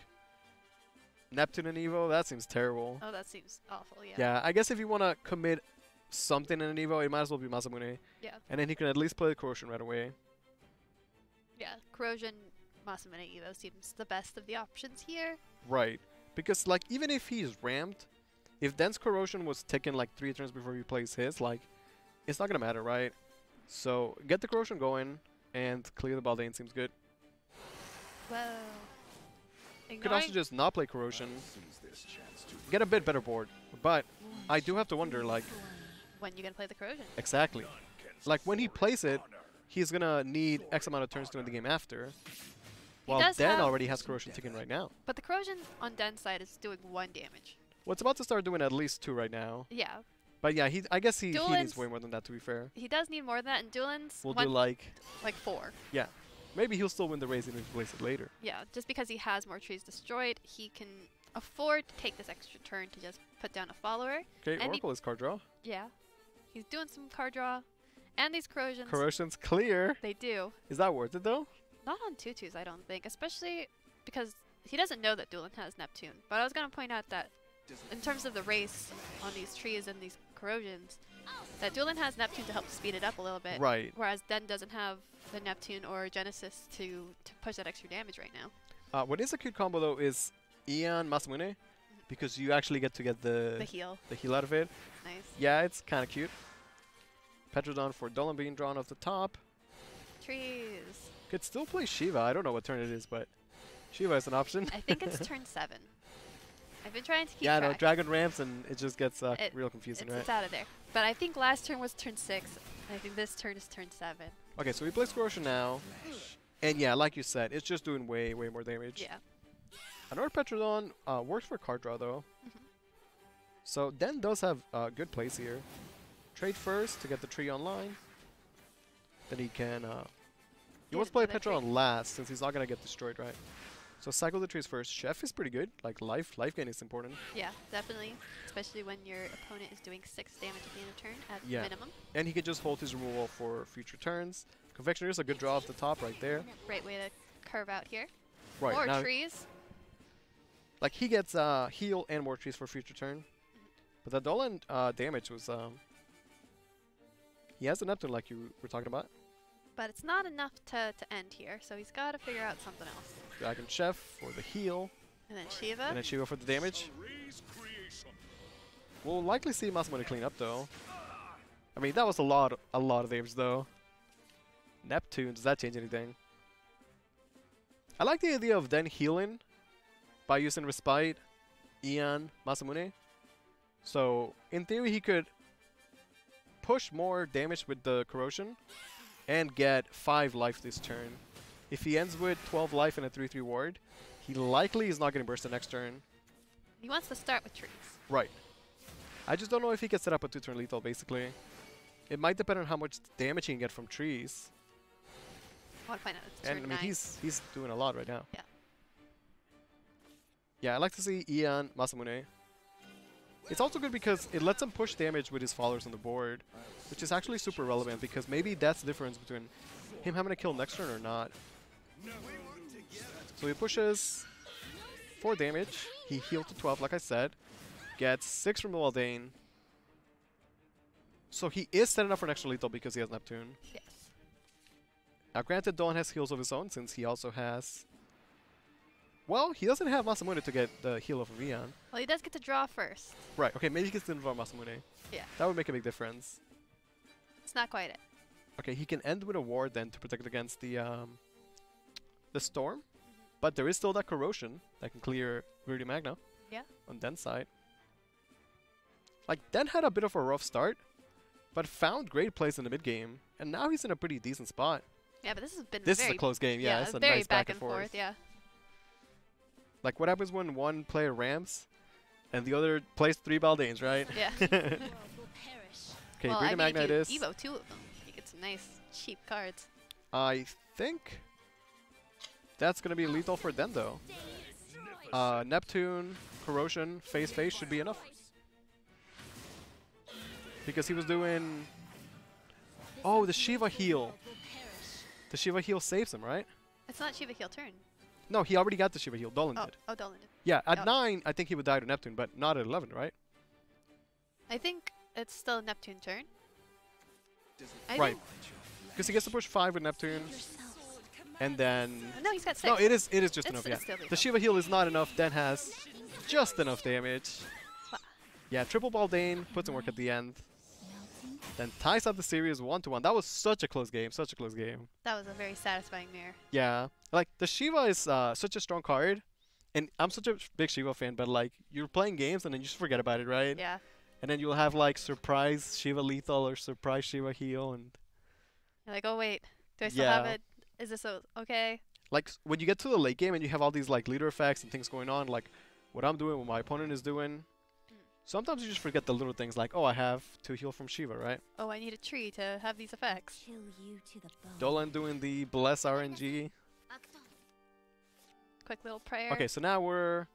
Neptune and Evo. That seems terrible. Oh, that seems awful, yeah. Yeah, I guess if you want to commit something in an Evo, it might as well be Masamune. Yeah. And then he can at least play the Corrosion right away. Yeah, Corrosion, Masamune, Evo seems the best of the options here. Right. Because, like, even if he's rammed, if Den's Corrosion was taken, like, 3 turns before he plays his, like, it's not going to matter, right? So, get the Corrosion going, and clear the Baldane seems good. Whoa. Could also just not play Corrosion, get a bit better board. But I do have to wonder, like... when you going to play the Corrosion? Exactly. Like, when he plays it, he's going to need X amount of turns to win the game after. While Den already has Corrosion ticking right now. But the Corrosion on Den's side is doing 1 damage. Well, it's about to start doing at least 2 right now. Yeah. But yeah, I guess he needs way more than that, to be fair. He does need more than that, and Duelan's we'll do like 4. Yeah. Maybe he'll still win the race and he'll place it later. Yeah, just because he has more trees destroyed, he can afford to take this extra turn to just put down a follower. Okay, Oracle is card draw. Yeah. He's doing some card draw. And these Corrosions. Corrosion's clear. They do. Is that worth it, though? Not on 2/2s, I don't think. Especially because he doesn't know that Duelan has Neptune. But I was going to point out that in terms of the race on these trees and these Corrosions, that Duelan has Neptune to help speed it up a little bit. Right. Whereas Den doesn't have the Neptune or Genesis to push that extra damage right now. What is a cute combo, though, is Ian Masamune. Because you actually get to get the heal. The heal out of it. Nice. Yeah, it's kind of cute. Petrodon for Dolan being drawn off the top. Trees. Could still play Shiva. I don't know what turn it is, but Shiva is an option. I think it's turn 7. I've been trying to keep track. track. No, Dragon ramps and it just gets real confusing, right? It's out of there. But I think last turn was turn 6. And I think this turn is turn 7. Okay, so we play Corrosion now. And yeah, like you said, it's just doing way more damage. Yeah. Another Petrodon works for card draw, though. So Den does have good plays here. Trade first to get the tree online. Then he can... he wants to play Petrodon last, since he's not going to get destroyed, right? So cycle the trees first. Chef is pretty good. Like, life gain is important. Yeah, definitely. Especially when your opponent is doing 6 damage at the end of turn at minimum. And he can just hold his removal for future turns. Confectioner is a good draw off the top right there. Great way to curve out here. Right. More trees. Like, he gets heal and more trees for future turn. But the Dolan damage was... he has the Neptune like you were talking about. But it's not enough to end here, so he's got to figure out something else. Dragon Chef for the heal. And then Shiva. And then Shiva for the damage. We'll likely see Masamune clean up, though. I mean, that was a lot of damage, though. Neptune, does that change anything? I like the idea of Den healing by using Respite, Ian, Masamune. So, in theory, he could push more damage with the Corrosion and get 5 life this turn. If he ends with 12 life and a 3/3 ward, he likely is not getting bursted next turn. He wants to start with trees. Right. I just don't know if he can set up a 2-turn lethal, basically. It might depend on how much damage he can get from trees. I want to find out it's And turn I mean, 9. he's doing a lot right now. Yeah. Yeah, I like to see Ian Masamune. It's also good because it lets him push damage with his followers on the board, which is actually super relevant because maybe that's the difference between him having to kill next turn or not. So he pushes 4 damage. He healed to 12, like I said. Gets 6 from the Waldane. So he is set enough for an extra lethal because he has Neptune. Yes. Now, granted, Dawn has heals of his own since he also has... Well, he doesn't have Masamune to get the heal off of Ian. Well, he does get to draw first. Right, okay, maybe he gets to involve Masamune. Yeah. That would make a big difference. It's not quite it. Okay, he can end with a ward then to protect against the storm. But there is still that Corrosion that can clear Greedy Magna. Yeah. On Den's side. Like, Den had a bit of a rough start, but found great plays in the mid game, and now he's in a pretty decent spot. Yeah, but this has been This is a close game, yeah. It's a very nice back and forth, yeah. Like, what happens when one player ramps and the other plays 3 Baldanes, right? Yeah. Okay, well, Greedy Magna it is. Evo 2 of them. He gets Nice. Cheap cards. I think that's going to be lethal for them, though. Neptune, Corrosion, Face should be enough. Because he was doing... Oh, the Shiva heal. The Shiva heal saves him, right? It's not Shiva heal turn. No, he already got the Shiva heal. Dolan did. Oh, Dolan did. Yeah, at 9, I think he would die to Neptune, but not at 11, right? I think it's still Neptune turn. Right. Because he gets to push 5 with Neptune. And then... No, he's got 6. No, it is just enough, yeah. Still The Shiva heal is not enough. Den has just enough damage. Yeah, triple Baldane puts in work at the end. Then ties up the series 1-1. That was such a close game. Such a close game. That was a very satisfying mirror. Yeah. Like, the Shiva is such a strong card. And I'm such a big Shiva fan, but, like, you're playing games and then you just forget about it, right? Yeah. And then you'll have, like, surprise Shiva lethal or surprise Shiva heal. And you're like, oh, wait. Do I still have it? Is this okay? Like, when you get to the late game and you have all these, like, leader effects and things going on, like, what I'm doing, what my opponent is doing, sometimes you just forget the little things, like, oh, I have to heal from Shiva, right? Oh, I need a tree to have these effects. Dolan doing the Bless RNG. Quick little prayer. Okay, so now we're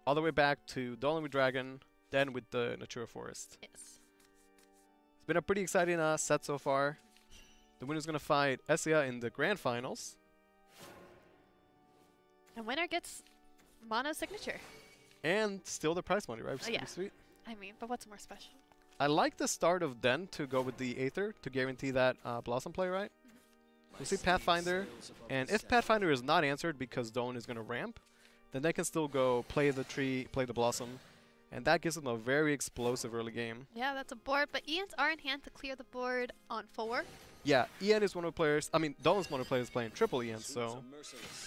all the way back to Dolan with Dragon, then with the Natura Forest. Yes. It's been a pretty exciting set so far. The winner's going to fight Essia in the grand finals. And winner gets Mono signature. And still the prize money, right? Which is yeah. pretty sweet. I mean, but what's more special? I like the start of Den to go with the Aether to guarantee that Blossom play, right? You see Pathfinder, and if Pathfinder is not answered because Dolan is going to ramp, then they can still go play the tree, play the Blossom, and that gives them a very explosive early game. Yeah, that's a board, but Ian's are in hand to clear the board on 4. Yeah, Ian is one of the players, I mean, Dolan's one of the players playing triple Ian, so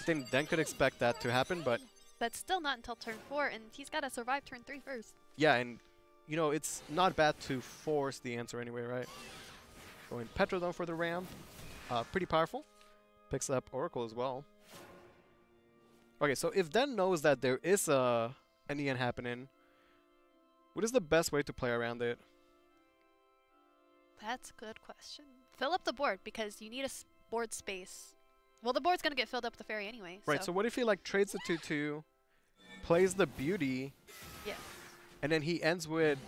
I think Den could expect that to happen, but... That's still not until turn 4, and he's got to survive turn 3 first. Yeah, and, you know, it's not bad to force the answer anyway, right? Going Petrodon for the ramp, pretty powerful. Picks up Oracle as well. Okay, so if Den knows that there is an Ian happening, what is the best way to play around it? That's a good question. Fill up the board, because you need a board space. Well, the board's going to get filled up with the fairy anyway. Right, so what if he like trades the 2-2, plays the beauty, yeah, and then he ends with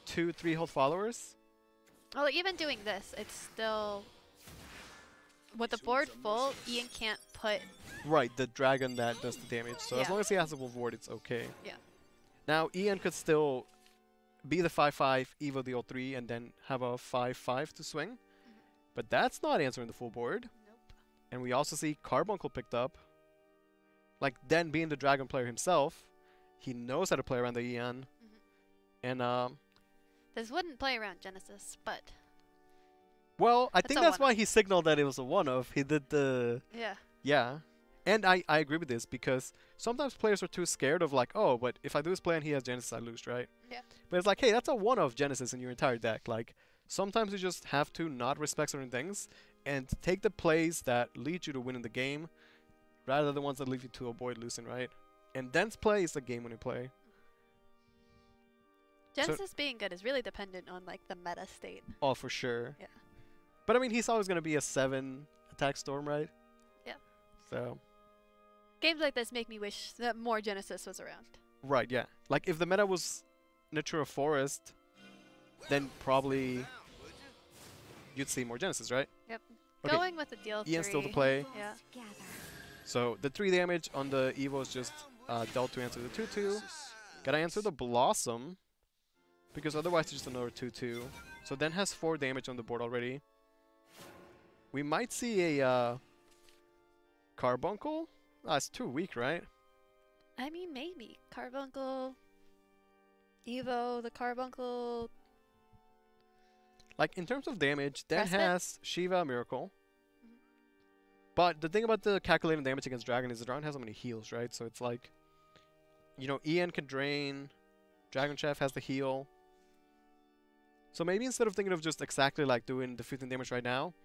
2 3-hold followers? Well, even doing this, it's still... With the board full, Ian can't put... Right, the dragon that does the damage. So as long as he has a wolf ward, it's okay. Yeah. Now, Ian could still be the 5-5, Evo the 0-3, and then have a 5-5 to swing. But that's not answering the full board. Nope. And we also see Carbuncle picked up. Like, Den being the dragon player himself, he knows how to play around the Ian. And, this wouldn't play around Genesis, but... Well, I think that's why he signaled that it was a one-off. He did the... Yeah. Yeah. And I agree with this, because sometimes players are too scared of like, oh, but if I do this play and he has Genesis, I lose, right? Yeah. But it's like, hey, that's a one-off Genesis in your entire deck. Like, sometimes you just have to not respect certain things and take the plays that lead you to winning the game rather than the ones that lead you to avoid losing, right? And Den's play is the game-winning play. Genesis being good is really dependent on like the meta state. Oh, for sure. Yeah. But I mean, he's always going to be a 7 attack storm, right? Yeah. So... Games like this make me wish that more Genesis was around. Right, yeah. Like, if the meta was Natura Forest, then probably you'd see more Genesis, right? Yep. Okay. Going with the deal 3. Ian's still to play. Yeah. So, the 3 damage on the Evo is just dealt to answer the 2-2. Gotta answer the Blossom, because otherwise it's just another 2-2. So, Den has 4 damage on the board already. We might see a Carbuncle. It's too weak, right? I mean, maybe. Carbuncle, Evo, the Carbuncle. Like, in terms of damage, Den Respite? has Shiva, Miracle. But the thing about the calculating damage against Dragon is the Dragon has so many heals, right? So it's like, you know, Ian can drain, Dragon Chef has the heal. So maybe instead of thinking of just exactly like doing the 15 damage right now,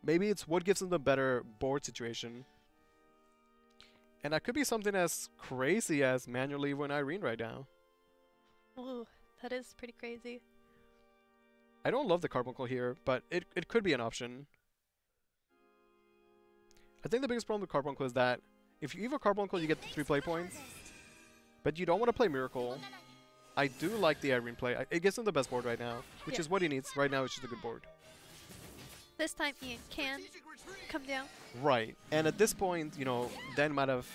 maybe it's what gives them the better board situation. And that could be something as crazy as manually when Irene right now. Ooh, that is pretty crazy. I don't love the Carbuncle here, but it could be an option. I think the biggest problem with Carbuncle is that if you Evo Carbuncle, you get the 3 play points, but you don't want to play Miracle. I do like the Irene play. It gives him the best board right now, which is what he needs. Right now, it's just a good board. This time Ian can come down. Right. And at this point, you know, Dan might have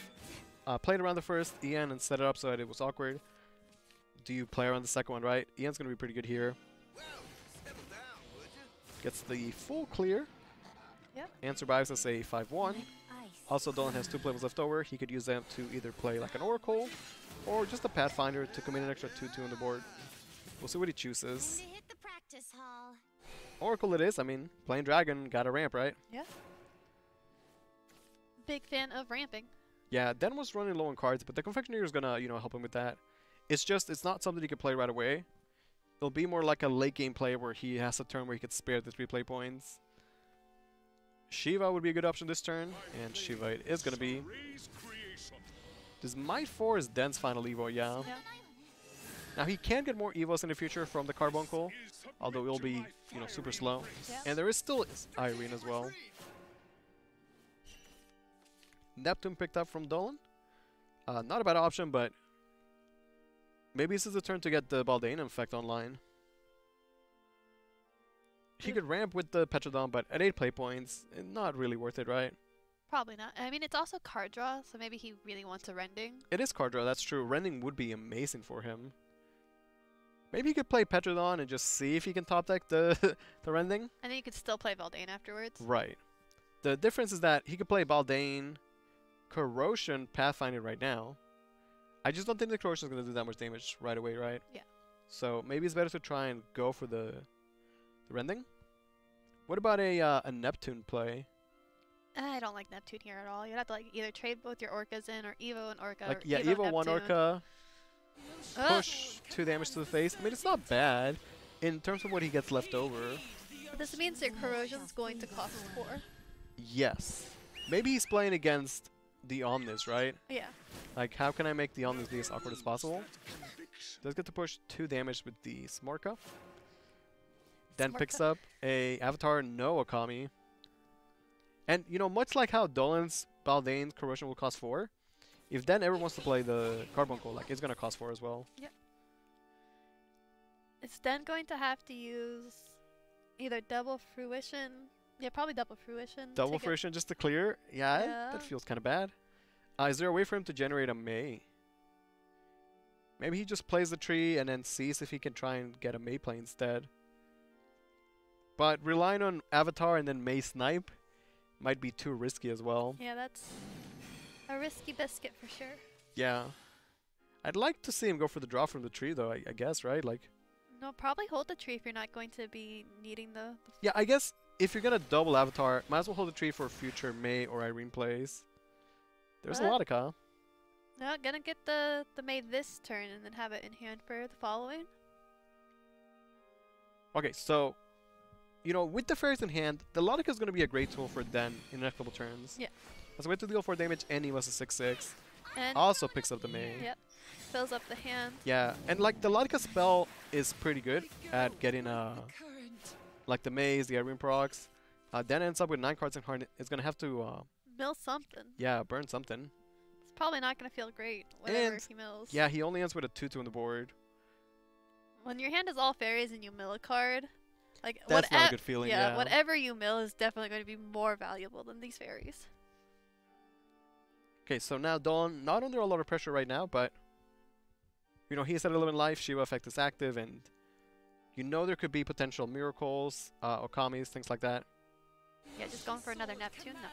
played around the first Ian and set it up so that it was awkward. Do you play around the second one, right? Ian's going to be pretty good here. Gets the full clear. Yep. And survives as a 5-1. Also, Dolan has 2 plays left over. He could use them to either play like an Oracle or just a Pathfinder to commit an extra 2-2 on the board. We'll see what he chooses. Oracle it is. I mean, playing Dragon, got a ramp, right? Yeah. Big fan of ramping. Yeah, Den was running low on cards, but the Confectioner is gonna, you know, help him with that. It's just, it's not something he can play right away. It'll be more like a late game play where he has a turn where he could spare the 3 play points. Shiva would be a good option this turn, and Shiva it is gonna be. This Might 4 is Den's final Evo, yeah. Now he can get more Evos in the future from the Carbuncle, although it'll be, you know, super slow. And there is still Irene as well. Neptune picked up from Dolan. Not a bad option, but maybe this is the turn to get the Baldane effect online. He could ramp with the Petrodon, but at 8 play points, not really worth it, right? Probably not. I mean, it's also card draw, so maybe he really wants a Rending. It is card draw, that's true. Rending would be amazing for him. Maybe he could play Petrodon and just see if he can top deck the Rending. And then you could still play Baldane afterwards. Right. The difference is that he could play Baldane, Corrosion, Pathfinder right now. I just don't think the Corrosion is going to do that much damage right away, right? Yeah. So maybe it's better to try and go for the Rending. What about a Neptune play? I don't like Neptune here at all. You'd have to like either trade both your Orcas in or Evo an Orca. Like, or yeah, Evo Evo 1 Orca. Push 2 damage to the face. I mean, it's not bad in terms of what he gets left over. But this means your Corrosion's going to cost 4. Yes. Maybe he's playing against the Omnis, right? Yeah. Like, how can I make the Omnis be as awkward as possible? Does get to push 2 damage with the Smorka. Then picks up a Avatar, no Okami. And, you know, much like how Dolan's Baldane's Corrosion will cost 4, if Den ever wants to play the Carbuncle, like, it's going to cost 4 as well. Yep. It's then going to have to use either Double Fruition. Yeah, probably Double Fruition. Double Fruition just to clear? Yeah, that feels kind of bad. Is there a way for him to generate a May? Maybe he just plays the tree and then sees if he can try and get a May play instead. But relying on Avatar and then May Snipe might be too risky as well. Yeah, that's a risky biscuit for sure. Yeah. I'd like to see him go for the draw from the tree though, I guess, right? Like. No, probably hold the tree if you're not going to be needing the yeah, I guess if you're going to double Avatar, might as well hold the tree for future May or Irene plays. There's a lot of Ka. No, gonna get the May this turn and then have it in hand for the following. Okay, so, you know, with the fairies in hand, the Lotica is going to be a great tool for Den in the next couple turns. Yeah. As a way to deal 4 damage, and he was a 6/6. And also picks up the May. Yep. Fills up the hand. Yeah, and like the Lotica spell is pretty good at getting like the Maze, the Irene procs. Den ends up with 9 cards in hand. It's going to have to mill something. Yeah, burn something. It's probably not going to feel great whatever he mills. Yeah, he only ends with a 2/2 on the board. When your hand is all fairies and you mill a card, like that's not a good feeling. Yeah, whatever you mill is definitely going to be more valuable than these fairies. Okay, so now Dawn not under a lot of pressure right now, but you know he's at 11 life. Shiva effect is active, and you know there could be potential miracles, Okamis, things like that. Yeah, just going for another Neptune. No,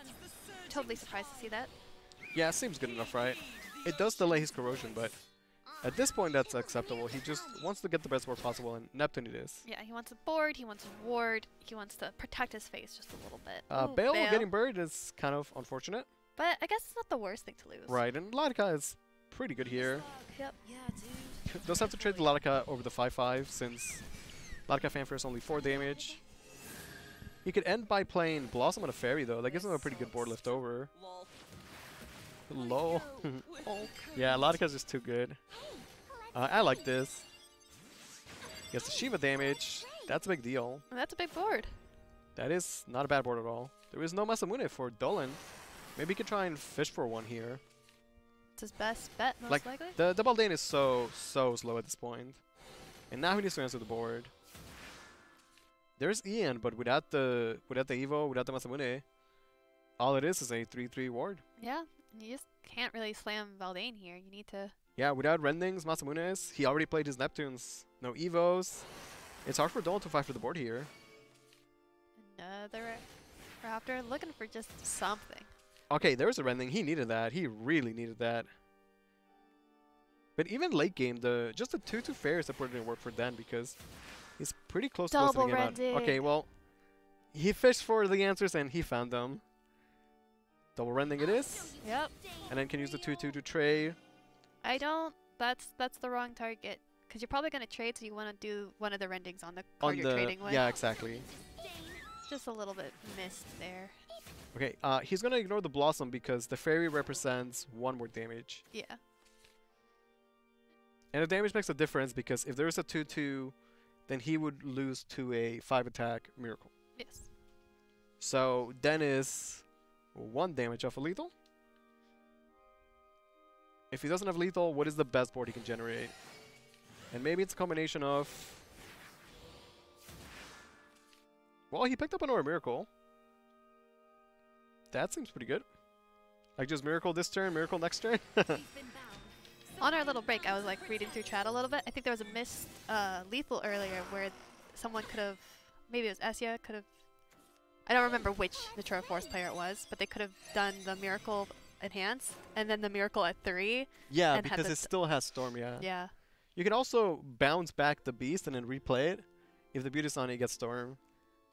totally surprised to see that. Yeah, seems good enough, right? It does delay his corrosion, but at this point that's acceptable. He just wants to get the best board possible, and Neptune it is. Yeah, he wants a board, he wants a ward, he wants to protect his face just a little bit. Bale getting buried is kind of unfortunate. But I guess it's not the worst thing to lose. Right, and Lotica is pretty good here. Yep. Does have to trade the Lotica over the 5/5 since Lotica Fanfare is only 4 damage. He could end by playing Blossom on a Fairy though. That gives him a pretty good board left over. Lol. Yeah, Lotika's just too good. I like this. Gets the Shiva damage. That's a big deal. That's a big board. That is not a bad board at all. There is no Masamune for Dolan. Maybe he could try and fish for one here. It's his best bet, most like, likely. The Baldane is so slow at this point. And now he needs to answer the board. There's Ian, but without the Evo, without the Masamune, all it is a 3-3 ward. Yeah, you just can't really slam Valdane here. You need to... Yeah, without Rendings, Masamunes, he already played his Neptunes. No Evos. It's hard for Dolan to fight for the board here. Another Raptor looking for just something. Okay, there's a Rending. He needed that. He really needed that. But even late game, just the 2-2 fair support didn't work for Dan because he's pretty close to closing the game out. Okay, well, he fished for the answers and he found them. Double Rending it is. Yep. And then can use the 2-2 to trade. I don't. That's the wrong target. Because you're probably going to trade, so you want to do one of the Rendings on the card you're trading with. Yeah, exactly. It's just a little bit missed there. Okay, he's going to ignore the Blossom because the Fairy represents 1 more damage. Yeah. And the damage makes a difference because if there is a 2-2, then he would lose to a 5 attack Miracle. Yes. So Den is 1 damage off a lethal. If he doesn't have lethal, what is the best board he can generate? And maybe it's a combination of... Well, he picked up another Miracle. That seems pretty good. Like just Miracle this turn, Miracle next turn. On our little break, I was like reading through chat a little bit. I think there was a missed lethal earlier where someone could have, maybe it was Essia, could have, I don't remember which Natura Force player it was, but they could have done the Miracle Enhance and then the Miracle at 3. Yeah, because it still has Storm, yeah. Yeah. You can also bounce back the Beast and then replay it if the Beauty's on it gets Storm.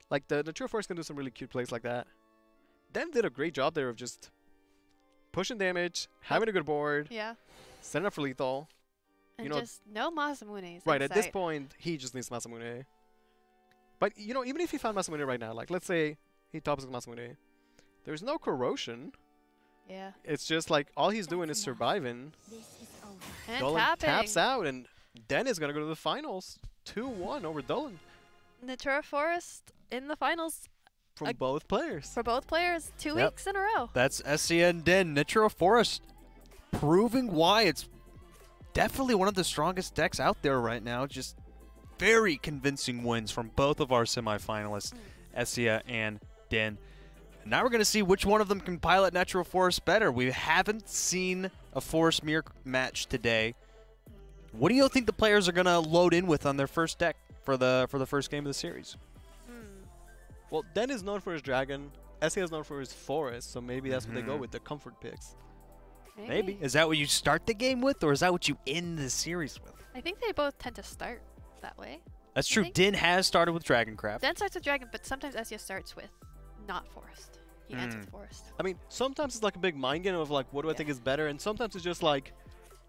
Like the Natura Force can do some really cute plays like that. Den did a great job there of just pushing damage, having a good board. Yeah. Setting up for lethal. And just no Masamunes. Right, at this point, he just needs Masamune. But, you know, even if he found Masamune right now, like, let's say he tops with Masamune, there's no corrosion. Yeah. It's just like, all he's doing is surviving. And Dolan tapping. taps out, and Den is going to go to the finals. 2-1 over Dolan. Natura Forest in the finals. From both players. For both players, 2 weeks in a row. That's Essia and Den. Natura Forest proving why it's definitely one of the strongest decks out there right now. Just very convincing wins from both of our semifinalists, Essia and Den. And now we're going to see which one of them can pilot Natural Forest better. We haven't seen a Forest Mirror match today. What do you think the players are going to load in with on their first deck for the first game of the series? Well, Den is known for his dragon. Essia is known for his forest, so maybe that's what they go with, the comfort picks. Maybe. Is that what you start the game with, or is that what you end the series with? I think they both tend to start that way. That's true. Din has started with Dragoncraft. Den starts with Dragon, but sometimes Essia starts with not Forest. He ends with Forest. I mean, sometimes it's like a big mind game of like, what do I think is better? And sometimes it's just like,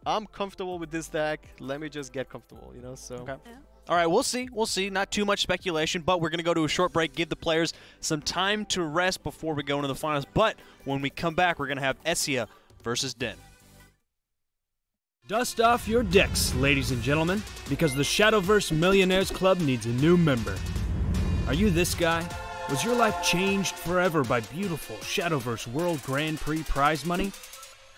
I'm comfortable with this deck. Let me just get comfortable, you know? So. Okay. Yeah. All right, we'll see. We'll see. Not too much speculation, but we're going to go to a short break, give the players some time to rest before we go into the finals. But when we come back, we're going to have Essia versus Den. Dust off your decks, ladies and gentlemen, because the Shadowverse Millionaires Club needs a new member. Are you this guy? Was your life changed forever by beautiful Shadowverse World Grand Prix prize money?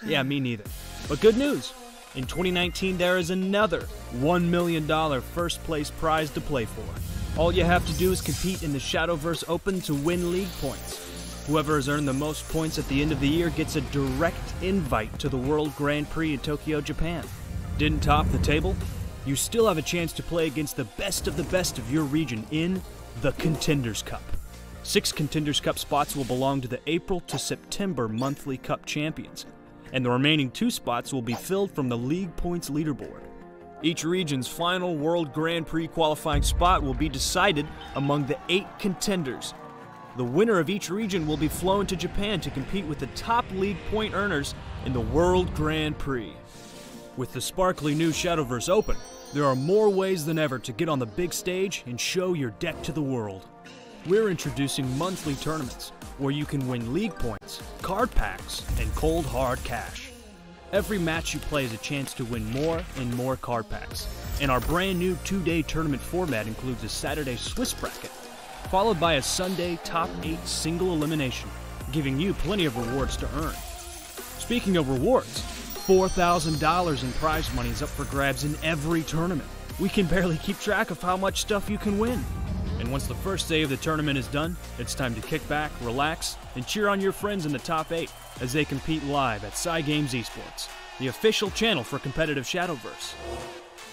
Yeah, me neither. But good news! In 2019, there is another $1 million first place prize to play for. All you have to do is compete in the Shadowverse Open to win league points. Whoever has earned the most points at the end of the year gets a direct invite to the World Grand Prix in Tokyo, Japan. Didn't top the table? You still have a chance to play against the best of your region in the Contenders Cup. 6 Contenders Cup spots will belong to the April to September monthly Cup champions, and the remaining 2 spots will be filled from the league points leaderboard. Each region's final World Grand Prix qualifying spot will be decided among the 8 contenders. The winner of each region will be flown to Japan to compete with the top league point earners in the World Grand Prix. With the sparkly new Shadowverse Open, there are more ways than ever to get on the big stage and show your deck to the world. We're introducing monthly tournaments where you can win league points, card packs, and cold hard cash. Every match you play is a chance to win more and more card packs. And our brand new 2-day tournament format includes a Saturday Swiss bracket, followed by a Sunday top 8 single elimination, giving you plenty of rewards to earn. Speaking of rewards, $4,000 in prize money is up for grabs in every tournament. We can barely keep track of how much stuff you can win. And once the first day of the tournament is done, it's time to kick back, relax, and cheer on your friends in the top 8 as they compete live at Cygames Esports, the official channel for competitive Shadowverse.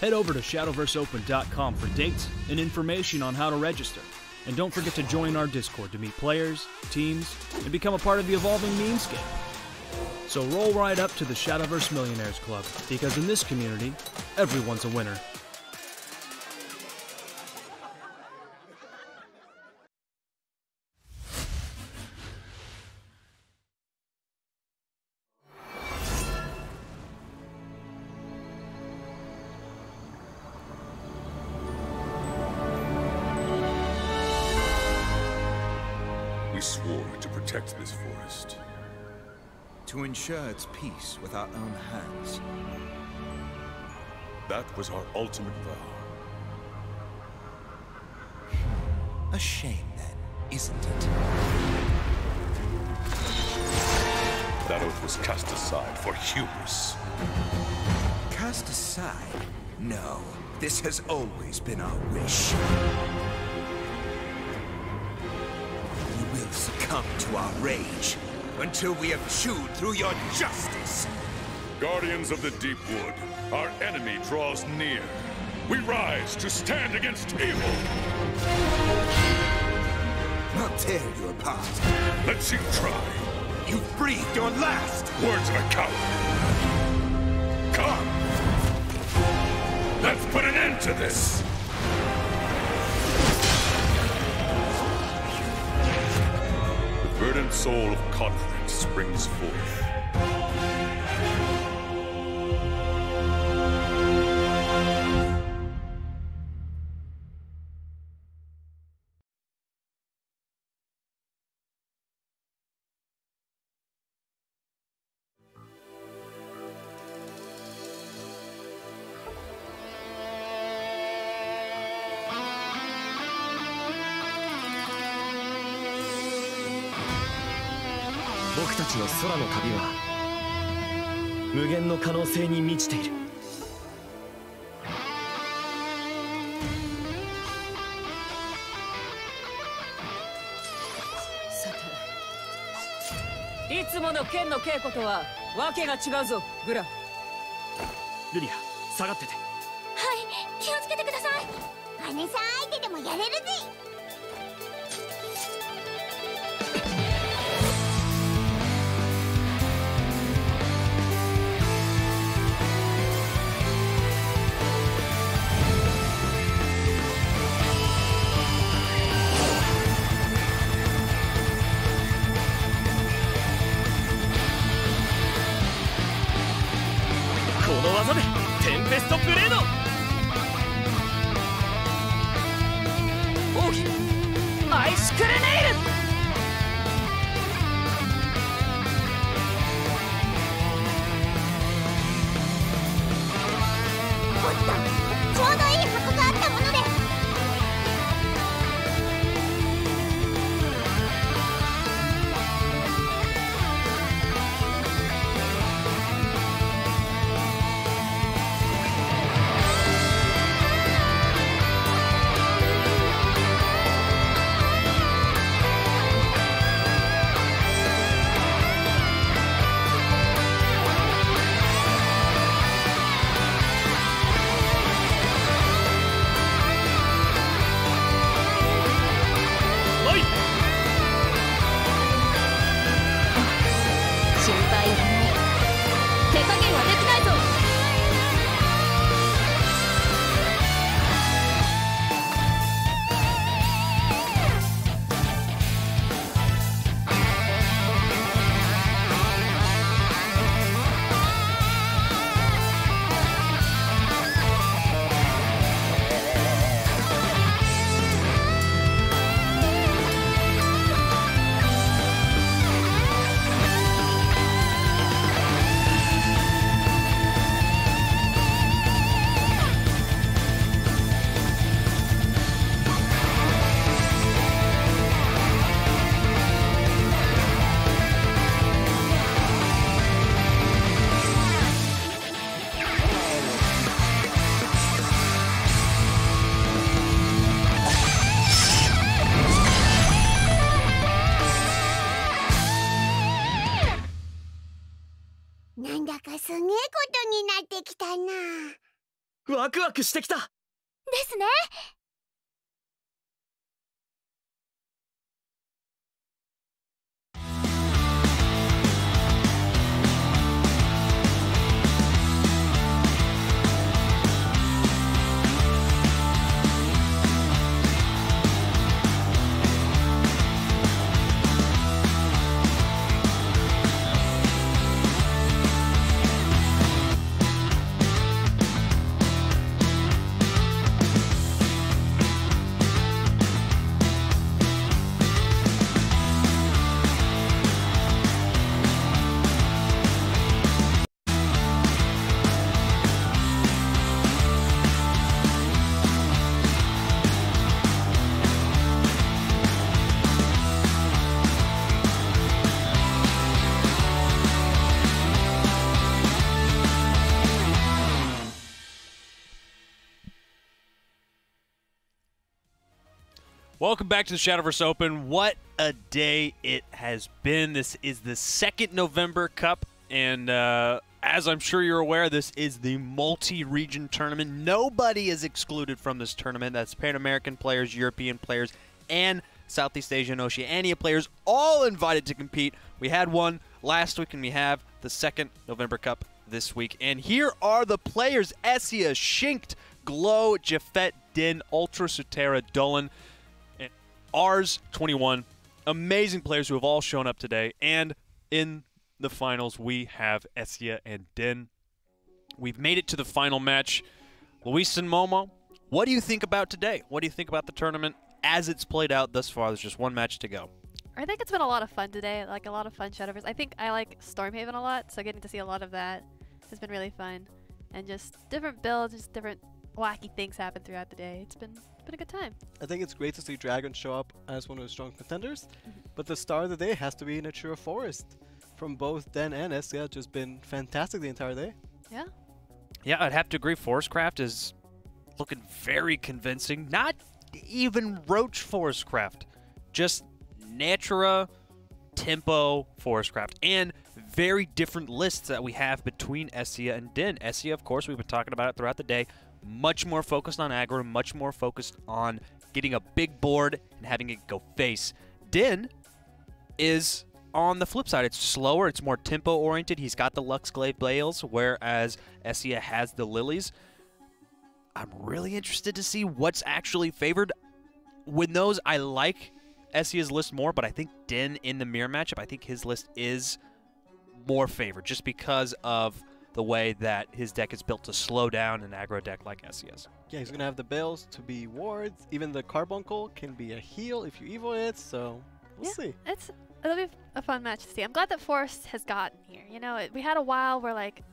Head over to shadowverseopen.com for dates and information on how to register. And don't forget to join our Discord to meet players, teams, and become a part of the evolving memes game. So roll right up to the Shadowverse Millionaires Club, because in this community, everyone's a winner. We swore to protect this forest. To ensure its peace with our own hands. That was our ultimate vow. A shame, then, isn't it? That oath was cast aside for hubris. Cast aside? No. This has always been our wish. You will succumb to our rage until we have chewed through your justice. Guardians of the Deep Wood, our enemy draws near. We rise to stand against evil. I'll tear you apart. Let's see you try. You've breathed your last. Words of a coward. Come. Let's put an end to this. The verdant soul of conflict springs forth.「僕たちの空の旅は無限の可能性に満ちている」さて、いつもの剣の稽古とはわけが違うぞ、グラ。ルリア、下がってて。はい、気をつけてください。姉さん相手でもやれるぜ。この技でテンペストブレード。王妃かすげえことになってきたな。ワクワクしてきた。ですね。Welcome back to the Shadowverse Open. What a day it has been. This is the second November Cup, and as I'm sure you're aware, this is the multi-region tournament. Nobody is excluded from this tournament. That's Pan-American players, European players, and Southeast Asia and Oceania players, all invited to compete. We had one last week, and we have the second November Cup this week. And here are the players: Essia, Shinkt, Glow, Jafet, Din, Ultra, Sutera, Dolan, and Ars 21. Amazing players who have all shown up today. And in the finals, we have Essia and Din. We've made it to the final match. Luis and Momo, what do you think about today? What do you think about the tournament as it's played out thus far? There's just one match to go. I think it's been a lot of fun today, like a lot of fun Shadowverse. I think I like Stormhaven a lot, so getting to see a lot of that has been really fun. And just different builds, just different wacky things happen throughout the day. It's been a good time. I think it's great to see Dragon show up as one of the strong contenders, but the star of the day has to be Natura Forest. From both Den and Essia, just been fantastic the entire day. Yeah. Yeah, I'd have to agree. Forestcraft is looking very convincing. Not even Roach Forestcraft, just Natura, Tempo, Forestcraft, and very different lists that we have between Essia and Din. Essia, of course, we've been talking about it throughout the day, much more focused on aggro, much more focused on getting a big board and having it go face. Din is on the flip side. It's slower, it's more tempo-oriented. He's got the Luxglaive Bales, whereas Essia has the Lilies. I'm really interested to see what's actually favored. With those, I like Essia's list more, but I think Din in the mirror matchup, I think his list is more favored just because of the way that his deck is built to slow down an aggro deck like Essia's. Yeah, he's going to have the Bales to be wards. Even the Carbuncle can be a heal if you evo it, so we'll see. It'll be a fun match to see. I'm glad that Forest has gotten here. You know, we had a while where like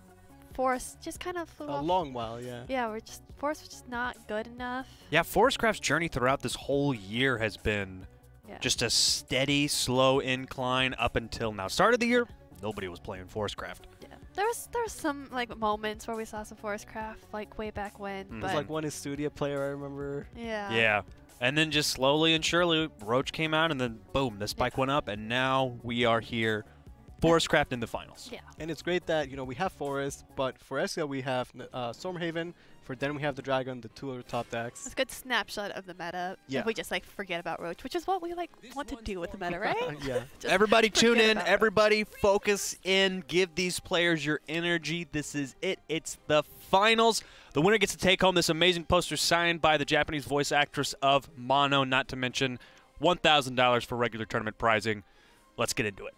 Forest just kind of flew off. A long while, yeah. Yeah, Forest was just not good enough. Yeah, Forestcraft's journey throughout this whole year has been just a steady, slow incline up until now. Start of the year, nobody was playing Forestcraft. Yeah, there was some like moments where we saw some Forestcraft like way back when. It was like one Estudia player, I remember. Yeah. Yeah. And then just slowly and surely, Roach came out, and then boom, the spike went up, and now we are here, Forestcraft in the finals. Yeah. And it's great that, you know, we have Forest, but for Essia we have Stormhaven. For then we have the Dragon, the two other top decks. It's a good snapshot of the meta. Yeah. If we just like forget about Roach, which is what we like want to do with the meta, right? Yeah. Everybody tune in. Everybody focus in. Give these players your energy. This is it. It's the finals. The winner gets to take home this amazing poster signed by the Japanese voice actress of Mono, not to mention $1,000 for regular tournament prizing. Let's get into it.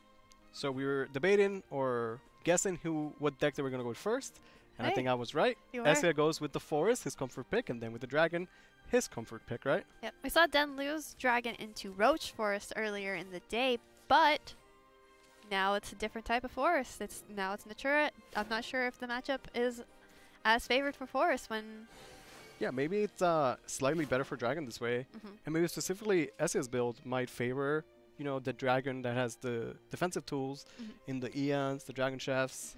So we were debating or guessing what deck they were going to go with first. And I think I was right. Essia goes with the Forest, his comfort pick, and then with the Dragon, his comfort pick, right? Yep. We saw Den lose Dragon into Roach Forest earlier in the day, but now it's a different type of Forest. Now it's Natura. I'm not sure if the matchup is as favored for Forest when... Yeah, maybe it's slightly better for Dragon this way. And maybe specifically Essia's build might favor, you know, the Dragon that has the defensive tools in the Eons, the Dragon Chefs.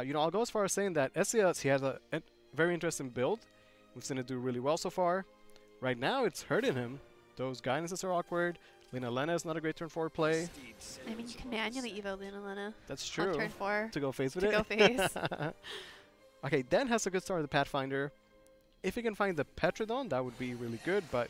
You know, I'll go as far as saying that Essia, he has a very interesting build. We've seen it do really well so far. Right now, it's hurting him Those guidances are awkward. Lena is not a great turn 4 play. I mean, you can manually evo Lena. That's true. On turn 4. To go face with it. To go face. Okay, Den has a good start with the Pathfinder. If he can find the Petrodon, that would be really good, but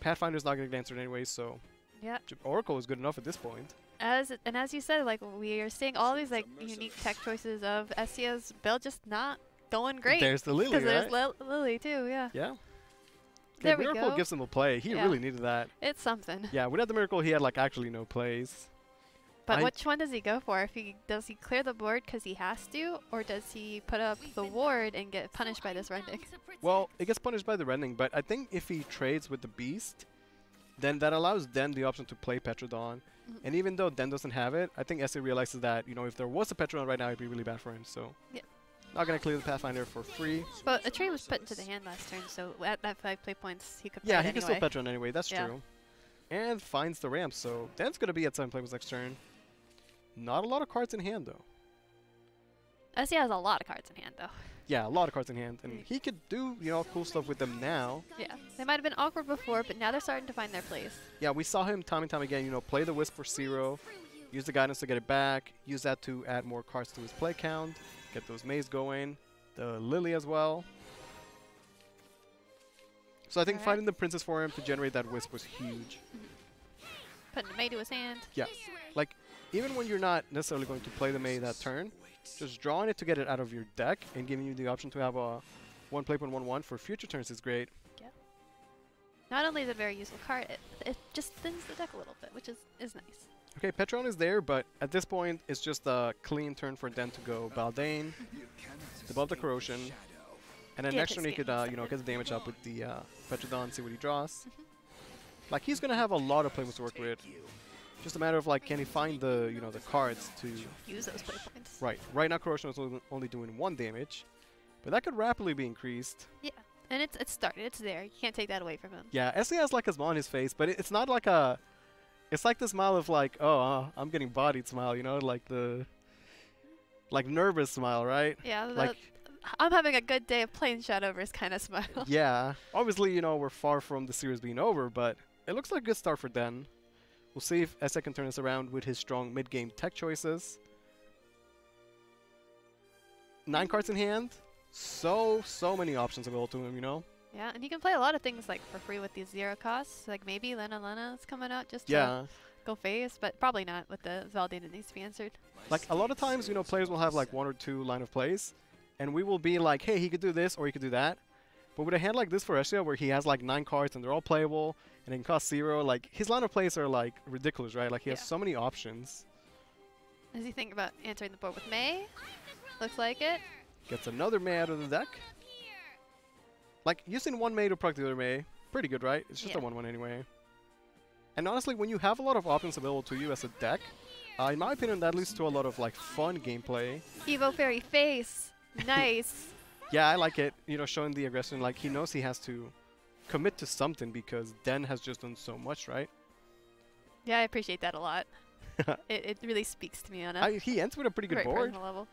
Pathfinder's not going to get answered anyway, so yeah. Oracle is good enough at this point. As you said, like we are seeing all these like unique tech choices of SVO's build just not going great. There's the Lily, right? Because there's Lily too, yeah. Yeah. There we go. Miracle gives him a play. He really needed that. It's something. Yeah, without the Miracle, he had like actually no plays. But which one does he go for? Does he clear the board because he has to, or does he put up the ward and get punished by this rending? Well, it gets punished by the rending, but I think if he trades with the Beast, then that allows Den the option to play Petrodon. And even though Den doesn't have it, I think SE realizes that, you know, if there was a Petrodon right now, it'd be really bad for him. So, not going to clear the Pathfinder for free. But a trade was put into the hand last turn, so at that 5 play points, he could play he anyway. can still Petrodon anyway, that's true. And finds the ramp, so Den's going to be at 7 plays next turn. Not a lot of cards in hand, though. SE has a lot of cards in hand, though. Yeah, a lot of cards in hand. And he could do, you know, cool stuff with them now. Yeah, they might have been awkward before, but now they're starting to find their place. Yeah, we saw him time and time again, you know, play the Wisp for 0, use the guidance to get it back, use that to add more cards to his play count, get those Maze going, the Lily as well. So I think finding the Princess for him to generate that Wisp was huge. Putting the May to his hand. Yeah, like, even when you're not necessarily going to play the May that turn, just drawing it to get it out of your deck and giving you the option to have a 1-1/1 for future turns is great. Yep. Not only is it a very useful card, it just thins the deck a little bit, which is nice. Okay, Petron is there, but at this point, it's just a clean turn for Den to go Baldane, debuff the Corrosion, and then next turn he could, you know, get the damage up with the Petrodon, see what he draws. Like, he's going to have a lot of playmates to work with. Just a matter of, like, can he find the, you know, the cards to use those play points. Right. Right now, Corrosion is only doing 1 damage, but that could rapidly be increased. Yeah, and it's started. It's there. You can't take that away from him. Yeah, SE has, like, a smile on his face, but it's not like a... It's like the smile of, like, oh, I'm getting bodied smile, you know? Like the... Like, nervous smile, right? Yeah, like... I'm having a good day of playing Shadowverse kind of smile. Yeah. Obviously, you know, we're far from the series being over, but it looks like a good start for Den. We'll see if SE can turn this around with his strong mid-game tech choices. 9 cards in hand. So many options available to him, you know? Yeah, and he can play a lot of things like for free with these 0 costs. Like maybe Lena is coming out just to go face, but probably not with the Zaldane that needs to be answered. Like a lot of times, you know, players will have like 1 or 2 line of plays, and we will be like, hey, he could do this or he could do that. But with a hand like this for Ezreal, where he has like 9 cards and they're all playable and they can cost 0, like his line of plays are like ridiculous, right? Like he has so many options. Does he think about answering the board with May? Looks like it. Gets another May out of the deck. Like using 1 May to proc the other May, pretty good, right? It's just a 1/1 anyway. And honestly, when you have a lot of options available to you as a deck, in my opinion, that leads to a lot of like fun gameplay. Evo Fairy face, nice. Yeah, I like it. You know, showing the aggression. Like he knows he has to commit to something because Den has just done so much, right? Yeah, I appreciate that a lot. it really speaks to me on a. He ends with a pretty good very board. personal level.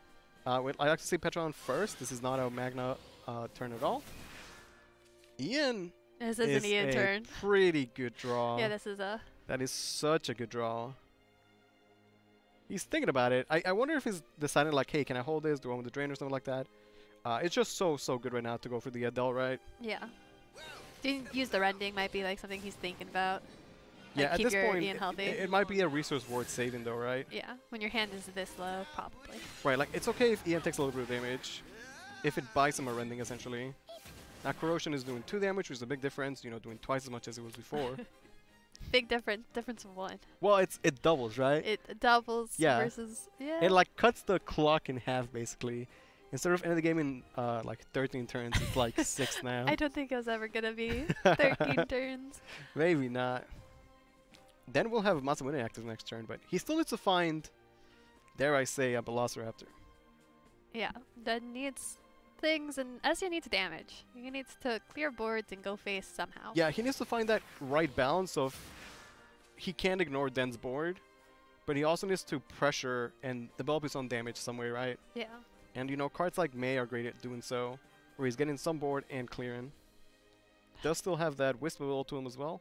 I like to see Petron first. This is not a Magna turn at all. Ian. This is an Ian turn. Pretty good draw. Yeah, this is a. That is such a good draw. He's thinking about it. I wonder if he's deciding like, hey, can I hold this? Do I want the drain or something like that? It's just so good right now to go for the Adele, right? Yeah. Didn't use the rending might be like something he's thinking about. Yeah, like at keep this your point, Ian healthy. It might be a resource worth saving though, right? Yeah, when your hand is this low, probably. Right, like it's okay if Ian takes a little bit of damage, if it buys him a rending essentially. Now Corrosion is doing 2 damage, which is a big difference, you know, doing twice as much as it was before. Big difference of 1. Well, it doubles, right? It doubles versus, It like cuts the clock in half basically. Instead of ending the game in like 13 turns, it's like 6 now. I don't think it was ever gonna be 13 turns. Maybe not. Then we'll have Masamune active next turn, but he still needs to find, dare I say, a Velociraptor. Yeah, that needs things, and Ezio needs damage. He needs to clear boards and go face somehow. Yeah, he needs to find that right balance of he can't ignore Den's board, but he also needs to pressure and develop his own damage some way, right? Yeah. And you know, cards like May are great at doing so, where he's getting some board and clearing. Does still have that Wisp available to him as well.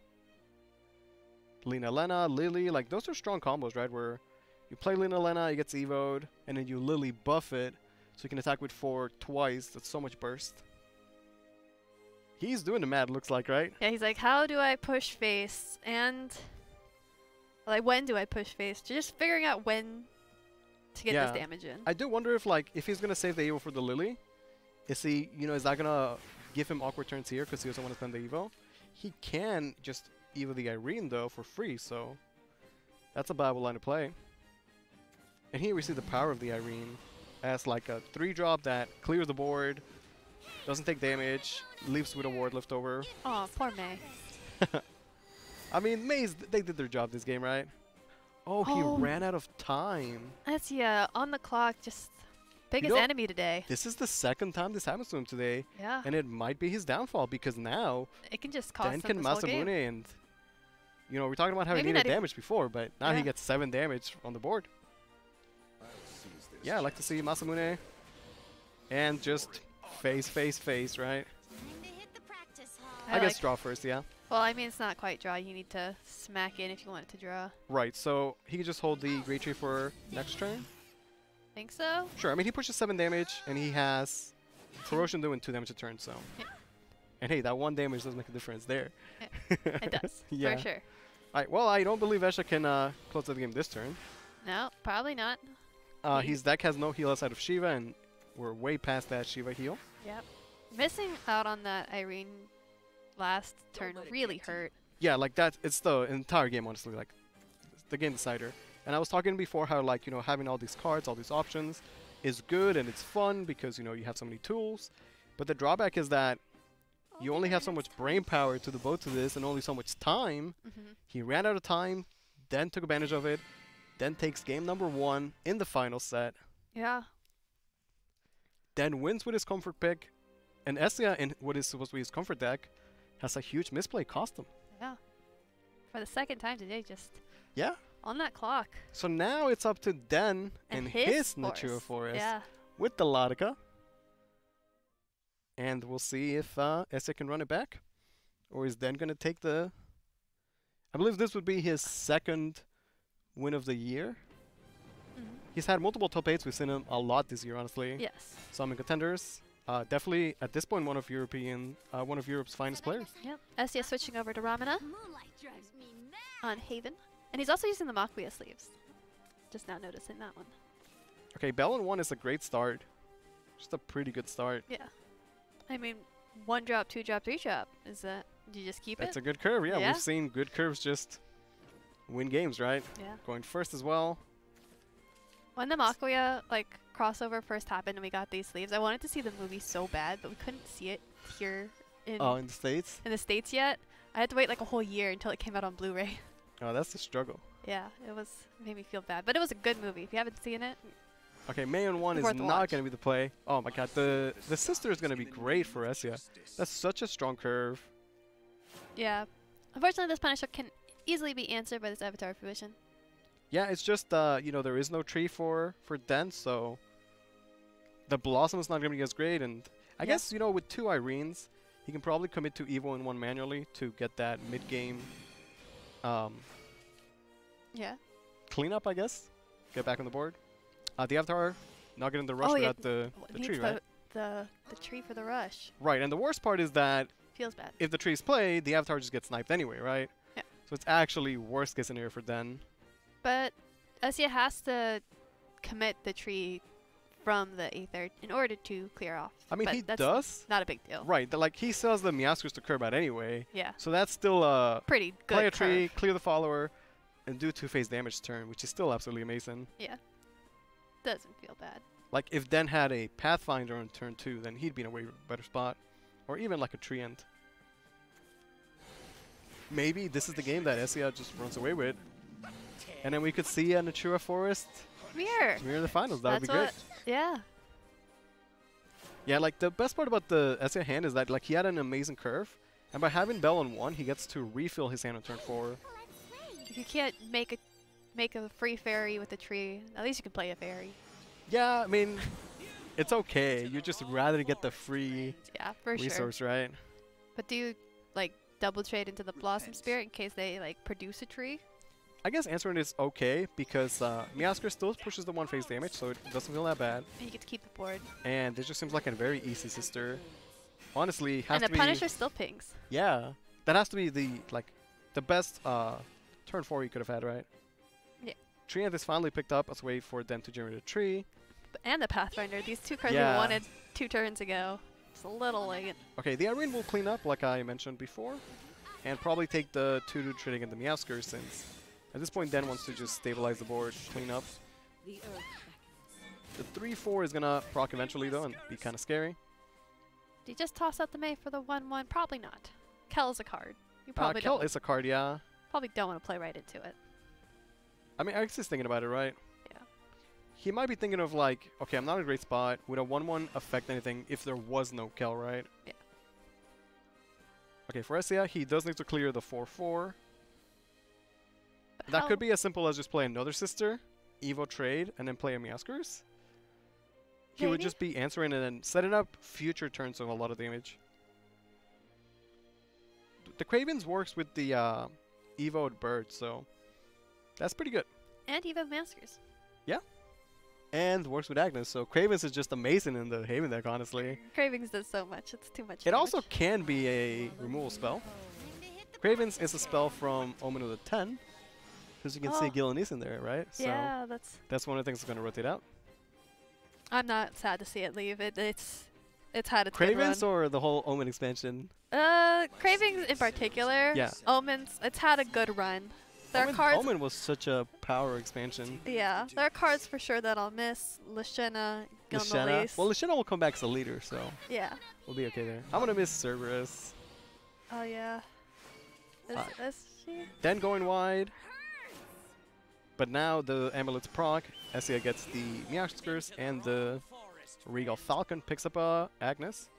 Lina Lena, Lily, like those are strong combos, right? Where you play Lina Lena, it gets evoed, and then you Lily buff it, so you can attack with 4 twice. That's so much burst. He's doing the mad, looks like, right? Yeah, he's like, how do I push face? And like, when do I push face? Just figuring out when to get this damage in. I do wonder if he's gonna save the Evo for the Lily, is he, is that gonna give him awkward turns here because he doesn't want to spend the Evo? He can just Evo the Irene though for free, so that's a viable line to play. And here we see the power of the Irene as like a 3-drop that clears the board, doesn't take damage, leaves with a ward left over. Oh, poor Mei. I mean, Mei's, they did their job this game, right? Oh, he ran out of time. That's, on the clock, just biggest enemy today. This is the second time this happens to him today. Yeah. And it might be his downfall because now it can just cost Dan him can this whole game. Masamune and, we're talking about how he needed damage before, but now he gets 7 damage on the board. Yeah, I like to see Masamune and just face, right? I guess draw first, yeah. Well, I mean, it's not quite draw. You need to smack in if you want it to draw. Right, so he can just hold the Great Tree for next turn? Think so? Sure, I mean, he pushes 7 damage, and he has Corrosion doing 2 damage a turn, so. Yeah. And hey, that 1 damage does make a difference there. Yeah. It does, for sure. Alright, well, I don't believe Esha can close out the game this turn. No, probably not. His deck has no heal outside of Shiva, and we're way past that Shiva heal. Yep. Missing out on that Irene last turn really hurt. Yeah, like that, it's the entire game, honestly, like, the game decider. And I was talking before how, like, having all these cards, all these options is good and it's fun because, you have so many tools. But the drawback is that you only have so much brain power to devote to this and only so much time. He ran out of time, then took advantage of it, then takes game number 1 in the final set. Yeah. Then wins with his comfort pick. And Essia, in what is supposed to be his comfort deck, has a huge misplay cost him. Yeah. For the second time today, just on that clock. So now it's up to Den and his Natura Forest with the Latica. And we'll see if Essia can run it back. Or is Den going to take the... I believe this would be his second win of the year. He's had multiple top 8s. We've seen him a lot this year, honestly. Yes. Some in contenders. Definitely, at this point, one of Europe's finest players. Yep. Essia switching over to Ramina on Haven. And he's also using the Makuya sleeves. Just now noticing that one. Okay, Bell in 1 is a great start. Just a pretty good start. Yeah. I mean, 1 drop, 2 drop, 3 drop. Is that, do you just keep it? That's a good curve, yeah. We've seen good curves just win games, right? Yeah. Going first as well. When the Makuya, crossover first happened and we got these sleeves, I wanted to see the movie so bad, but we couldn't see it here in the States? In the States yet. I had to wait a whole year until it came out on Blu-ray. Oh, that's the struggle. Yeah, made me feel bad. But it was a good movie. If you haven't seen it. Okay, Mei in 1 is not going to be the play. Oh my god, the sister is going to be great for Essia. That's such a strong curve. Yeah. Unfortunately, this Punisher can easily be answered by this Avatar fruition. Yeah, it's just, there is no tree for Den, so the Blossom is not going to be as great. And I guess, with 2 Irenes, he can probably commit to Evo in 1 manually to get that mid-game cleanup, I guess. Get back on the board. The Avatar, not getting the rush without the tree, right? The tree for the rush. Right, and the worst part is that feels bad. If the tree's played, the Avatar just gets sniped anyway, right? Yeah. So it's actually worst case scenario for Den. But Essia has to commit the tree from the Aether in order to clear off. I mean, but he that's does. Not a big deal. Right, he sells the Miascus to curb out anyway. Yeah. So that's still a pretty good play a tree, clear the follower, and do 2-phase damage turn, which is still absolutely amazing. Yeah. Doesn't feel bad. Like, if Den had a Pathfinder on turn 2, then he'd be in a way better spot. Or even like a tree end. Maybe this is the game that Essia just runs away with. And then we could see a Natura Forest mirror in the finals. That would be great. Yeah. Yeah, the best part about the Essia hand is that he had an amazing curve. And by having Bell on 1, he gets to refill his hand on turn 4. If you can't make a free fairy with a tree, at least you can play a fairy. Yeah, I mean, it's okay. You just rather get the free resource, right? But do you double trade into the Blossom Spirit in case they like produce a tree. I guess answering is okay because Meowsker still pushes the 1 phase damage, so it doesn't feel that bad. And you get to keep the board. And this just seems like a very easy sister. Honestly, has and to be. And the Punisher still pings. Yeah, that has to be the best turn 4 you could have had, right? Yeah. Tree Ant is finally picked up as a way for them to generate a tree. And the Pathfinder. These 2 cards we wanted 2 turns ago. It's a little late. Okay, the Irene will clean up like I mentioned before, and probably take the 2-2 trading in the Meowsker since at this point Den wants to just stabilize the board, clean up. The 3-4 is gonna proc eventually though and be kind of scary. Do you just toss out the May for the 1-1? Probably not. Kel is a card. You probably Kel is a card, yeah. Probably don't want to play right into it. I mean, Alex is thinking about it, right? Yeah. He might be thinking of like, okay, I'm not in a great spot. Would a 1-1 affect anything if there was no Kel, right? Yeah. Okay, for Essia, he does need to clear the 4-4. That could be as simple as just play another sister, Evo trade, and then play a Meowskers. He would just be answering and then setting up future turns of a lot of damage. The Cravens works with the Evoed bird, so that's pretty good. And Evo Maskers. Yeah. And works with Agnes, so Cravens is just amazing in the Haven deck, honestly. Cravens does so much, it's too much. It also can be a removal spell. Cravens is a spell from Omen of the 10. Because you can see Gillenese in there, right? Yeah, so that's one of the things that's going to rotate out. I'm not sad to see it leave. It's had its Cravens good run. or the whole Omen expansion? Cravens in particular. Yeah. Omens, it's had a good run. There are cards. Omen was such a power expansion. Yeah, there are cards for sure that I'll miss. Lishena, Gillenese. Well, Lishena will come back as a leader, so yeah, we'll be okay there. I'm going to miss Cerberus. Oh, yeah. Is she? Then going wide. But now the Amulet's proc, Essia gets the Meowskers, and the Regal Falcon picks up Agnes,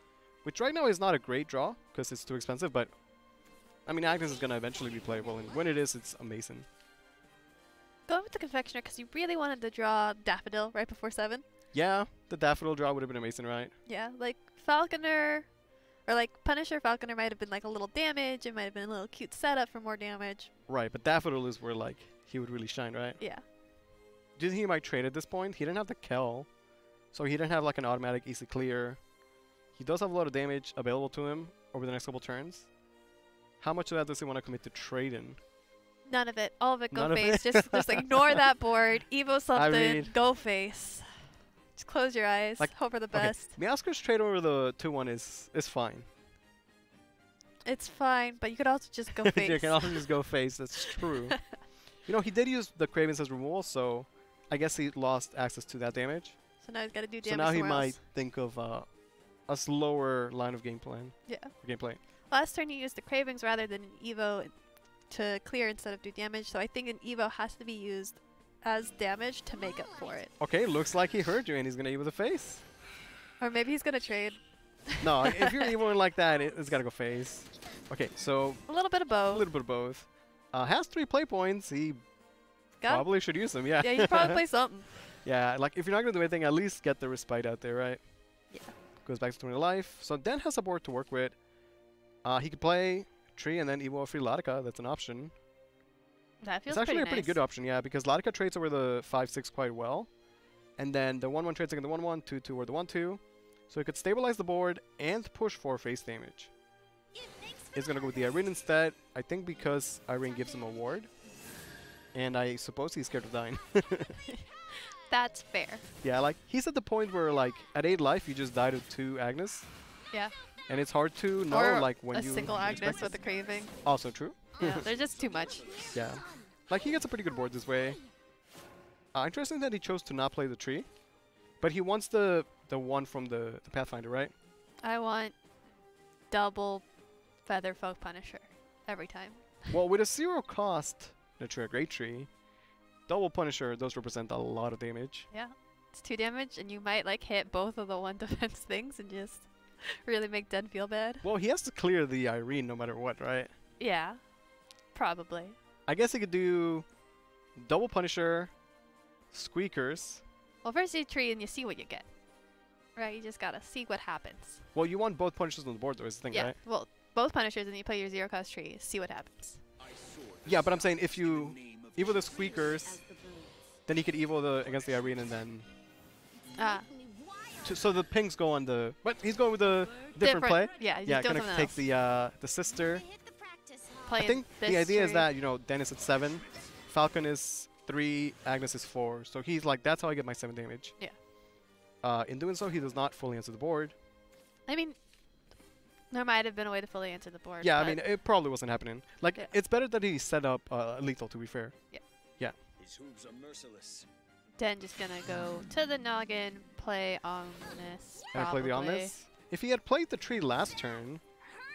which right now is not a great draw because it's too expensive, but I mean Agnes is going to eventually be playable, and when it is, it's amazing. Going with the Confectioner because you really wanted to draw Daffodil right before 7. Yeah, the Daffodil draw would have been amazing, right? Yeah, like Falconer, or like Punisher Falconer might have been like a little damage, it might have been a little cute setup for more damage. Right, but Daffodil is where like he would really shine, right? Yeah. Do you think he might trade at this point? He didn't have the Kel, so he didn't have like an automatic easy clear. He does have a lot of damage available to him over the next couple turns. How much of that does he want to commit to trading? None of it. All of it go face. Just ignore that board. Evo something. Go face. Just close your eyes. Like, hope for the best. Meowsker's trade over the 2-1 is fine. It's fine, but you could also just go face. You can also just go face. That's true. You know, he did use the Cravens as removal, so I guess he lost access to that damage. So now he's got to do damage. So now he might else. think of a slower line of game plan. Yeah. Gameplay. Last turn he used the Cravings rather than an Evo to clear instead of do damage, so I think an Evo has to be used as damage to make up for it. Okay, looks like he heard you and he's going to Evo the face. Or maybe he's going to trade. No, if you're Evoing like that, it's got to go face. Okay, so... A little bit of both. A little bit of both. Has 3 play points. He probably should use them, yeah. Yeah, you probably play something. Yeah, like if you're not going to do anything, at least get the Respite out there, right? Yeah. Goes back to 20 life. So Den has a board to work with. He could play Tree and then Evo a free Latika. That's an option. That feels It's actually a pretty nice. good option, yeah, because Latika trades over the 5-6 quite well. And then the 1-1 trades against the 1-1, 2-2 or the 1-2. So he could stabilize the board and push for face damage. He's going to go with the Irene instead, I think because Irene gives him a ward. And I suppose he's scared of dying. That's fair. Yeah, like, he's at the point where, like, at 8 life, you just die to 2 Agnes. Yeah. And it's hard to know, or like, when you... a single Agnes with a Craving. Also true. Yeah, they're just too much. Yeah. Like, he gets a pretty good board this way. Interesting that he chose to not play the tree. But he wants the one from the Pathfinder, right? I want double Featherfolk Punisher every time. Well, with a 0 cost, a Great Tree, double Punisher does represent a lot of damage. Yeah. It's 2 damage, and you might, like, hit both of the 1 defense things and just really make Den feel bad. Well, he has to clear the Irene no matter what, right? Yeah. Probably. I guess he could do double Punisher, Squeakers. Well, first you tree and you see what you get. Right? You just gotta see what happens. Well, you want both Punishers on the board, though, is the thing, yeah. right? Well, both Punishers and you play your 0-cost tree, see what happens. Yeah, but I'm saying if you evo the Squeakers, then you could evo the against the Irene and then... So the pings go on the... But he's going with a different play? Yeah, he's yeah, doing gonna take the sister. I Playing think the idea is tree. that, you know, Dennis at 7, Falcon is 3, Agnes is 4. So he's like, that's how I get my 7 damage. Yeah. In doing so, he does not fully answer the board. I mean, there might have been a way to fully answer the board. Yeah, I mean, it probably wasn't happening. Like, yeah. it's better that he set up lethal, to be fair. Yeah. Yeah. His hooves are merciless. Den just gonna go to the noggin, play Omnis. And play the Omnis. If he had played the tree last turn,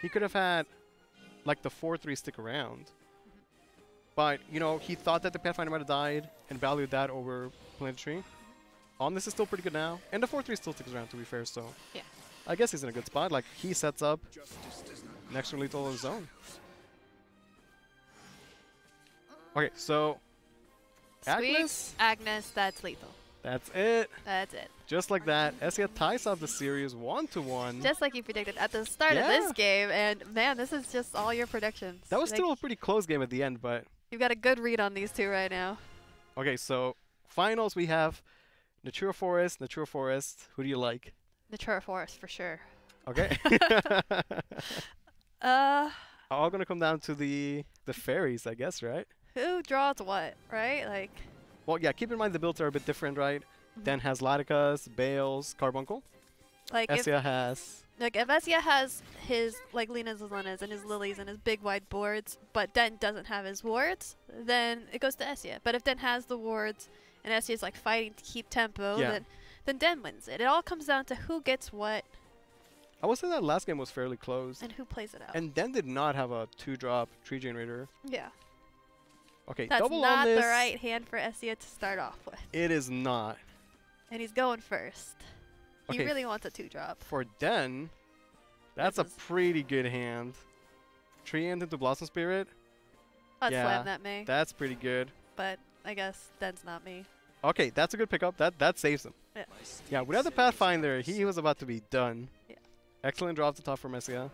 he could have had, like, the 4-3 stick around. But, you know, he thought that the Pathfinder might have died and valued that over playing the tree. Omnis is still pretty good now. And the 4-3 still sticks around, to be fair, so... Yeah. I guess he's in a good spot. Like, he sets up next turn lethal of his own. Okay, so... Agnes, that's lethal. That's it. That's it. Just like that, Essia ties up the series 1-1. Just like you predicted at the start of this game, and man, this is just all your predictions. That was still a pretty close game at the end, but... You've got a good read on these two right now. Okay, so finals we have Natura Forest. Who do you like? Natura Forest for sure. Okay. All gonna come down to the fairies, I guess, right? Who draws what, right? Like. Well, yeah. Keep in mind the builds are a bit different, right? Den has Laticus, Bales, Carbuncle. Like Essia has. Like if Essia has his like Lena's and his lilies and his big wide boards, but Den doesn't have his wards, then it goes to Essia. But if Den has the wards and Essia's like fighting to keep tempo, then Den wins it. It all comes down to who gets what. I would say that last game was fairly close. And who plays it out. And Den did not have a 2-drop tree generator. Yeah. Okay, that's double not on this. the right hand for Essia to start off with. It is not. And he's going first. Okay. He really wants a 2-drop. For Den, that's a pretty good hand. Tree Ant into Blossom Spirit. I'd slam that May. That's pretty good. But I guess Den's not me. Okay, that's a good pickup. That saves him. Yeah. Yeah, without the Pathfinder, he was about to be done. Yeah. Excellent draw off the top for Essia.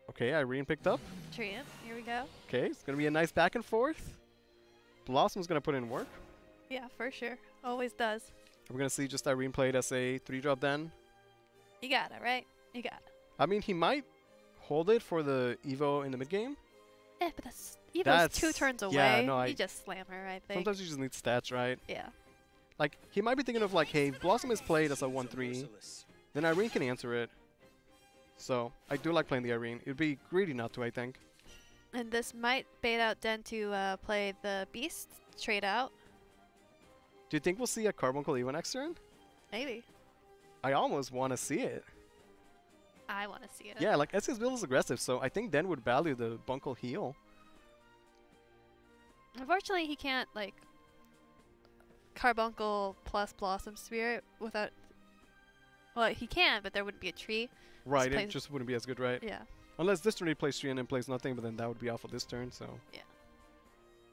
Okay, Irene picked up. Tree Ant, here we go. Okay, it's going to be a nice back and forth. Blossom's going to put in work. Yeah, for sure. Always does. We're going to see just Irene played as a 3-drop Den. You got it, right? You got it. I mean, he might hold it for the Evo in the mid-game. Yeah, but Evo's 2 turns away. Yeah, no, you just slam her, I think. Sometimes you just need stats, right? Yeah. Like, he might be thinking of, like, hey, Blossom is played as a 1-3. Then Irene can answer it. So, I do like playing the Irene. It would be greedy not to, I think. And this might bait out Den to play the Beast, trade out. Do you think we'll see a Carbuncle Evo next turn? Maybe. I almost want to see it. I want to see it. Yeah, like, Essia's build is aggressive, so I think Den would value the Bunkle heal. Unfortunately, he can't, like, Carbuncle plus Blossom Spirit without... Well, he can, but there wouldn't be a tree. Right, it just wouldn't be as good, right? Yeah. Unless this turn he plays 3 and then plays nothing, but then that would be awful this turn, so... Yeah.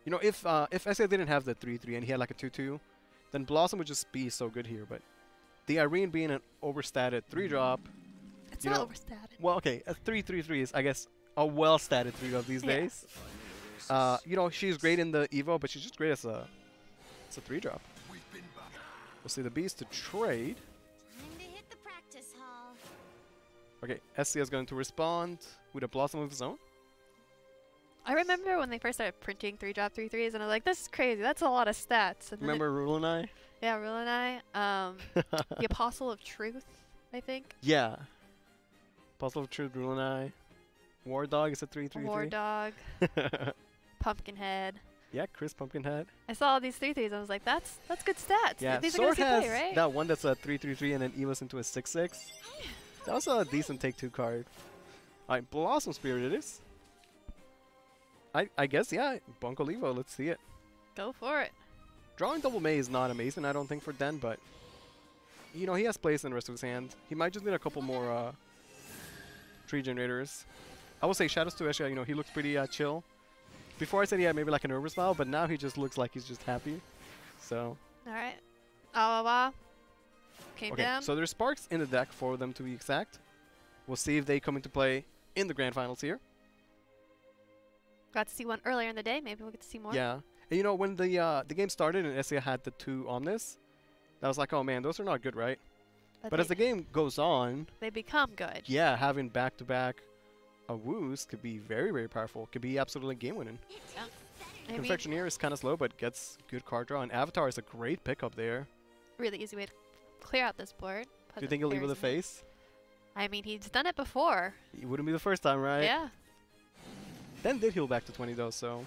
You know, if Essia didn't have the 3-3 and he had like a 2-2, then Blossom would just be so good here, but... The Irene being an overstated 3-drop... It's not overstated. Well, okay, a 3-3-3 is, I guess, a well-stated 3-drop these days. You know, she's great in the Evo, but she's just great as a 3-drop. We'll see the Beast to trade. Okay, Essia is going to respond with a Blossom of his own. I remember when they first started printing 3-drop 3-3s, and I was like, this is crazy. That's a lot of stats. And remember Rule and I? Yeah, Rule and I. The Apostle of Truth, I think. Yeah. Apostle of Truth, Rule and I. War Dog is a 3-3-3. War Dog. Pumpkinhead. Yeah, Chris Pumpkinhead. I saw all these 3-3s. I was like, that's good stats. Yeah, these Sword are gonna has play, right? that one that's a 3-3-3 and then Evo's into a 6-6. That was a decent take-2 card. Alright, Blossom Spirit it is. I guess, yeah, Bunkle Evo, let's see it. Go for it. Drawing double May is not amazing, I don't think, for Den, but... You know, he has place in the rest of his hand. He might just need a couple more tree generators. I will say, Shadows to Essia, you know, he looks pretty chill. Before I said he had maybe like a nervous smile, but now he just looks like he's just happy. So... Alright. Awawa. Came okay, down. so there's sparks in the deck for them to be exact. We'll see if they come into play in the grand finals here. Got to see one earlier in the day. Maybe we'll get to see more. Yeah. And you know, when the game started and SEA had the 2 Omnis, I was like, oh man, those are not good, right? But as the game goes on, they become good. Yeah, having back-to-back woos could be very, very powerful. Could be absolutely game-winning. Yeah. Confectioneer is kind of slow, but gets good card draw. And Avatar is a great pickup there. Really easy way to clear out this board. Do you think he'll leave with a face? I mean, he's done it before. It wouldn't be the first time, right? Yeah. Then did heal back to 20 though, so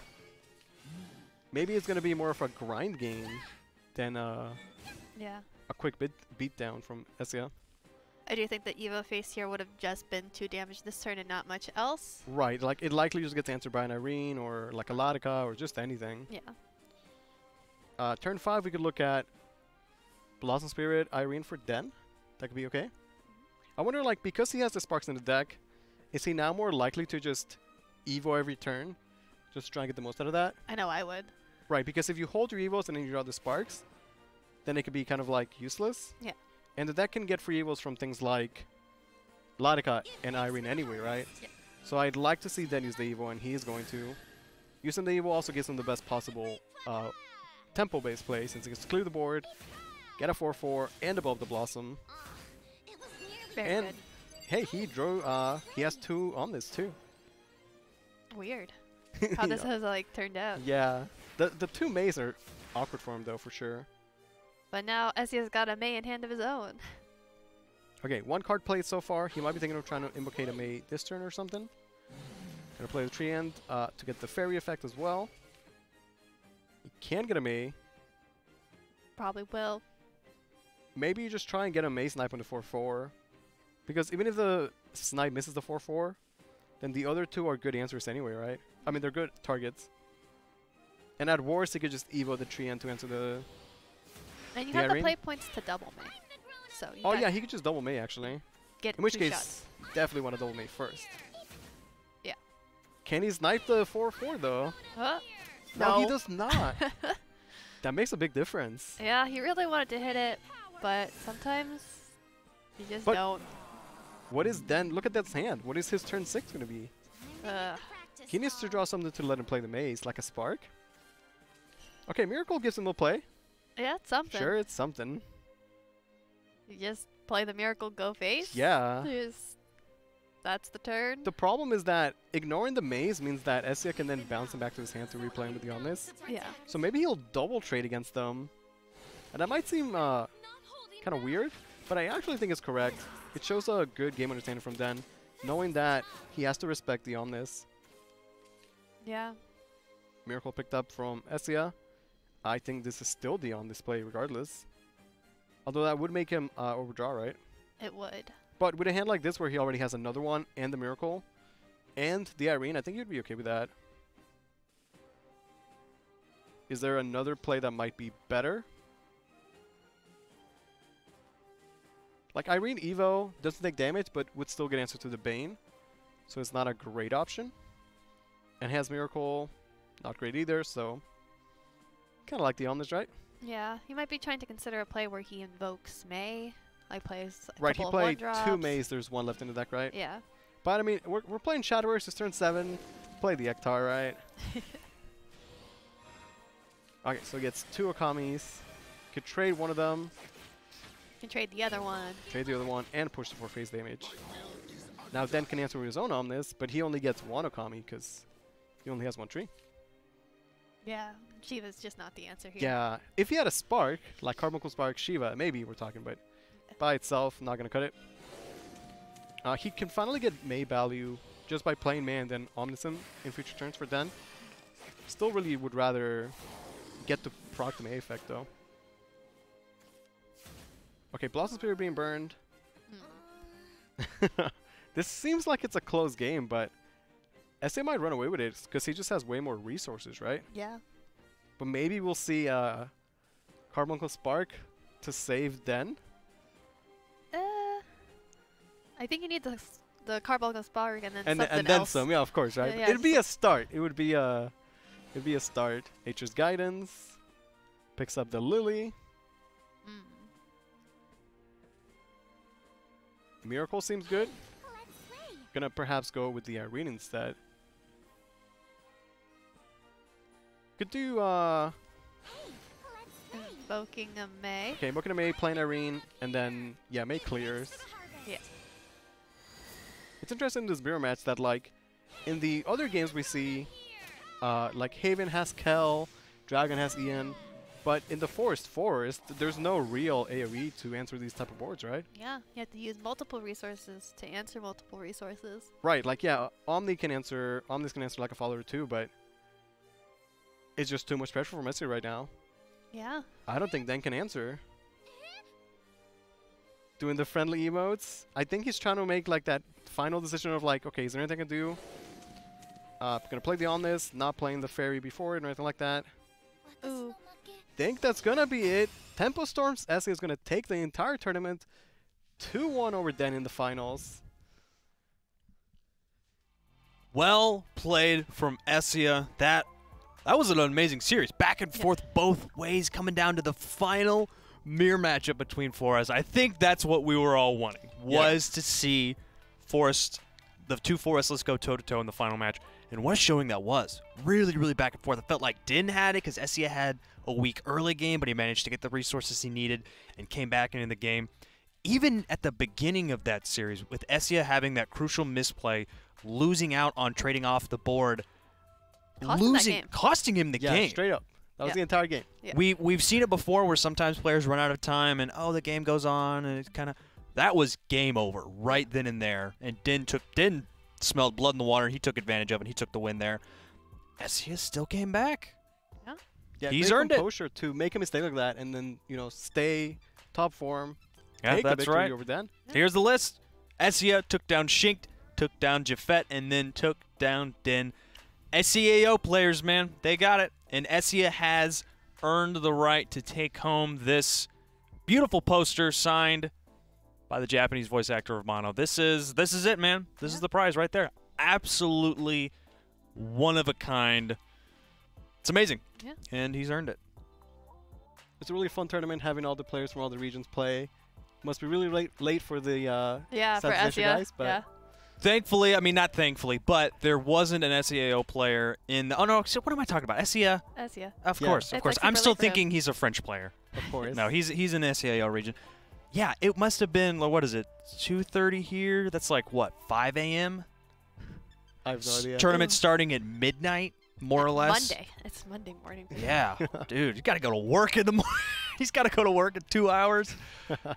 maybe it's gonna be more of a grind game than a quick beat down from SEA. I do think that Evo face here would have just been 2 damage this turn and not much else. Right, like it likely just gets answered by an Irene or like a Latica or just anything. Yeah. Turn 5 we could look at Blossom Spirit, Irene for Den. That could be okay. I wonder, like, because he has the Sparks in the deck, is he now more likely to just Evo every turn? Just try and get the most out of that? I know I would. Right, because if you hold your Evos and then you draw the Sparks, then it could be kind of like useless. Yeah. And the deck can get free Evos from things like Latica and Irene anyway, right? Yeah. So I'd like to see Den use the Evo, and he is going to. Using the Evo also gives him the best possible tempo-based play, since he gets to clear the board, get a 4/4, and above the Blossom. Very good. Hey, he drew. He has 2 on this too. Weird. How this has like turned out. Yeah, the 2 Mays are awkward for him though, for sure. But now SEA's got a May in hand of his own. Okay, 1 card played so far. He might be thinking of trying to invocate a May this turn or something. Gonna play the Tree End to get the Fairy effect as well. He can get a May. Probably will. Maybe you just try and get a May Snipe on the 4/4. Because even if the Snipe misses the 4/4, then the other 2 are good answers anyway, right? I mean, they're good targets. And at worst, he could just Evo the Tree End to answer the And you have the play points to double May. So oh yeah, he could just double May actually. Get in which 2 case, shots. definitely want to double May first. Yeah. Can he snipe the 4/4 though? No, he does not. That makes a big difference. Yeah, he really wanted to hit it, but sometimes you just don't. What is then? Look at that hand. What is his turn 6 going to be? He needs to draw something to let him play the maze, like a spark. Okay, Miracle gives him a play. Yeah, it's something. Sure, it's something. You just play the Miracle, go face. Yeah. That's the turn. The problem is that ignoring the maze means that SEA can then bounce him back to his hand to replay him with the Omnis. Yeah. So maybe he'll double trade against them. And that might seem kind of weird, but I actually think it's correct. It shows a good game understanding from Den, knowing that he has to respect the Omnis. Yeah. Miracle picked up from SEA. I think this is still the on display regardless. Although that would make him overdraw, right? It would. But with a hand like this where he already has another one and the Miracle and the Irene, I think you'd be okay with that. Is there another play that might be better? Like Irene Evo doesn't take damage but would still get answer to the Bane. So it's not a great option. And has Miracle, not great either, so kind of like the Omnis, right? Yeah, he might be trying to consider a play where he invokes May, like plays a right, he couple played of 2 Mays, there's 1 left in the deck, right? Yeah. But I mean, we're playing Shadowverse, it's turn 7, play the Ektar, right? Okay, so he gets 2 Okamis, could trade one of them. Can trade the other one. Trade the other one, and push the 4 phase damage. Now Den can answer with his own Omnis, but he only gets 1 Okami because he only has 1 tree. Yeah, Shiva's just not the answer here. Yeah, if he had a Spark, like Carbuncle Spark, Shiva, maybe we're talking, but by itself, not going to cut it. He can finally get May value just by playing May and then Omnis him in future turns for Den. Still really would rather get to proc the May effect though. Okay, Blossom Spirit being burned. This seems like it's a close game, but SEA might run away with it because he just has way more resources, right? Yeah. But maybe we'll see Carbuncle Spark to save Den. I think you need the Carbuncle Spark and then and something then else. some, yeah, of course, right? Yeah, It'd be a start. It would be a start. Nature's Guidance picks up the Lily. Miracle seems good. Gonna perhaps go with the arena instead. Could do Invoking a May. Okay, invoking a May, playing arena, and then yeah, May clears. Yeah. It's interesting in this mirror match that like in the other games we see like Haven has Kel, Dragon has Ian, but in the Forest, there's no real AoE to answer these type of boards, right? Yeah, you have to use multiple resources to answer multiple resources. Right, like yeah, Omnis can answer like a follower too, but it's just too much pressure for Messi right now. Yeah. I don't think Den can answer. Doing the friendly emotes, I think he's trying to make like that final decision of like, okay, is there anything I can do? I'm gonna play the Omnis, not playing the Fairy before it or anything like that. Ooh. Think that's gonna be it. Tempo Storm's SE is gonna take the entire tournament 2-1 over Den in the finals. Well played from Essia. That was an amazing series. Back and forth both ways, coming down to the final mirror matchup between Forest. I think that's what we were all wanting, was to see Forest, the two Forests go toe-to-toe in the final match. And what a showing that was. Really, really back and forth. It felt like Din had it because Essia had a weak early game, but he managed to get the resources he needed and came back into the game. Even at the beginning of that series, with Essia having that crucial misplay, losing out on trading off the board, costing him the game. Yeah, straight up. That was the entire game. Yeah. We've seen it before where sometimes players run out of time and, oh, the game goes on, and it's kind of... That was game over right then and there. And Din smelled blood in the water. He took advantage of it. He took the win there. Essia still came back. Yeah, he's earned it. To make a mistake like that and then, you know, stay top form. Yeah, take that's the victory right. Over Den. Here's the list. Essia took down Shinkt, took down Jafet, and then took down Din. SEAO players, man, they got it. And Essia has earned the right to take home this beautiful poster signed by the Japanese voice actor of Mono. This is it, man. This is the prize right there. Absolutely one of a kind. It's amazing. Yeah. And he's earned it. It's a really fun tournament having all the players from all the regions play. Must be really late for the for Essia guys, but yeah. Thankfully, I mean not thankfully, but there wasn't an SEAO player in the, oh no, what am I talking about? Essia? Essia. Of course. I'm still thinking he's a French player. Of course. No, he's in the SEAO region. Yeah, it must have been, what is it, 2:30 here? That's like, what, 5 a.m.? I have no idea. Tournament starting at midnight, more or less. Monday. It's Monday morning. Yeah. Dude, you got to go to work in the morning. He's got to go to work in 2 hours.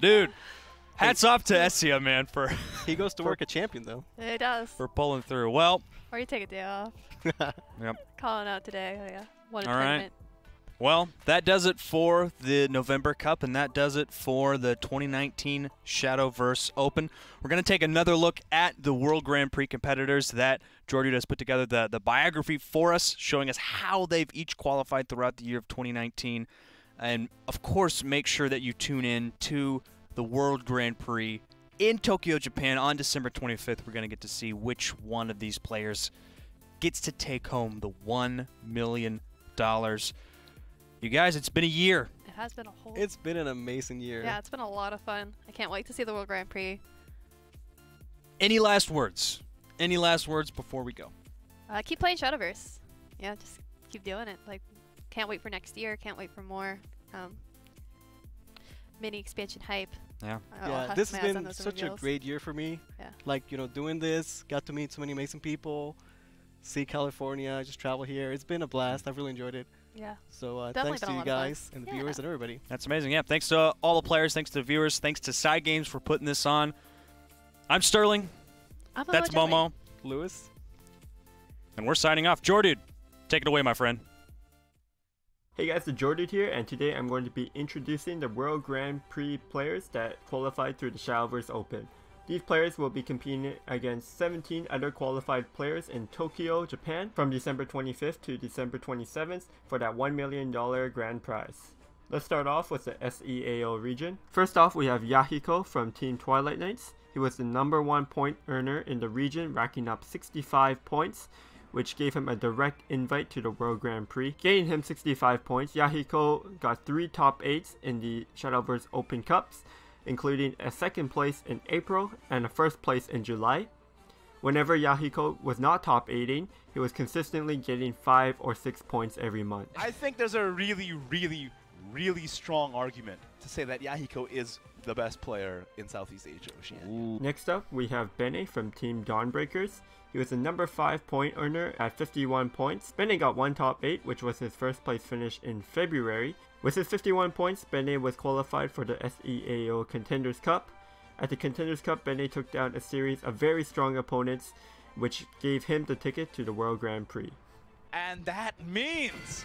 Dude, hats off to Essia, man, for... He goes to work a champion, though. It does. For pulling through. Well... Or you take a day off. Yep. Calling out today. Oh, yeah. What a All tournament. right. Well, that does it for the November Cup, and that does it for the 2019 Shadowverse Open. We're going to take another look at the World Grand Prix competitors that Jordy has put together the biography for us, showing us how they've each qualified throughout the year of 2019. And, of course, make sure that you tune in to the World Grand Prix in Tokyo, Japan on December 25th. We're going to get to see which one of these players gets to take home the $1 million. You guys, it's been a year. It has been a whole... It's been an amazing year. Yeah, it's been a lot of fun. I can't wait to see the World Grand Prix. Any last words? Any last words before we go? Keep playing Shadowverse. Yeah, just keep doing it. Like, can't wait for next year. Can't wait for more mini expansion hype. Yeah. Yeah, this has been such a great year for me. Yeah. Like, you know, doing this, got to meet so many amazing people, see California, just travel here. It's been a blast. I've really enjoyed it. Yeah. So thanks to you guys and the viewers and everybody. That's amazing. Yeah, thanks to all the players. Thanks to the viewers. Thanks to Side Games for putting this on. I'm Sterling. That's Momo. Lewis. And we're signing off. Jordy, take it away, my friend. Hey guys, it's Jordy here, and today I'm going to be introducing the World Grand Prix players that qualified through the Shadowverse Open. These players will be competing against 17 other qualified players in Tokyo, Japan from December 25th to December 27th for that $1 million grand prize. Let's start off with the SEAO region. First off, we have Yahiko from Team Twilight Knights. He was the #1 point earner in the region, racking up 65 points, which gave him a direct invite to the World Grand Prix. Gaining him 65 points, Yahiko got 3 top 8s in the Shadowverse Open Cups, including a 2nd place in April and a 1st place in July. Whenever Yahiko was not top 8ing, he was consistently getting 5 or 6 points every month. I think there's a really strong argument to say that Yahiko is the best player in Southeast Asia Oceania. Next up, we have Bene from Team Dawnbreakers. He was the number 5 point earner at 51 points. Bene got one top 8, which was his first place finish in February. With his 51 points, Bene was qualified for the SVO Contenders Cup. At the Contenders Cup, Bene took down a series of very strong opponents, which gave him the ticket to the World Grand Prix. And that means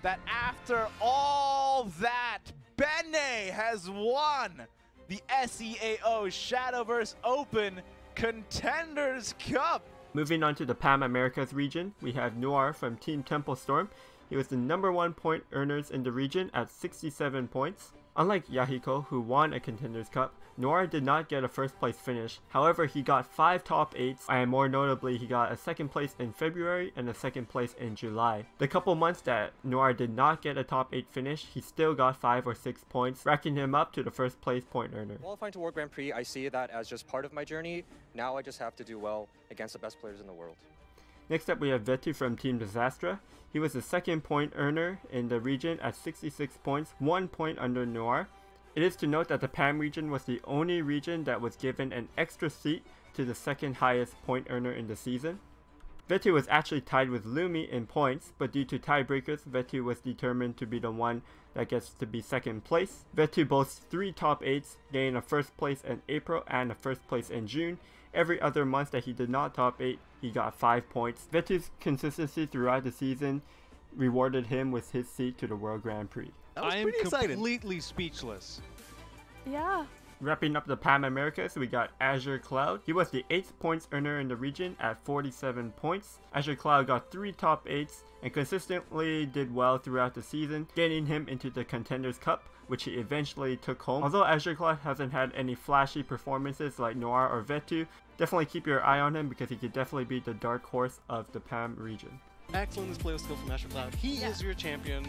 that after all that, Bene has won the SEAO Shadowverse Open Contenders Cup. Moving on to the Pan Americas region, we have Noir from Team Temple Storm. He was the number 1 point earners in the region at 67 points. Unlike Yahiko, who won a Contenders Cup, Noir did not get a first place finish. However, he got 5 top 8s, and more notably, he got a second place in February and a second place in July. The couple months that Noir did not get a top 8 finish, he still got 5 or 6 points, racking him up to the first place point earner. Qualifying to World Grand Prix, I see that as just part of my journey. Now I just have to do well against the best players in the world. Next up, we have Vetu from Team Disastra. He was the second point earner in the region at 66 points, 1 point under Noir. It is to note that the PAM region was the only region that was given an extra seat to the second highest point earner in the season. Vetu was actually tied with Lumi in points, but due to tiebreakers, Vetu was determined to be the one that gets to be second place. Vetu boasts 3 top 8s, getting a first place in April and a first place in June. Every other month that he did not top 8, he got 5 points. Vetu's consistency throughout the season rewarded him with his seat to the World Grand Prix. I am completely speechless. Yeah. Wrapping up the PAM Americas, we got Azure Cloud. He was the 8th points earner in the region at 47 points. Azure Cloud got 3 top 8s and consistently did well throughout the season, getting him into the Contenders Cup, which he eventually took home. Although Azure Cloud hasn't had any flashy performances like Noir or Vetu, definitely keep your eye on him because he could definitely be the dark horse of the PAM region. Excellent display of skill from Azure Cloud. He is your champion.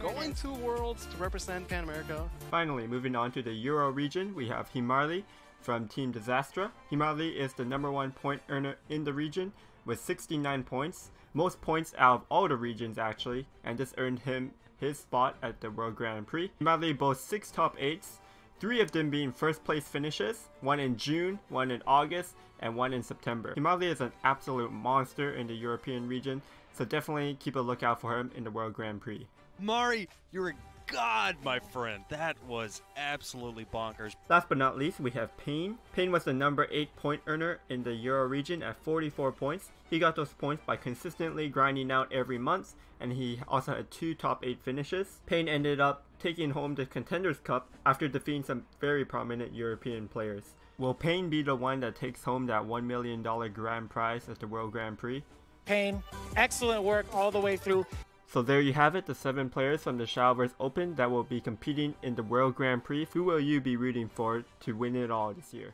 Going to Worlds to represent Pan America. Finally, moving on to the Euro region, we have Himarli from Team Disastra. Himarli is the number 1 point earner in the region with 69 points. Most points out of all the regions actually, and this earned him his spot at the World Grand Prix. Himarli boasts 6 top 8s, 3 of them being first place finishes, 1 in June, 1 in August, and 1 in September. Himarli is an absolute monster in the European region, so definitely keep a lookout for him in the World Grand Prix. Mari, you're a god, my friend. That was absolutely bonkers. Last but not least, we have Payne. Payne was the number 8 point earner in the Euro region at 44 points. He got those points by consistently grinding out every month, and he also had 2 top 8 finishes. Payne ended up taking home the Contenders Cup after defeating some very prominent European players. Will Payne be the one that takes home that $1 million grand prize at the World Grand Prix? Payne, excellent work all the way through. So there you have it, the 7 players from the Shadowverse Open that will be competing in the World Grand Prix. Who will you be rooting for to win it all this year?